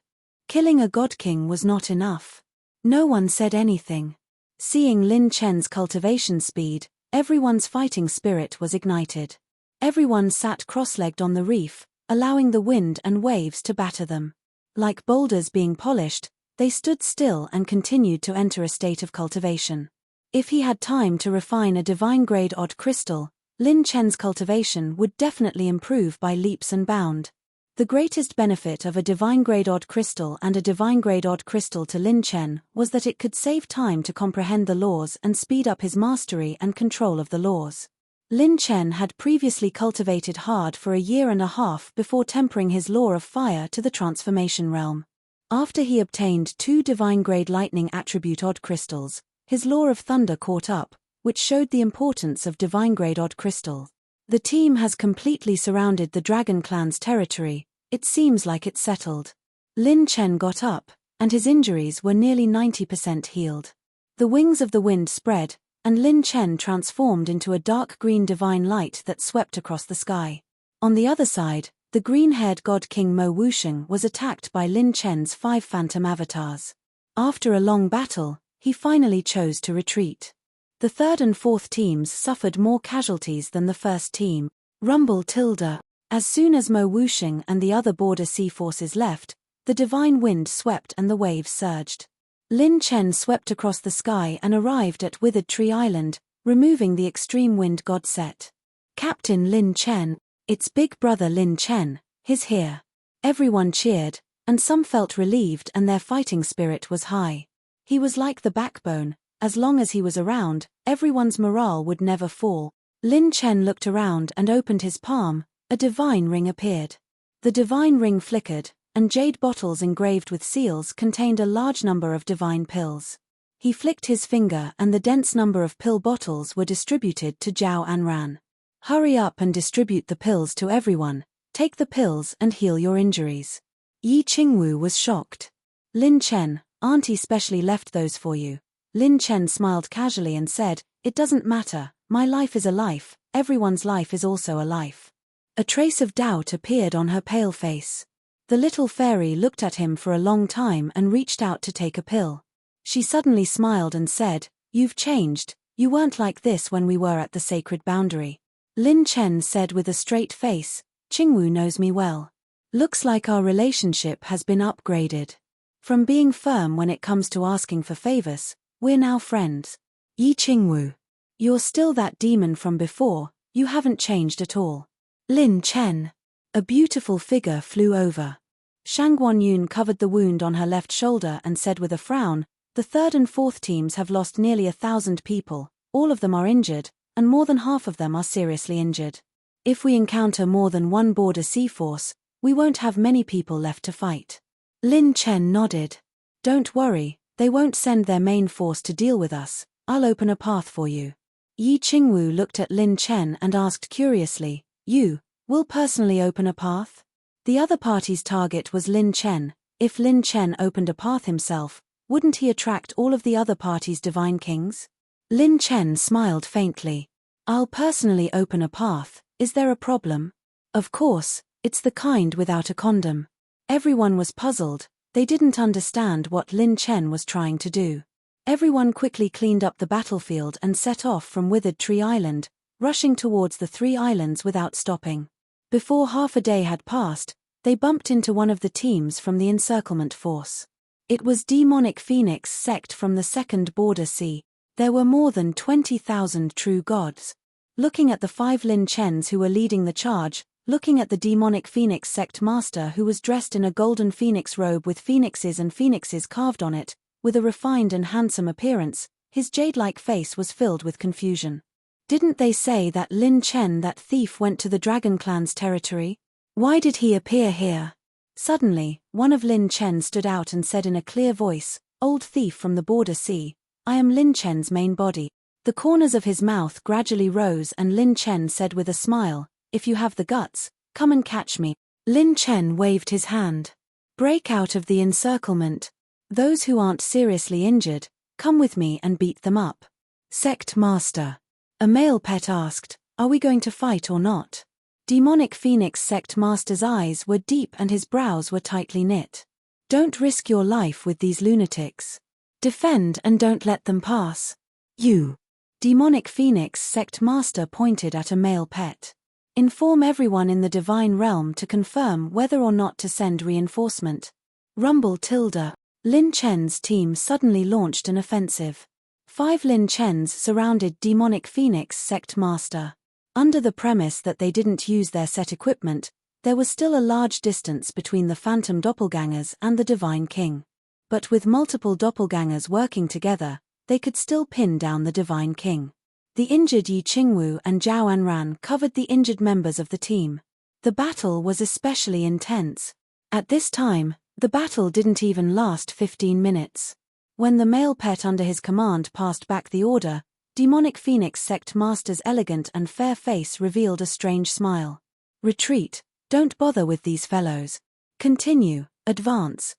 Killing a god king was not enough. No one said anything. Seeing Lin Chen's cultivation speed, everyone's fighting spirit was ignited. Everyone sat cross-legged on the reef, allowing the wind and waves to batter them. Like boulders being polished, they stood still and continued to enter a state of cultivation. If he had time to refine a divine-grade odd crystal, Lin Chen's cultivation would definitely improve by leaps and bounds. The greatest benefit of a divine-grade odd crystal and a divine-grade odd crystal to Lin Chen was that it could save time to comprehend the laws and speed up his mastery and control of the laws. Lin Chen had previously cultivated hard for a year and a half before tempering his law of fire to the transformation realm. After he obtained 2 divine-grade lightning attribute odd crystals, his law of thunder caught up, which showed the importance of divine-grade odd crystal. The team has completely surrounded the Dragon Clan's territory. It seems like it's settled. Lin Chen got up, and his injuries were nearly 90% healed. The wings of the wind spread, and Lin Chen transformed into a dark green divine light that swept across the sky. On the other side, the green-haired god king Mo Wusheng was attacked by Lin Chen's 5 phantom avatars. After a long battle, he finally chose to retreat. The third and fourth teams suffered more casualties than the first team. Rumble tilde. As soon as Mo Wusheng and the other border sea forces left, the divine wind swept and the waves surged. Lin Chen swept across the sky and arrived at Withered Tree Island, removing the extreme wind god set. Captain Lin Chen, it's big brother Lin Chen, he's here. Everyone cheered, and some felt relieved and their fighting spirit was high. He was like the backbone. As long as he was around, everyone's morale would never fall. Lin Chen looked around and opened his palm. A divine ring appeared. The divine ring flickered, and jade bottles engraved with seals contained a large number of divine pills. He flicked his finger and the dense number of pill bottles were distributed to Zhao Anran. Hurry up and distribute the pills to everyone. Take the pills and heal your injuries. Yi Qingwu was shocked. Lin Chen, Auntie specially left those for you. Lin Chen smiled casually and said, it doesn't matter, my life is a life, everyone's life is also a life. A trace of doubt appeared on her pale face. The little fairy looked at him for a long time and reached out to take a pill. She suddenly smiled and said, you've changed, you weren't like this when we were at the sacred boundary. Lin Chen said with a straight face, Qingwu knows me well. Looks like our relationship has been upgraded. From being firm when it comes to asking for favors, we're now friends. Yi Qingwu. You're still that demon from before, you haven't changed at all. Lin Chen. A beautiful figure flew over. Shang Guanyun covered the wound on her left shoulder and said with a frown, the third and fourth teams have lost nearly 1,000 people, all of them are injured, and more than half of them are seriously injured. If we encounter more than one border sea force, we won't have many people left to fight. Lin Chen nodded. Don't worry, they won't send their main force to deal with us, I'll open a path for you. Yi Qingwu looked at Lin Chen and asked curiously, you will personally open a path? The other party's target was Lin Chen. If Lin Chen opened a path himself, wouldn't he attract all of the other party's divine kings? Lin Chen smiled faintly. I'll personally open a path, is there a problem? Of course, it's the kind without a condom. Everyone was puzzled, they didn't understand what Lin Chen was trying to do. Everyone quickly cleaned up the battlefield and set off from Withered Tree Island, rushing towards the 3 islands without stopping. Before half a day had passed, they bumped into one of the teams from the encirclement force. It was Demonic Phoenix sect from the second border sea. There were more than 20,000 true gods. Looking at the 5 Lin Chens who were leading the charge, looking at the Demonic Phoenix sect master who was dressed in a golden phoenix robe with phoenixes and phoenixes carved on it, with a refined and handsome appearance, his jade-like face was filled with confusion. Didn't they say that Lin Chen, that thief, went to the Dragon Clan's territory? Why did he appear here? Suddenly, one of Lin Chen stood out and said in a clear voice, Old thief from the border sea, I am Lin Chen's main body. The corners of his mouth gradually rose and Lin Chen said with a smile, if you have the guts, come and catch me. Lin Chen waved his hand. Break out of the encirclement. Those who aren't seriously injured, come with me and beat them up. Sect Master. A male pet asked, Are we going to fight or not? Demonic Phoenix Sect Master's eyes were deep and his brows were tightly knit. Don't risk your life with these lunatics. Defend and don't let them pass. You. Demonic Phoenix Sect Master pointed at a male pet. Inform everyone in the divine realm to confirm whether or not to send reinforcement. Rumble tilde. Lin Chen's team suddenly launched an offensive. 5 Lin Chens surrounded Demonic Phoenix Sect Master. Under the premise that they didn't use their set equipment, there was still a large distance between the phantom doppelgangers and the Divine King. But with multiple doppelgangers working together, they could still pin down the Divine King. The injured Yi Qingwu and Zhao Anran covered the injured members of the team. The battle was especially intense. At this time, the battle didn't even last 15 minutes. When the male pet under his command passed back the order, Demonic Phoenix Sect Master's elegant and fair face revealed a strange smile. Retreat, don't bother with these fellows. Continue, advance.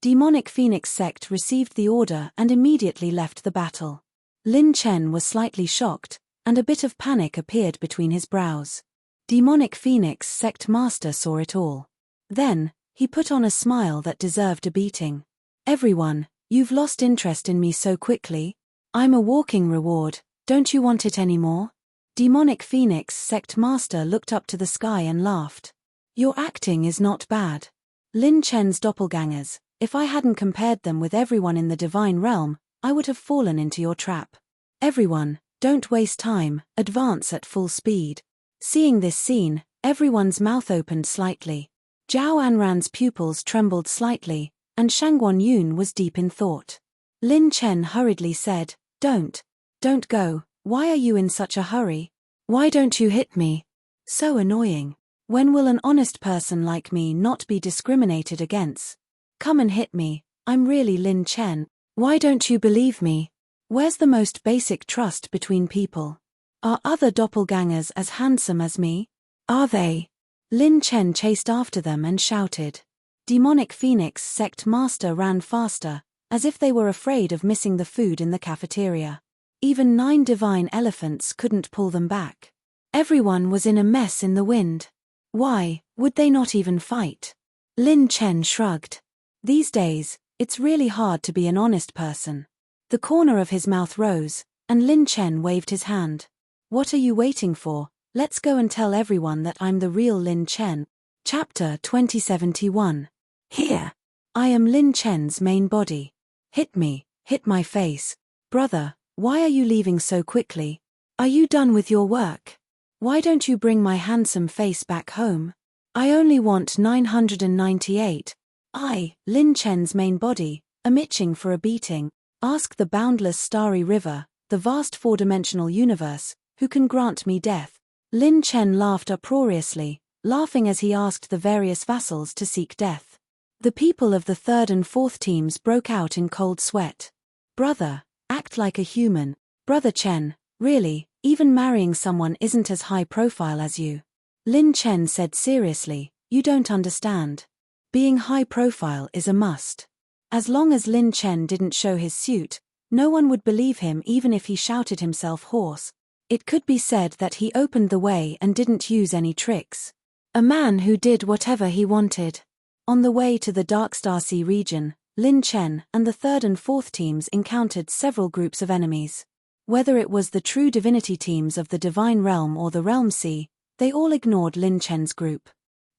Demonic Phoenix Sect received the order and immediately left the battle. Lin Chen was slightly shocked, and a bit of panic appeared between his brows. Demonic Phoenix Sect Master saw it all. Then, he put on a smile that deserved a beating. Everyone, you've lost interest in me so quickly. I'm a walking reward, don't you want it anymore? Demonic Phoenix Sect Master looked up to the sky and laughed. Your acting is not bad. Lin Chen's doppelgangers, if I hadn't compared them with everyone in the divine realm, I would have fallen into your trap. Everyone, don't waste time, advance at full speed. Seeing this scene, everyone's mouth opened slightly. Zhao Anran's pupils trembled slightly, and Shangguan Yun was deep in thought. Lin Chen hurriedly said, Don't go, why are you in such a hurry? Why don't you hit me? So annoying. When will an honest person like me not be discriminated against? Come and hit me, I'm really Lin Chen. Why don't you believe me? Where's the most basic trust between people? Are other doppelgangers as handsome as me? Are they? Lin Chen chased after them and shouted. Demonic Phoenix Sect Master ran faster, as if they were afraid of missing the food in the cafeteria. Even 9 divine elephants couldn't pull them back. Everyone was in a mess in the wind. Why would they not even fight? Lin Chen shrugged. These days, it's really hard to be an honest person. The corner of his mouth rose, and Lin Chen waved his hand. What are you waiting for? Let's go and tell everyone that I'm the real Lin Chen. Chapter 2071. Here. I am Lin Chen's main body. Hit me, hit my face. Brother, why are you leaving so quickly? Are you done with your work? Why don't you bring my handsome face back home? I only want 998. I, Lin Chen's main body, am itching for a beating. Ask the boundless starry river, the vast four-dimensional universe, who can grant me death. Lin Chen laughed uproariously, laughing as he asked the various vassals to seek death. The people of the 3rd and 4th teams broke out in cold sweat. Brother, act like a human. Brother Chen, really, even marrying someone isn't as high profile as you. Lin Chen said seriously, you don't understand. Being high profile is a must. As long as Lin Chen didn't show his suit, no one would believe him even if he shouted himself hoarse. It could be said that he opened the way and didn't use any tricks. A man who did whatever he wanted. On the way to the Darkstar Sea region, Lin Chen and the 3rd and 4th teams encountered several groups of enemies. Whether it was the true divinity teams of the Divine Realm or the Realm Sea, they all ignored Lin Chen's group.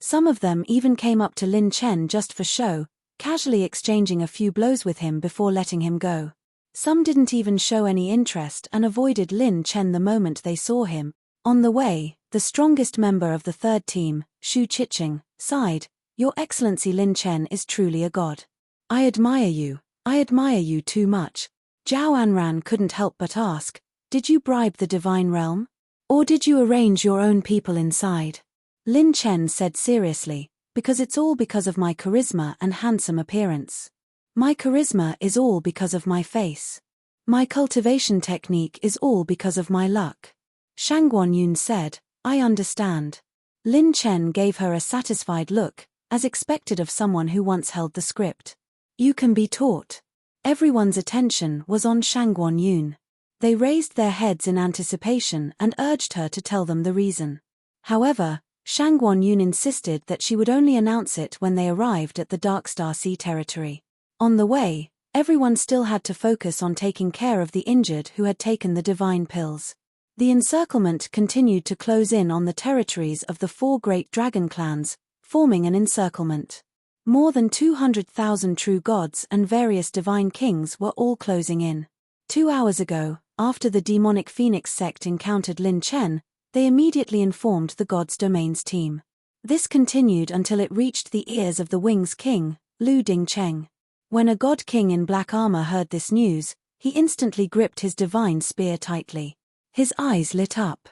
Some of them even came up to Lin Chen just for show, casually exchanging a few blows with him before letting him go. Some didn't even show any interest and avoided Lin Chen the moment they saw him. On the way, the strongest member of the 3rd team, Shu Chicheng, sighed, Your Excellency Lin Chen is truly a god. I admire you too much. Zhao Anran couldn't help but ask, did you bribe the Divine Realm? Or did you arrange your own people inside? Lin Chen said seriously, because it's all because of my charisma and handsome appearance. My charisma is all because of my face. My cultivation technique is all because of my luck. Shangguan Yun said, I understand. Lin Chen gave her a satisfied look, as expected of someone who once held the script. You can be taught. Everyone's attention was on Shangguan Yun. They raised their heads in anticipation and urged her to tell them the reason. However, Shang Guanyun insisted that she would only announce it when they arrived at the Darkstar Sea territory. On the way, everyone still had to focus on taking care of the injured who had taken the divine pills. The encirclement continued to close in on the territories of the 4 great dragon clans, forming an encirclement. More than 200,000 true gods and various divine kings were all closing in. 2 hours ago, after the demonic phoenix sect encountered Lin Chen, they immediately informed the God's Domains team. This continued until it reached the ears of the Wings King, Lu Dingcheng. When a god king in black armor heard this news, he instantly gripped his divine spear tightly. His eyes lit up.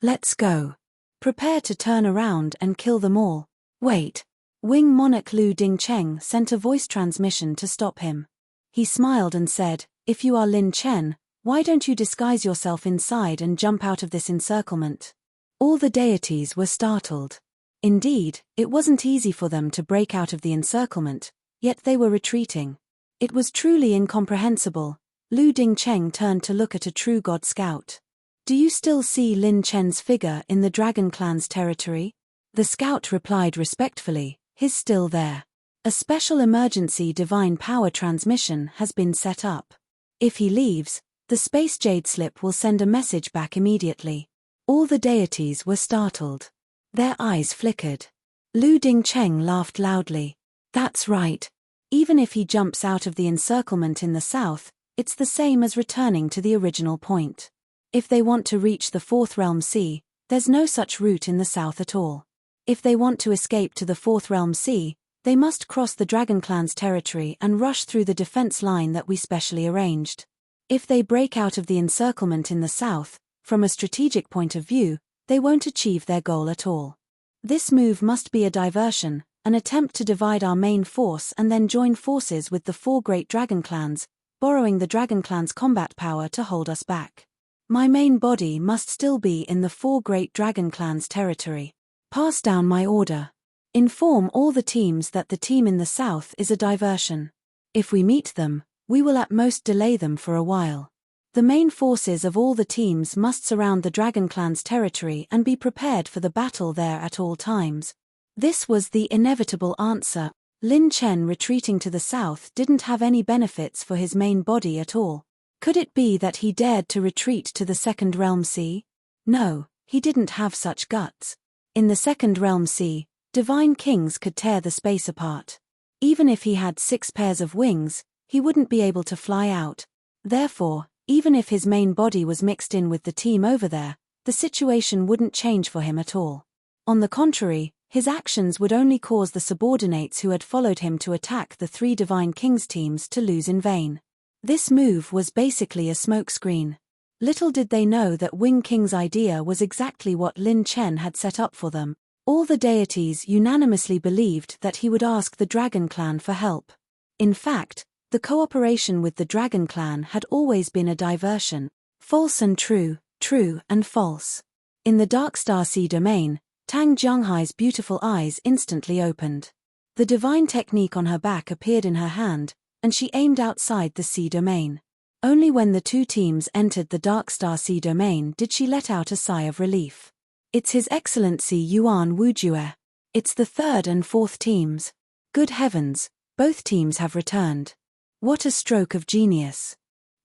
Let's go. Prepare to turn around and kill them all. Wait. Wing monarch Lu Dingcheng sent a voice transmission to stop him. He smiled and said, "If you are Lin Chen, why don't you disguise yourself inside and jump out of this encirclement?" All the deities were startled. Indeed, it wasn't easy for them to break out of the encirclement, yet they were retreating. It was truly incomprehensible. Lu Dingcheng turned to look at a true god scout. "Do you still see Lin Chen's figure in the Dragon Clan's territory?" The scout replied respectfully, "He's still there. A special emergency divine power transmission has been set up. If he leaves, the Space Jade slip will send a message back immediately." All the deities were startled. Their eyes flickered. Lu Dingcheng laughed loudly. "That's right. Even if he jumps out of the encirclement in the south, it's the same as returning to the original point. If they want to reach the Fourth Realm Sea, there's no such route in the south at all. If they want to escape to the Fourth Realm Sea, they must cross the Dragon Clan's territory and rush through the defense line that we specially arranged. If they break out of the encirclement in the south, from a strategic point of view, they won't achieve their goal at all. This move must be a diversion, an attempt to divide our main force and then join forces with the 4 great dragon clans, borrowing the dragon clan's combat power to hold us back. My main body must still be in the 4 great dragon clans' territory. Pass down my order. Inform all the teams that the team in the south is a diversion. If we meet them, we will at most delay them for a while. The main forces of all the teams must surround the Dragon Clan's territory and be prepared for the battle there at all times." This was the inevitable answer. Lin Chen retreating to the south didn't have any benefits for his main body at all. Could it be that he dared to retreat to the Second Realm Sea? No, he didn't have such guts. In the Second Realm Sea, divine kings could tear the space apart. Even if he had 6 pairs of wings, he wouldn't be able to fly out. Therefore, even if his main body was mixed in with the team over there, the situation wouldn't change for him at all. On the contrary, his actions would only cause the subordinates who had followed him to attack the 3 divine kings teams to lose in vain. This move was basically a smokescreen. Little did they know that Wing King's idea was exactly what Lin Chen had set up for them. All the deities unanimously believed that he would ask the Dragon Clan for help. In fact, the cooperation with the Dragon Clan had always been a diversion. False and true, true and false. In the Darkstar Sea domain, Tang Jianghai's beautiful eyes instantly opened. The divine technique on her back appeared in her hand, and she aimed outside the sea domain. Only when the 2 teams entered the Darkstar Sea domain did she let out a sigh of relief. "It's His Excellency Yuan Wujue. It's the 3rd and 4th teams. Good heavens, both teams have returned. What a stroke of genius.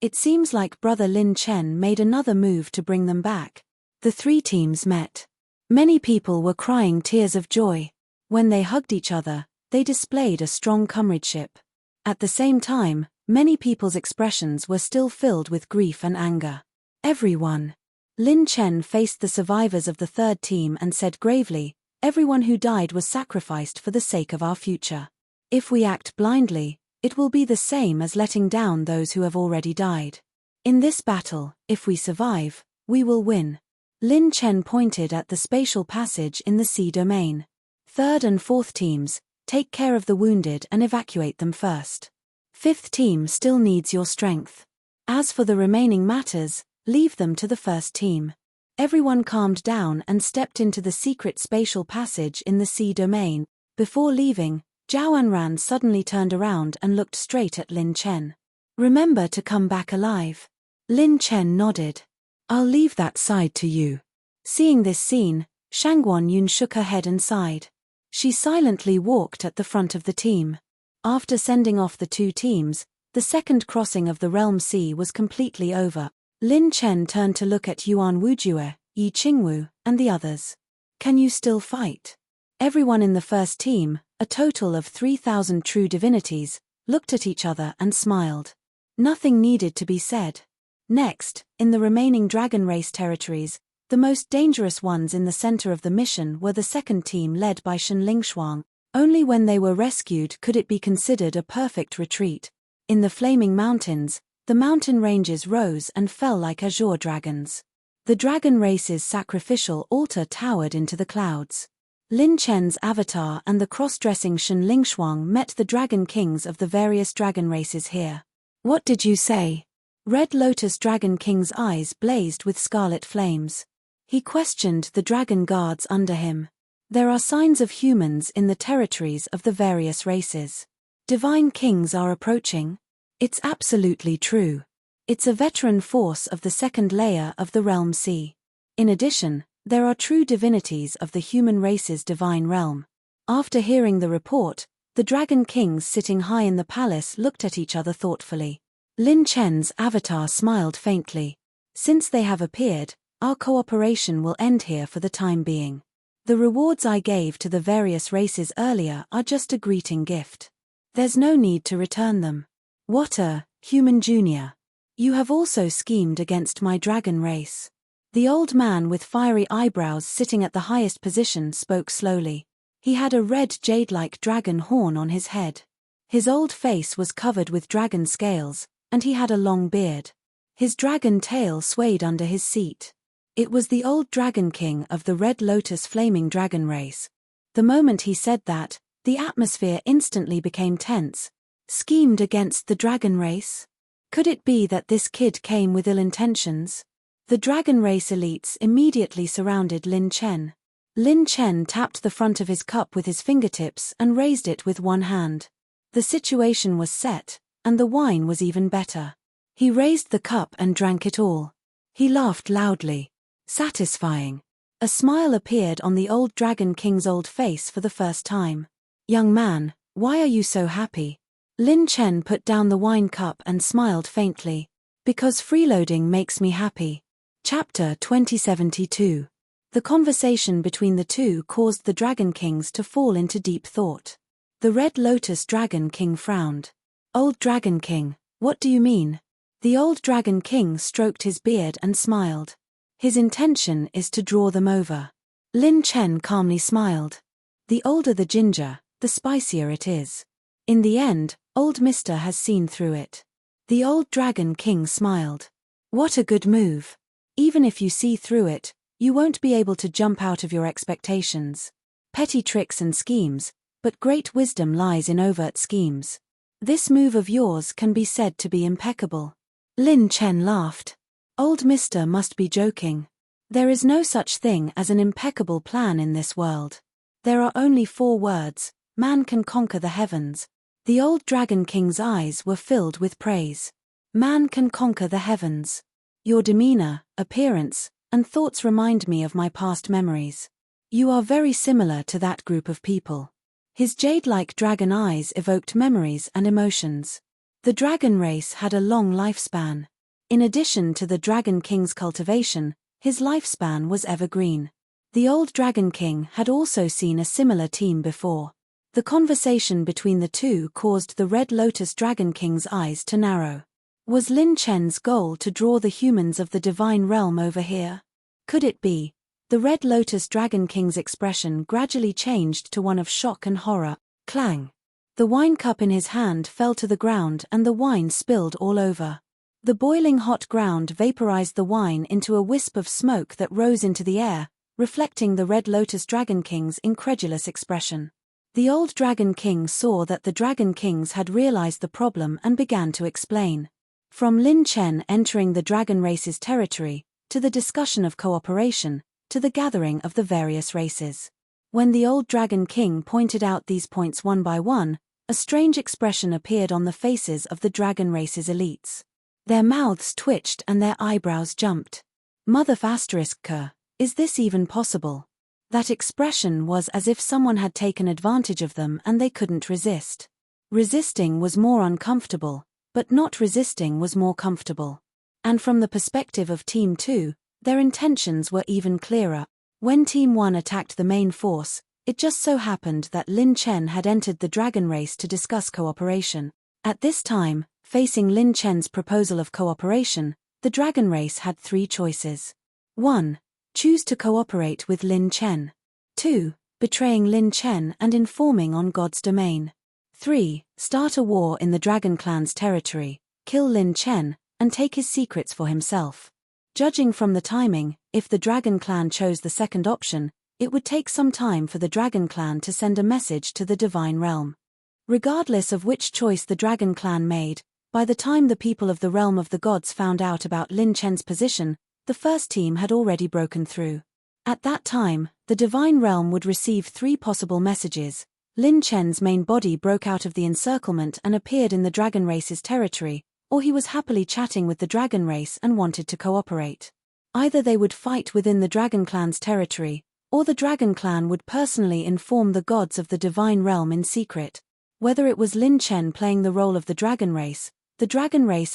It seems like Brother Lin Chen made another move to bring them back." The 3 teams met. Many people were crying tears of joy. When they hugged each other, they displayed a strong comradeship. At the same time, many people's expressions were still filled with grief and anger. "Everyone." Lin Chen faced the survivors of the 3rd team and said gravely, "Everyone who died was sacrificed for the sake of our future. If we act blindly, it will be the same as letting down those who have already died. In this battle, if we survive, we will win." Lin Chen pointed at the spatial passage in the sea domain. "3rd and 4th teams, take care of the wounded and evacuate them first. 5th team still needs your strength. As for the remaining matters, leave them to the 1st team." Everyone calmed down and stepped into the secret spatial passage in the sea domain. Before leaving, Zhao Anran suddenly turned around and looked straight at Lin Chen. "Remember to come back alive. Lin Chen nodded. I'll leave that side to you. Seeing this scene, Shangguan Yun shook her head and sighed. She silently walked at the front of the team. After sending off the two teams, the second crossing of the Realm Sea was completely over. Lin Chen turned to look at Yuan Wujue, Yi Qingwu, and the others. Can you still fight? Everyone in the first team, a total of 3,000 true divinities, looked at each other and smiled. Nothing needed to be said. Next, in the remaining dragon race territories, the most dangerous ones in the center of the mission were the second team led by Shenling Shuang. Only when they were rescued could it be considered a perfect retreat. In the flaming mountains, the mountain ranges rose and fell like azure dragons. The dragon race's sacrificial altar towered into the clouds. Lin Chen's avatar and the cross-dressing Shenling Shuang met the dragon kings of the various dragon races here. What did you say? Red Lotus Dragon King's eyes blazed with scarlet flames. He questioned the dragon guards under him. There are signs of humans in the territories of the various races. Divine kings are approaching? It's absolutely true. It's a veteran force of the second layer of the Realm Sea. In addition, there are true divinities of the human race's divine realm. After hearing the report, the dragon kings sitting high in the palace looked at each other thoughtfully. Lin Chen's avatar smiled faintly. Since they have appeared, our cooperation will end here for the time being. The rewards I gave to the various races earlier are just a greeting gift. There's no need to return them. What human junior. You have also schemed against my dragon race. The old man with fiery eyebrows sitting at the highest position spoke slowly. He had a red jade-like dragon horn on his head. His old face was covered with dragon scales, and he had a long beard. His dragon tail swayed under his seat. It was the old dragon king of the Red Lotus flaming dragon race. The moment he said that, the atmosphere instantly became tense. Schemed against the dragon race? Could it be that this kid came with ill intentions? The dragon race elites immediately surrounded Lin Chen. Lin Chen tapped the front of his cup with his fingertips and raised it with one hand. The situation was set, and the wine was even better. He raised the cup and drank it all. He laughed loudly. Satisfying. A smile appeared on the old dragon king's old face for the first time. Young man, why are you so happy? Lin Chen put down the wine cup and smiled faintly. Because freeloading makes me happy. Chapter 2072. The conversation between the two caused the dragon kings to fall into deep thought. The Red Lotus Dragon King frowned. Old Dragon King, what do you mean? The old Dragon King stroked his beard and smiled. His intention is to draw them over. Lin Chen calmly smiled. The older the ginger, the spicier it is. In the end, old Mister has seen through it. The old Dragon King smiled. What a good move. Even if you see through it, you won't be able to jump out of your expectations. Petty tricks and schemes, but great wisdom lies in overt schemes. This move of yours can be said to be impeccable. Lin Chen laughed. Old Mister must be joking. There is no such thing as an impeccable plan in this world. There are only 4 words: man can conquer the heavens. The old Dragon King's eyes were filled with praise. Man can conquer the heavens. Your demeanor, appearance, and thoughts remind me of my past memories. You are very similar to that group of people. His jade-like dragon eyes evoked memories and emotions. The dragon race had a long lifespan. In addition to the Dragon King's cultivation, his lifespan was evergreen. The old Dragon King had also seen a similar team before. The conversation between the two caused the Red Lotus Dragon King's eyes to narrow. Was Lin Chen's goal to draw the humans of the divine realm over here? Could it be? The Red Lotus Dragon King's expression gradually changed to one of shock and horror. Clang! The wine cup in his hand fell to the ground and the wine spilled all over. The boiling hot ground vaporized the wine into a wisp of smoke that rose into the air, reflecting the Red Lotus Dragon King's incredulous expression. The old Dragon King saw that the Dragon Kings had realized the problem and began to explain. From Lin Chen entering the dragon race's territory, to the discussion of cooperation, to the gathering of the various races. When the old Dragon King pointed out these points one by one, a strange expression appeared on the faces of the dragon race's elites. Their mouths twitched and their eyebrows jumped. Mother **K, is this even possible? That expression was as if someone had taken advantage of them and they couldn't resist. Resisting was more uncomfortable, but not resisting was more comfortable. And from the perspective of Team 2, their intentions were even clearer. When Team 1 attacked the main force, it just so happened that Lin Chen had entered the dragon race to discuss cooperation. At this time, facing Lin Chen's proposal of cooperation, the dragon race had 3 choices. 1. Choose to cooperate with Lin Chen. 2. Betraying Lin Chen and informing on God's domain. 3. Start a war in the Dragon Clan's territory, kill Lin Chen, and take his secrets for himself. Judging from the timing, if the Dragon Clan chose the second option, it would take some time for the Dragon Clan to send a message to the Divine Realm. Regardless of which choice the Dragon Clan made, by the time the people of the Realm of the Gods found out about Lin Chen's position, the first team had already broken through. At that time, the Divine Realm would receive 3 possible messages. Lin Chen's main body broke out of the encirclement and appeared in the Dragon Race's territory, or he was happily chatting with the Dragon Race and wanted to cooperate. Either they would fight within the Dragon Clan's territory, or the Dragon Clan would personally inform the gods of the Divine Realm in secret. Whether it was Lin Chen playing the role of the Dragon Race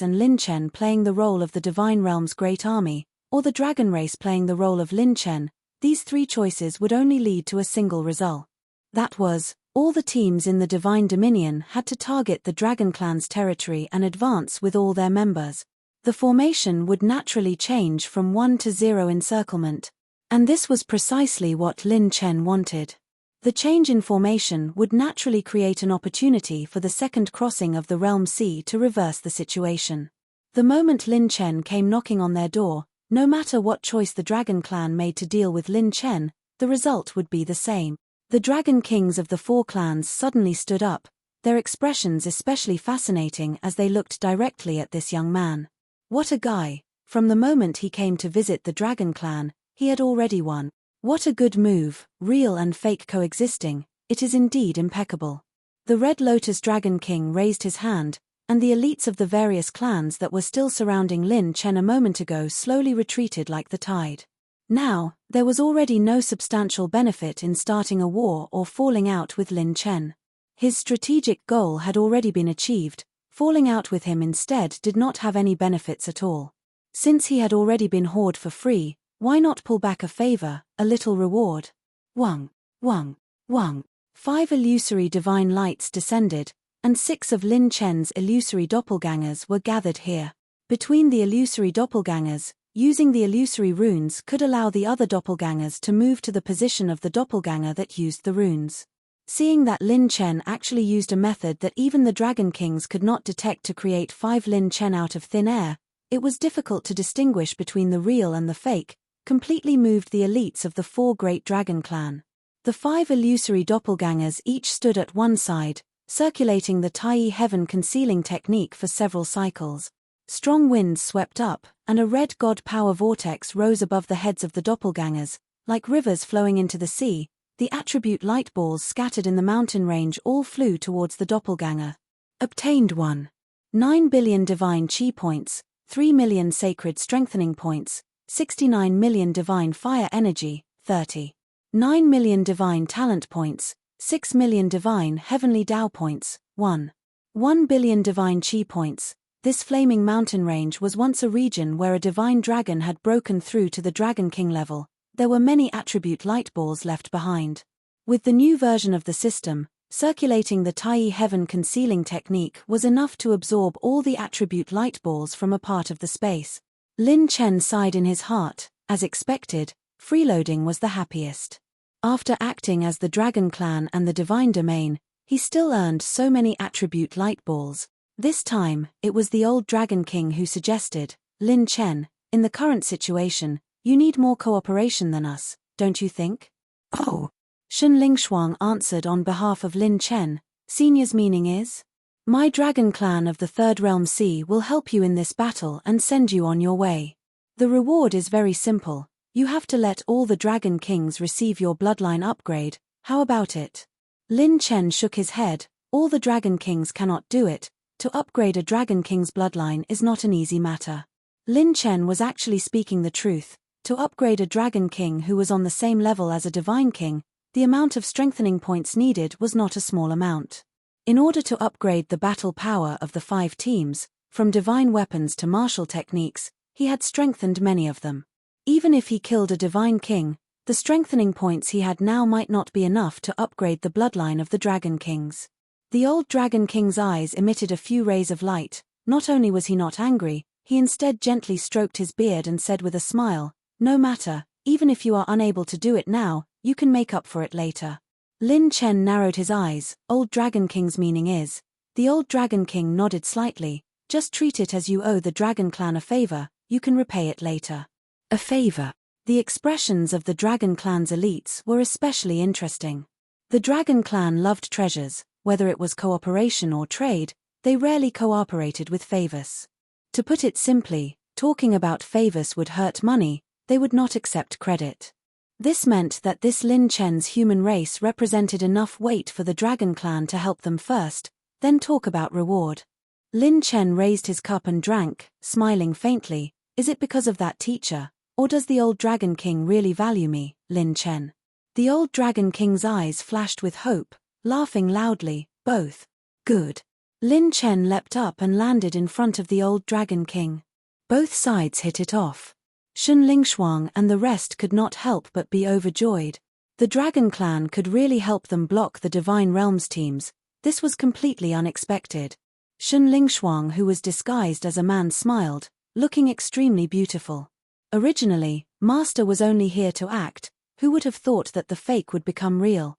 and Lin Chen playing the role of the Divine Realm's great army, or the Dragon Race playing the role of Lin Chen, these 3 choices would only lead to a single result. That was, all the teams in the Divine Dominion had to target the Dragon Clan's territory and advance with all their members. The formation would naturally change from 1 to 0 encirclement. And this was precisely what Lin Chen wanted. The change in formation would naturally create an opportunity for the second crossing of the Realm Sea to reverse the situation. The moment Lin Chen came knocking on their door, no matter what choice the Dragon Clan made to deal with Lin Chen, the result would be the same. The Dragon Kings of the 4 clans suddenly stood up, their expressions especially fascinating as they looked directly at this young man. What a guy! From the moment he came to visit the Dragon Clan, he had already won. What a good move, real and fake coexisting, it is indeed impeccable. The Red Lotus Dragon King raised his hand, and the elites of the various clans that were still surrounding Lin Chen a moment ago slowly retreated like the tide. Now, there was already no substantial benefit in starting a war or falling out with Lin Chen. His strategic goal had already been achieved, falling out with him instead did not have any benefits at all. Since he had already been hoarded for free, why not pull back a favor, a little reward? Wang, Wang, Wang. 5 illusory divine lights descended, and 6 of Lin Chen's illusory doppelgangers were gathered here. Between the illusory doppelgangers, using the illusory runes could allow the other doppelgangers to move to the position of the doppelganger that used the runes. Seeing that Lin Chen actually used a method that even the Dragon Kings could not detect to create 5 Lin Chen out of thin air, it was difficult to distinguish between the real and the fake, completely moved the elites of the 4 great Dragon Clan. The 5 illusory doppelgangers each stood at one side, circulating the Tai Heaven concealing technique for several cycles. Strong winds swept up, and a red god power vortex rose above the heads of the doppelgangers. Like rivers flowing into the sea, the attribute light balls scattered in the mountain range all flew towards the doppelganger. Obtained 1.9 billion divine chi points, 3 million sacred strengthening points, 69 million divine fire energy, 39 million divine talent points, 6 million divine heavenly Tao points, 1 billion divine chi points. This flaming mountain range was once a region where a divine dragon had broken through to the Dragon King level. There were many attribute light balls left behind. With the new version of the system, circulating the Tai Heaven concealing technique was enough to absorb all the attribute light balls from a part of the space. Lin Chen sighed in his heart. As expected, freeloading was the happiest. After acting as the Dragon Clan and the Divine Domain, he still earned so many attribute light balls. This time, it was the old Dragon King who suggested, Lin Chen, in the current situation, you need more cooperation than us, don't you think? Oh. Shen Lingshuang answered on behalf of Lin Chen, Senior's meaning is? My Dragon Clan of the Third Realm Sea will help you in this battle and send you on your way. The reward is very simple, you have to let all the Dragon Kings receive your bloodline upgrade, how about it? Lin Chen shook his head, all the Dragon Kings cannot do it, To upgrade a Dragon King's bloodline is not an easy matter. Lin Chen was actually speaking the truth. To upgrade a Dragon King who was on the same level as a Divine King, the amount of strengthening points needed was not a small amount. In order to upgrade the battle power of the 5 teams, from divine weapons to martial techniques, he had strengthened many of them. Even if he killed a Divine King, the strengthening points he had now might not be enough to upgrade the bloodline of the Dragon Kings. The old Dragon King's eyes emitted a few rays of light. Not only was he not angry, he instead gently stroked his beard and said with a smile, "No matter, even if you are unable to do it now, you can make up for it later." Lin Chen narrowed his eyes. Old Dragon King's meaning is. The old Dragon King nodded slightly. Just treat it as you owe the Dragon Clan a favor, you can repay it later. A favor. The expressions of the Dragon Clan's elites were especially interesting. The Dragon Clan loved treasures. Whether it was cooperation or trade, they rarely cooperated with favors. To put it simply, talking about favors would hurt money, they would not accept credit. This meant that this Lin Chen's human race represented enough weight for the Dragon Clan to help them first, then talk about reward. Lin Chen raised his cup and drank, smiling faintly. Is it because of that teacher, or does the old Dragon King really value me, Lin Chen? The old Dragon King's eyes flashed with hope, laughing loudly. Both. Good. Lin Chen leapt up and landed in front of the old Dragon King. Both sides hit it off. Shun Lingshuang and the rest could not help but be overjoyed. The Dragon Clan could really help them block the Divine Realms teams. This was completely unexpected. Shun Lingshuang, who was disguised as a man, smiled, looking extremely beautiful. Originally, Master was only here to act. Who would have thought that the fake would become real?